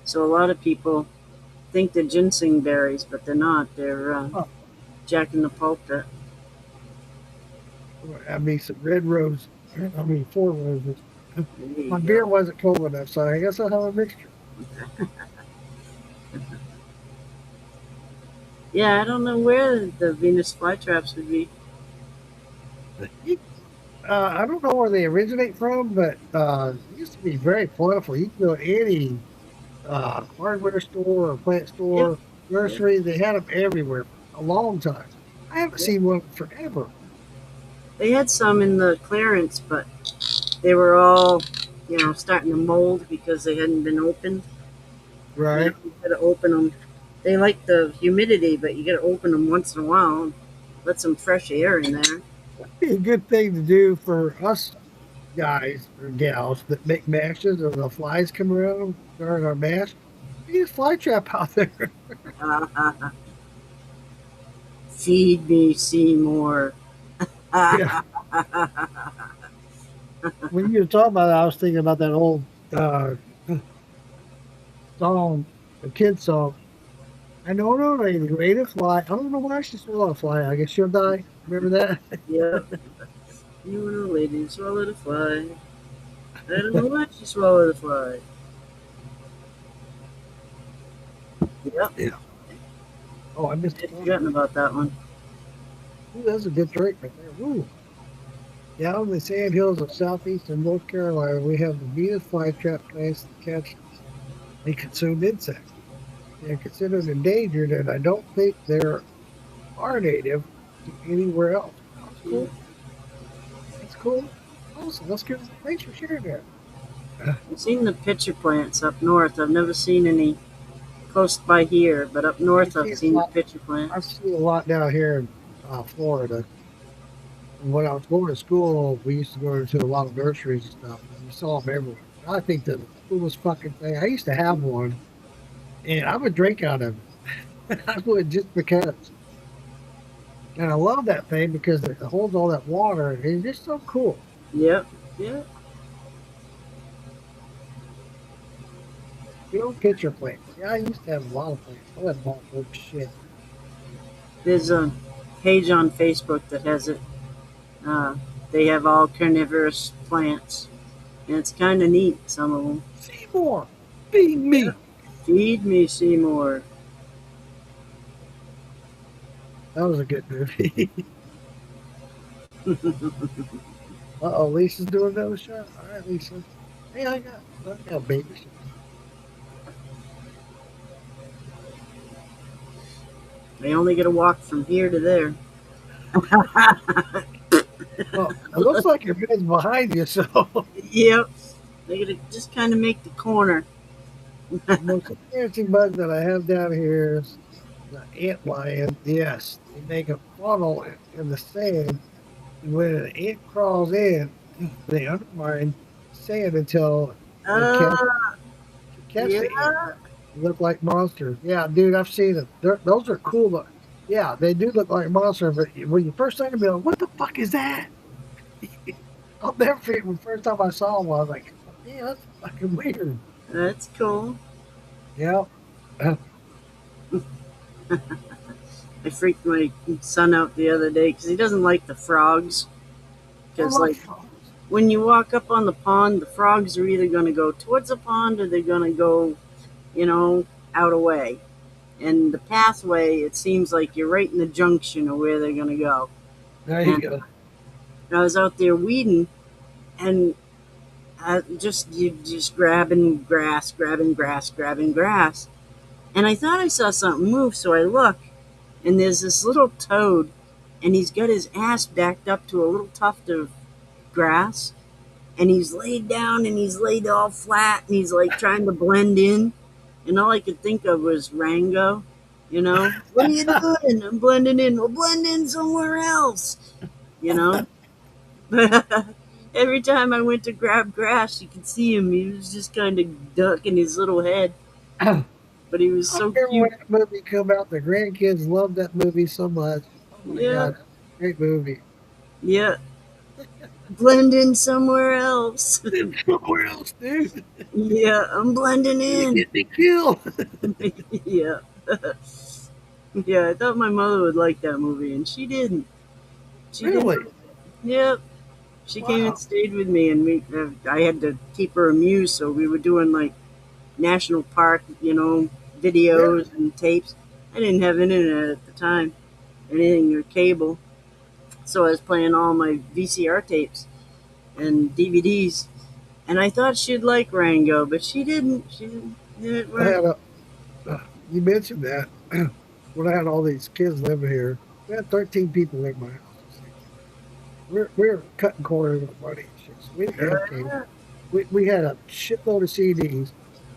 So a lot of people think they're ginseng berries, but they're not. They're Jack in the Pulpit. I mean, some red rose. I mean, 4 roses. There you My go. beer wasn't cold enough, so I guess I'll have a mixture. Yeah, I don't know where the Venus flytraps would be. I don't know where they originate from, but it used to be very plentiful. You can go to any hardware store or plant store, nursery. They had them everywhere for a long time. I haven't seen one forever. They had some in the clearance, but they were all, starting to mold because they hadn't been opened. Right. You gotta open them. They like the humidity, but you gotta open them once in a while and let some fresh air in there. Be a good thing to do for us guys or gals that make mashes or the flies come around during our mash. You get a fly trap out there. Feed me, Seymour. Yeah. When you were talking about it, I was thinking about that old song, a kid song. I know no lady who ate a fly. I don't know why she swallowed a fly. I guess she'll die. Remember that? Yep. You and a lady swallowed a fly. I don't know why she swallowed a fly. Yep. Yeah. Oh, I missed I'd it. forgotten about that one. Ooh, that's a good drink right there. Ooh. Down in the sand hills of southeastern North Carolina, we have the Venus flytrap plants that catch and consume insects. They're considered endangered, and I don't think they are native to anywhere else. That's cool. That's cool. Awesome. Let's go. Thanks for sharing that. I've seen the pitcher plants up north. I've never seen any close by here, but up north I've seen the pitcher I've plants. seen a lot down here in Florida. And when I was going to school, we used to go to a lot of nurseries and stuff. And we saw them everywhere. I think the coolest fucking thing. I used to have one, and I would drink out of it. I would just because. And I love that thing because it holds all that water. And it's just so cool. Yep. Yep. You don't pitcher plants. Yeah, I used to have a lot of plants. I had all that shit. There's a page on Facebook that has it. They have all carnivorous plants, and it's kind of neat. Some of them. Seymour, feed me. Feed me, Seymour. That was a good movie. Uh-oh, Lisa's doing another shot. All right, Lisa. Hey, I got baby. They only get a walk from here to there. Well, it looks like your bed's behind you, so Yep. They gotta just kind of make the corner. the most embarrassing bug that I have down here is the ant lion. Yes, they make a funnel in the sand, and when an ant crawls in, they undermine sand until they Uh, catch the ant. yeah. Look like monsters. Yeah, dude, I've seen them. Those are cool. Yeah, they do look like monsters. But when you first think about, what the fuck is that? I'll never forget the first time I saw one. I was like, yeah, that's fucking weird. That's cool. Yeah. Uh, I freaked my son out the other day because he doesn't like the frogs. I Because, love like, when you walk up on the pond, the frogs are either going to go towards the pond or they're going to go, you know, out away. And the pathway, it seems like you're right in the junction of where they're going to go. There you And go. I was out there weeding, and you just grabbing grass. And I thought I saw something move, so I look, and there's this little toad, and he's got his ass backed up to a little tuft of grass, and he's laid down and he's laid all flat, and he's like trying to blend in. And all I could think of was Rango, you know, what are you doing? I'm blending in. Well, blend in somewhere else, you know. But every time I went to grab grass, you could see him. He was just kind of ducking his little head, I but he was so remember when cute. that movie come out. The grandkids loved that movie so much. Oh my Yeah, god, great movie. yeah. Blend in somewhere else. Somewhere else, dude. Yeah, I'm blending You in. get me killed. Yeah. Yeah, I thought my mother would like that movie, and she didn't. She Really? didn't. Yep. She came and Wow. stayed with me, and I had to keep her amused, so we were doing like national park, Yeah. videos and tapes. I didn't have internet at the time, anything or cable, so I was playing all my VCR tapes and DVDs, and I thought she'd like Rango, but she didn't. She didn't. It I weren't. had you mentioned that when I had all these kids living here. We had 13 people in my house. We're cutting corners with money and shit. So we didn't have cable. Yeah. We had a shitload of CDs.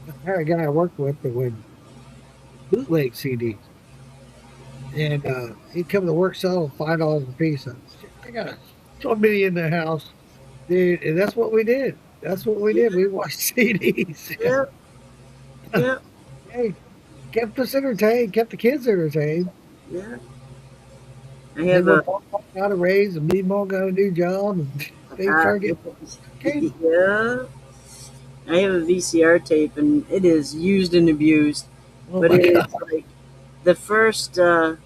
I had a guy I worked with that would bootleg CDs. And he'd come to work selling $5 a piece. Shit, I got so many in the house, dude. And that's what we did. That's what we did. We watched CDs. Yep. Yep. Hey, kept us entertained, kept the kids entertained. Yeah. I And then have when a. Paul got a raise and me and Mom got a new job, and they started getting arcade. Yeah. I have a VCR tape, and it is used and abused. Oh But my it is god! like the first uh,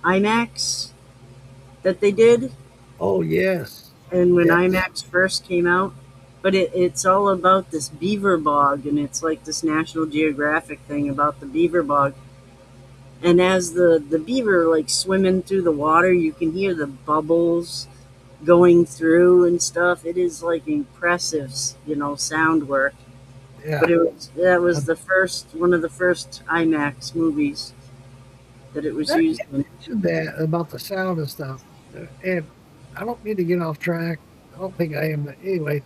IMAX that they did, Oh yes, and when yes. IMAX first came out. But it's all about this beaver bog, and it's like this National Geographic thing about the beaver bog. And as the beaver like swimming through the water, you can hear the bubbles going through and stuff. It is like impressive, sound work. Yeah. But that Uh, was the first one of the first IMAX movies that it was That used you in. mentioned that about the sound and stuff, and I don't mean to get off track. I don't think I am. But anyway,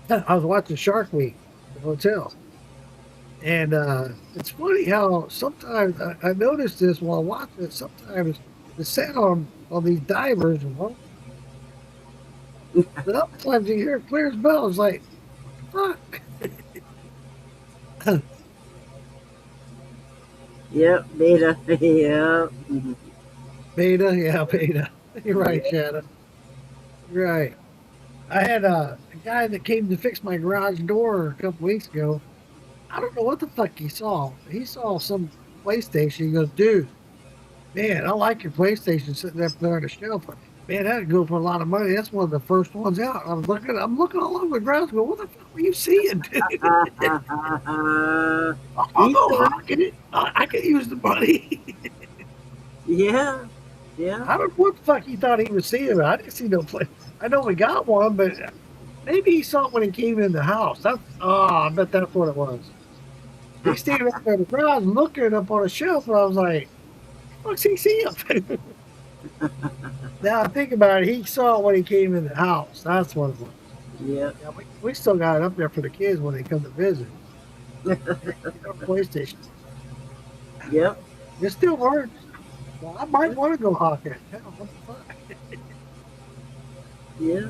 I was watching Shark Week at the hotel, and it's funny how sometimes I noticed this while watching it. Sometimes the sound on these divers, well, but other times you hear it clear as bell. It's like, fuck. Yep, Beta. Yep. Mhm. Beta, yeah, beta. You're right, Yeah. Shannon. You're right. I had a guy that came to fix my garage door a couple weeks ago. I don't know what the fuck he saw. He saw some PlayStation. He goes, dude, man, I like your PlayStation sitting up there on the shelf. Man, that'd go for a lot of money. That's one of the first ones out. I'm looking all over the ground. Going, what the fuck were you seeing, dude? I'll He's go the hocking it. I could use the money. Yeah, yeah, I don't know what the fuck he thought he was seeing. I didn't see no play. I know we got one, but maybe he saw it when he came in the house. I bet that's what it was. He stayed up there in the garage looking up on a shelf, and I was like, what's he seeing? Now I think about it, he saw it when he came in the house. That's what it was. yeah. Yeah, we still got it up there for the kids when they come to visit. PlayStation. Yep. It still works. Well, I might want to go hockey. Hell, what the fuck? Yeah.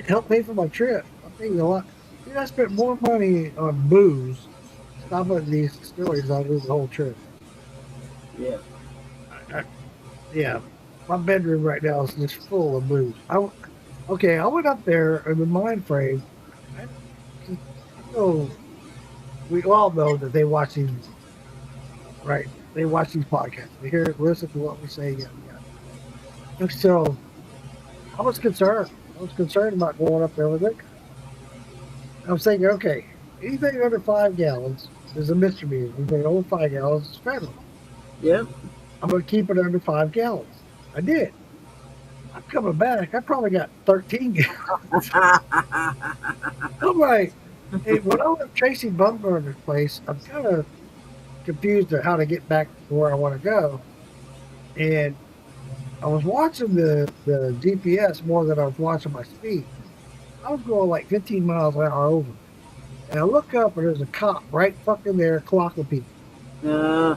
Help pay for my trip. I'll tell you what. Dude, I spent more money on booze Some of these stories I'll do the whole trip. Yeah. Yeah, my bedroom right now is just full of booze. Okay, I went up there in the mind frame. I, so we all know that they watch these, right? They watch these podcasts. They hear, listen to what we say. Yeah, yeah. And so I was concerned. I was concerned about going up there with it. I was thinking, okay, anything under 5 gallons is a misdemeanor. Anything over 5 gallons is federal. Yep. I'm going to keep it under 5 gallons. I did. I'm coming back. I probably got 13 gallons. I'm like, hey, when I was Tracy Bumgarner's place, I'm kind of confused at how to get back to where I want to go. And I was watching the GPS more than I was watching my speed. I was going like 15 miles an hour over. And I look up and there's a cop right fucking there clocking people. Uh,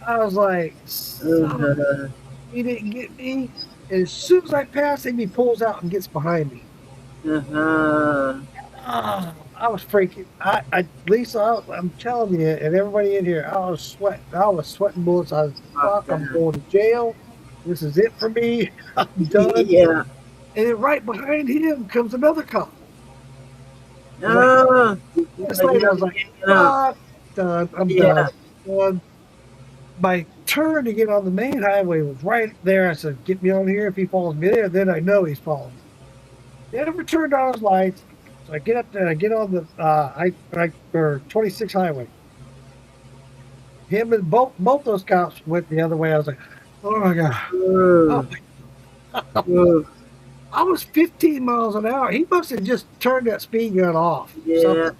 I was like, he didn't get me. And as soon as I pass him, he pulls out and gets behind me. I was freaking. Lisa, I'm telling you, and everybody in here, I was sweating. I was sweating bullets. I was, fuck, I'm going to jail. This is it for me. I'm done. Yeah. And then right behind him comes another cop. It's like, I was like, fuck, done. I'm done. My turn to get on the main highway was right there. I said, get me on here. If he follows me there, then I know he's following me. He never turned on his lights. So I get up there, I get on the 26 highway. Him and both those cops went the other way. I was like, oh my God. I was 15 miles an hour. He must have just turned that speed gun off. Yeah.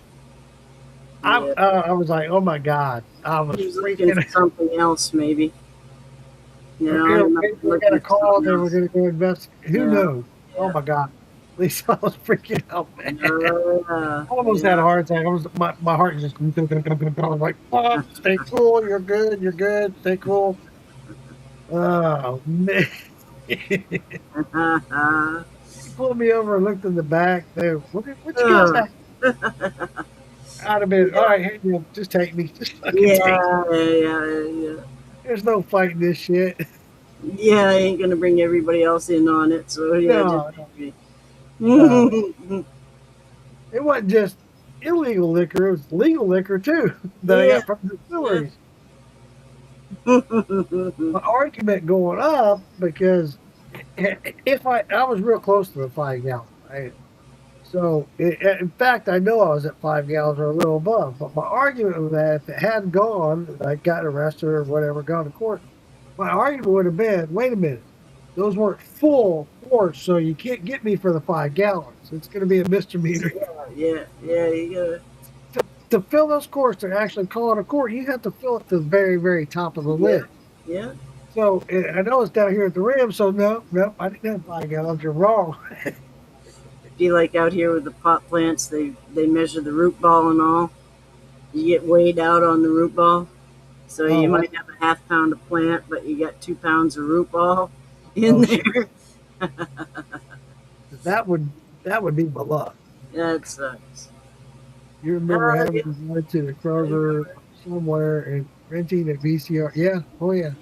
I was like, oh my God. I was freaking at something else, maybe. You know, we got a call. They were going to go investigate. Who knows? Yeah. Oh my God. At least I was freaking out, man. I almost had a heart attack. My heart just I was like, oh, stay cool. You're good. Stay cool. Oh man. He pulled me over and looked in the back. There, what you guys have? I'd have been all right. Hey, just take me. Just fucking take me. Yeah. There's no fighting this shit. Yeah, I ain't gonna bring everybody else in on it. So yeah, it wasn't just illegal liquor; it was legal liquor too that I got from the distilleries. My argument going up because if I was real close to the 5 gallons, right? So in fact, I know I was at 5 gallons or a little above. But my argument was that if it hadn't gone, I got arrested or whatever, gone to court. My argument would have been, wait a minute, those weren't full force, so you can't get me for the 5 gallons. It's going to be a misdemeanor. Yeah, you gotta. To fill those quarts to actually call it a quart, you have to fill it to the very, very top of the lid. Yeah. So I know it's down here at the rim, so no, I didn't have 5 gallons. You're wrong. Be like out here with the pot plants, they measure the root ball and all. You get weighed out on the root ball. So you might have a half pound of plant, but you got 2 pounds of root ball in there. That would be my luck. That sucks. You remember having to go to the Kroger somewhere and renting a VCR? Yeah. Oh yeah.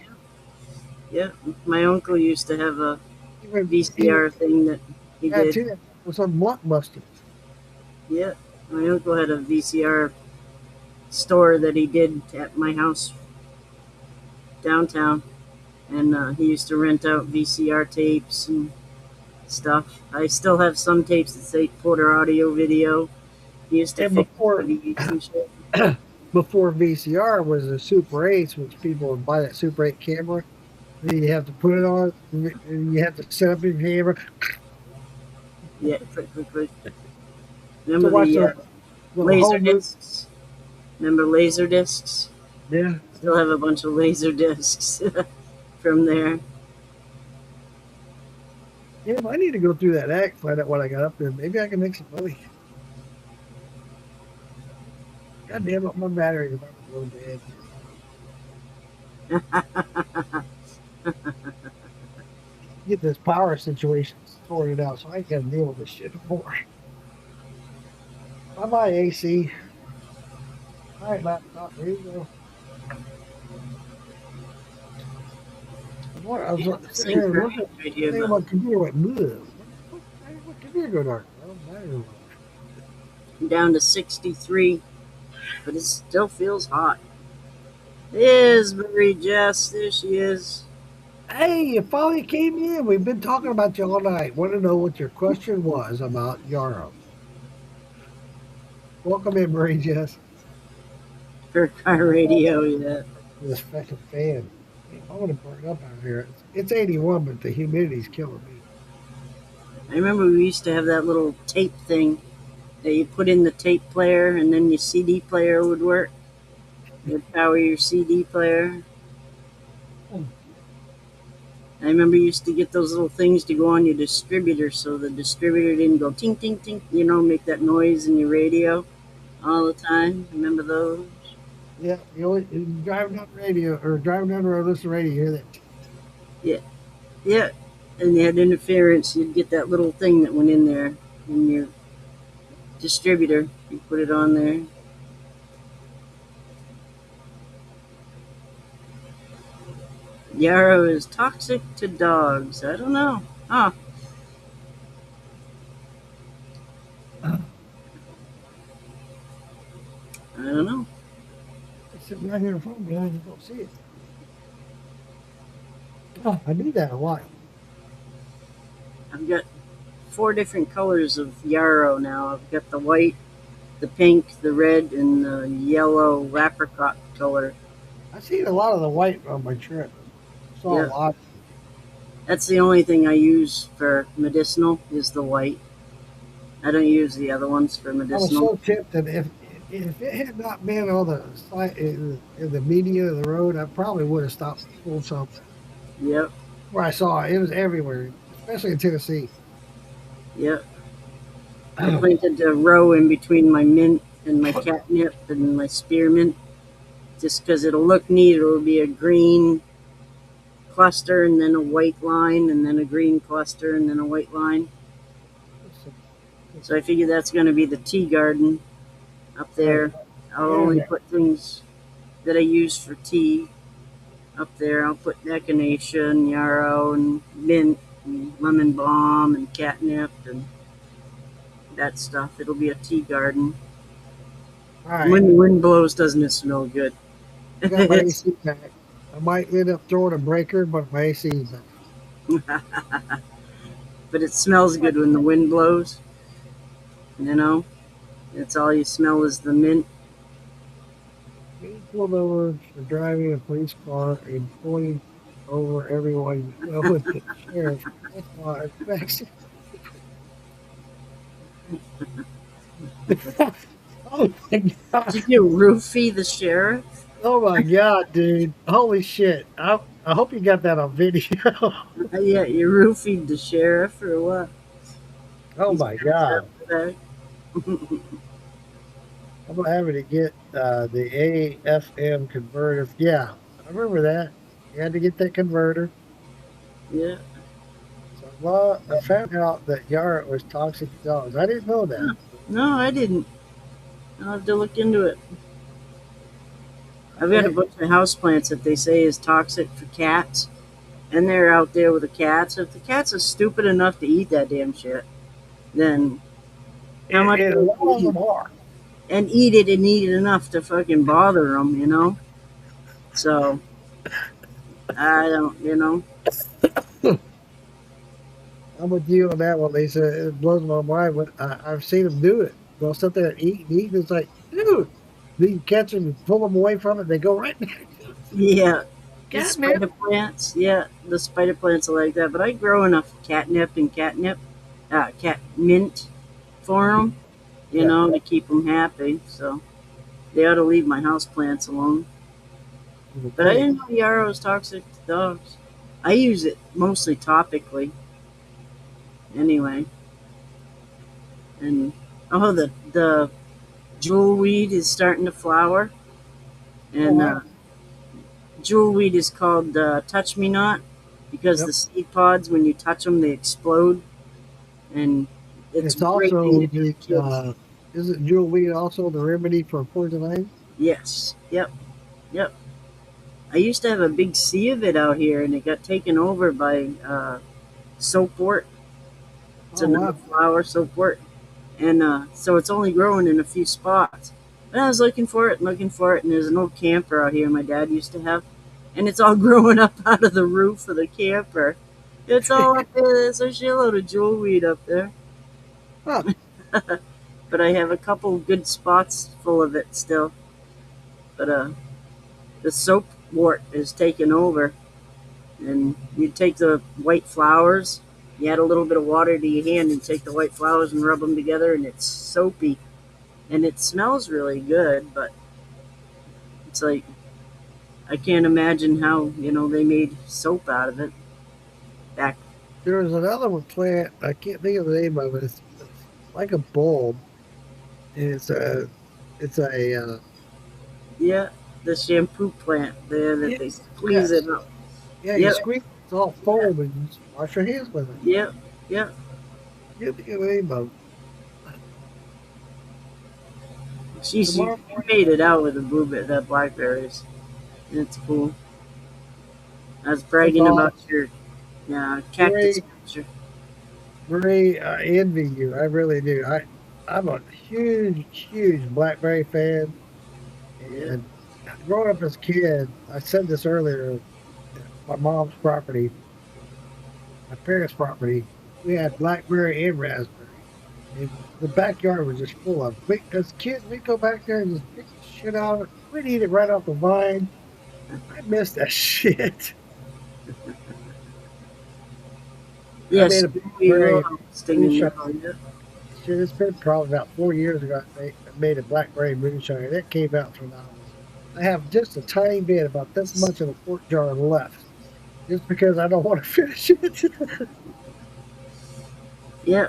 Yeah. My uncle used to have a VCR thing that he did. Too. It was on Blockbuster. Yeah. My uncle had a VCR store that he did at my house downtown, and he used to rent out VCR tapes and stuff. I still have some tapes that say Porter Audio Video. He used to before VCR was a Super 8s, which people would buy that Super 8 camera. Then you have to put it on, and you have to set up your camera. Yeah, quick. Remember the laser discs? Remember laser discs? Yeah. Still have a bunch of laser discs from there. Yeah, I need to go through that act, find out what I got up there. Maybe I can make some money. God damn it, my battery is a little bad. Get this power situation sorted out so I ain't got to deal with this shit anymore. I buy AC. All right, laptop. Here you go. I was sitting Same here crap looking. right here, Thinking but about computer went blue. What computer go dark? Well, mine I'm down to 63, but it still feels hot. There's Marie Jess. There she is. Hey, you finally came in. We've been talking about you all night. Want to know what your question was about Yarrow. Welcome in, Marie Jess. Her car radio, yeah. This fucking fan. I want to burn up out here. It's 81, but the humidity's killing me. I remember we used to have that little tape thing that you put in the tape player and then your CD player would work. You'd power your CD player. I remember you used to get those little things to go on your distributor so the distributor didn't go ting, ting, ting, make that noise in your radio all the time. Remember those? Yeah, you driving down the radio or driving down the road, listen to the radio, you hear that. Yeah. Yeah. And you had interference, you'd get that little thing that went in there in your distributor. You put it on there. Yarrow is toxic to dogs. I don't know. Huh. I don't know. It's sitting right here in front of me. I just don't see it. Oh, I do that a lot. I've got 4 different colors of yarrow now. I've got the white, the pink, the red, and the yellow apricot color. I seen a lot of the white on my trip. Saw Yeah. a lot. That's the only thing I use for medicinal is the white. I don't use the other ones for I was medicinal. so tipped that if it had not been on in the media of the road, I probably would have stopped and pulled some. Yep, Where I saw it, it was everywhere, especially in Tennessee. yep. I planted a row in between my mint and my catnip and my spearmint just because it'll look neat. It'll be a green cluster and then a white line and then a green cluster and then a white line. So I figure that's going to be the tea garden up there. I'll only put things that I use for tea up there. I'll put echinacea, yarrow, and mint, and lemon balm, and catnip, and that stuff. It'll be a tea garden. All right, When the wind blows, doesn't it smell good? I got my AC back. I might end up throwing a breaker, but my AC is back. But it smells good when the wind blows. You know, it's all you smell is the mint. Being pulled over for driving a police car and pulling over everyone with the sheriff. That's why I vexed. Oh my god! Did you roofie the sheriff? Oh my god, dude! Holy shit! I hope you got that on video. Yeah, you roofied the sheriff or what? Oh He's my pissed god! after that. I'm having to get the AFM converter. Yeah, I remember that. You had to get that converter. Yeah. So, well, I found out that Yarrow was toxic to dogs. I didn't know that. No, I didn't. I'll have to look into it. I've got a bunch of houseplants that they say is toxic for cats, and they're out there with the cats. If the cats are stupid enough to eat that damn shit, then how much And a lot of them are. and eat it and eat it enough to fucking bother them, you know? So, I don't, I'm with you on that one, Lisa. It blows my mind. When I've seen them do it. They'll sit there and eat and eat. And it's like, dude, then you catch them and pull them away from it. They go right back. Yeah. The Catnip. spider plants, yeah, the spider plants are like that. But I grow enough catnip and cat mint for them, you know, to keep them happy. So they ought to leave my house plants alone. But I didn't know yarrow is toxic to dogs. I use it mostly topically. Anyway, and the jewelweed is starting to flower, and jewelweed is called touch me not because the seed pods, when you touch them, they explode, and it's It's also great thing to do the to kids. isn't jewelweed also the remedy for poison ivy? Yes. Yep. Yep. I used to have a big sea of it out here, and it got taken over by soapwort. It's Oh another wow. flower, soapwort, and so it's only growing in a few spots. And I was looking for it, and there's an old camper out here my dad used to have, and it's all growing up out of the roof of the camper. It's all up there. There's a shitload of jewelweed up there. Huh. But I have a couple good spots full of it still. But the soapwort is taken over, and you take the white flowers, you add a little bit of water to your hand, and take the white flowers and rub them together, and it's soapy, and it smells really good. But it's like I can't imagine how they made soap out of it back. There was another one plant. I can't think of the name of it. It's like a bulb. And it's a Yeah, the shampoo plant there that they yes, squeeze yes. it up. Yeah, you Yep, squeeze it, it's all foam and you just wash your hands with it. yep, yep. Can't think of the name of it. She Tomorrow morning, made it out with the blackberries. And it's cool. I was that's bragging all. about your cactus Marie, picture. Marie, I envy you. I really do. I'm a huge BlackBerry fan. Yeah. And growing up as a kid, I said this earlier, my mom's property, my parents' property, we had blackberry and raspberry. And the backyard was just full of. As kids, we'd go back there and just pick the shit out of it. We'd eat it right off the vine. I miss that shit. I made Yes, a we blackberry will stinging moonshine. nettle. Yeah. Shit, it's been probably about 4 years ago. I made a blackberry moonshine. It came out phenomenal. I have just a tiny bit, about this much of the quart jar left, just because I don't want to finish it. Yeah.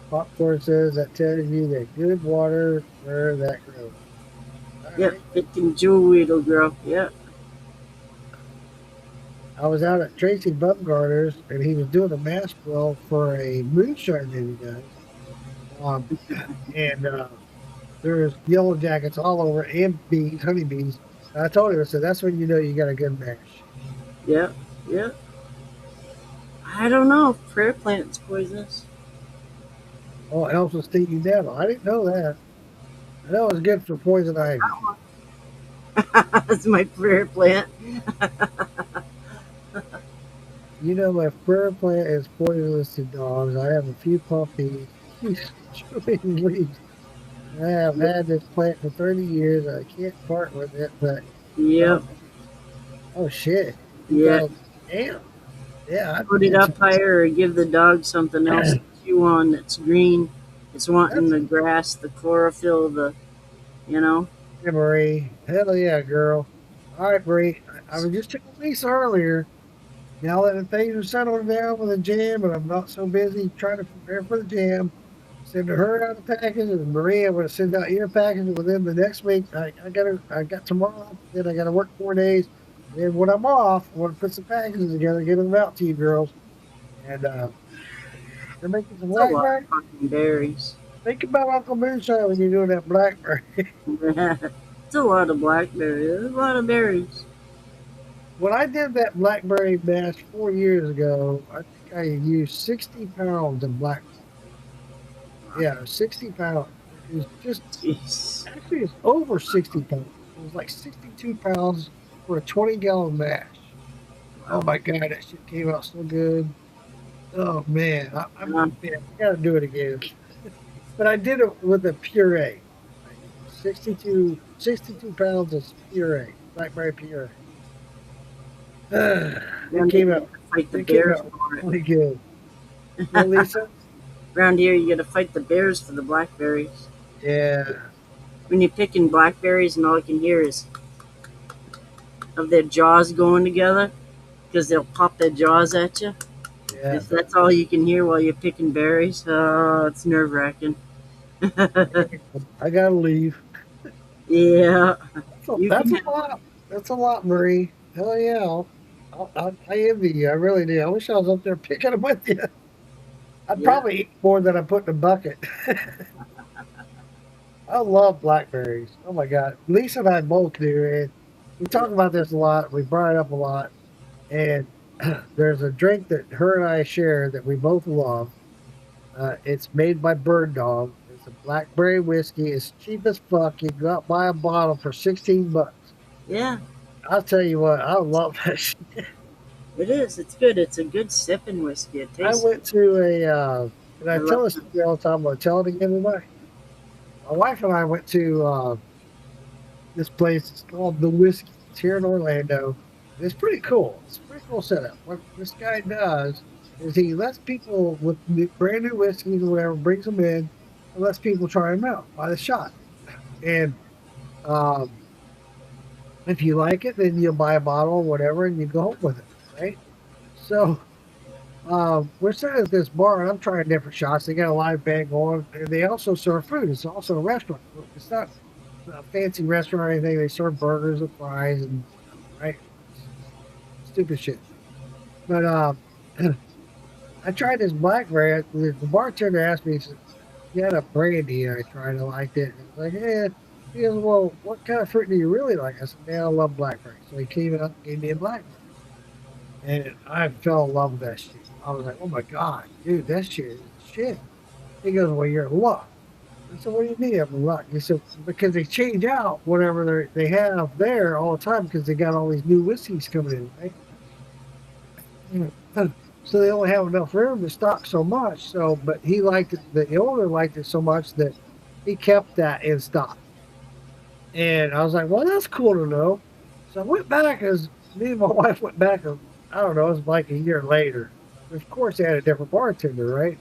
Popcorn says that tells you that good water where that grows. All Yep. right. Picking jewelweed will grow. Yeah. I was out at Tracy Bumgarner's and he was doing a mash bill for a moonshine that he does. Um, and there's yellow jackets all over and bees, honeybees. And I told him, I said, that's when you know you got a good mash. Yeah. Yeah. I don't know. Prayer plant's poisonous. Oh, it helps with stinging nettle. I didn't know that. I know it's good for poison ivy. That's my prayer plant. You know, my prayer plant is poisonous to dogs. I have a few puppies. Chewing leaves. I have had this plant for 30 years. I can't part with it, but Yep. oh, oh shit. Yeah. 2000, damn. Yeah, I Put it planted up higher or give the dog something else to some. chew on that's green. It's wanting That's the grass, the chlorophyll, you know. yeah, Marie. Hell yeah, girl. All right, Marie. I was just telling Lisa earlier. Now that things are settling down with the jam and I'm not so busy trying to prepare for the jam, send her out a package and Maria will send out your package within the next week. I got tomorrow, then I gotta work 4 days. And then when I'm off, I want to put some packages together, get them out to you girls. And they're making some It's a lot blackberry. of fucking berries. Think about Uncle Moonshine when you're doing that blackberry. It's a lot of blackberries. There's a lot of berries. When I did that blackberry mash 4 years ago, I think I used 60 pounds of black. Yeah, 60 pounds. It was just Jeez. actually it's over 60 pounds. It was like 62 pounds for a 20-gallon mash. Oh my god, that shit came out so good. Oh man, man, I gotta do it again. But I did it with a puree. Like 62 pounds of puree, blackberry puree. It Around came here, out. you gotta fight the It came bears out for it. really good. Well, Lisa? Around here, you gotta fight the bears for the blackberries. Yeah, When you're picking blackberries, and all I can hear is of their jaws going together, because they'll pop their jaws at you. yeah. If that's all you can hear while you're picking berries, oh, it's nerve wracking. I gotta leave. Yeah, you That's can. a lot. That's a lot, Marie. Hell yeah. I envy you. I really do. I wish I was up there picking them with you. I'd Yeah. probably eat more than I put in a bucket. I love blackberries. Oh my god, Lisa and I both do, and we talk about this a lot. We brought it up a lot, and there's a drink that her and I share that we both love. It's made by Bird Dog. It's a blackberry whiskey. It's cheap as fuck. You can go out buy a bottle for $16. Yeah, I'll tell you what, I love that shit. it is. It's good. It's a good sipping whiskey. It I tastes. went to and I I tell love this story all the time. I'm going to tell it again tonight. My wife and I went to this place. It's called The Whiskey. It's here in Orlando. It's pretty cool. It's a pretty cool setup. What this guy does is he lets people with brand new whiskeys or whatever, brings them in, and lets people try them out by the shot. And um, if you like it, then you'll buy a bottle or whatever, and you go home with it, right? So we're sitting at this bar, and I'm trying different shots. They got a live band going, and they also serve food. It's also a restaurant. It's not a fancy restaurant or anything. They serve burgers and fries and right, stupid shit. But I tried this blackberry. The bartender asked me, he said, "You had a brandy?" And I tried. I liked it. I was like, "Yeah." He goes, "Well, what kind of fruit do you really like?" I said, "Man, I love blackberry." So he came up, and gave me a blackberry, and I fell in love with that shit. I was like, "Oh my god, dude, that shit is shit." He goes, "Well, you're in luck." I said, "What do you mean I'm in luck?" He said, "Because they change out whatever they have there all the time because they got all these new whiskeys coming in, right? So they only have enough room to stock so much. So, but he liked it. The owner liked it so much that he kept that in stock. And I was like, well, that's cool to know. So I went back as me and my wife went back. I don't know, it was like a year later. Of course, they had a different bartender, right?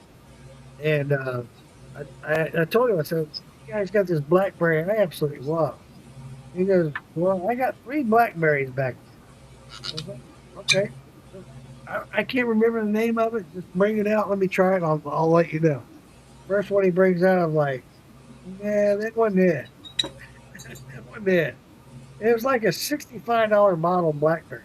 And I told him, I said, "You guys got this blackberry I absolutely love." He goes, "Well, I got 3 blackberries back there." I was like, "Okay." I can't remember the name of it. Just bring it out. Let me try it. I'll let you know. First one he brings out, I'm like, "Yeah, that wasn't it. That wasn't it." It was like a $65 bottle of blackberry.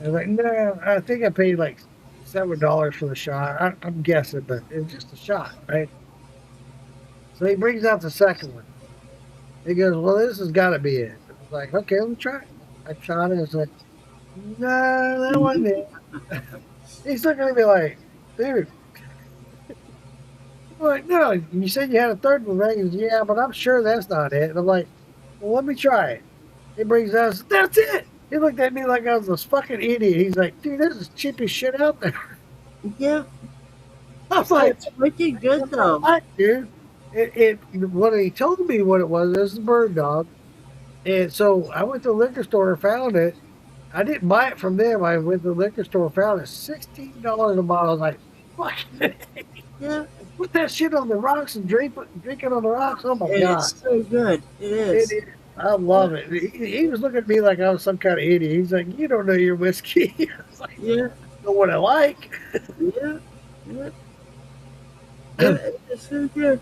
I was like, "No, I think I paid like $7 for the shot. I'm guessing, but it was just a shot, right?" So he brings out the second one. He goes, "Well, this has got to be it." I was like, "Okay, let me try it." I shot it. It's like, "No, that wasn't it." He's looking at me like, "Dude." I'm like, "No, you said you had a third one, right?" He goes, "Yeah, but I'm sure that's not it." And I'm like, "Well, let me try it." He brings out, "That's it." He looked at me like I was this fucking idiot. He's like, "Dude, this is cheapest shit out there." Yeah, I was like, it's wicked good though. "What, dude?" When he told me what it was, the Bird Dog. And so I went to the liquor store and found it. I didn't buy it from them. I went to the liquor store and found it $16 a bottle. I was like, fuck. Yeah, Put that shit on the rocks and drink it on the rocks. Oh my and god. it's so good. It It is. is. I love it. He was looking at me like I was some kind of idiot. He's like, "You don't know your whiskey." I was like, Yeah, "I know what I like." yeah, yeah. Yeah, it's so good.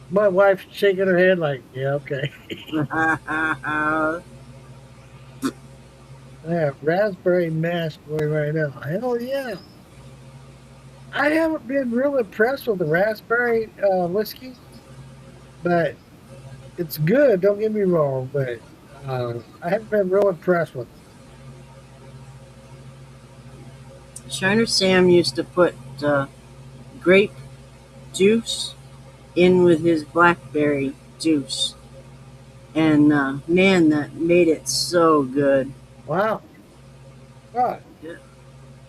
My wife shaking her head like, "Yeah, okay." I have raspberry mash going right now. Hell yeah. I haven't been real impressed with the raspberry whiskey, but it's good. Don't get me wrong, but I haven't been real impressed with it. Shiner Sam used to put grape juice in with his blackberry juice, and man, that made it so good. Wow. God.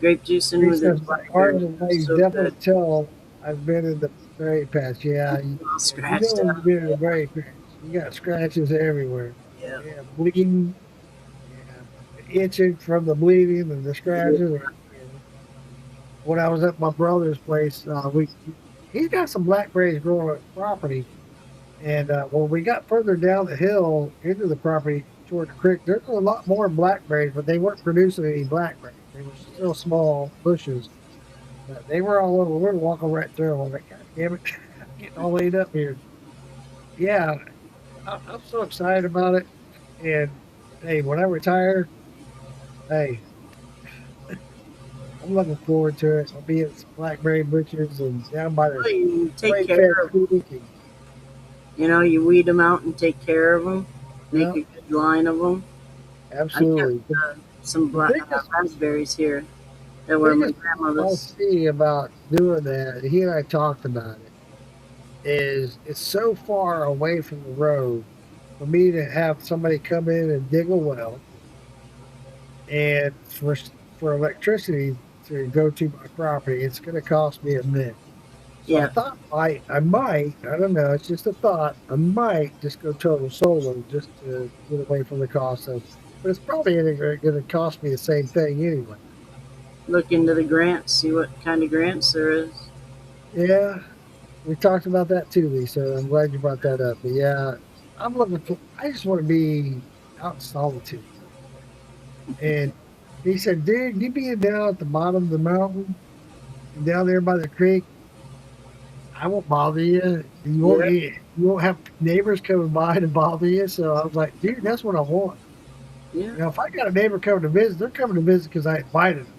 Grape juice in He with his says, "Arms blackberry, and legs so definitely good. tell I've been in the berry patch." Yeah, All you scratched know up. you've been in the berry patch. You got scratches everywhere. Yeah, Yeah, bleeding, yeah, itching from the bleeding and the scratches. When I was at my brother's place, he's got some blackberries growing on his property. And when we got further down the hill into the property toward the creek, there's a lot more blackberries, but they weren't producing any blackberries. They were still small bushes. But they were all over. We were walking right through them. I'm like, "God damn it, I'm getting all laid up here." Yeah, I'm so excited about it. And hey, when I retire, hey, I'm looking forward to it. I'll be at Blackberry Butchers and down by the well, you take Spray care Fed of Creek. And You know, you weed them out and take care of them, make Yeah, a good line of them. I kept absolutely. some The biggest raspberries here that were my biggest problem I grandmother's. see about doing that, he and I talked about it, is it's so far away from the road for me to have somebody come in and dig a well and for electricity to go to my property, it's going to cost me a mint. So I Yeah, thought I don't know, it's just a thought. I might just go total solar just to get away from the cost of, but it's probably going to cost me the same thing anyway. look into the grants, see what kind of grants there is. Yeah, we talked about that too, Lisa. I'm glad you brought that up. But yeah, I just want to be out in solitude. And he said, dude, you being down at the bottom of the mountain and down there by the creek, I won't bother you. Yeah, You won't have neighbors coming by to bother you. So I was like, dude, that's what I want. yeah. You know, if I got a neighbor coming to visit, they're coming to visit because I invited them.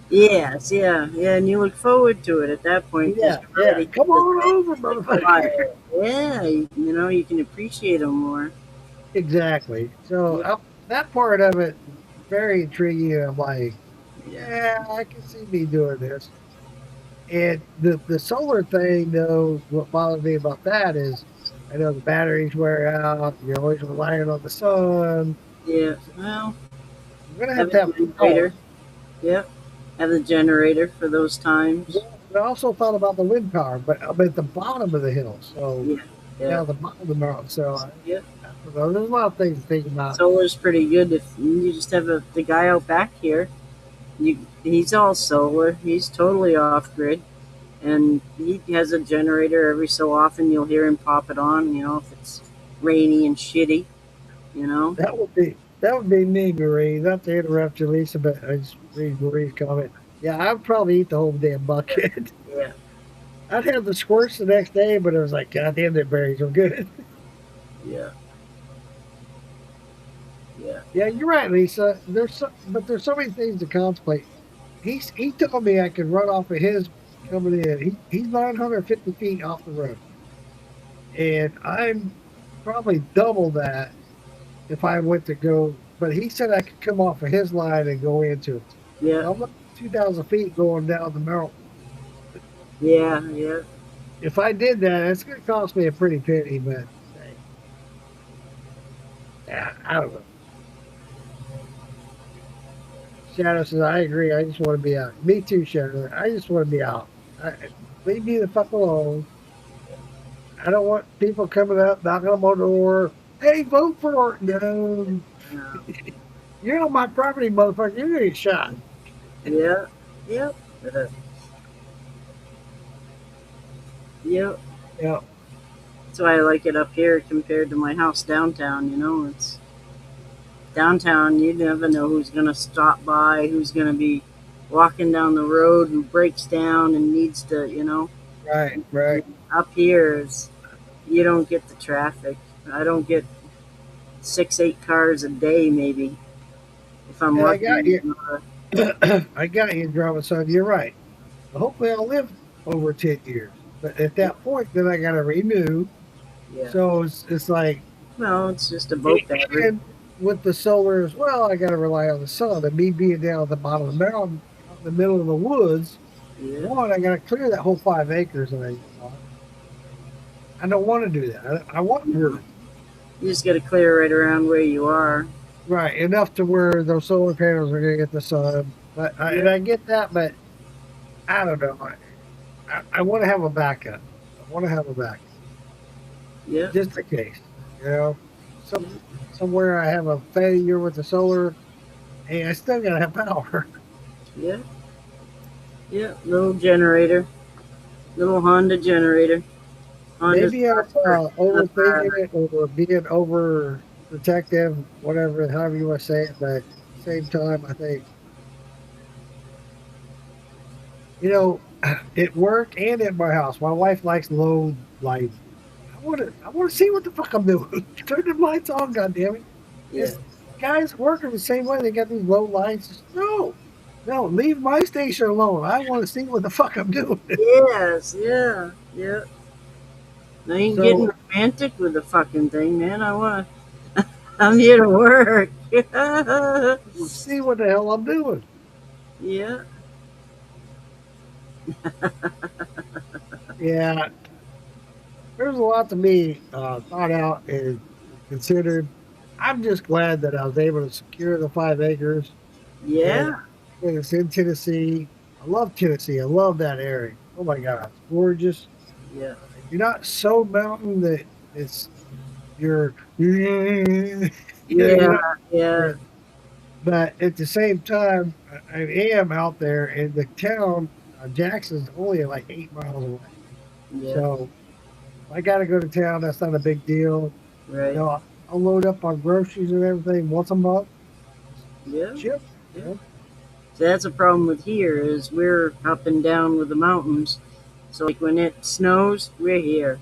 Yes, yeah, yeah, and you look forward to it at that point because Yeah, you're yeah. ready Come to on over, stay motherfucker. quiet. Yeah, you know, you can appreciate them more. Exactly. So Yeah, that part of it, very intriguing. I'm like, yeah, yeah, I can see me doing this. And the solar thing, though, what bothers me about that is, I know the batteries wear out. You're always relying on the sun. yeah. Well, You're gonna have a have power. generator. Yep, have the generator for those Yeah, times. but I also thought about the wind power, but I'm at the bottom of the hill, so Yeah, yeah, down the bottom of the mountain. So yeah. I don't know. There's a lot of things to think about. Solar's pretty good if you just have the guy out back here. He's all solar. He's totally off grid, and he has a generator every so often. You'll hear him pop it on. You know, if it's rainy and shitty. You know. That would be me, Marie. Not to interrupt you, Lisa, but I just read Marie's comment. Yeah, I'd probably eat the whole damn bucket. Yeah, I'd have the squirts the next day, but it was like, God damn, that berries are good. yeah, yeah, Yeah, you're right, Lisa. There's so many things to contemplate. He told me I could run off of his coming in. He's 950 feet off the road, and I'm probably double that if I went to go. But he said I could come off of his line and go into it. yeah, Well, I'm like 2,000 feet going down the mountain. yeah, yeah. If I did that, it's going to cost me a pretty penny. But yeah, I don't know. Shadow says, I agree. I just want to be out. Me too, Shadow. I just want to be out. Leave me the fuck alone. I don't want people coming up, knocking on my door. Hey, vote for it. No. No. You're on my property, motherfucker. You're going to get shot. Yeah, yep, yep. Yeah. That's why I like it up here compared to my house downtown. You know, it's downtown. You never know who's gonna stop by, who's gonna be walking down the road who breaks down and needs to. You know, Right, right. up here is you don't get the traffic. I don't get 6, 8 cars a day, maybe if I'm And I lucky. got you. You know, I got you, drama son. You're right. Hopefully, I'll live over 10 years. But at that point, then I got to renew. yeah. So it's like, Well, it's just a boat battery. and with the solar as well, I got to rely on the sun. And me being down at the bottom of the mountain, out in the middle of the woods, Yeah, one, I got to clear that whole 5 acres that I don't want to do that. I want wood. you just got to clear right around where you are. Right, enough to where those solar panels are going to get the sun. And I get that, but I don't know. I want to have a backup. I want to have a backup Yeah, just in case. You know, somewhere I have a failure with the solar, and I still got to have power. yeah, yeah. Little generator, little Honda generator. Honda's Maybe I'm not overthinking it or being overprotective, whatever, however you want to say it. But at the same time, I think, at work and at my house, my wife likes low light. I want to see what the fuck I'm doing. Turn the lights on, goddammit. Yeah, It's guys working the same way. They got these low lights. No, leave my station alone. I want to see what the fuck I'm doing. yes, yeah, yeah. I ain't So- getting romantic with the fucking thing, man. I'm here to work. See what the hell I'm doing. Yeah. Yeah, there's a lot to be thought out and considered. I'm just glad that I was able to secure the 5 acres, and Yeah. it's in Tennessee. I love Tennessee. I love that area. Oh my God, it's gorgeous. Yeah. You're not so mountain that it's you're you know you're Yeah. not, Yeah. but at the same time, I am out there, and the town Jackson's only like 8 miles away. Yeah. So if I got to go to town. That's not a big deal. Right. I'll load up on groceries and everything once a month. Yeah. Ship. Yeah. You know? So that's a problem with here is we're up and down with the mountains. So like when it snows, we're here.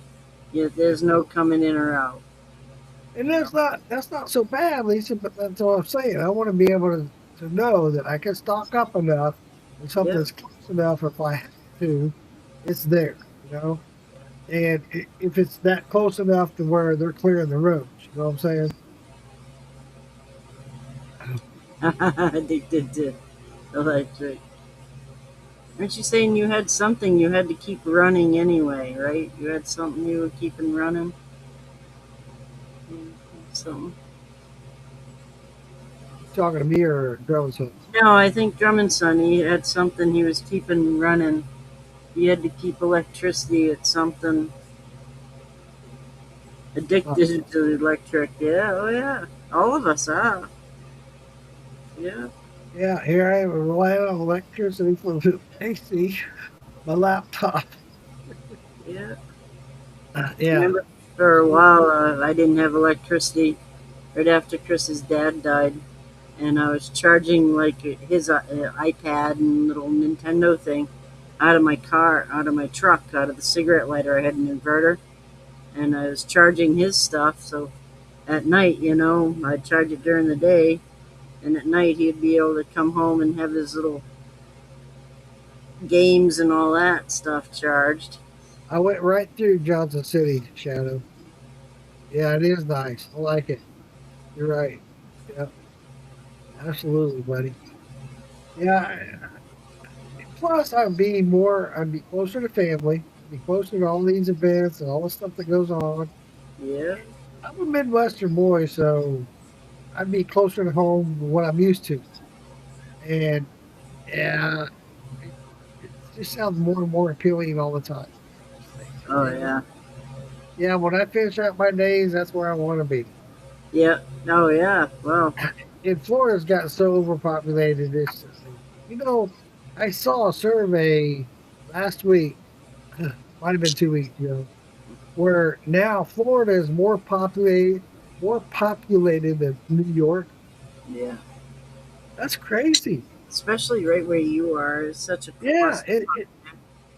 Yeah, there's no coming in or out. And that's not so bad, Lisa. But that's what I'm saying. I want to be able to know that I can stock up enough and Yeah. something's close enough if I have to, it's there. You know. And if it's that close enough to where they're clearing the roads, you know what I'm saying? Addicted to electric. Aren't you saying you had something you had to keep running anyway, right? You had something you were keeping running? Something. Talking to me or Drone's son? No, I think Drummond son, he had something he was keeping running. He had to keep electricity at something. Addicted to electric. Yeah, oh yeah. All of us are. Yeah. Yeah, here I am relying on electricity for the AC, my laptop. Yeah. Yeah. Remember for a while I didn't have electricity right after Chris's dad died. And I was charging like his iPad and little Nintendo thing out of my car, out of my truck, out of the cigarette lighter. I had an inverter, and I was charging his stuff. So at night, I'd charge it during the day, and at night he'd be able to come home and have his little games and all that stuff charged. I went right through Johnson City, Shadow. Yeah, it is nice. I like it. You're right. Yeah, absolutely, buddy. Yeah. Plus, I'd be closer to family, be closer to all these events and all the stuff that goes on. Yeah, I'm a Midwestern boy, so I'd be closer to home than what I'm used to. And yeah, it just sounds more and more appealing all the time. oh yeah, Yeah, when I finish out my days, that's where I want to be. yeah, oh yeah. Well, And Florida's got so overpopulated. I saw a survey last week, might have been 2 weeks ago, where now Florida is more populated than New York. yeah. That's crazy. Especially right where you are, it's such a Yeah, cluster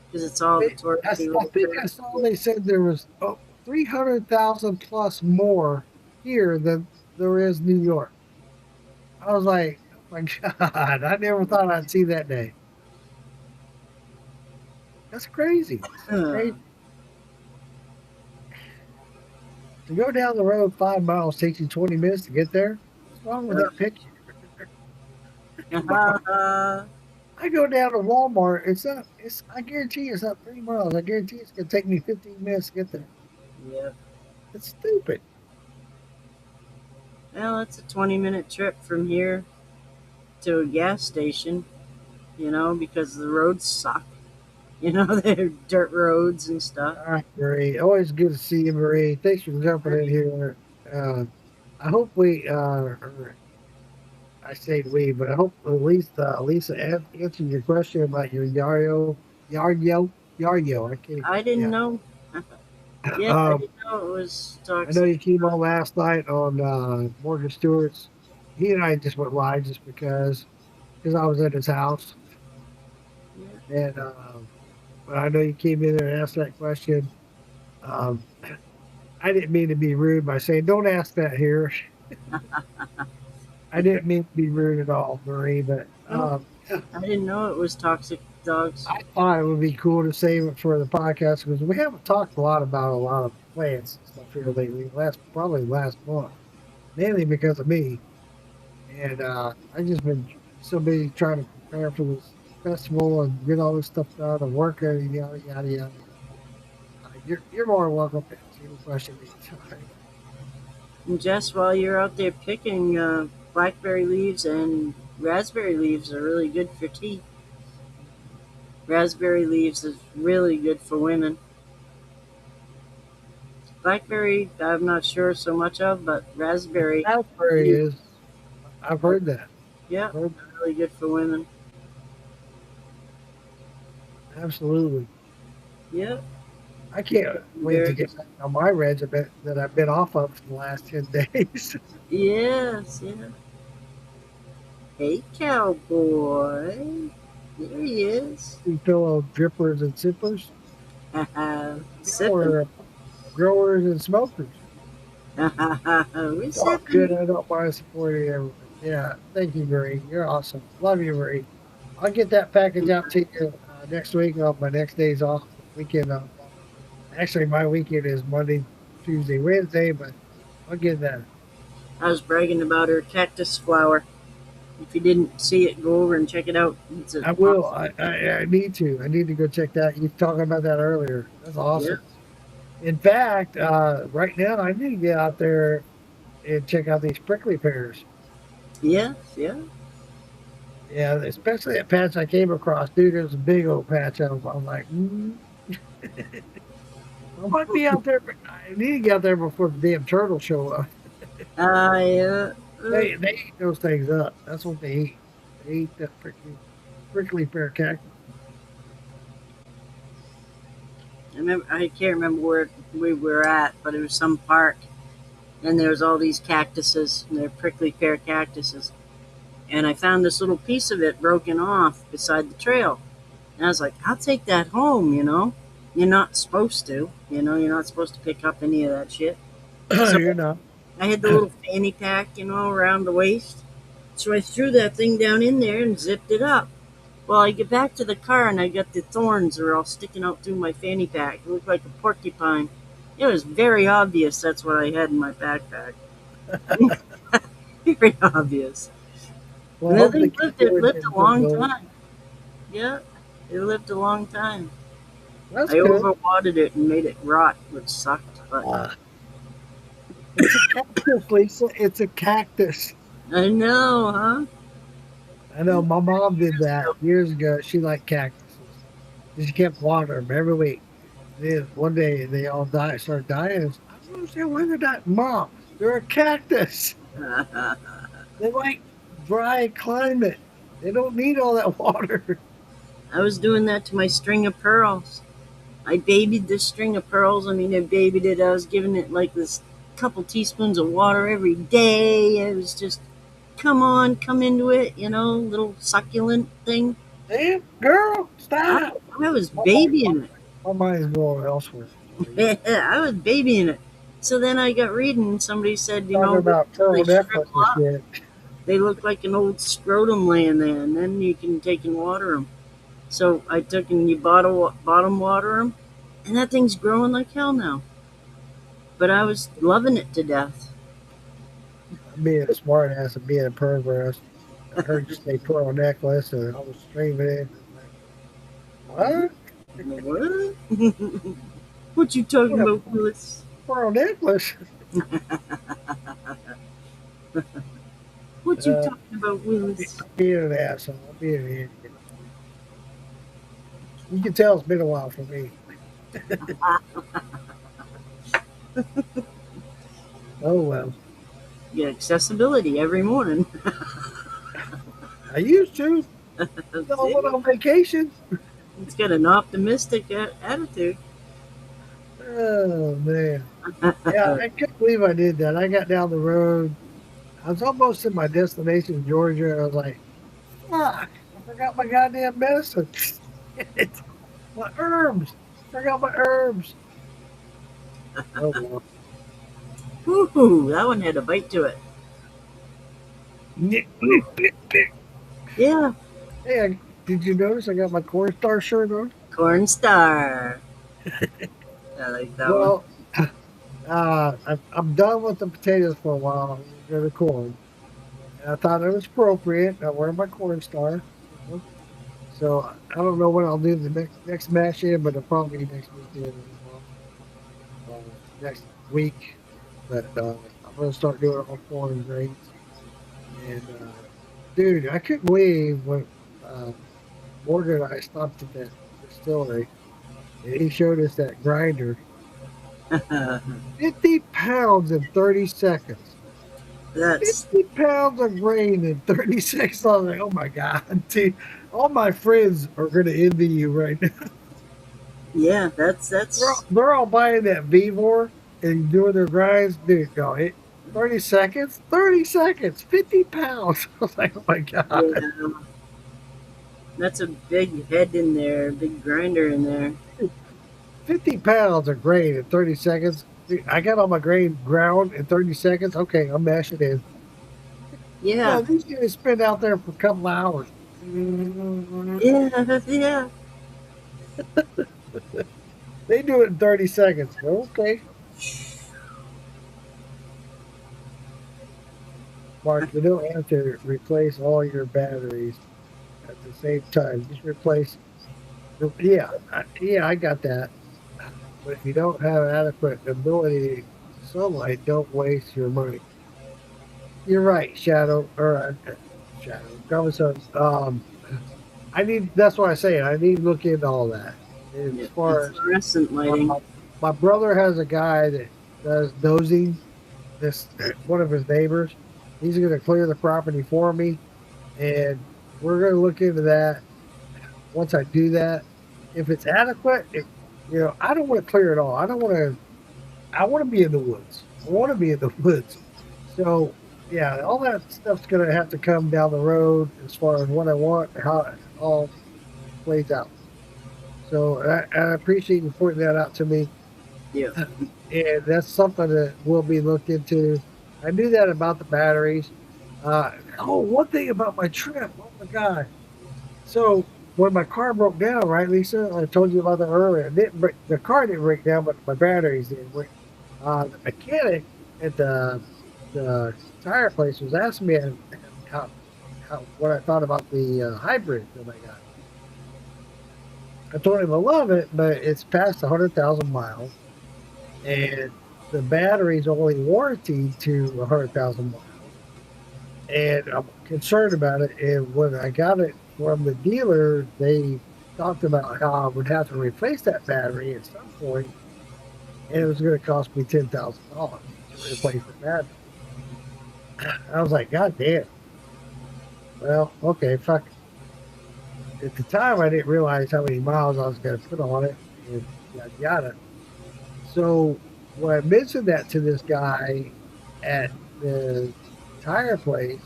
because it's all the I touristy little think I saw they said there was 300,000 plus more here than there is New York. I was like, oh my God, I never thought I'd see that day. That's crazy. Crazy. To go down the road 5 miles takes you 20 minutes to get there. What's wrong with that picture? I go down to Walmart. I guarantee it's not 3 miles. I guarantee it's going to take me 15 minutes to get there. Yeah. It's stupid. Well, it's a 20-minute trip from here to a gas station, because the roads suck. They're dirt roads and stuff. All right, Marie. Always good to see you, Marie. Thanks for jumping in here. I hope I say we, but I hope at least Lisa answered your question about your Yario. I can't. I didn't Yeah. know. Yeah, I Um, didn't know it was I know toxic. you came on last night on Morgan Stewart's. He and I just went live just because I was at his house, Yeah. and but I know you came in there and asked that question. Um, I didn't mean to be rude by saying don't ask that here. I didn't mean to be rude at all, Marie, but I didn't know it was toxic dogs. I thought it would be cool to save it for the podcast because we haven't talked a lot about a lot of plants and stuff here lately. Probably last month, mainly because of me. And I just been so busy trying to prepare for this festival and get all this stuff done and work and yada yada yada. You're more than welcome to ask any question anytime. And Jess, while you're out there picking, blackberry leaves and raspberry leaves are really good for tea. Raspberry leaves is really good for women. Blackberry, I'm not sure so much of, but raspberry, Raspberry is. I've heard that. yeah, I've heard, really good for women. absolutely. Yeah, I can't wait to get back on my regiment that I've been off of for the last 10 days. yes, yeah. Hey, cowboy. There he is. We pillow drippers and sippers. Sipping. Or growers and smokers. We're Oh, sipping. good. I don't mind supporting everyone. Yeah. Thank you, Marie. You're awesome. Love you, Marie. I'll get that package out to you next week on my next days off. Weekend. Actually, my weekend is Monday, Tuesday, Wednesday, but I'll get that. I was bragging about her cactus flower. If you didn't see it, go over and check it out. I will. I need to. I need to go check that. You were talking about that earlier. That's awesome. In fact, right now I need to get out there and check out these prickly pears. Yes, yeah. Yeah, especially that patch I came across, dude. It was a big old patch. I'm like, I might be out there, but I need to get out there before the damn turtles show up. Yeah. They eat those things up. That's what they eat. They eat that prickly pear cactus. I can't remember where we were at, but it was some park, and there was all these cactuses, and they're prickly pear cactuses. And I found this little piece of it broken off beside the trail. And I was like, I'll take that home, you know. You're not supposed to, you're not supposed to pick up any of that shit. So You're not. I had the little fanny pack, around the waist. So I threw that thing down in there and zipped it up. Well, I get back to the car and I got the thorns are all sticking out through my fanny pack. It looked like a porcupine. It was very obvious that's what I had in my backpack. Very obvious. Well, And the thing it lived a long time. Yeah, it lived a long time. That's I good. overwatered it and made it rot, which sucked. But It's a cactus, Lisa. It's a cactus. I know, huh? I know my mom did that years ago. She liked cactuses. She kept watering them every week. Then one day they all started dying. I don't understand why they're dying. Mom, they're a cactus. They like dry climate. They don't need all that water. I was doing that to my string of pearls. I babied this string of pearls. I babied it. I was giving it like this couple teaspoons of water every day. It was just, come on, come into it, little succulent thing. Damn, girl, stop. I was babying it. My mind's going elsewhere. I was babying it. So then I got reading, and somebody said, Talking about pearl they necklace shrivel up. and shit. They look like an old scrotum laying there, and then you can take and water them. So I took and you bottom water them, and that thing's growing like hell now. But I was loving it to death. Being a smart ass and being a pervert, I heard you say pearl necklace and I was streaming it. What? What? What you talking about, Willis? Pearl necklace? What you talking about, Willis? Being an asshole. Being an idiot. You can tell it's been a while for me. Oh well. Yeah, accessibility every morning. I used to. I went on vacation. It's got an optimistic attitude. Oh man. Yeah, I can't believe I did that. I got down the road. I was almost in my destination, Georgia. I was like, fuck, I forgot my goddamn medicine. My herbs. Forgot my herbs. Oh well. Woohoo! That one had a bite to it. Nick. Yeah. Hey, Did you notice I got my Corn Star shirt on? Corn Star. I like that one. Well, I'm done with the potatoes for a while. I'm gonna go to corn. And I thought it was appropriate. I wear my Corn Star. So I don't know when I'll do the next mash in, but it'll probably be next weekend next week. But I'm gonna start doing it on corn grains. And dude, I couldn't believe when Morgan and I stopped at that distillery, and he showed us that grinder. 50 pounds in 30 seconds. That's 50 pounds of grain in 30 seconds. I was like, oh my God, dude. All my friends are going to envy you right now. yeah. That's They're all buying that Vivor and doing their grinds. Dude, no, 30 seconds? 30 seconds, 50 pounds. I was like, oh my God. yeah. That's a big head in there, big grinder in there. 50 pounds of grain in 30 seconds. Dude, I got all my grain ground in 30 seconds. Okay, I'm mashing in. Yeah, These guys spend out there for a couple hours. yeah. They do it in 30 seconds. Okay. Mark, you don't have to replace all your batteries at the same time. Just replace. Yeah, I got that. But if you don't have adequate ability to sunlight, don't waste your money. You're right, Shadow. Shadow. Governor, that's what I say. I need to look into all that. And as far as Fluorescent lighting. my brother has a guy that does dozing. This one of his neighbors. He's going to clear the property for me, and we're going to look into that. Once I do that, if it's adequate, I don't want to clear it all. I don't want to. I want to be in the woods. I want to be in the woods. So yeah, all that stuff's going to have to come down the road as far as what I want, how it all plays out. So I appreciate you pointing that out to me. Yeah. And that's something that will be looked into. I knew that about the batteries. One thing about my trip. Oh my God. So when my car broke down, right, Lisa? I told you about that earlier. The car didn't break down, but my batteries did. The mechanic at the tire place was asking me what I thought about the hybrid that I got. I told him I love it, but it's past 100,000 miles. And the battery's only warranted to 100,000 miles. And I'm concerned about it. And when I got it from the dealer, they talked about how I would have to replace that battery at some point, and it was going to cost me $10,000 to replace the battery. I was like, God damn. Well, okay, fuck it. At the time, I didn't realize how many miles I was going to put on it, and yada yada. So when I mentioned that to this guy at the tire place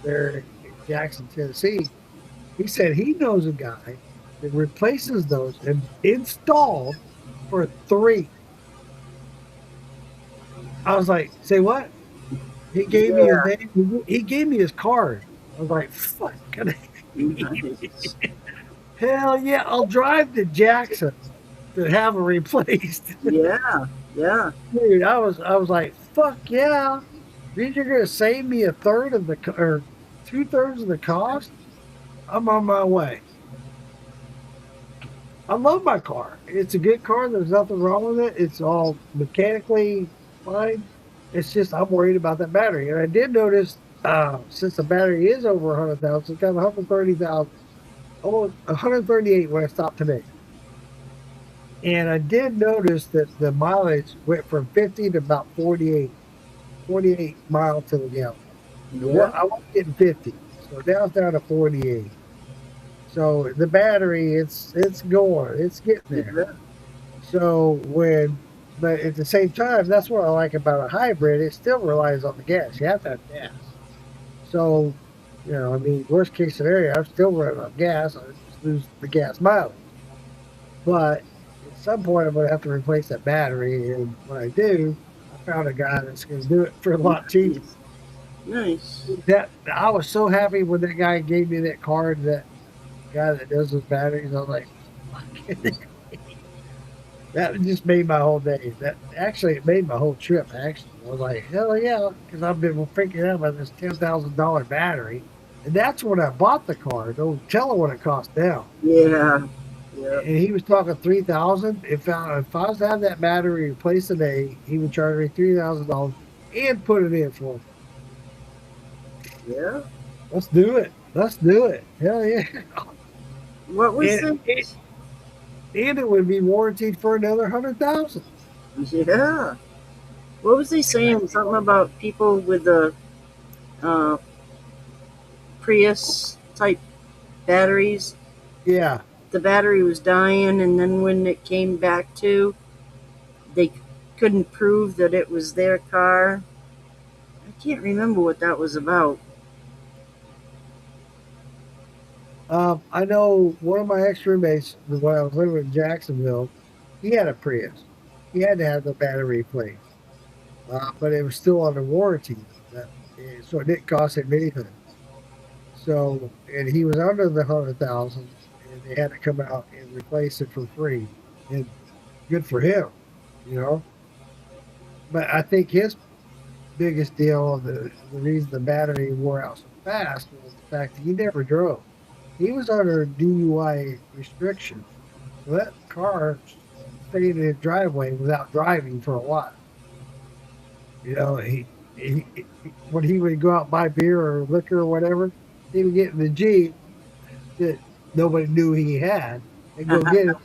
there in Jackson, Tennessee, he said he knows a guy that replaces those and installed for $3. I was like, say what? He gave me his name. He gave me his card. I was like, fuck. Nice. Hell yeah, I'll drive to Jackson to have it replaced. Yeah. Yeah. Dude, I was like, fuck yeah. Dude, you're gonna save me a third of or 2/3 of the cost? I'm on my way. I love my car. It's a good car. There's nothing wrong with it. It's all mechanically fine. It's just I'm worried about that battery. And I did notice since the battery is over 100,000, it's got 130,000, almost 138 when I stopped today. And I did notice that the mileage went from 50 to about 48 miles to the gallon. Yeah. I was getting 50, so now it's down to 48. So the battery, it's going, it's getting there. So but at the same time, that's what I like about a hybrid. It still relies on the gas. You have to have gas. So, I mean, worst case scenario, I'm still running on gas. I just lose the gas mileage. But at some point, I'm going to have to replace that battery. And when I do, I found a guy that's going to do it for a lot cheaper. Nice. I was so happy when that guy gave me that card that guy that does those batteries. I was like, that just made my whole day. That actually it made my whole trip. Actually, I was like, hell yeah, because I've been freaking out about this $10,000 battery, and that's when I bought the car. Don't tell her what it cost now. Yeah. Yeah. And he was talking 3,000. If I was to have that battery replaced today, he would charge me $3,000 and put it in for me. Yeah. Let's do it. Let's do it. Hell yeah. What was And, it? and it would be warranted for another 100,000. Yeah. What was they saying? Something about people with the uh, Prius type batteries. Yeah. The battery was dying, and then when it came back to, they couldn't prove that it was their car. I can't remember what that was about. I know one of my ex roommates when I was living in Jacksonville, he had a Prius. He had to have the battery replaced, but it was still under warranty. So it didn't cost him anything. So, and he was under the 100,000, and they had to come out and replace it for free. And good for him, you know. But I think his biggest deal, the reason the battery wore out so fast, was the fact that he never drove. He was under DUI restriction, so that car stayed in his driveway without driving for a while. You know, he when he would go out and buy beer or liquor or whatever, he would get in the Jeep that nobody knew he had and go get it.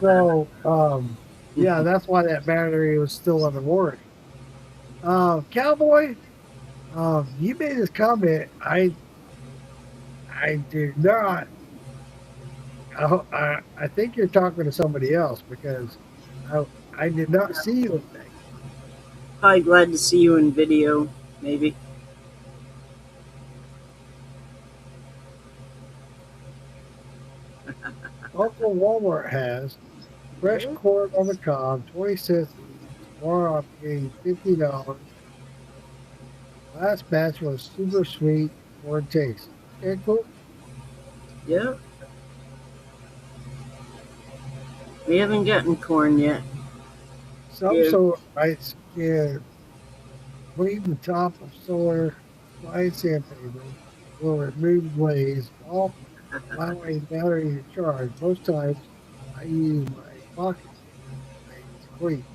So, yeah, that's why that battery was still under warranty. Cowboy, you made this comment. I did not. I think you're talking to somebody else because I did not see you. Probably glad to see you in video, maybe. Uncle Walmart has fresh corn on the cob, 20 cents each. Tomorrow I'm getting $50. Last batch was super sweet corn taste. Okay, cool. Yeah. We haven't gotten corn yet. Some Yeah. solar lights can clean the top of solar line sandpaper will remove glaze, all allowing battery to charge. Most times I use my pocket to clean.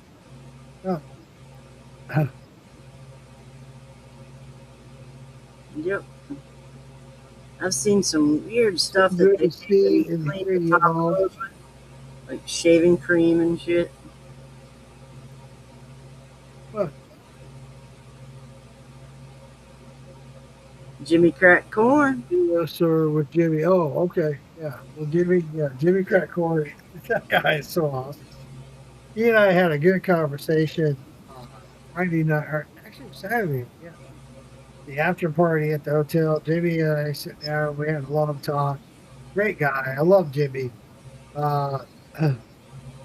Huh. Yep. I've seen some weird stuff that Good they to see can and clean hear the you top all. of, like shaving cream and shit. Huh. Jimmy crack corn. Yes, sir, with Jimmy. Oh, okay. Yeah. Well, Jimmy Crack Corey. That guy is so awesome. He and I had a good conversation Friday night, or actually Saturday. Yeah. The after party at the hotel. Jimmy and I sit down. We had a long talk. Great guy. I love Jimmy. Uh,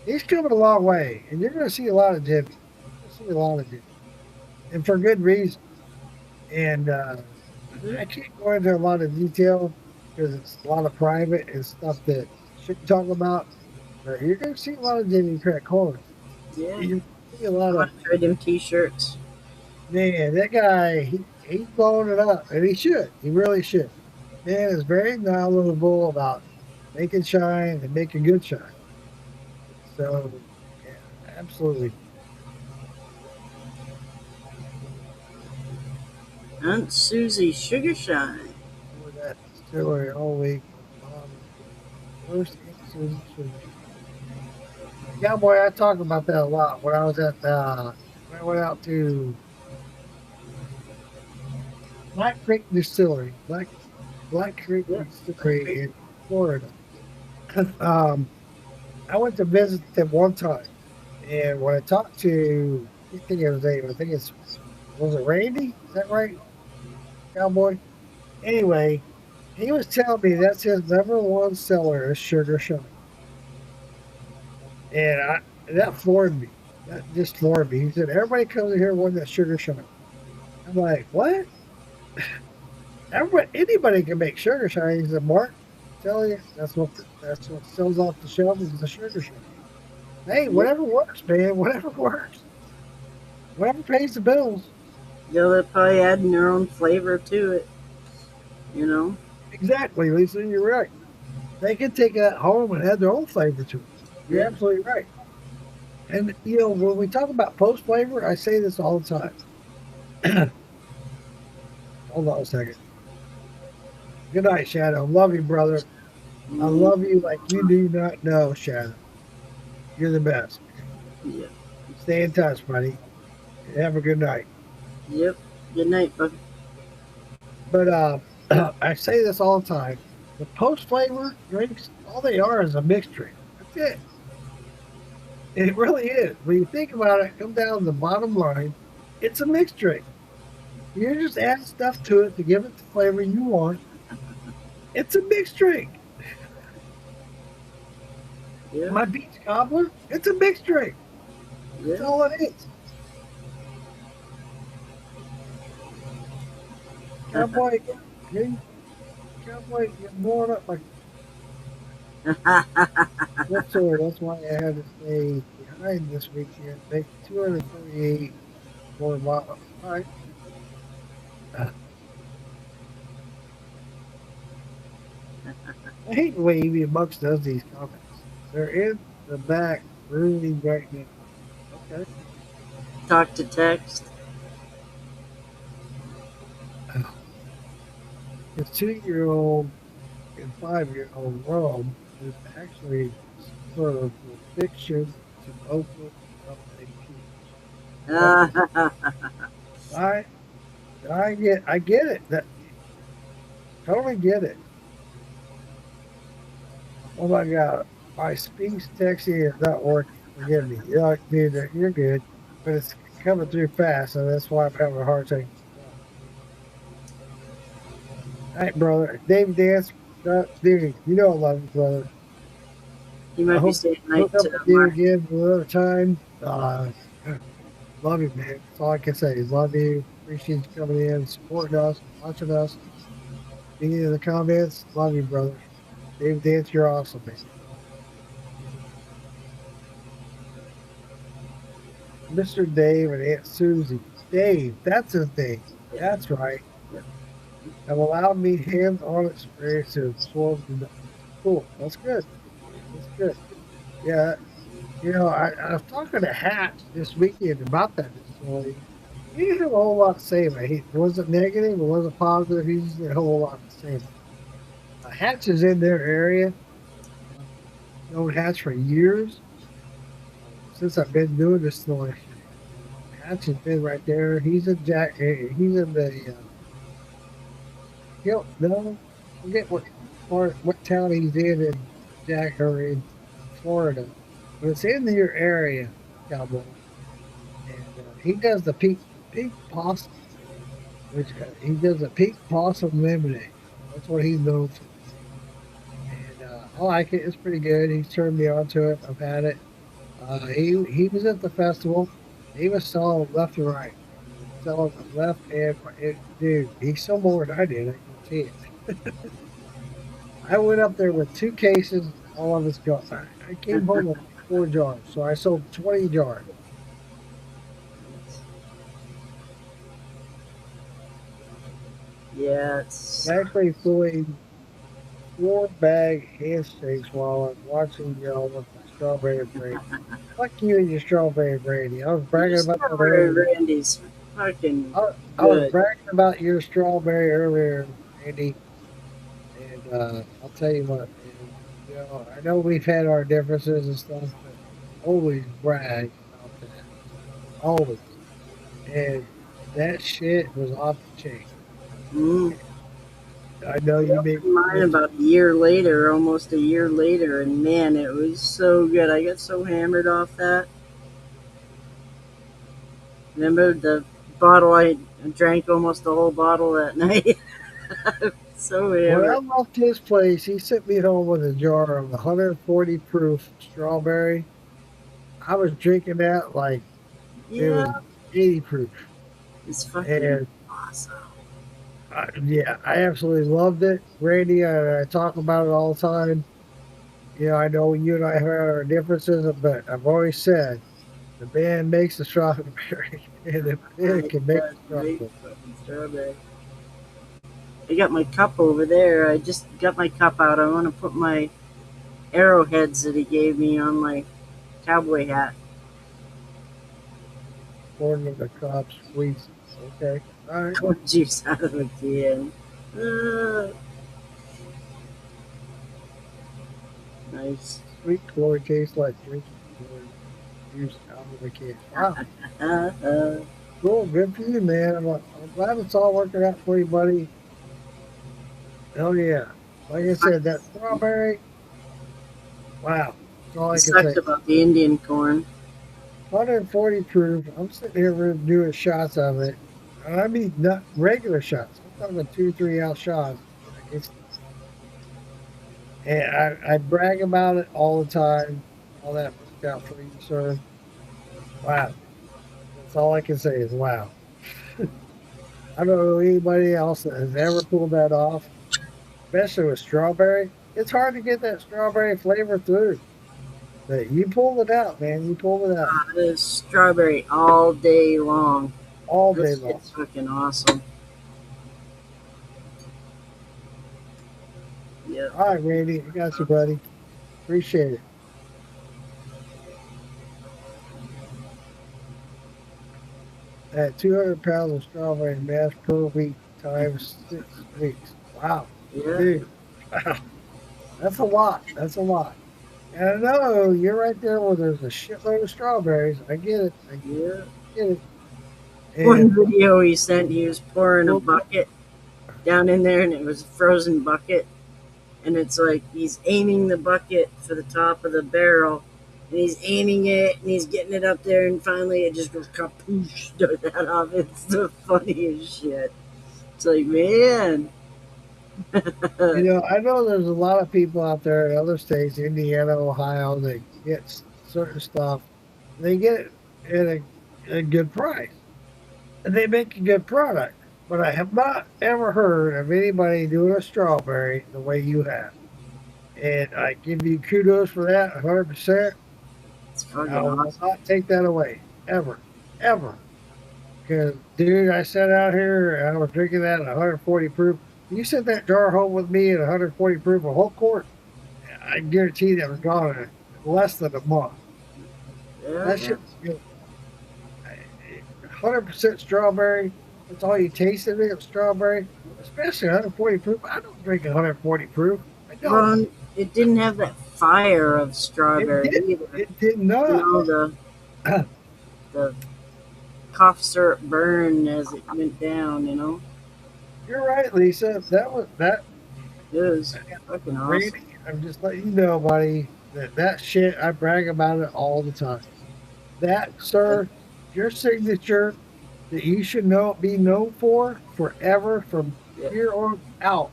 he's coming a long way, and you're going to see a lot of Jimmy. You'll see a lot of Jimmy, and for good reason. And I can't go into a lot of detail because it's a lot of private and stuff that I shouldn't talk about. But you're going to see a lot of Jimmy Crack Corn. Yeah. You see a lot of, Trade them t-shirts. man, that guy, he's blowing it up, and he should. He really should. Man is very knowledgeable about making shine and making good shine. So, yeah, absolutely. Aunt Susie Sugar Shine. With that story all week. First episode. Cowboy, I talk about that a lot when I was at when I went out to Black Creek Distillery, Black Creek Distillery in Florida. I went to visit them one time, and when I talked to, I think it was name, I think was it Randy? Is that right, Cowboy? Anyway, he was telling me that's his number one seller is Sugar Shine, and that floored me. That just floored me. He said everybody comes in here wanting that Sugar Shine. I'm like, what? Anybody can make sugar shine. The Mark, tell you that's what sells off the shelf is the sugar shine. Hey, Yep. whatever works, man. Whatever works. Whatever pays the bills. They're probably adding their own flavor to it. You know. Exactly, Lisa. You're right. They can take that home and add their own flavor to it. You're Yeah. absolutely right. And when we talk about post flavor, I say this all the time. Hold on a second. Good night, Shadow. Love you, brother. I love you like you do not know, Shadow. You're the best. Yeah. Stay in touch, buddy. Have a good night. Yep. Good night, bud. But I say this all the time. The post flavor drinks, all they are is a mixed drink. That's it. It really is. When you think about it, come down to the bottom line, it's a mixed drink. You're just adding stuff to it to give it the flavor you want. It's a mixed drink. Yeah. My beach cobbler, it's a mixed drink. That's Yeah. all it is. Cowboy, cowboy, you're blowing up my whatsoever. That's why I had to stay behind this weekend. Make 238 more miles. All right. I hate the way Evie Bucks does these comments. They're in the back really right now. Okay. Talk to text. His 2-year-old and 5-year-old Rome is actually sort of a fiction to Oakland up I get it. That totally get it. Oh my god. My speech texting is not working. Forgive me. Dude, you're good. But it's coming through fast, and that's why I'm having a hard time. All right, brother. David Dance, dude, you know I love you, brother. You I might be hope saying hook night up to with you Mark. again another time. Love you, man. That's all I can say is love you. Appreciate you coming in, supporting us, watching us, being in the comments. Love you, brother. David Dance, you're awesome, man. Mr. Dave and Aunt Susie. Dave, that's his name. That's right. Have allowed me hands-on experience to absorb the cool. That's good. That's good. Yeah, I was talking to Hatch this weekend about that story. He didn't have a whole lot to say about it. It wasn't negative, it wasn't positive. He just had a whole lot to say. Hatch is in their area. Known Hatch for years since I've been doing this story. Hatch has been right there. He's in Jack. He's in the. No, forget what town he's in Jack or in Florida, but it's in your area, Cowboy. And he does the pink possum, which he does a pink possum lemonade. That's what he's known for. And I like it. It's pretty good. He's turned me on to it. I've had it. He was at the festival. He was selling left and right, selling left and right. Dude, he sold more than I did. I can see it. I went up there with 2 cases. All of it's gone. I came home with 4 jars, so I sold 20 jars. Yeah, it's Actually doing 4-bag handshakes while I'm watching y'all with the strawberry brandy. Fuck you and your strawberry brandy. I was bragging about that Strawberry earlier. Randy's fucking I was good. bragging about your strawberry earlier, Randy. And I'll tell you what, man, I know we've had our differences and stuff, but always brag about that. Always. And that shit was off the chain. Mm. I know you made Mine about a year later, almost a year later, and man, it was so good. I got so hammered off that. Remember the bottle I drank almost the whole bottle that night. So When hammered. I left his place, he sent me home with a jar of 140 proof strawberry. I was drinking that like it Yeah, was 80 proof. it's fucking And awesome. Yeah, I absolutely loved it. Randy, I talk about it all the time. You know, I know you and I have our differences, but I've always said the band makes the strawberry, and the band can make the Great strawberry. fucking strawberry. I got my cup over there. I just got my cup out. I want to put my arrowheads that he gave me on my cowboy hat. Corn of the cops, squeeze. Okay. All right. Corn juice out of a can. Uh, nice. Sweet corn tastes like drinking corn juice out of a can. Wow. Cool. Good for you, man. I'm glad it's all working out for you, buddy. Hell yeah. Like I said, that strawberry, wow. That's all I It can sucks say. about the Indian corn. 140 proof. I'm sitting here doing shots of it. And I mean, not regular shots. I'm talking 2, 3 ounce shots. It's, and I brag about it all the time. All that worked out for you, sir. Wow. That's all I can say is wow. I don't know anybody else that has ever pulled that off, especially with strawberry. It's hard to get that strawberry flavor through. But you pulled it out, man. You pulled it out This strawberry all day long. all day This long. shit's fucking awesome. Yeah. All right, Randy. I got you, buddy. Appreciate it. At 200 pounds of strawberry mass per week times 6 weeks. Wow, Yeah. dude. Wow. That's a lot. That's a lot. And I know you're right there where there's a shitload of strawberries. I get it. I Yeah. get it. One And video he sent, he was pouring a bucket down in there, and it was a frozen bucket. And it's like he's aiming the bucket for the top of the barrel, and he's aiming it, and he's getting it up there, and finally it just goes kapoosh to that off. It's the funniest shit. It's like, man. you know, I know there's a lot of people out there in other states, Indiana, Ohio, that get certain stuff. They get it at a good price, and they make a good product. But I have not ever heard of anybody doing a strawberry the way you have. And I give you kudos for that 100%. It's fucking I will awesome. not take that away. Ever. Ever. Because, dude, I sat out here and I was drinking that at 140 proof. You sent that jar home with me at 140 proof, a whole quart. I guarantee that was gone in less than a month. Yeah. That shit was good. 100% strawberry. That's all you tasted it, strawberry. Especially 140 proof. I don't drink 140 proof. I don't. Well, it didn't have that fire of strawberry either. It did You not. know, the cough syrup burn as it went down, you know? You're right, Lisa. That It was fucking awesome. Randy, I'm just letting you know, buddy, that shit, I brag about it all the time. That, sir, your signature that you should be known for forever from Yeah. here on out.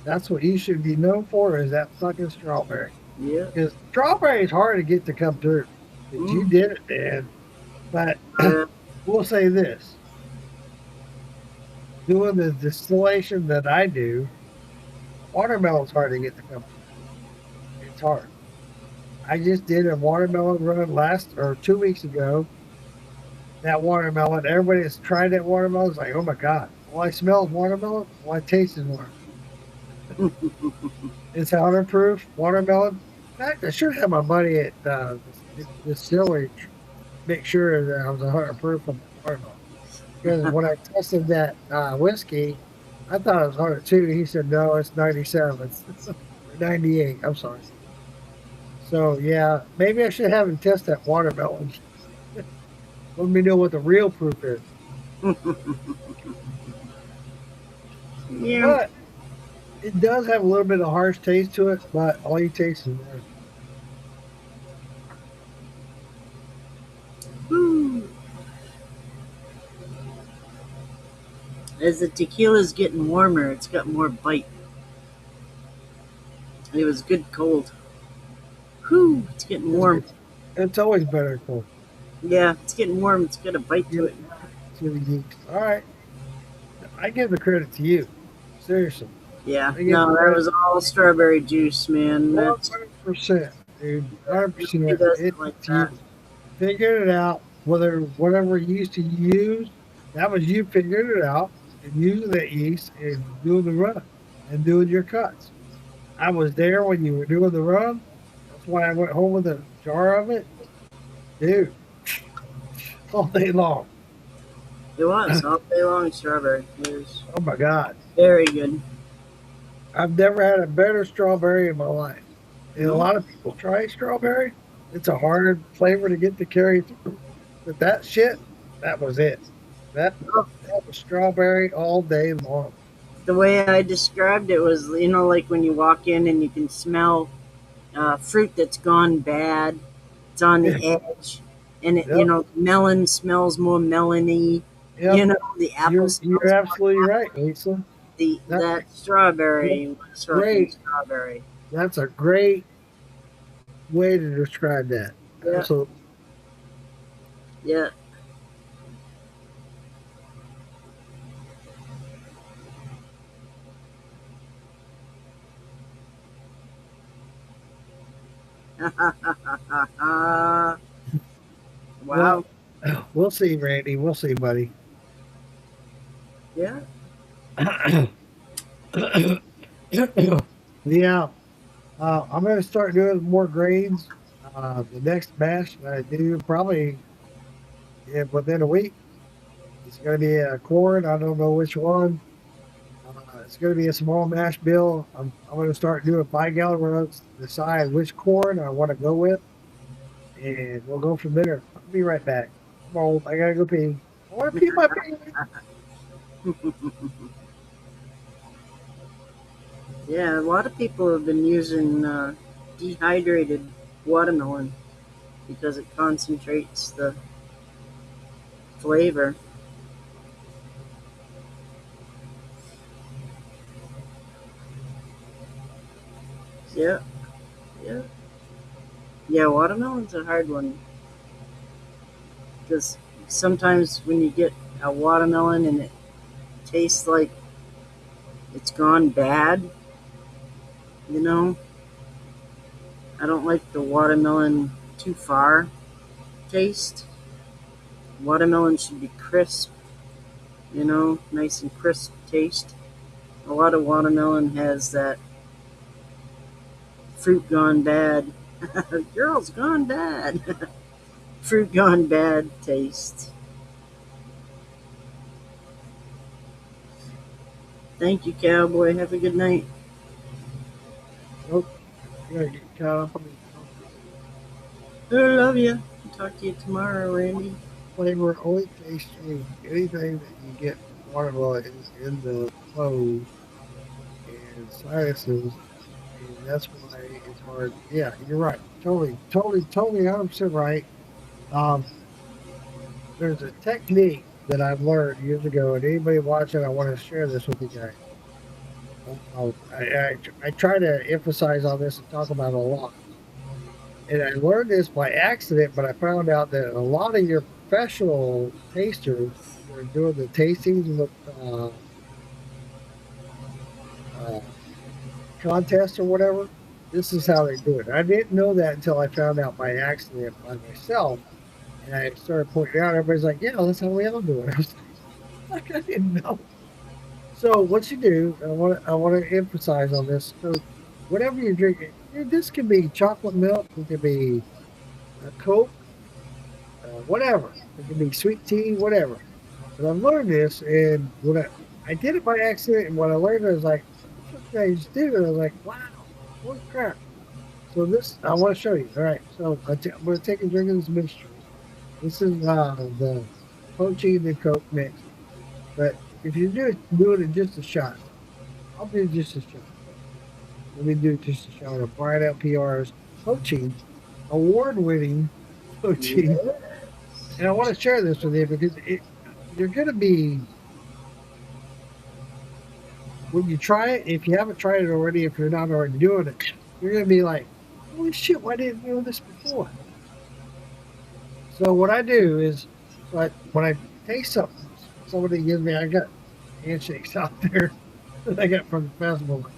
That's what you should be known for is that fucking strawberry. Yeah. Because strawberry is hard to get to come through. But you did it, man. But Yeah. we'll say this. Doing the distillation that I do, watermelon's hard to get to come through. It's hard. I just did a watermelon run 2 weeks ago. That watermelon, everybody that's tried that watermelon is like, oh my God. All I smell is watermelon, all I taste is watermelon. It's 100 proof watermelon. In fact, I should have my buddy at the distillery make sure that I was 100 proof on the watermelon. Because when I tested that whiskey, I thought it was 102. He said, no, it's 97. It's 98. I'm sorry. So, yeah, maybe I should have him test that watermelon. Let me know what the real proof is. Yeah. But it does have a little bit of harsh taste to it, but all you taste is water. Woo. As the tequila's getting warmer, it's got more bite. It was good cold. Whew, it's getting warm. It's always better cold. Yeah, it's getting warm. It's got a bite to it. It's really neat. All right. I give the credit to you. Seriously. Yeah, They get no, that red was all strawberry juice, man. That's 100%, dude. nobody 100%. doesn't If like you that. figured it out, whatever you used to use, that was you figuring it out and using that yeast and doing the run and doing your cuts. I was there when you were doing the run. That's why I went home with a jar of it, dude, all day long. It was all day long strawberry. It was Oh my God. very good. I've never had a better strawberry in my life. And a No, lot of people try strawberry. It's a hard flavor to get to carry through. But that shit, that was it. That no. that was strawberry all day long. The way I described it was, like when you walk in and you can smell fruit that's gone bad. It's on Yeah, the edge, and yep, melon smells more melony. yep. The apple You're smells more absolutely right, apple. Lisa. That That that's strawberry was fucking great. strawberry. That's a great way to describe that. Yeah, Absolutely. yeah. Well, Wow. we'll see, Randy. We'll see, buddy. Yeah. Yeah. I'm going to start doing more grains. The next batch that I do probably within a week. It's going to be a corn. I don't know which one. It's going to be a small mash bill. I'm going to start doing 5 gallon runs, decide which corn I want to go with, and we'll go from there. I'll be right back. I'm old. I got to go pee. I want to pee my pee. Yeah, a lot of people have been using dehydrated watermelon because it concentrates the flavor. Yeah, yeah. Yeah, watermelon's a hard one because sometimes when you get a watermelon and it tastes like it's gone bad, you know, I don't like the watermelon too far taste. Watermelon should be crisp, nice and crisp taste. A lot of watermelon has that fruit gone bad. Girl's gone bad. Fruit gone bad taste. Thank you, cowboy. Have a good night. Nope. I got to get caught up on I love you. Talk to you tomorrow, Randy. flavor. Only taste change. Anything that you get from watermelon is in the clothes and sinuses, and that's why it's hard. Yeah, you're right. Totally 100% right. Um, there's a technique that I've learned years ago, and anybody watching, I want to share this with you guys. I try to emphasize on this and talk about it a lot. And I learned this by accident, but I found out that a lot of your professional tasters who are doing the tastings with uh, contests or whatever, this is how they do it. I didn't know that until I found out by accident by myself. And I started pointing out, everybody's like, yeah, that's how we all do it. I was like, I didn't know. So what you do, I want to emphasize on this. So whatever you're drinking, this can be chocolate milk, it can be a Coke, whatever. It can be sweet tea, whatever. But I've learned this, and I did it by accident, and when I learned it, I was like, what did I just do? And I was like, wow, holy crap. So this, I want to show you. All right, so I'm going to take a drink of this mixture. This is the protein and Coke mix. But if you do it in just a shot, I'll do just a shot. Let me do just a shot of Brian LPR's protein, award-winning protein. Yeah. And I want to share this with you because you're going to be, when you try it, if you haven't tried it already, if you're not already doing it, you're going to be like, holy shit, why didn't I know this before? So what I do is, when I taste something, somebody gives me, I got handshakes out there. I got from the festival. Like,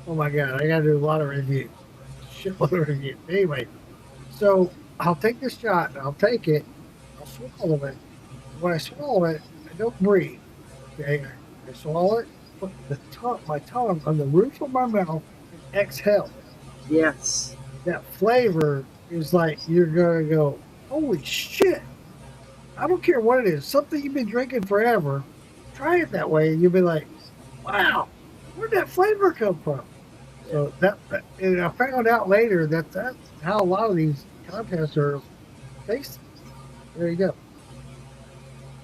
oh my god, I gotta do a lot of reviews. Shitload of reviews. Anyway, so I'll take the shot and I'll take it. I'll swallow it. When I swallow it, I don't breathe. Okay, I swallow it, put my tongue on the roof of my mouth, and exhale. Yes. That flavor is like you're gonna go, holy shit! I don't care what it is, something you've been drinking forever. Try it that way, and you'll be like, wow, where'd that flavor come from? So and I found out later that that's how a lot of these contests are tasted. There you go.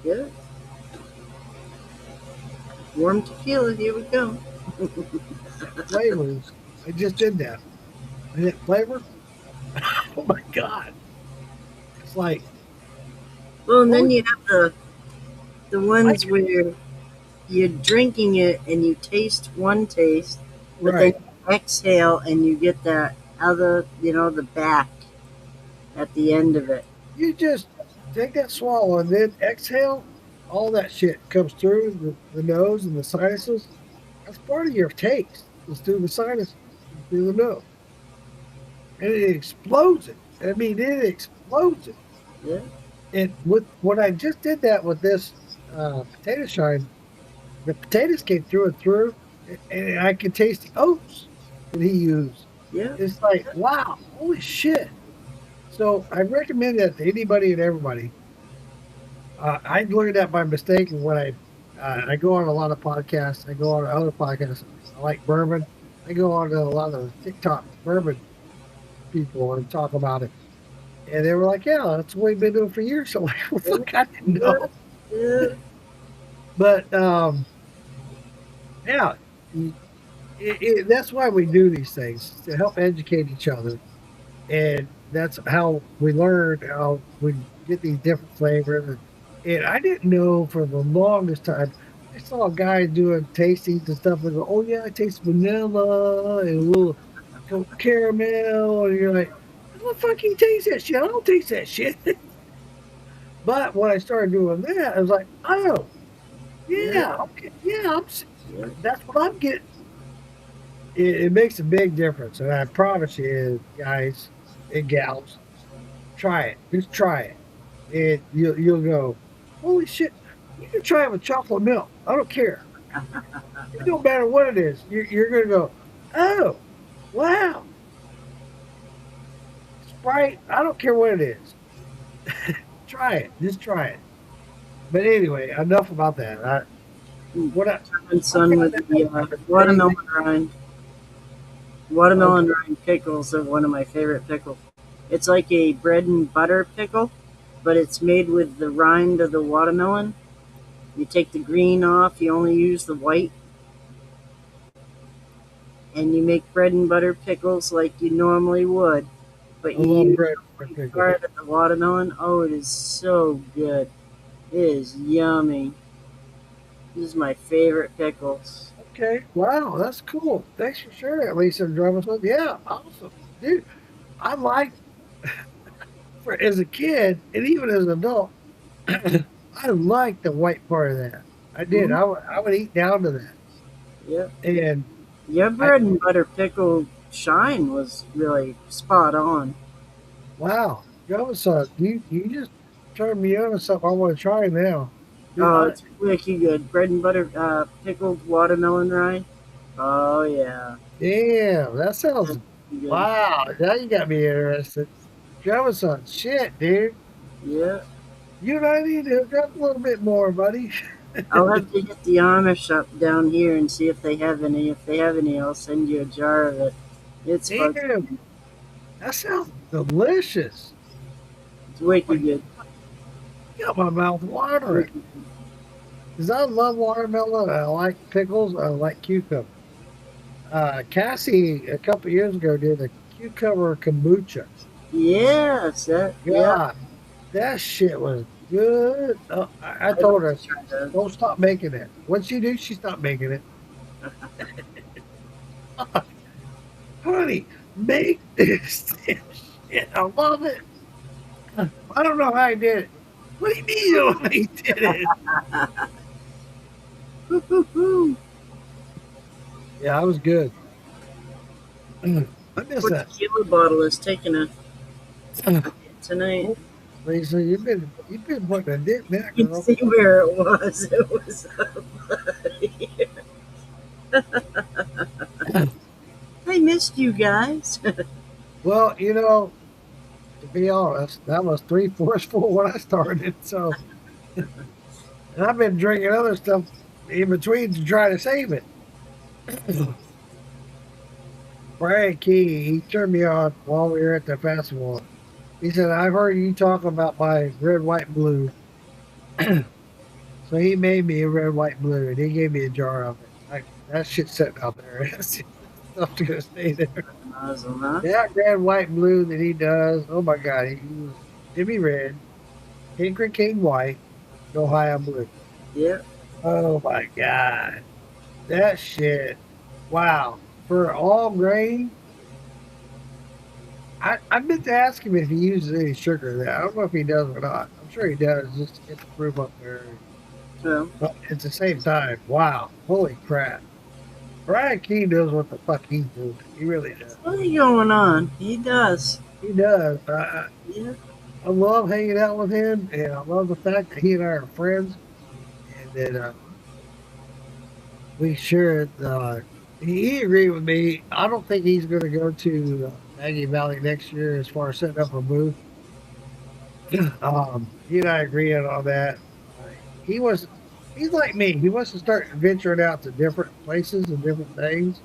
Yeah. Warm tequila. Here we go. Flavors. I just did that. And that flavor, oh my god! It's like Well, and then you have the ones where you're drinking it and you taste one taste, but right. then you exhale and you get that other, the back at the end of it. You just take that swallow and then exhale. All that shit comes through the nose and the sinuses. That's part of your taste. It's through the sinus, through the nose, and it explodes it. I mean, it explodes it. Yeah. And with when I just did that with this potato shine, the potatoes came through and through, and I could taste the oats that he used. Yeah. It's like, wow, holy shit. So I recommend that to anybody and everybody. I learned that by mistake when I go on a lot of podcasts. I go on other podcasts. I like bourbon. I go on to a lot of TikTok bourbon people and talk about it. And they were like, yeah, that's what we've been doing for years. So like, look, I didn't know. Yeah. But yeah, that's why we do these things, to help educate each other. And that's how we learn how we get these different flavors. And I didn't know for the longest time. I saw guys doing tastings and stuff and go, oh yeah, I taste vanilla and a little caramel. And you're like, how the fuck you taste that shit? I don't taste that shit. But when I started doing that, I was like, oh, yeah, okay, yeah, that's what I'm getting. It makes a big difference. And I promise you, guys and gals, try it. Just try it. And you'll go, holy shit, you can try it with chocolate milk. I don't care. It don't matter what it is. You're going to go, oh, wow. Sprite, I don't care what it is. Try it. Just try it. But anyway, enough about that. And son with the watermelon rind. Watermelon rind pickles are one of my favorite pickles. It's like a bread and butter pickle, but it's made with the rind of the watermelon. You take the green off, you only use the white. And you make bread and butter pickles like you normally would. But you use part of the watermelon. Oh, it is so good. It is yummy. This is my favorite pickles. Okay. Wow, that's cool. Thanks for sharing that, Lisa and Drummond. Yeah, awesome. Dude, I like, as a kid and even as an adult, I like the white part of that. I did. Mm-hmm. I would eat down to that. Yeah. And your bread and butter pickle shine was really spot on. Wow. You just turned me on to something I want to try now. Oh, it's wicked good. Bread and butter pickled watermelon rind. Oh, yeah. Damn, that sounds... Wow, now you got me interested. Jefferson, shit, dude. Yeah. You and I need to hook up a little bit more, buddy. I'll have to get the Amish up down here and see if they have any. If they have any, I'll send you a jar of it. It's damn. That sounds delicious. It's wicked good. Got my mouth watering. Because I love watermelon. I like pickles. I like cucumber. Cassie, a couple years ago, did a cucumber kombucha. Yes. Yeah. That shit was good. I told her, don't stop making it. What she do, she stopped making it. Honey, make this shit. I love it. I don't know how I did it. What do you mean you don't know how he did it? Yeah, I was good. I miss Poor that. tequila bottle is taking a hit tonight. Lisa, you've been putting a dent in that You can girl. see where it was. It was up. I missed you guys. Well, to be honest, that was three-fourths full when I started. So, and I've been drinking other stuff in between to try to save it. Brian Key, he turned me on while we were at the festival. He said, "I've heard you talk about my red, white, blue." So he made me a red, white, blue, and he gave me a jar of it. That shit's sitting out there. That's stuff to gonna stay there. Awesome, huh? That red, white, blue that he does. Oh my God, he uses Jimmy Red, Tinker King White, Go High on Blue. Yep. Oh my God, that shit. Wow, for all grain. I meant to ask him if he uses any sugar in that. I don't know if he does or not. I'm sure he does, just to get the proof up there. Well, But at the same time, wow, holy crap. Brian Keene knows what the fuck he's doing. He really does. what's going on? He does. He does. Yeah. I love hanging out with him, and I love the fact that he and I are friends, and that we share. He agreed with me. I don't think he's going to go to Maggie Valley next year as far as setting up a booth. He and I agree on all that. He was, he's like me. He wants to start venturing out to different places and different things.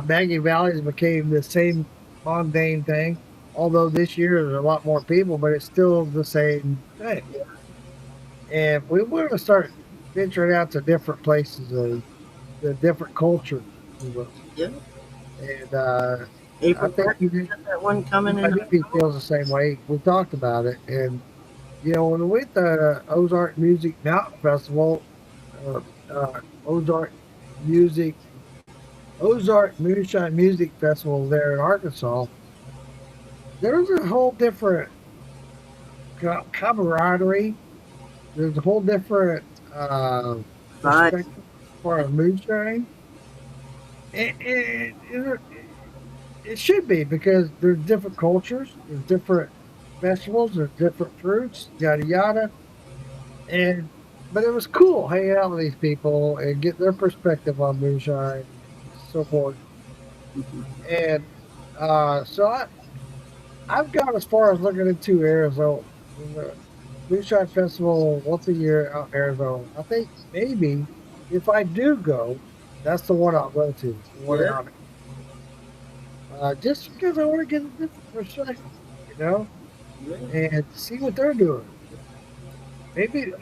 Maggie Valley became the same mundane thing. Although this year there's a lot more people, but it's still the same thing. And we want to start venturing out to different places and the different cultures. Yep. And April I think Park, got that one coming I in. think he feels the same way. We talked about it, and when we went to Ozark Music Mountain Festival, uh, Ozark Music, Ozark Moonshine Music Festival there in Arkansas, there was a whole different camaraderie. There's a whole different Vibe. perspective for moonshine. It should be because there's different cultures, there's different vegetables, there's different fruits, yada yada. And but it was cool hanging out with these people and get their perspective on moonshine, so forth. And so I've gone as far as looking into Arizona. The Moonshine Festival once a year out in Arizona. I think maybe if I do go, that's the one I'll go to. The one Yeah. out just because I want to get a different perspective, Yeah. and see what they're doing. Maybe,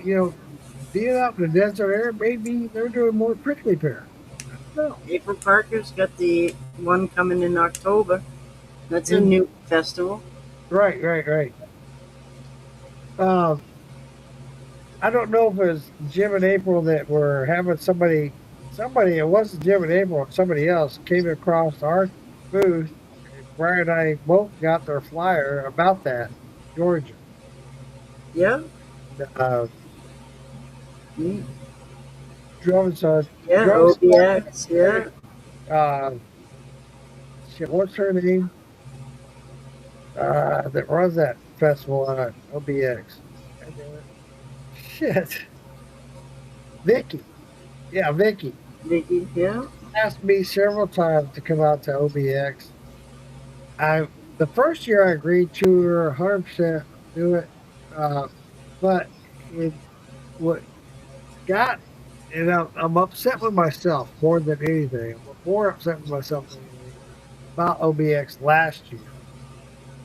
being out in the desert area, maybe they're doing more prickly pear. No. April Parker's got the one coming in October. That's a Mm. new festival. Right, right, right. Um, I don't know if it was Jim and April that were having it wasn't Jim and April, somebody else came across our booth. And Brian and I both got their flyer about that, Georgia. Yeah. Uh, Mm. drove us, Yeah. drove us, OBX. Yeah. uh, shit, what's her name? That runs that festival on OBX. Shit. Vicky. Yeah, Vicky. Vicky. Yeah. Asked me several times to come out to OBX. The first year I agreed to her 100% do it, but it what got and I'm upset with myself more than anything. I'm more upset with myself than anything about OBX last year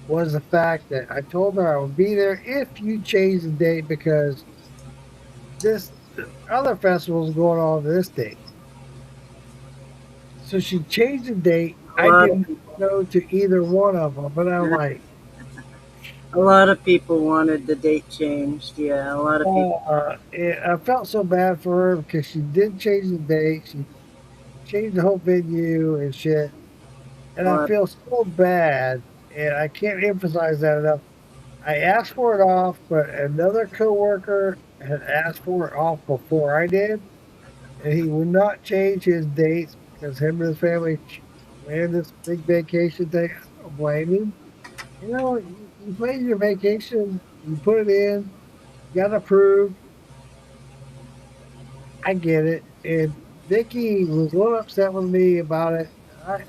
was the fact that I told her I would be there if you change the date because this other festival is going on this date. So she changed the date. A I lot, didn't go to either one of them, but I'm like, a lot of people wanted the date changed. Yeah. A lot of people. I felt so bad for her because she did change the date. She changed the whole venue and shit. And I Lot. feel so bad, and I can't emphasize that enough. I asked for it off, but another coworker had asked for it off before I did, and he would not change his dates because him and his family planned this big vacation thing. I don't blame him. You know, you plan your vacation, you put it in, got approved. I get it. And Vicky was a little upset with me about it.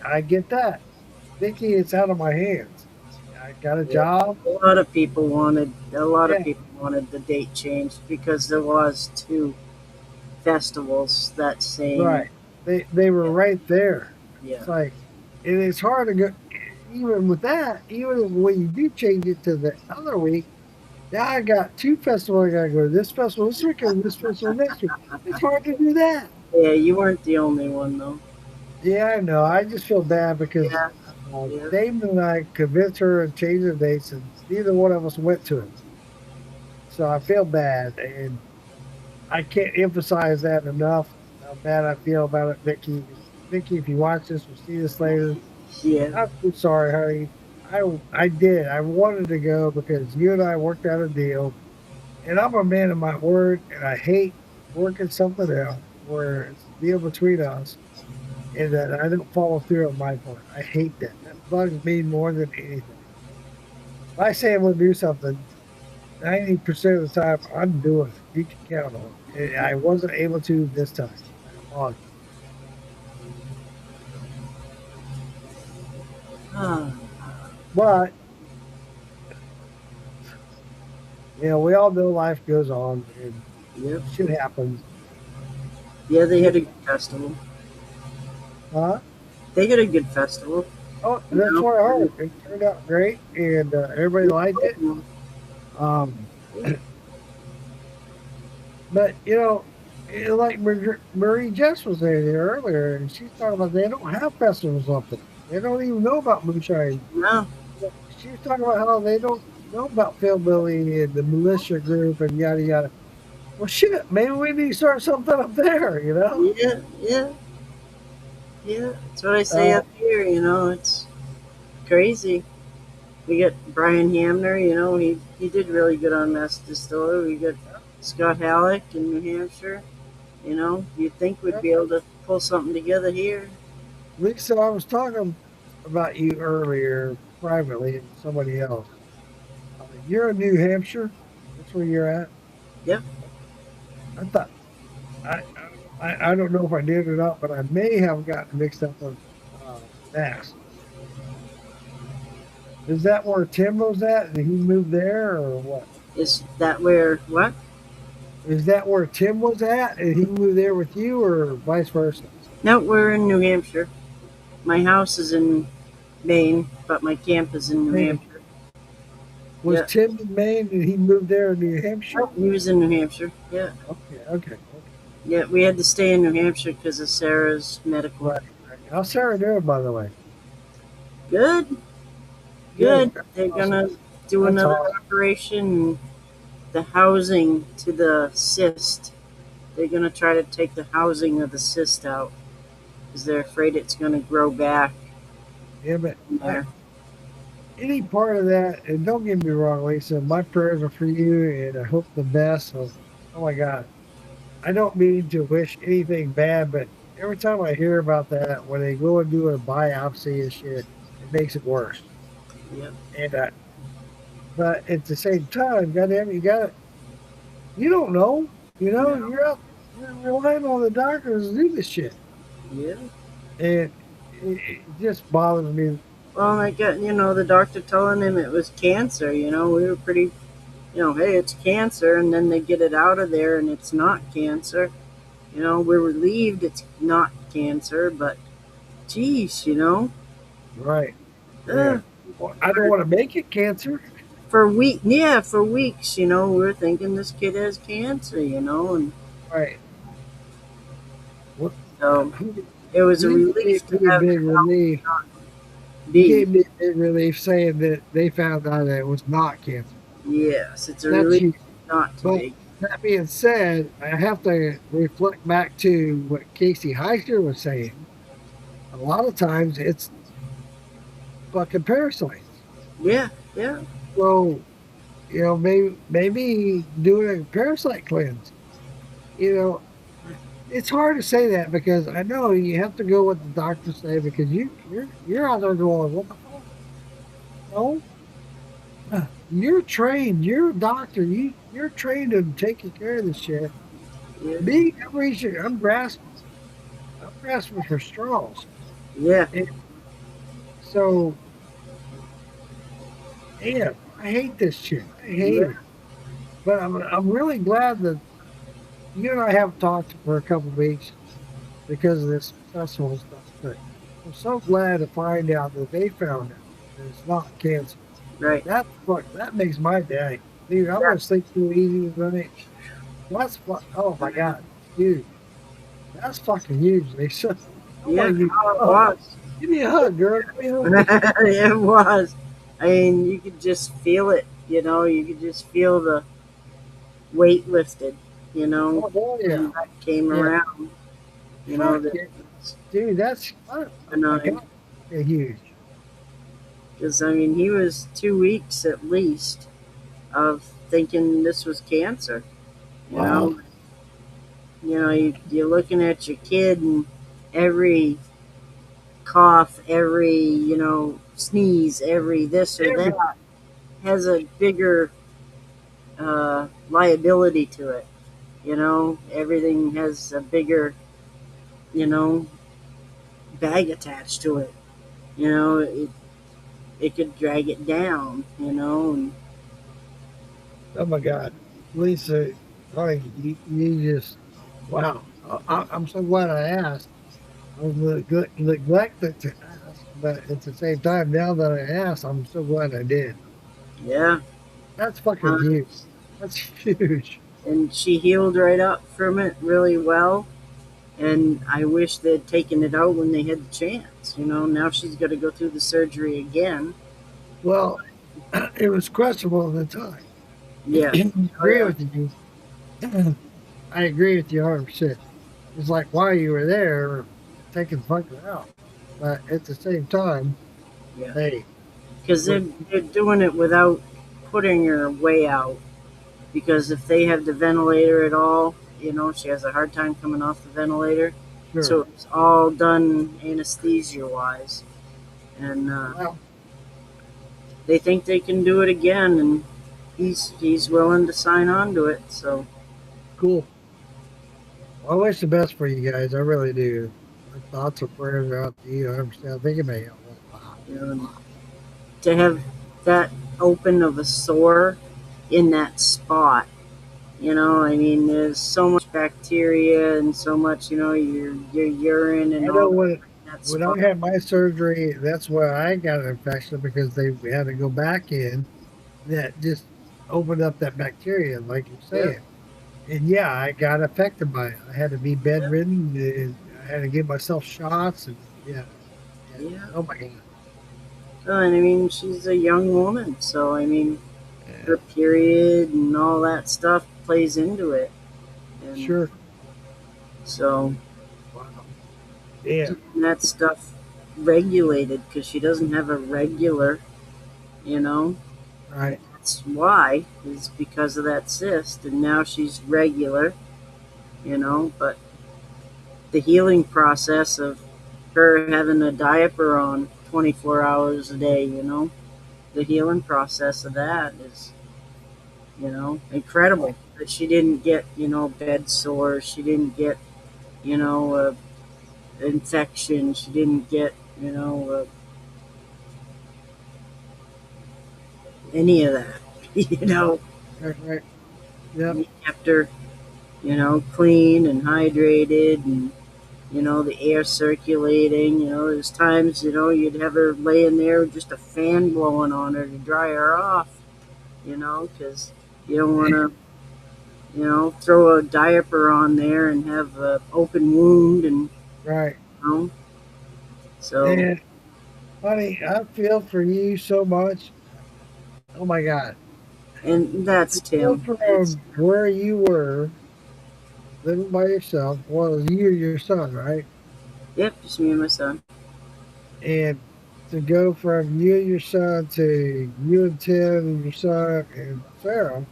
I get that. Vicky, it's out of my hands. I got a Yeah. job. A lot of Yeah. people wanted the date changed because there was two festivals that same. Right. They were right there. Yeah. It's like, and it's hard to go, even with that, even when you do change it to the other week, now I got two festivals. I got to go to this festival this week and this festival next week. It's hard to do that. Yeah, you weren't the only one though. Yeah, I know. I just feel bad because Yeah. Yeah. Damon and I convinced her and changed the dates, and neither one of us went to it. So I feel bad, and I can't emphasize that enough. How bad I feel about it, Vicky. Vicky, if you watch this, we'll see this later. Yeah. I'm so sorry, honey. I did. I wanted to go because you and I worked out a deal, and I'm a man of my word, and I hate working something out where it's a deal between us, and that I don't follow through on my part. I hate that. That bugs me more than anything. If I say I'm going to do something, 90% of the time I'm doing it. You can count on it. And I wasn't able to this time. On. But you know, we all know life goes on, and Yep. shit happens. Yeah, they had a good festival. Huh? They had a good festival. Oh, that's No. what I heard. It turned out great, and everybody liked it. Um, but you know, like Marie Jess was there earlier, and she's talking about they don't have festivals up there. They don't even know about moonshine. No. She was talking about how they don't know about Philbilly and the militia group and yada yada. Well, shit, maybe we need to start something up there, you know? Yeah. Yeah. Yeah. That's what I say up here. You know, it's crazy. We got Brian Hamner. You know, he did really good on Mass Distiller. We got Scott Halleck in New Hampshire. You know, you'd think we'd be able to pull something together here. Lisa, I was talking about you earlier privately and somebody else. You're in New Hampshire. That's where you're at. Yep. I thought I don't know if I did or not, but I may have gotten mixed up with Mass. Is that where Tim was at? Did he move there or what? Is that where what? Is that where Tim was at and he moved there with you or vice versa? No, we're in New Hampshire. My house is in Maine, but my camp is in New Maine. Hampshire. Was Yeah. Tim in Maine and he moved there in New Hampshire? He was in New Hampshire. Yeah. Okay. Yeah, we had to stay in New Hampshire because of Sarah's medical. Right. How's Sarah doing, by the way? Good. Good. They're Awesome. gonna do That's another awesome. operation. The housing to the cyst. They're gonna try to take the housing of the cyst out because they're afraid it's gonna grow back Yeah, but there. any part of that, and don't get me wrong, Lisa, my prayers are for you and I hope the best. So, oh my God. I don't mean to wish anything bad, but every time I hear about that, when they go and do a biopsy and shit, it makes it worse. Yep. And but at the same time, goddamn, you don't know, you're relying on the doctors to do this shit, Yeah. and it just bothers me. Well, I got the doctor telling him it was cancer. We were pretty, hey, it's cancer, and then they get it out of there, and it's not cancer. We're relieved it's not cancer, but geez, Right? uh, Yeah. Well, I don't want to make it cancer. for weeks, we were thinking this kid has cancer, and Right? What? so it was a You relief gave to me a have big it relief. You be. gave me a big relief saying that they found out that it was not cancer. Yes, it's a That's relief huge. not to But be. that being said, I have to reflect back to what Casey Heister was saying. A lot of times it's fucking parasites. Yeah. So, maybe doing a parasite cleanse. it's hard to say that because I know you have to go what the doctors say because you're out there going, what the fuck? No, you're trained. You're a doctor. You're trained to take care of this shit. Yeah. Me, I'm reaching. I'm grasping. I'm grasping for straws. Yeah. And so, yeah, I hate this shit. I hate it. But I'm really glad that you and I haven't talked for a couple of weeks because of this festival stuff. But I'm so glad to find out that they found out that it's not cancer. Right. That makes my day. Dude, I Yeah. want to sleep too easy tonight. That's what. Oh my god, huge. That's fucking huge. They said, I Yeah. want to Oh, it was. give me a hug, girl. Give me a hug. It was. I mean, you could just feel it. You know, you could just feel the weight lifted. You know, Oh yeah, when that came yeah. around. You know, Fuck yeah. Dude, that's oh my god, they're huge. because I mean, he was 2 weeks at least of thinking this was cancer. You know, you're looking at your kid, and every cough, every sneeze, every this or Every- that has a bigger liability to it. You know, everything has a bigger you know bag attached to it. You know, it could drag it down. You know, and Oh my god, Lisa, honey, you just wow. I'm so glad I asked. I was neglected to ask, but at the same time, now that I asked, I'm so glad I did. yeah, That's fucking uh, huge. That's huge. and she healed right up from it really well. And I wish they'd taken it out when they had the chance. You know, now she's got to go through the surgery again. Well, it was questionable at the time. Yeah. I Oh, agree yeah. with you. I agree with you 100%. It's like why you were there taking fucking out. But at the same time, Yeah. hey, Because they're doing it without putting her way out. Because if they have the ventilator at all, she has a hard time coming off the ventilator. sure. So it's all done anesthesia wise. And Well, they think they can do it again. And he's willing to sign on to it. So, cool. Well, I wish the best for you guys. I really do. My thoughts and prayers are out to you. I understand. I think it may help a lot. and to have that open of a sore in that spot. I mean, there's so much bacteria and so much, your urine I and know all that when I spot. had my surgery, that's where I got an infection because they had to go back in. That just opened up that bacteria, like you're Yeah, saying. And yeah, I got affected by it. I had to be yeah, bedridden, and I had to give myself shots, and yeah, yeah. yeah. Oh my god, So, and I mean, she's a young woman, so I mean, yeah. her period and all that stuff plays into it, and Sure, so wow, yeah, keeping that stuff regulated because she doesn't have a regular, you know. right, That's why is because of that cyst, and now she's regular, But the healing process of her having a diaper on 24 hours a day, the healing process of that is, incredible. That she didn't get, bed sores, she didn't get, a infection, she didn't get, any of that, right. Yep, We kept her, clean and hydrated and the air circulating. There's times, you'd have her laying there with just a fan blowing on her to dry her off, because you don't want to, throw a diaper on there and have an open wound and, right. you know, so, And honey, I feel for you so much. Oh my god, and that's to go Tim. It's, from where you were living by yourself. Well, you and your son, right? yep, just me and my son. And to go from you and your son to you and Tim and your son and Sarah,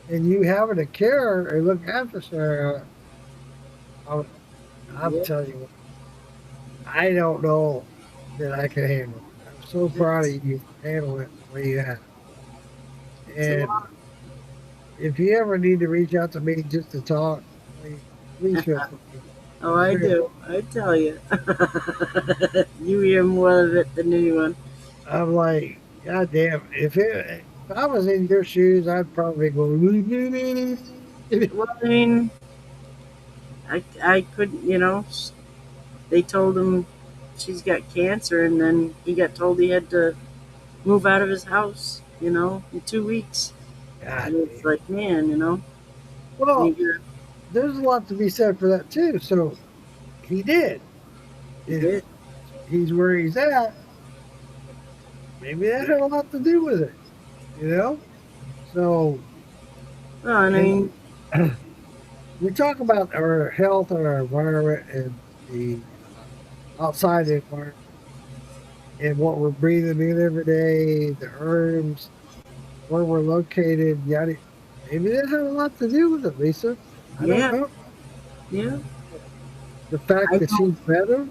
and you having to care and look after Sarah, I'm Yeah. telling you, what, I don't know that I can handle it. I'm so proud of you for handling it the way you have. It's a And lot. if you ever need to reach out to me just to talk, please feel free. Oh, I'm I here. do. I tell you. You hear more of it than anyone. I'm like, God damn, if I was in your shoes, I'd probably go. Well, I mean, I couldn't, they told him she's got cancer, and then he got told he had to move out of his house, in 2 weeks. God And it's damn. like, man, Well, you, there's a lot to be said for that too. So he did. you If did. he's where he's at, maybe that had a lot to do with it. You know. So Well, and I and mean, we talk about our health and our environment and the outside environment and what we're breathing in every day, the herbs, where we're located, yada. Maybe that had a lot to do with it, Lisa. I don't yeah, know. yeah. The fact I that know she's better.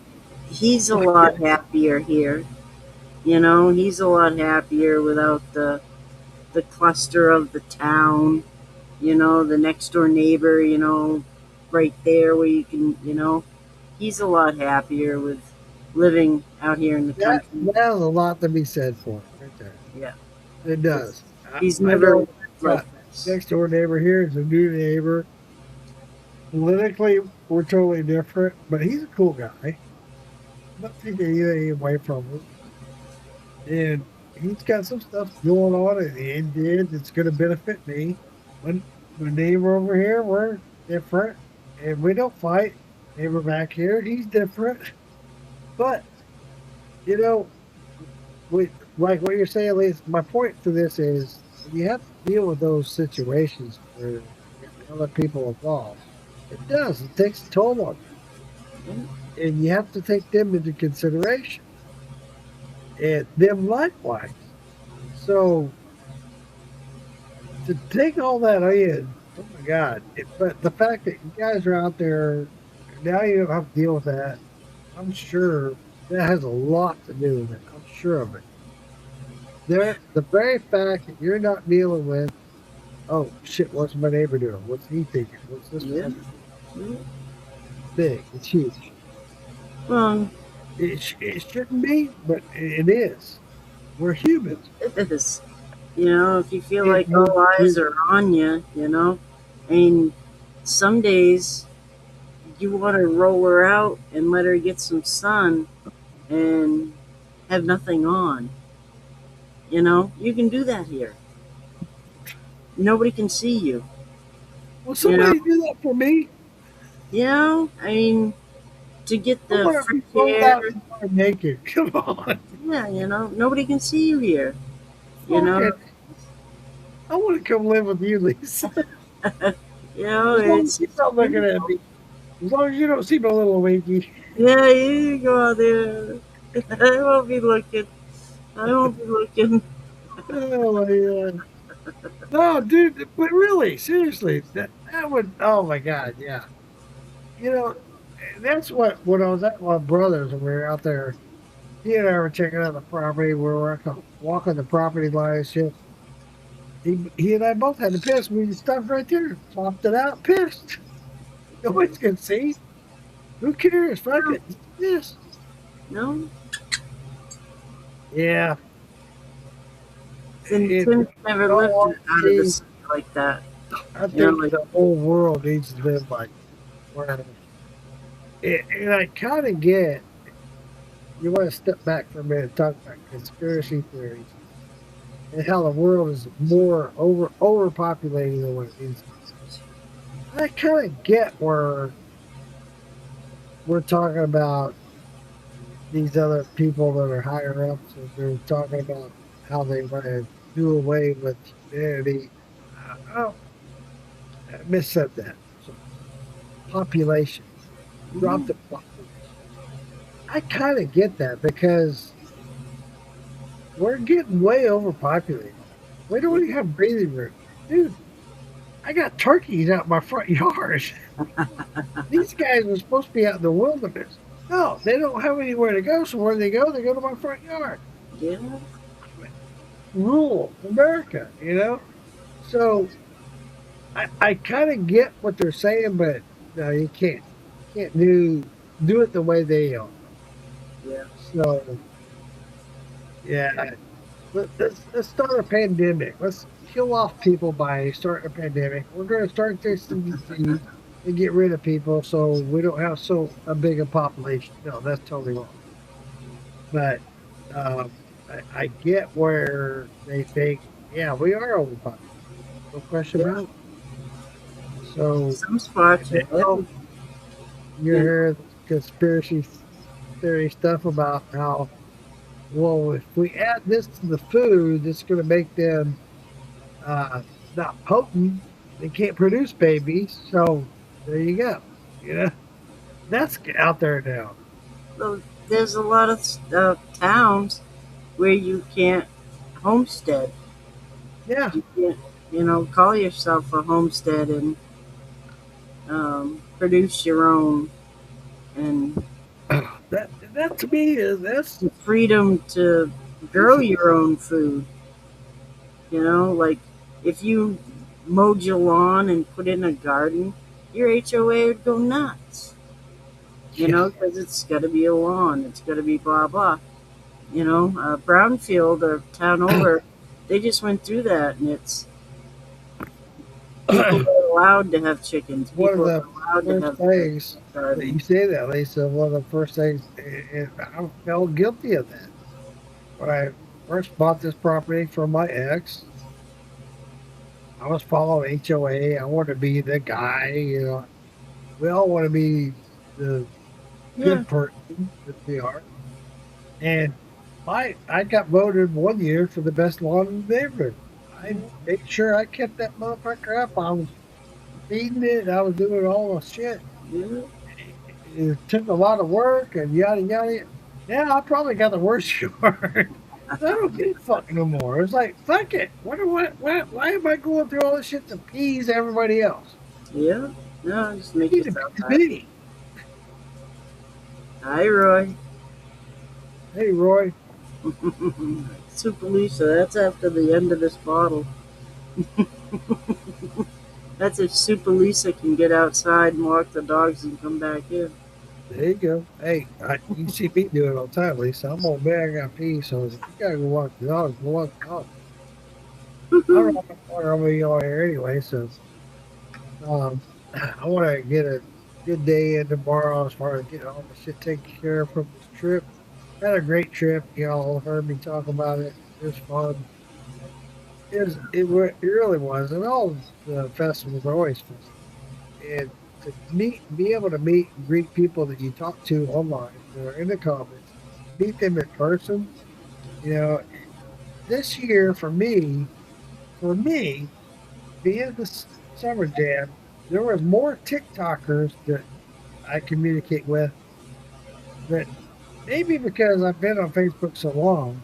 he's a lot happier here. He's a lot happier without the cluster of the town. The next door neighbor. Right there where you can. He's a lot happier with living out here in the country. That has a lot to be said for it, right there. Yeah, It 'cause does. he's I never know lived my like this. next door neighbor here is a new neighbor. Politically, we're totally different, but he's a cool guy. I'm not taking anything away from him. And he's got some stuff going on in the Indian that's going to benefit me. When my neighbor over here, we're different, and we don't fight. Neighbor back here, he's different. But you know, we like what you're saying, Lisa. My point to this is you have to deal with those situations where other people involved. It does. It takes a toll on you, and you have to take them into consideration, and them likewise. So to take all that in, oh my God! But the fact that you guys are out there now, you don't have to deal with that. I'm sure that has a lot to do with it. I'm sure of it. The very fact that you're not dealing with, oh shit, what's my neighbor doing? What's he thinking? What's this Yeah. person Yeah. big? It's huge. Well, It shouldn't be, but it is. We're humans. it is. If you feel And like all eyes are on you, I mean, some days you want to roll her out and let her get some sun and have nothing on. You can do that here. Nobody can see you. Will You know, somebody do that for me? I mean, to get I the want to fresh be rolled air. out and naked. Come on. Yeah, nobody can see you here. You Fuck know, it. I want to come live with you, Lisa. As long as it's you're not looking at me. As long as you don't see my little winky. yeah. You go out there. I won't be looking. I won't be looking. Oh my God. No, dude, but really, seriously, that would. Oh my God, yeah. You know, that's what when I was at my brother's and we were out there. He and I were checking out the property. We were walking the property line and shit. He and I both had to piss. We just stopped right there, plopped it out, pissed. Nobody's gonna see. Who cares? Fuck it. Yes. No, Yeah. and It, Tim's never all lived out of the honesty, city like that. I You know, think like the whole world needs to live like where. And I kind of get. You want to step back for a minute and talk about conspiracy theories and how the world is more overpopulated than what it needs to be. I kind of get where we're talking about these other people that are higher ups, and they're talking about how they want to do away with humanity. Oh, I missaid that. So, population, drop the population. I kind of get that because we're getting way overpopulated. We don't even have breathing room, dude. I got turkeys out my front yard. These guys were supposed to be out in the wilderness. No, they don't have anywhere to go. So where they go? They go to my front yard. Yeah. Rural America, you know. So I kind of get what they're saying, but no, you can't do it the way they are. Yeah. So yeah, let's start a pandemic. Let's kill off people by starting a pandemic. We're going to start this CDC and get rid of people so we don't have so a big a population. No, that's totally wrong. But um, I get where they think, yeah, we are overpopulated. No question about it. So Some spots are now heavy. you hear conspiracy theory stuff about how, well, if we add this to the food, it's going to make them not potent. They can't produce babies. So there you go. You know, that's out there now. Well, there's a lot of towns where you can't homestead. Yeah, You can't, call yourself a homestead and produce your own, and that to me is that's the freedom to grow your own food. Like if you mowed your lawn and put in a garden, your HOA would go nuts. Because it's got to be a lawn, it's got to be blah blah. Brownfield or town over, they just went through that, and it's people are allowed to have chickens. one of People the are allowed to first have things that gardens. you say that, Lisa. One of the first things, and I felt guilty of that when I first bought this property from my ex. I was following HOA. I wanted to be the guy. We all want to be the Yeah, good person that we are. And I got voted one year for the best lawn in the neighborhood. I made sure I kept that motherfucker up. I was feeding it. I was doing all the shit. yeah, It took a lot of work and yada yada. Yeah, I probably got the worst yard. I don't give a fuck no more. It's like fuck it. Why am I going through all this shit to appease everybody else? yeah. No, just make Need to yourself appease happy. me. Hi, Roy. Hey Roy, Super Lisa, that's after the end of this bottle. That's if Super Lisa can get outside and walk the dogs and come back in. there you go. Hey, you see me do it all the time, Lisa. I'm on bed. I got pee, so if you gotta go walk the dog, go walk the dog. I don't know where I'm y'all here anyway, so I want to get a good day in tomorrow as far as getting all the shit taken care of from this trip. Had a great trip. Y'all heard me talk about it. It was fun. It really was, and all the festivals are always fun. And to be able to meet and greet people that you talk to online or in the comments, meet them in person. You know, this year for me, being the summer jam, there was more TikTokers that I communicate with that maybe because I've been on Facebook so long,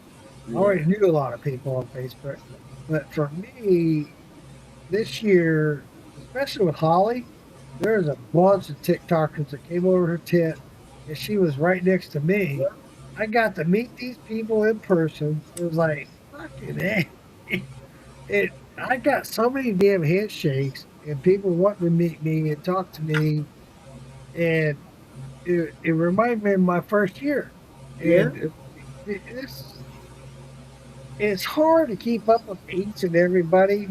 I already knew a lot of people on Facebook. But for me, this year, especially with Holly, there was a bunch of TikTokers that came over her tent, and she was right next to me. I got to meet these people in person. It was like fucking A. I got so many damn handshakes and people wanting to meet me and talk to me, and it reminded me of my first year. Yeah. And it's hard to keep up with each and everybody.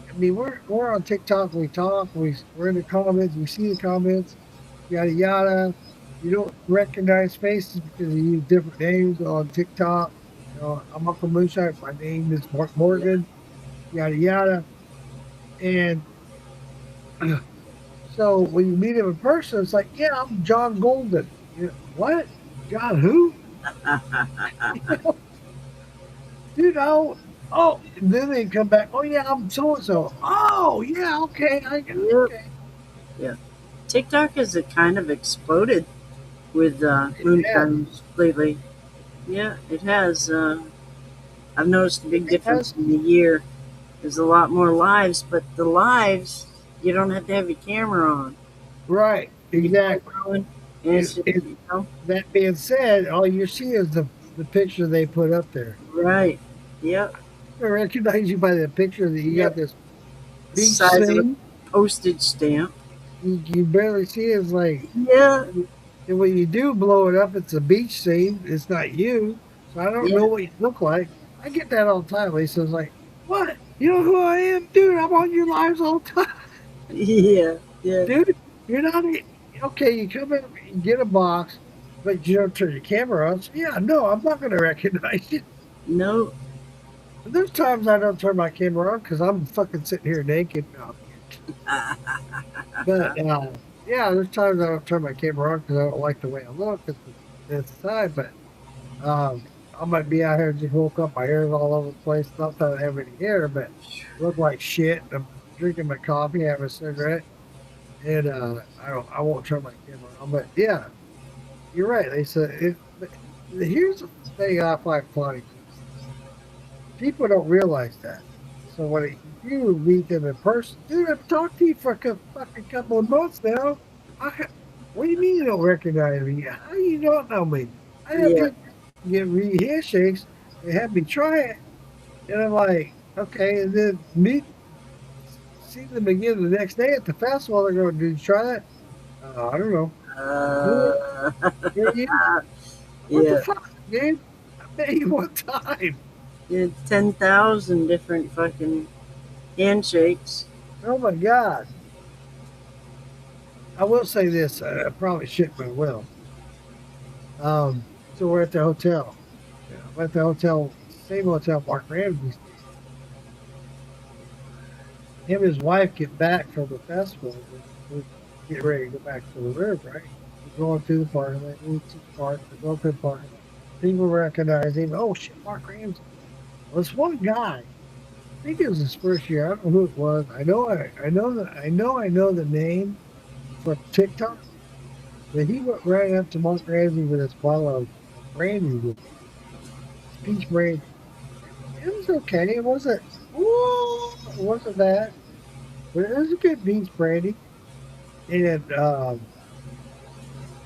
I mean, we're on TikTok. We talk. We're in the comments. We see the comments. Yada yada. You don't recognize faces because you use different names on TikTok. I'm Uncle Moonshine. My name is Mark Morgan. Yada yada. And so when you meet him in person, it's like, yeah, I'm John Golden. What? John who? Dude, oh, and then they come back. Oh yeah, I'm so and so. Oh yeah, okay, okay. Yeah. TikTok has kind of exploded with It moonshines lately. Yeah, it has. I've noticed a big difference has. in the year. There's a lot more lives, but the lives You don't have to have your camera on. Right, exactly. And it's just, And that being said, all you see is the picture they put up there. right. Yep. I recognize you by the picture that you got Yep. this beach Size of a scene. postage stamp. You barely see it. It's like, Yeah. and when you do blow it up, it's a beach scene. It's not you. So I don't Yeah. know what you look like. I get that all the time. Lisa's like, what? You know who I am? Dude, I'm on your lives all the time. Yeah. Yeah. Dude, you're not okay. You come in, you get a box, but you don't turn your camera on. So yeah, no, I'm not going to recognize you. No. And there's times I don't turn my camera on because I'm fucking sitting here naked. No. But yeah, there's times I don't turn my camera on because I don't like the way I look at the time. But I might be out here just woke up, my hair's all over the place. Not that I have any hair, but look like shit. I'm drinking my coffee, having a cigarette, and I won't turn my camera on. But yeah, you're right. They said but here's the thing I find funny. People don't realize that. So when you meet them in person, dude, I've talked to you for a fucking couple of months now. What do you mean you don't recognize me? How do you not know me? I have Yeah. to get handshakes. They had me try it, and I'm like, okay. And then see them again the next day at the festival. They're going, did you try that? I don't know. Uh, Who are you? What the yeah. fuck, dude? I met you one time. Yeah. 10,000 different fucking handshakes. Oh my god. I will say this. I probably shouldn't, but I will. So we're at the hotel. Yeah, I'm at the hotel, same hotel Mark Ramsey stayed. Him and his wife get back from the festival. We get ready to go back to the river, right? We're going through the parking lot. We to the park. We go to the parking lot. People recognize him. Oh shit, Mark Ramsey. Well, this one guy. I think it was his first year. I don't know who it was. I know the name from TikTok. But he went right up to Mark Ramsey with his bottle of brandy with peach brandy. It was okay. It wasn't. Ooh, it wasn't that. But it was a good peach brandy. And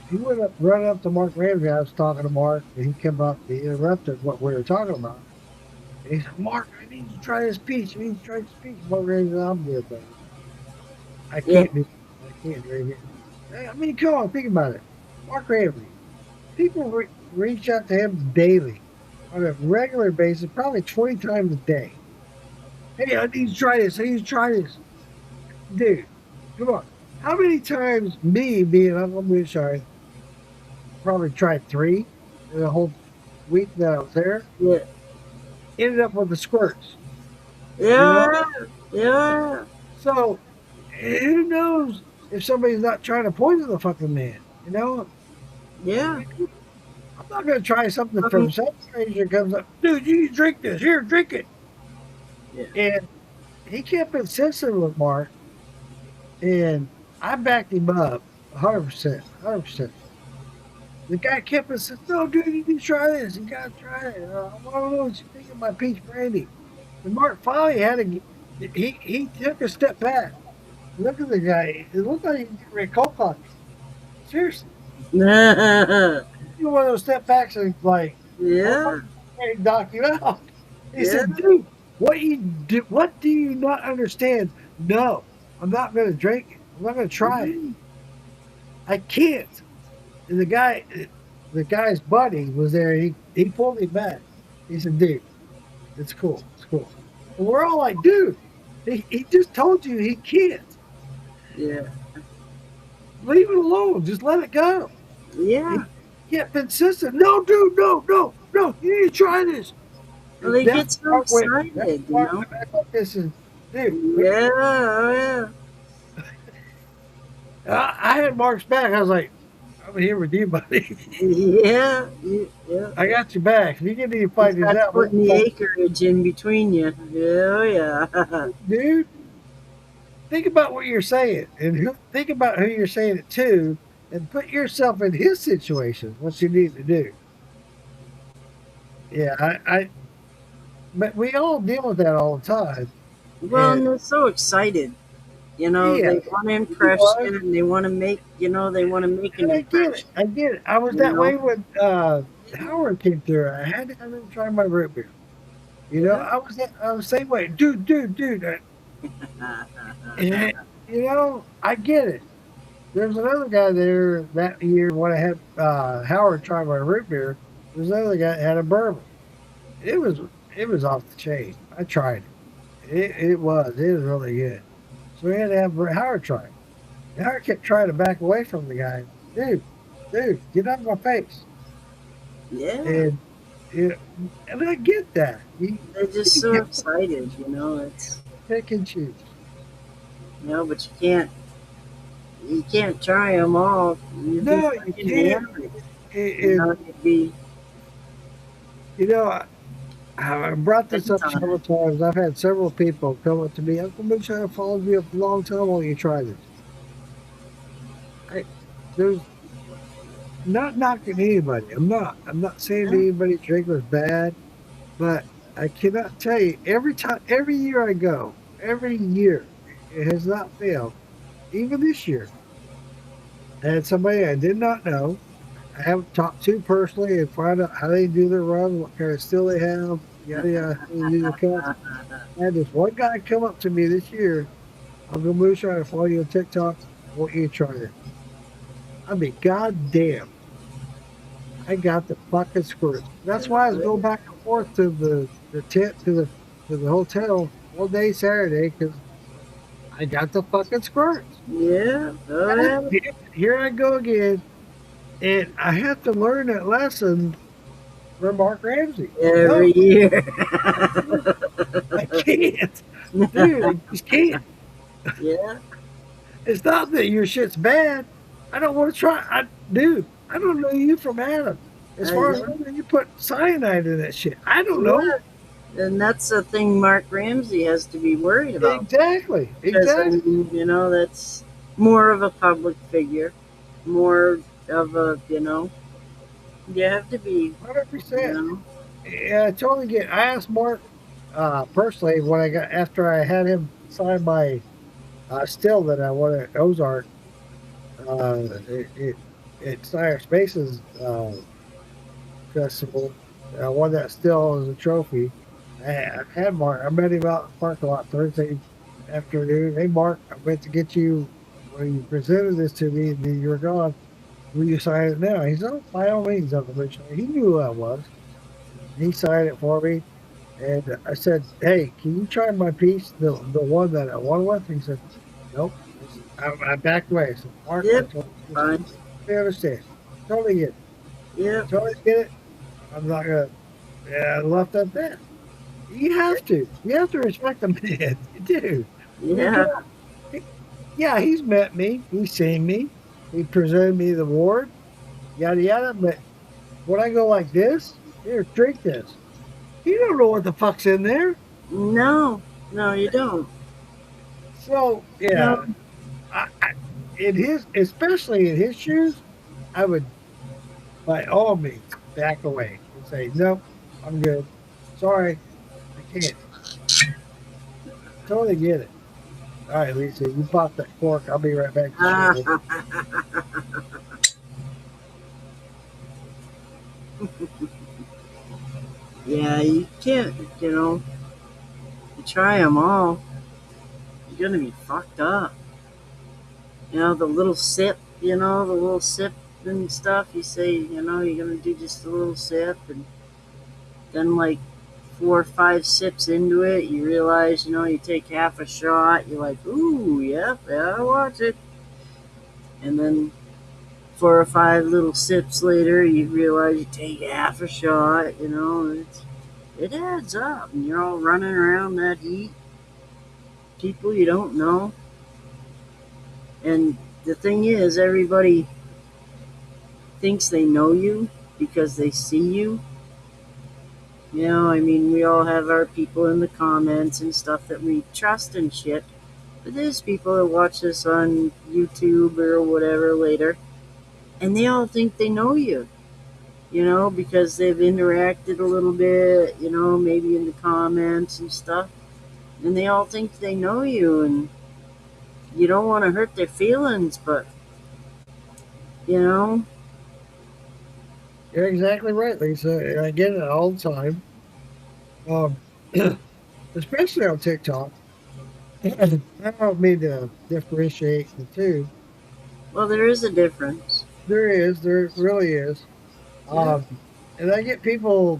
he went up, run up to Mark Ramsey. I was talking to Mark, and he came up. He interrupted what we were talking about. And he said, "Mark, I need to try this peach. I need to try this peach." Mark Ramsey, I'm good, buddy. I Yeah. can't do. I can't right here. I mean, come on, think about it. Mark Ramsey. People reach out to him daily, on a regular basis, probably 20 times a day. Hey, I need to try this. I need to try this. Dude, come on. How many times me being Uncle Moonshine probably tried 3 in the whole week that I was there, Yeah. ended up with the squirts. Yeah. Yeah. So who knows if somebody's not trying to poison the fucking man? Yeah. I'm not gonna try something from some stranger comes up, dude, you need to drink this. Here, drink it. Yeah. And he kept insisting with Mark, and I backed him up 100%. 100%. The guy kept insisting, no, dude, you need to try this. You gotta try it. I want to know what you think of my peach brandy. And Mark finally had to, he took a step back. Look at the guy. It looked like he was getting ready to coke on me. Seriously. Yeah. You one of those step backs and like, Yeah. ready to knock you out. He Yeah. said, dude, what do you not understand? No, I'm not gonna drink it. I'm not gonna try it. I can't. And the guy's buddy was there. He pulled me back. He said, dude, it's cool. It's cool. And we're all like, dude, he just told you he can't. Yeah. Leave it alone. Just let it go. Yeah. He kept insisting. No, dude, no. You need to try this. Well, they get so Mark went- excited, that's you Mark know. went back like this and, dude, Yeah. Oh, I had Mark's back. I was like, I'm here with you, buddy. yeah. Yeah. I got your back. If you get any fight this That's out, putting the acreage in between you. Yeah. dude, think about what you're saying and think about who you're saying it to and put yourself in his situation, what you need to do. Yeah, but we all deal with that all the time. Well, and And they're so excited You know, Yeah, they want to he impress was. you, and they want to make, they want to make an And I get it. impression. I get it. I was You that know, way when Howard came through. I had to have him try my root beer. yeah. I was the same way. Dude. And, I get it. There's another guy there that year when I had Howard try my root beer. There's another guy that had a bourbon. It was it was off the chain. I tried it. It was really good. So we had to have Howard try it. And Howard kept trying to back away from the guy. Dude, get out of my face. Yeah, And you and I get that. they're just You so get excited. It's pick and choose. but you can't try them all. You'd be No, you fucking can't. hammered. It, You'd be you know, I brought this up time. several times. I've had several people come up to me. Uncle Mitch, I followed you up a long time while you try this. I, there's not knocking anybody. I'm not. I'm not saying Yeah. anybody's drink was bad, but I cannot tell you every year I go, every year, it has not failed. Even this year, I had somebody I did not know. I haven't talked to personally and find out how they do their run, what kind of still they have, yada yada, how they do the cuts. I had this one guy come up to me this year. I'll go moonshine and follow you on TikTok. I want you to try it. I mean, goddamn, I got the fucking squirt. That's why I was going back and forth to the tent to the hotel all day Saturday because I got the fucking squirts. Yeah, God damn it, here I go again, and I have to learn that lesson from Mark Ramsey. No, every year. I can't, dude. I just can't. Yeah, It's not that your shit's bad. I don't want to try. Dude, I don't know you from Adam. As I far as know. whether you put cyanide in that shit, I don't know. Yeah. And that's the thing Mark Ramsey has to be worried about. Exactly. Because, that's more of a public figure, more of a, you have to be, 100%. Yeah, I totally get. I asked Mark personally when after I had him sign my still that I won at Ozark. At Sire Spaces festival. I won that still as a trophy. I had Mark. I met him out in the parking lot Thursday afternoon. Hey, Mark, I went to get you when you presented this to me and you were gone. Will you sign it now? He said, oh, by all means, Uncle Mitch. He knew who I was. He signed it for me. And I said, hey, can you try my piece, the one that I won with? He said, nope. I backed away. I said, Mark, I Yep. totally fine. understand. Totally get it. Yeah, Totally get it. I'm not going to. Yeah, I left at that. You have to. You have to respect the man. You do. yeah, Yeah, he's met me. He's seen me. He presented me the award. Yada yada. But when I go like this, here, drink this. You don't know what the fuck's in there. no, you don't. So yeah, No, especially in his shoes, I would by all means back away and say, nope, I'm good. Sorry, I can't. Totally get it. All right, Lisa, you pop that cork. I'll be right back to you. yeah, you can't, you try them all, you're gonna be fucked up. The little sip, the little sip and stuff, you say, you're gonna do just a little sip, and then like 4 or 5 sips into it, you realize, you take half a shot, you're like, ooh, yeah, I watch it. And then 4 or 5 little sips later, you realize you take half a shot, it adds up, and you're all running around that heat, people you don't know. And the thing is, everybody thinks they know you because they see you. We all have our people in the comments and stuff that we trust and shit. But there's people that watch this on YouTube or whatever later, and they all think they know you, because they've interacted a little bit, maybe in the comments and stuff. And they all think they know you, and you don't want to hurt their feelings, but you know, You're exactly right, Lisa. And I get it all the time. Um, especially on TikTok. I don't mean to differentiate the two. well, there is a difference. There really is. Yeah. Um, and I get people.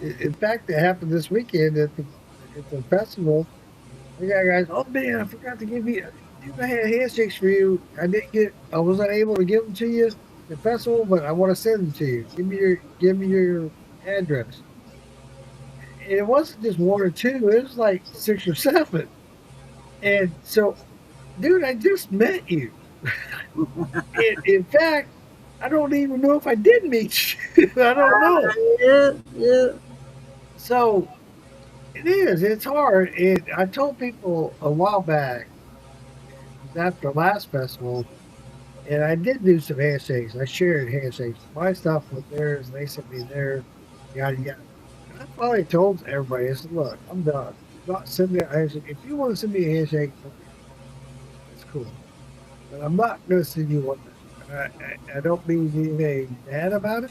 In fact, it happened this weekend at the festival. I got guys. Oh man, I forgot to give you. I had handshakes for you. I wasn't able to give them to you at the festival, but I want to send them to you. Give me your address. And it wasn't just one or two. It was like 6 or 7. And so, dude, I just met you. In fact, I don't even know if I did meet you. I don't know. Yeah, yeah. So it is. It's hard. And I told people a while back, it was after last festival, and I did do some handshakes. I shared handshakes. My stuff with theirs. They sent me theirs. Yada yada. And I finally told everybody, I said, "Look, I'm done. I'm not sending a handshake. If you want to send me a handshake, okay, that's cool. But I'm not going to send you one. I don't mean anything bad about it.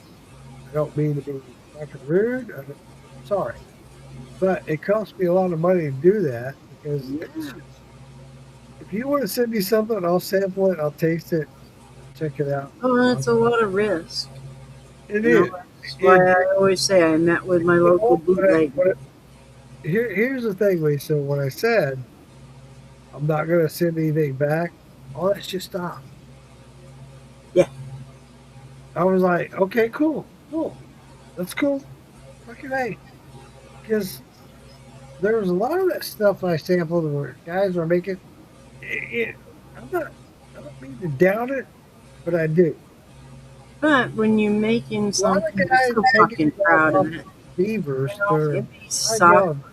I don't mean to be fucking rude. I'm sorry. But it costs me a lot of money to do that because Yeah. if you want to send me something, I'll sample it, I'll taste it, check it out. Oh, that's a lot of risk. It You know, is. that's why I always say I met with my local bootleg. Here's the thing, Lisa. When I said I'm not going to send anything back, all that shit stopped. Yeah. I was like, okay, cool. That's cool. Fucking A. Because there was a lot of that stuff I sampled where guys were making. I'm not. I don't mean to down it, but I do. But when you're making A lot of something, guys you're so fucking proud of it. beavers. You know, They're you'd be not so, young.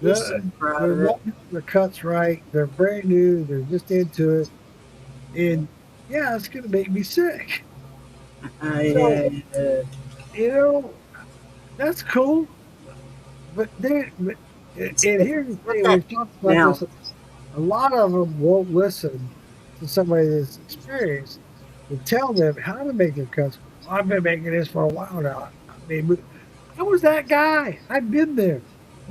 you're so proud They're of it. not doing the cuts right. They're brand new. They're just into it, and yeah, it's gonna make me sick. So you know that's cool, but and here's the thing: we've talked about Now, this. A lot of them won't listen to somebody that's experienced and tell them how to make their cuts. I've been making this for a while now. I was that guy. I've been there.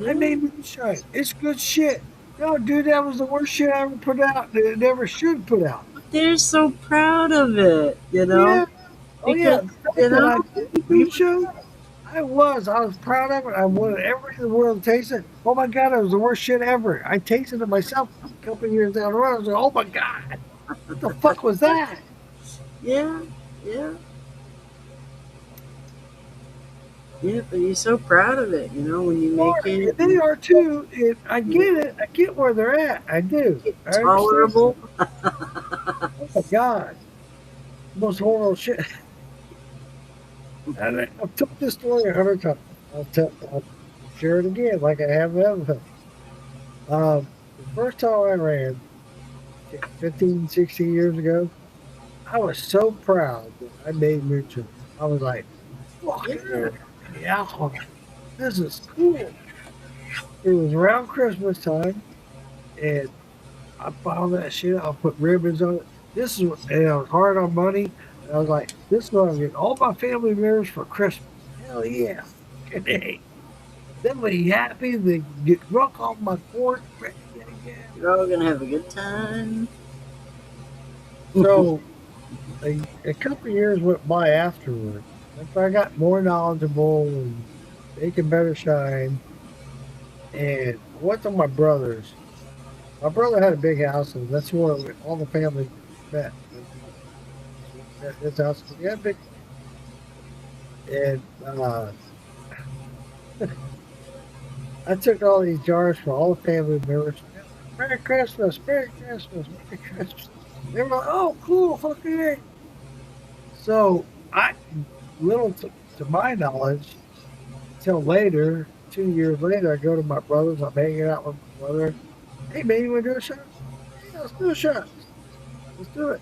I made moonshine. It's good shit. No, dude, that was the worst shit I ever put out. That it never should put out. they're so proud of it, you know? Yeah. Oh yeah. Because, The fact you that know, I did moonshine, I was proud of it. I wanted everybody in the world to taste it. Oh my god, it was the worst shit ever. I tasted it myself a couple of years down the road. I was like, oh my god, what the fuck was that? yeah, yeah. Yeah, but you're so proud of it, you know, when you make it. They are too. And I get it. I get where they're at. I do. I understand. Tolerable. Oh my god, most horrible shit. And I've told this story 100 times. I'll share it again, like I have ever. The first time I ran, 15, 16 years ago, I was so proud that I made moonshine. I was like, fuck yeah, this is cool. It was around Christmas time, and I found that shit. I put ribbons on it. And I was hard on money. And I was like, this is what I'm getting all my family members for Christmas. Hell yeah. Hey. Then we happy, they get drunk on my porch. You're all going to have a good time. So a couple of years went by afterward. After I got more knowledgeable and making better shine, and I went to my brother's. My brother had a big house, and that's where all the family met. At his house, he had a big, and I took all these jars for all the family members. Merry Christmas, Merry Christmas, Merry Christmas. They were like, oh, cool, fucking A. So little to my knowledge, until later, 2 years later, I go to my brother's. I'm hanging out with my brother. Hey, man, you want to do a shot? Yeah, let's do a shot. Let's do it.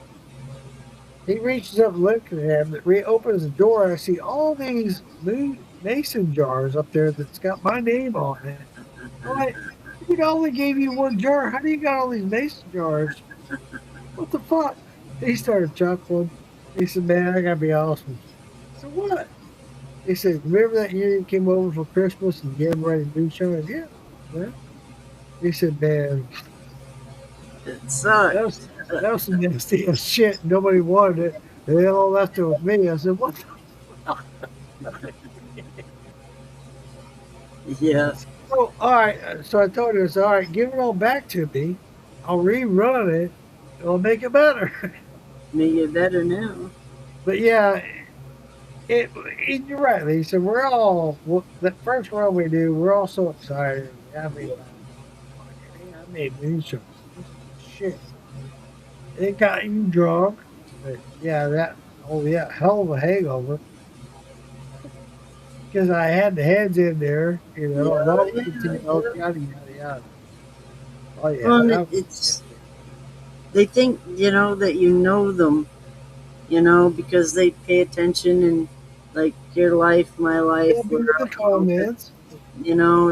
He reaches up, looks at him, reopens the door, and I see all these new mason jars up there that's got my name on it. I'm like, dude, I only gave you one jar. How do you got all these mason jars What the fuck? He started chuckling. He said, man, I gotta be awesome. I said, what? He said, remember that year you came over for Christmas and gave everybody a new show? I said, yeah. Yeah. He said, man, It sucked. that was some nasty ass shit. Nobody wanted it. And they all left it with me. I said, what the Yeah. Oh, all right. So I told her, I said, all right, give it all back to me. I'll rerun it. It'll make it better. Make it better now. But yeah, you're right, Lisa. We're all, the first run we do, we're all so excited. I mean, I made news shows. Shit. It got you drunk. But yeah, hell of a hangover. Because I had the heads in there, you know, Yeah, all yeah, details, yeah. yada, yada, yada. Oh, yeah. Well, that- it's they think that you know them, because they pay attention and like your life, my life. It'll be in the comments.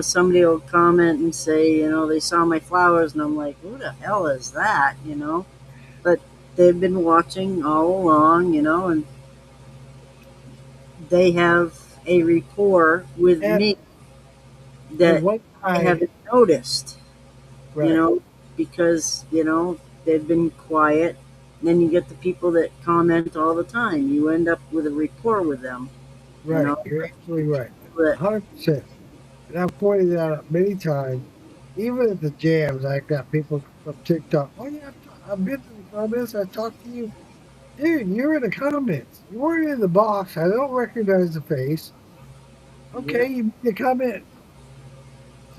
Somebody will comment and say, they saw my flowers, and I'm like, who the hell is that? But they've been watching all along, and they have a rapport with And- me And that one I time, haven't noticed, right, because, they've been quiet. And then you get the people that comment all the time. You end up with a rapport with them. right, know, you're absolutely right. But 100%. And I've pointed that out many times. Even at the jams, I got people from TikTok. Oh, yeah, I've been to the comments. I talked to you. Dude, you're in the comments. You weren't in the box. I don't recognize the face. Okay, you made the comment.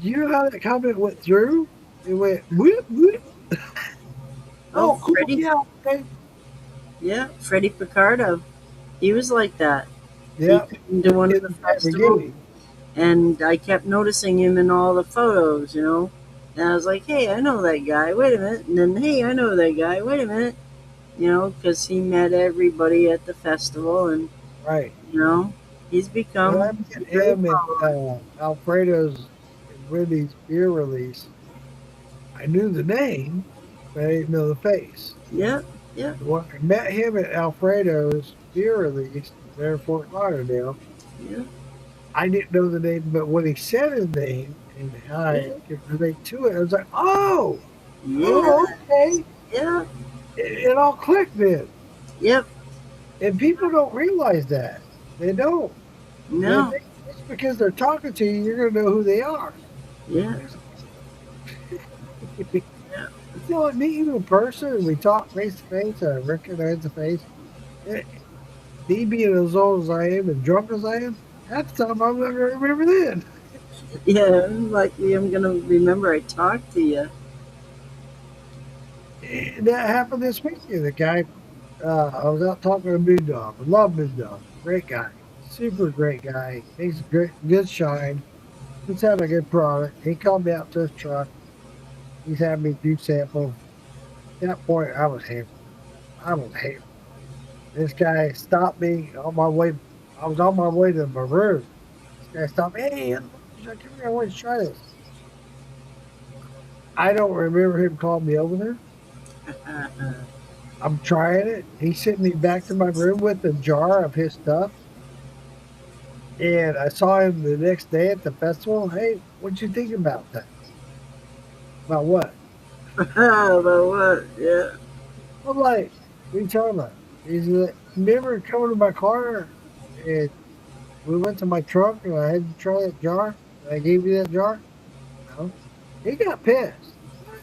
You know how that comment went through? It went, whoop, whoop. Oh, cool. Freddie, Yeah, okay. Freddie Picardo, he was like that. Yeah. He came to one of the In the festivals, beginning. and I kept noticing him in all the photos, And I was like, hey, I know that guy. Wait a minute. And then, hey, I know that guy. Wait a minute. Because he met everybody at the festival, and Right. he's become. When I met him at Alfredo's and Wendy's beer release, I knew the name, but I didn't know the face. Yeah, When I met him at Alfredo's beer release there in Fort Lauderdale, yeah, I didn't know the name, but when he said his name and how I could relate to it, I was like, oh, yeah, okay. yeah, It all clicked then. yep. And people don't realize that. They don't. No, They think just because they're talking to you, you're going to know who they are. yeah, You know, I meet you in person and we talk face to face and I recognize the face. Me being as old as I am and drunk as I am, that's the time I'm going to remember then. yeah. Likely, I'm gonna remember I talked to you. And that happened this weekend. The guy, I was out talking to Moon Dog. I love Moon Dog. Great guy. Super great guy. He's good shine. He's having a good product. He called me out to his truck. He's had me do samples. At that point, I was hammered. This guy stopped me on my way. I was on my way to my room. This guy stopped me. Hey, come here. I want to try this. I don't remember him calling me over there. I'm trying it. He sent me back to my room with a jar of his stuff. And I saw him the next day at the festival. Hey, what you think about that? About what? About what? Yeah. I'm like, what are you talking about? He's like, remember coming to my car and we went to my trunk and I had to try that jar? I gave you that jar? No. He got pissed.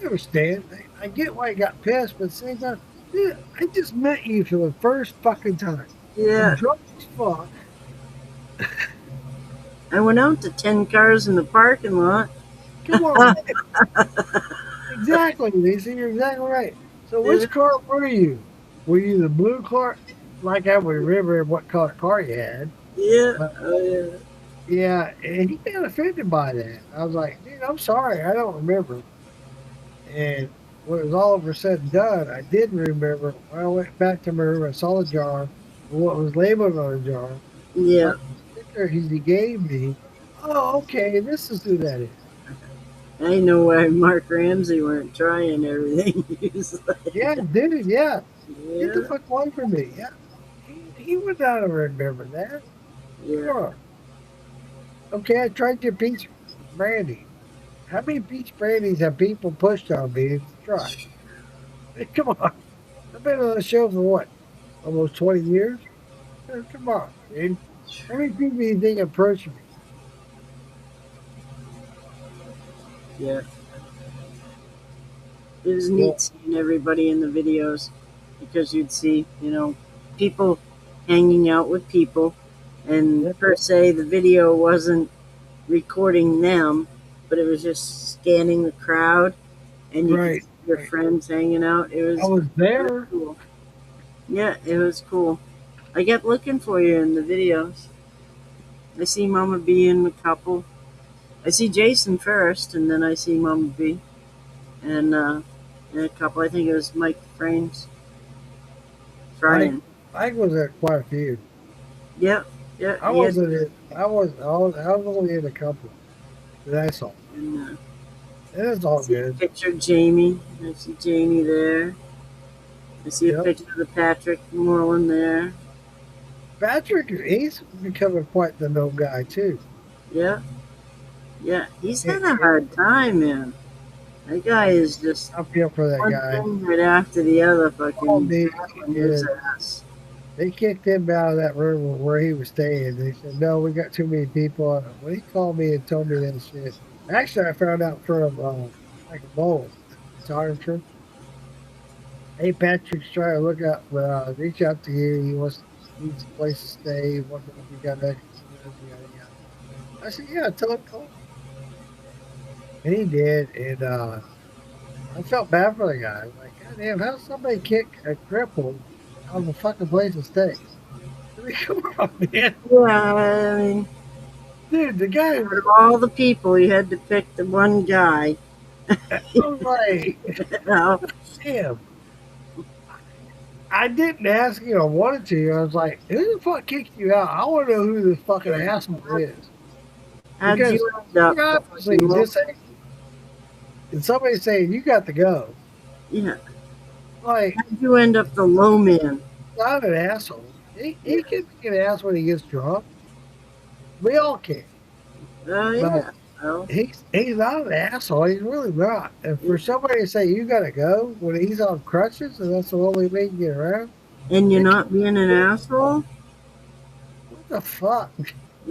I understand. I get why he got pissed, but at the same time, yeah, I just met you for the first fucking time. Yeah. I'm drunk as fuck. I went out to 10 cars in the parking lot. Come on. Exactly, Lisa. You're exactly right. So which car were you? Were you the blue car? Like I would remember what color car you had. Yeah. Oh, yeah. Yeah, and he got offended by that. I was like, dude, I'm sorry, I don't remember. And when it was all over said and done, I did remember. When I went back to my room, I saw the jar, what was labeled on the jar. Yeah. The sticker he gave me. Oh, okay, this is who that is. I know why Mark Ramsey weren't trying everything. He was like, Yeah, dude, yeah. Get the yeah, fuck away from me. Yeah. He would not have remembered that. Come yeah. on. Okay, I tried your peach brandy. How many peach brandies have people pushed on me to try? Come on. I've been on the show for what? Almost 20 years? Come on, dude. How many people do you think approach me? Yeah, it was Yeah. neat seeing everybody in the videos because you'd see, people hanging out with people, and Yeah. per se, the video wasn't recording them, but it was just scanning the crowd, and you could Right. see your Right. friends hanging out. It I was was really there. cool. Yeah, it was cool. I kept looking for you in the videos. I see Mama B in a couple. I see Jason first, and then I see Mama B, and in a couple. I think it was Mike Frames, Mike, Brian. Mike was at quite a few. Yep, yeah, I he had. wasn't in, I was only in a couple that I saw. And, And it's I all see a good. picture of Jamie. I see Jamie there. I see a Yep. picture of the Patrick Moreland there. Patrick, he's becoming quite the known guy too. Yeah, yeah. He's It, had a it, hard time, man. That guy is just I feel for that one guy. thing right after the other, All fucking me traveling his is ass. they kicked him out of that room where he was staying. They said, "No, we got too many people." When he called me and told me that shit, actually, I found out from like a bowl photographer. Hey, Patrick's trying to look up, reach out to you. Needs a place to stay. Wondering if you got extra rooms, yada yada. I said, "Yeah, tell him call." And he did, and I felt bad for the guy. I'm like, God damn, how's somebody kick a cripple out of a fucking place to stay? I mean, come on, man. Yeah, I mean, Dude, the guy, out of all the people, you had to pick the one guy. I was like, You know? damn. I didn't ask you, I wanted to. I was like, who the fuck kicked you out? I want to know who this fucking asshole is. How'd Because you end up? you're The obviously fucking this ain't, and somebody saying you got to go. Yeah, Like, how'd you end up the low man? not an asshole. Yeah. He can be an ass when he gets drunk. We all can. Oh But yeah. Well, he's not an asshole. He's really not. And for somebody to say you gotta go when he's on crutches and that's the only way you can get around, and you're it, not being an asshole. what the fuck?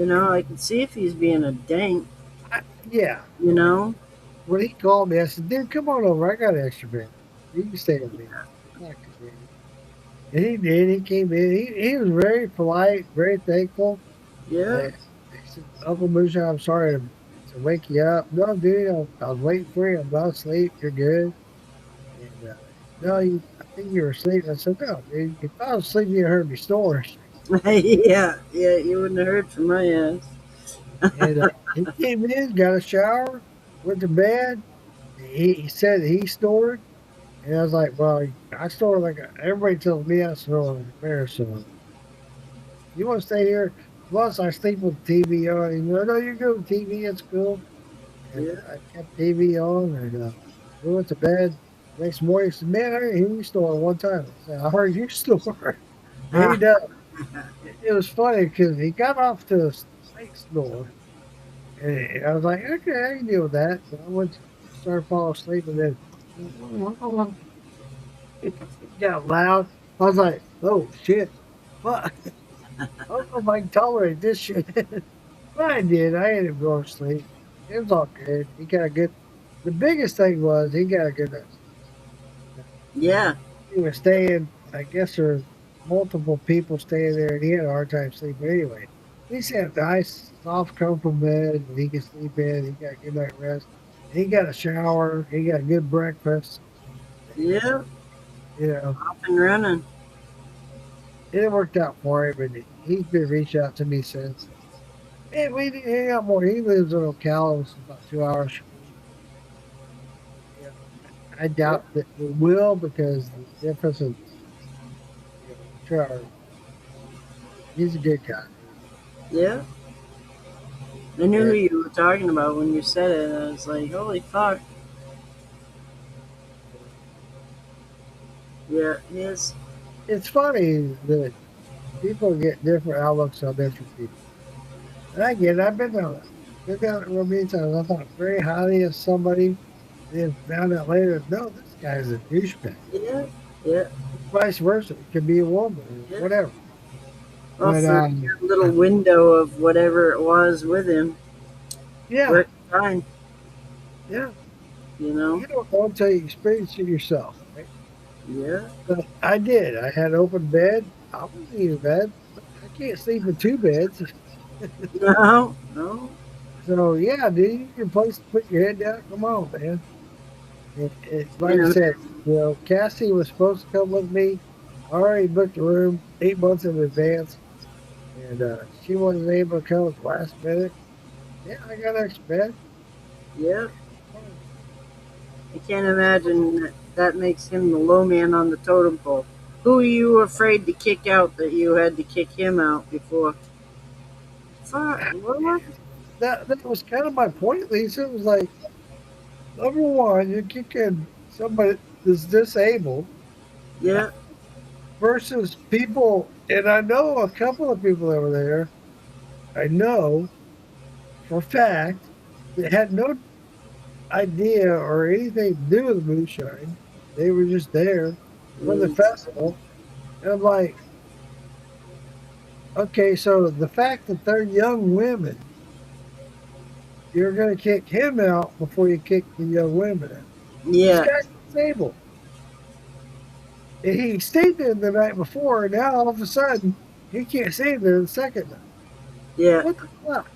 I could see if he's being a dank. Yeah. You know. When he called me, I said, "Dude, come on over. I got an extra bed. You can stay with me." Fuck, man. And he did. He came in. He was very polite, very thankful. Yeah. He said, "Uncle Musha, I'm sorry to wake you up." No, dude, I was waiting for you. I'm not asleep. You're good. And no, I think you were asleep. I said, "No, dude. If I was asleep, you'd heard me snore." Yeah. Yeah. You wouldn't have heard from my ass. And he came in, got a shower, went to bed. He said he snored. And I was like, "Well, I snore everybody tells me I snore like a bear, so you want to stay here?" Plus, I sleep with the TV on. He goes, "No, you're good with TV. It's cool." And Yeah. I kept TV on, and we went to bed. Next morning, he said, "Man, I didn't hear you snore one time." I said, "I heard you snore." And he does. It was funny because he got off to a slight snore. And I was like, "Okay, I can deal with that." So I went to start falling asleep, and then it got loud. I was like, "Oh shit, fuck! I don't know if I can tolerate this shit." But I did. I ended up going to sleep. It was all good. He got a good. The biggest thing was he got a good night's sleep. Yeah. He was staying. I guess there were multiple people staying there, and he had a hard time sleeping anyway. He had a nice, soft, comfortable bed that he could sleep in. He got a good night rest. He got a shower. He got a good breakfast. Yeah. You know, Up and running. it worked out for him, and he's been reaching out to me since. Man, we need to hang out more. He lives in Ocala, it's about 2 hours from me. Yeah, I doubt that we will because the difference is 2 hours. He's a good guy. Yeah. I knew who you were talking about when you said it. I was like, holy fuck. Yeah, he is. It's funny that people get different outlooks on different people. And I get it. I've been down it real many times. I thought very highly of somebody, then found out later, no, this guy's a douchebag. Yeah, yeah, Vice versa. It could be a woman or yeah. whatever. Well, But for your little window of whatever it was with him, yeah, worked fine, yeah. you know? You don't know until you experience it yourself. Right? Yeah. But I did. I had open bed. I wasn't in bed. I can't sleep in two beds. No, no. So yeah, dude, you need a place to put your head down. Come on, man. It's You like I know, said, Cassie was supposed to come with me. I already booked the room 8 months in advance, and she wasn't able to come at the last minute. Yeah, I got an extra bed. yeah. I can't imagine that makes him the low man on the totem pole. Who are you afraid to kick out that you had to kick him out before? Fuck, what? That was kind of my point, Lisa. It was like, number one, you're kicking somebody that's disabled Yeah, versus people, and I know a couple of people that were there. I know for a fact that had no idea or anything to do with the moonshine. They were just there for the it's- festival. And I'm like, okay, so the fact that they're young women, you're going to kick him out before you kick the young women out. This yeah, guy's disabled. And he stayed there the night before, and now all of a sudden, he can't stay there the second night. yeah, What the fuck?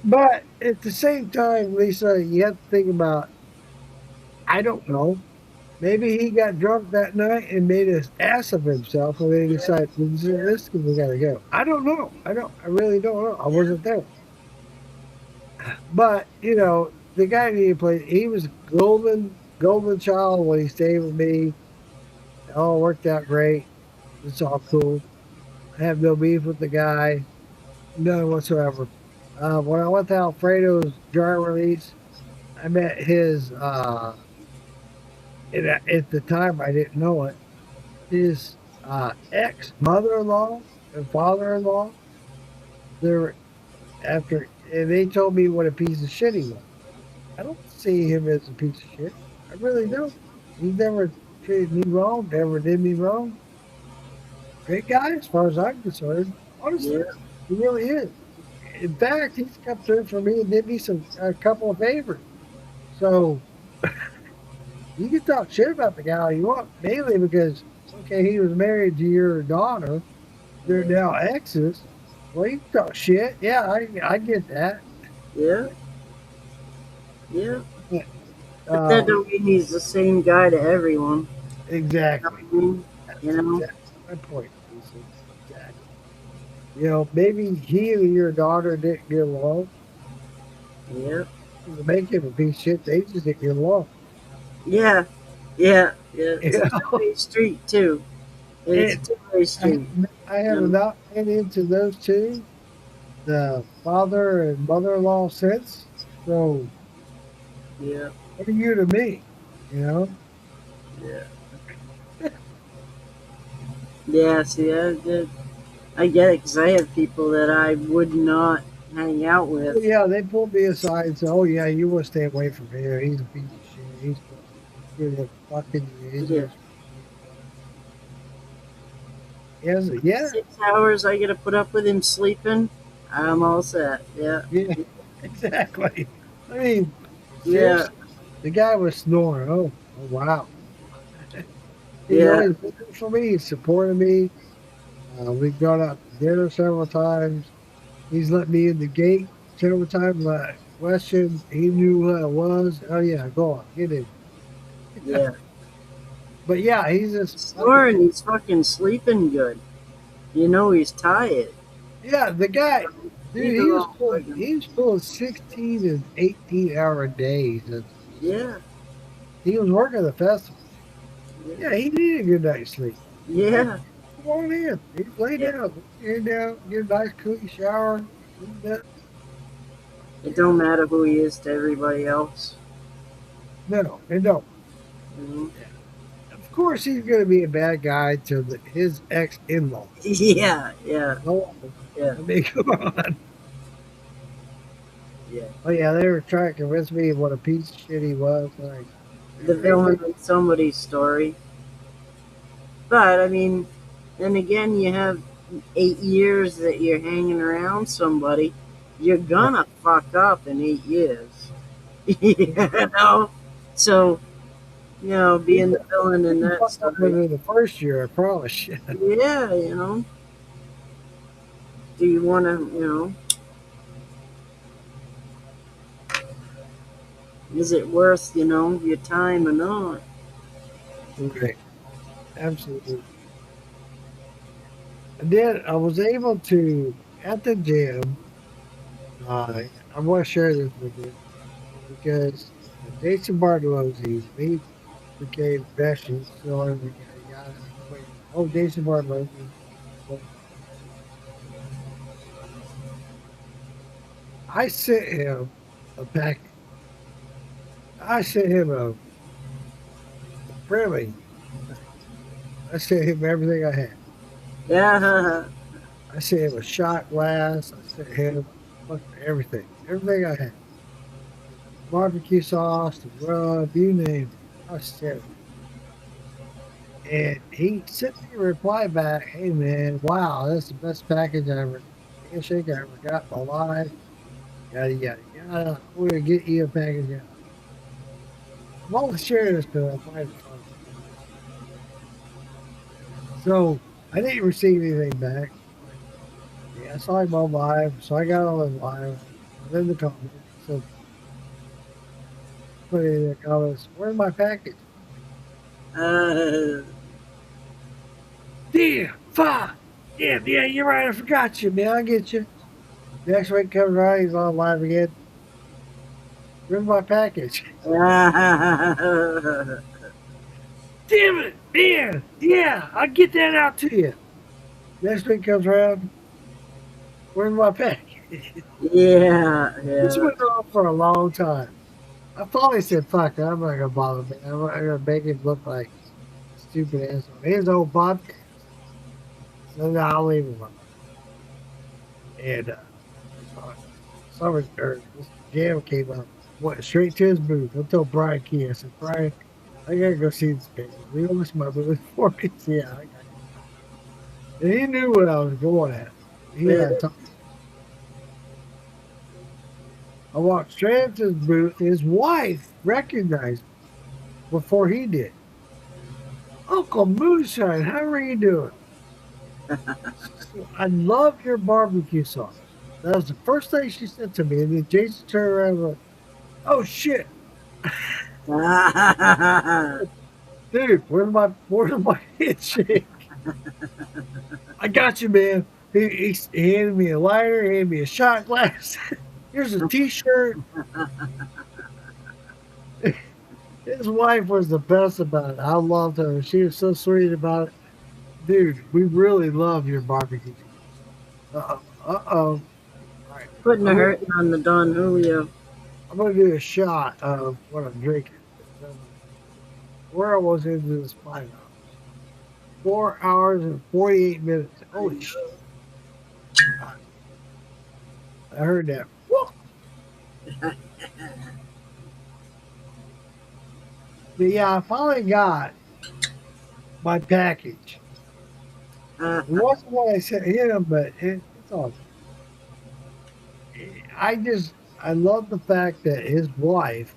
But at the same time, Lisa, you have to think about, I don't know. Maybe he got drunk that night and made an ass of himself, and then he yeah, decided, this we gotta go. I don't know. I really don't know. I wasn't there. But, the guy that he played, he was a golden child when he stayed with me. It all worked out great. It's all cool. I have no beef with the guy, none whatsoever. When I went to Alfredo's jar release, I met his, and at the time I didn't know it, his ex mother in law and father in law. They're after, and they told me what a piece of shit he was. I don't see him as a piece of shit. I really don't. He never treated me wrong, never did me wrong. Great guy as far as I'm concerned. Honestly, yeah, he really is. In fact, he's come through for me and did me a couple of favors. So you can talk shit about the guy all you want, mainly because okay, he was married to your daughter. They're now exes. Well, you can talk shit. Yeah, I get that. yeah, yeah. But, But that don't mean he's the same guy to everyone. exactly. I mean, That's you know? exactly my point. Lisa. Exactly. Maybe he and your daughter didn't get along. Yeah, To make him a piece of shit, they just didn't get along. yeah, yeah, yeah. You It's a know? two-way street too. It's a And two-way street. I have not been into those two, the father and mother-in-law since. So Yeah, what are you to me? You know? yeah, yeah. See, I get it because I have people that I would not hang out with. Yeah, they pulled me aside and said, "Oh yeah, you want to stay away from here. He's a piece of shit. He's gonna fucking you. He's Yeah. gonna yeah, 6 hours I got to put up with him sleeping. I'm all set. Yeah, yeah, exactly. I mean, yeah, seriously, the guy was snoring. Oh wow. He's yeah, always been there for me. He's supported me. We've gone out to dinner several times. He's let me in the gate several times. Like question, he knew who I was. Oh yeah, go on, get in. yeah. But yeah, he's just Snoring, he's fucking sleeping good. You know he's tired. yeah. The guy, dude, Either or. he was pulling 16 and 18-hour days. And Yeah, he was working the festival. yeah, Yeah, he needed a good night's sleep. yeah, Come on in. He lay yeah, down, lay down, get a nice cookie shower. That- It don't matter who he is to everybody else. No, and no. You know? Of course, he's going to be a bad guy to his ex-in-law. Yeah, yeah, No, yeah, I mean, come on. yeah. Oh yeah, they were trying to convince me what a piece of shit he was. Like, The villain in somebody's story. But I mean, then again, you have 8 years that you're hanging around somebody. You're gonna fuck up in 8 years. You know? So, being the villain in that fucked up with story. it the first year, I promise you. Yeah, Do you want to, is it worth, your time or not? Okay, absolutely. And then I was able to at the gym. I want to share this with you because Jason Bartolozzi, he became veteran, so everything yada yada. Wait, oh, Jason Bartolozzi. I sent him a package. I sent him a really. I sent him everything I had. Yeah. I sent him a shot glass. I sent him fucking everything. Everything I had. Barbecue sauce, the rub, you name it. I sent it. And he sent me a reply back, hey man, wow, that's the best package I ever handshake I ever got in my life. Yada yada yada. We're gonna get you a package out. I'm only sharing this because I find it funny. So I didn't receive anything back. Yeah, I saw him on live, so I got on his live. And in the comments, so put in the comments, where's my package? Uh, Damn, fuck. Yeah, you're right. I forgot you, man. I'll get you. Next week comes around, he's on live again. Where's my package? yeah. Damn it, man. Yeah, I'll get that out to you. Next week comes around. Where's my package? This went on for a long time. I finally said, fuck it, I'm not gonna bother me. I'm gonna make him look like a stupid asshole. His own podcast. So now I'll leave him alone. And this jam came up, went straight to his booth. I told Brian Key, I said, Brian, I gotta go see this paper. We almost my booth for me. Yeah, I got it. And he knew what I was going at. He had to. I walked straight up to his booth. His wife recognized me before he did. Uncle Moonshine, how are you doing? I love your barbecue sauce. That was the first thing she said to me. And then Jason turned around and went, oh shit. Dude, where's my handshake? I got you, man. He handed me a lighter, he handed me a shot glass. Here's a t-shirt. His wife was the best about it. I loved her. She was so sweet about it. Dude, we really love your barbecue. Uh-oh. All right. Putting a hurting on the Don Julio. I'm going to do a shot of what I'm drinking. We're almost into this 5 hours. 4 hours and 48 minutes. Holy shit. I heard that. But yeah, I finally got my package. It wasn't what I sent him, but it's all good. I love the fact that his wife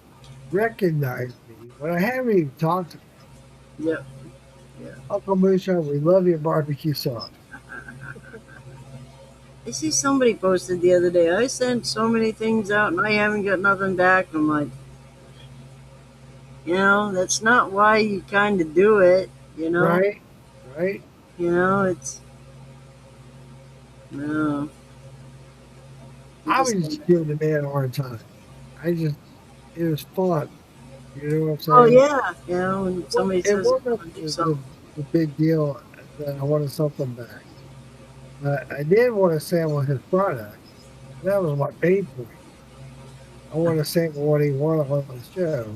recognized me when I haven't even talked to him. Yep. Uncle Musha, we love your barbecue sauce. I see somebody posted the other day, I sent so many things out and I haven't got nothing back. I'm like, that's not why you kind of do it, Right? It's, no. I was just giving the man a hard time. It was fun. You know what I'm saying? Oh, yeah. When somebody says it wasn't the big deal that I wanted something back. But I did want to sample his product. That was my pain point. I want to sample what he wanted on the show. That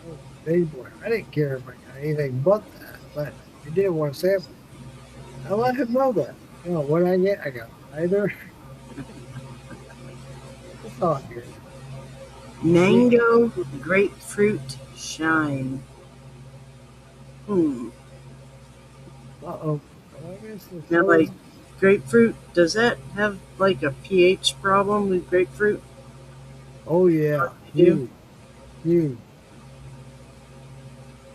was my pain point. I didn't care about anything but that, but he did want to sample. I let him know that. You know, what I get, I got either. It's all good. Mango grapefruit shine. Hmm. Uh-oh. I guess the Now, phone- like grapefruit, does that have like a pH problem with grapefruit? Oh, yeah. You do? Huge. Huge.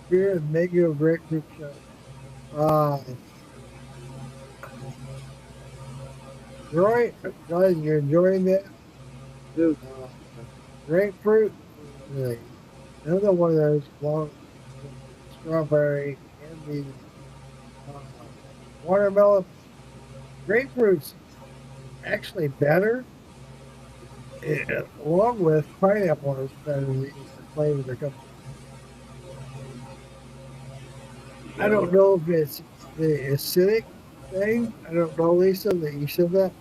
Here, mango grapefruit show. Roy, guys, you're enjoying that? Ooh, Uh, grapefruit, uh, another one of those long strawberry and the uh, watermelon. Grapefruit's actually better, along with pineapple is better than the flavor that comes. I don't know if it's the acidic thing. I don't know, Lisa, that you said that.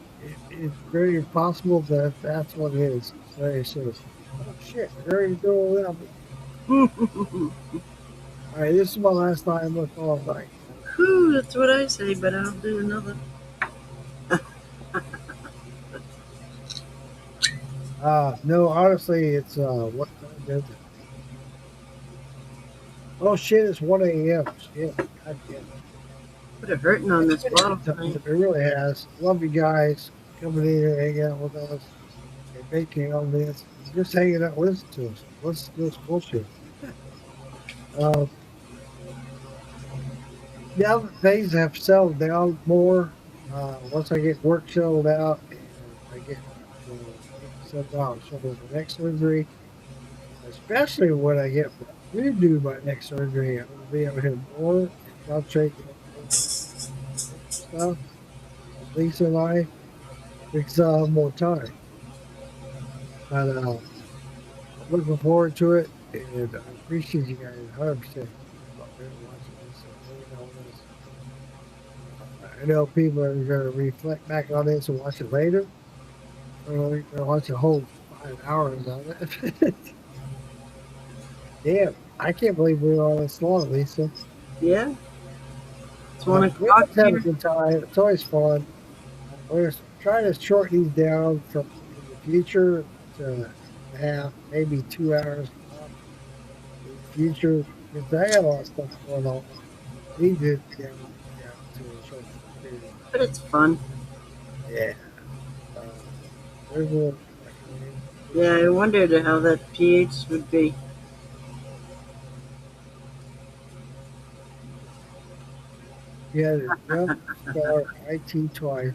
It's very possible that that's what it is. It's very acidic. Oh shit! They're already doing that. Whew, All right, this is my last time with all night. that's what I say, but I'll do another. No, honestly, it's what time is it? Oh shit! It's 1 a.m. Shit, God damn it. Put a hurting on this bottle It tonight. really has. Love you guys coming in here, hanging out with us, and making all this. Just hanging out, listen to us. Listen to this bullshit. Uh, now that things have settled down more, once I get work settled out and I get settled out for the next surgery, especially when I get redo my next surgery, I'm gonna be able to hit more and concentrate on stuff. Lisa and I, because I'll have more time. But I'm looking forward to it, and I appreciate you guys 100% watching this and doing all this. I know people are going to reflect back on this and watch it later. Or they're going to watch a whole 5 hours on it. Damn, I can't believe we were on this long, Lisa. Yeah, it's We're 1 o'clock just having a here. good time. It's always fun. We're trying to shorten these down from in the future to half, maybe 2 hours in the future. Because I got a lot of stuff going on. We did down to a short period. But it's fun. Yeah. Uh, there's a Yeah, I wondered how that pH would be. yeah, the jump star IT twice.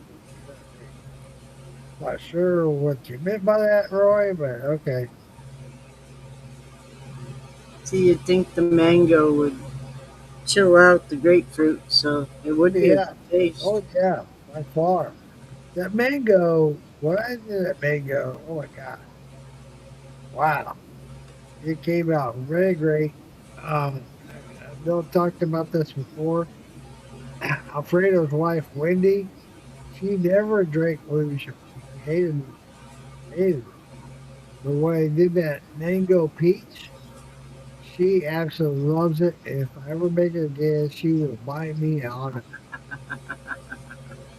Not sure what you meant by that, Roy, but okay. See, you'd think the mango would chill out the grapefruit, so it would be a Yeah. good taste. Oh yeah, by far. That mango, what I did that mango, oh my god. Wow. It came out really great. I've not talked about this before. Alfredo's wife, Wendy, she never drank moonshine. She hated it. But when I did that mango peach, she absolutely loves it. If I ever make it again, she will buy me on it.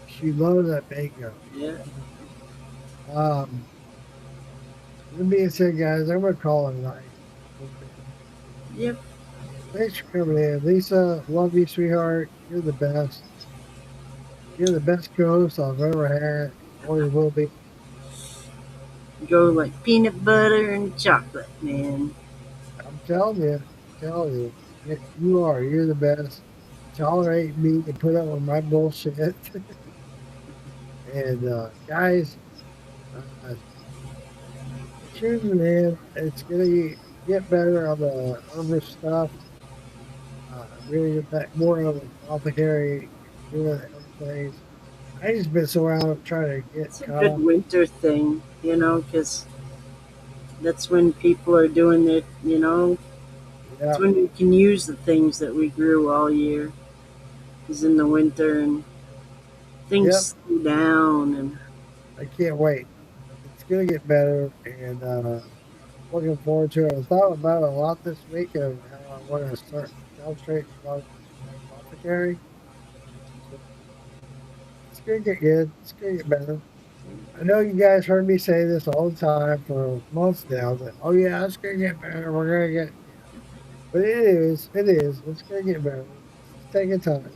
She loves that mango. Yeah. Um, that being said, guys, I'm gonna call it a night. Yep. Thanks for coming in, Lisa. Love you, sweetheart. You're the best. You're the best co-host I've ever had. Always will be. Go like peanut butter and chocolate, man. I'm telling you, you are. You're the best. Tolerate me and put up with my bullshit. And guys, uh, tuning in. It's gonna get better on the other stuff. Really get back more on the apothecary, doing other things. I just been so out of trying to get It's a caught good up. winter thing, because that's when people are doing it, Yeah, it's when we can use the things that we grew all year. Is in the winter and things yep. slow down and I can't wait. It's gonna get better, and looking forward to it. I thought about it a lot this week of how I want to start concentrating on my apothecary. So it's gonna get good. It's gonna get better. I know you guys heard me say this all the time for months now. That oh yeah, it's gonna get better. We're gonna get, but it is. It is. It's gonna get better. It's taking time.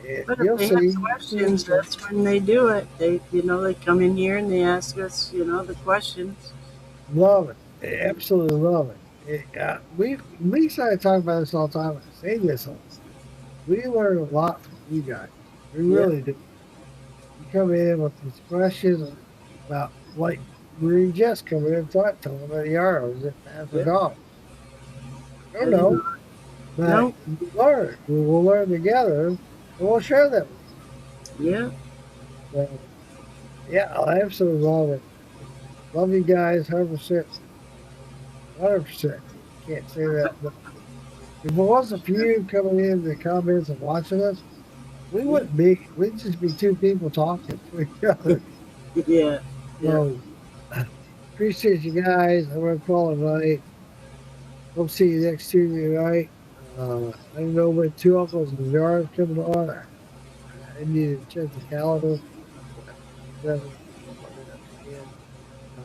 And But if you'll they have see. questions, that's when they do it. They come in here and they ask us, the questions. Love it. Absolutely love it. We started talking about this all the time. I say this all the time. We learn a lot from you guys. We Yeah. really do. You come in with these questions about like Marie Jess coming in and talking about the Yarrows and after Yeah. dog. I don't know. But Nope. we learn. We will learn together and we'll share that with Yeah. you. So, yeah, I absolutely love it. Love you guys 100%. 100%. Can't say that. But if it wasn't for you coming in the comments and watching us, we wouldn't be. We'd just be two people talking to each other. Yeah. Yeah. So appreciate you guys. I'm gonna call it a night. Hope to see you next Tuesday night. I don't know when Two Uncles and Yard coming on. I need to check the calendar. Then,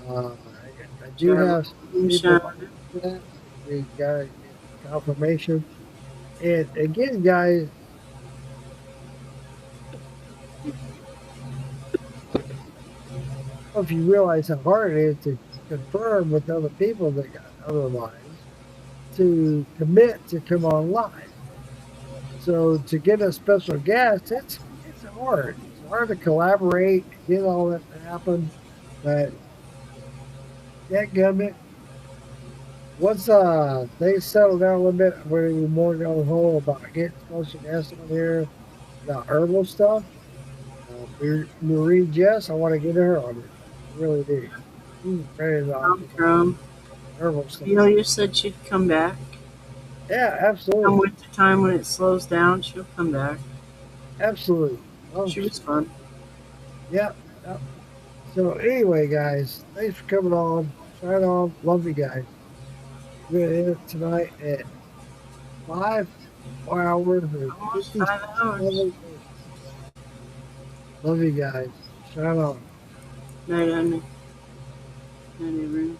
I do have some people Moonshine. that we got to get confirmation. And again, guys, if you realize how hard it is to confirm with other people that got other lines, to commit to come on live. So to get a special guest, it's hard. It's hard to collaborate, get all that to happen. But that government, once they settle down a little bit, we're gonna be more on the whole about getting special guests on here about herbal stuff. Marie Jess, I want to get her on it. I really do. She's very From herbal stuff. you said she'd come back. Yeah, Come absolutely. winter time when it slows down, she'll come back. Absolutely. Oh, She was fun. yeah. Yep. So anyway, guys, thanks for coming on. Sign on. Love you guys. We're gonna end it tonight at 5 hours or Almost 57 5 hours. minutes. Love you guys. Sign on. Night, honey. Night, everyone.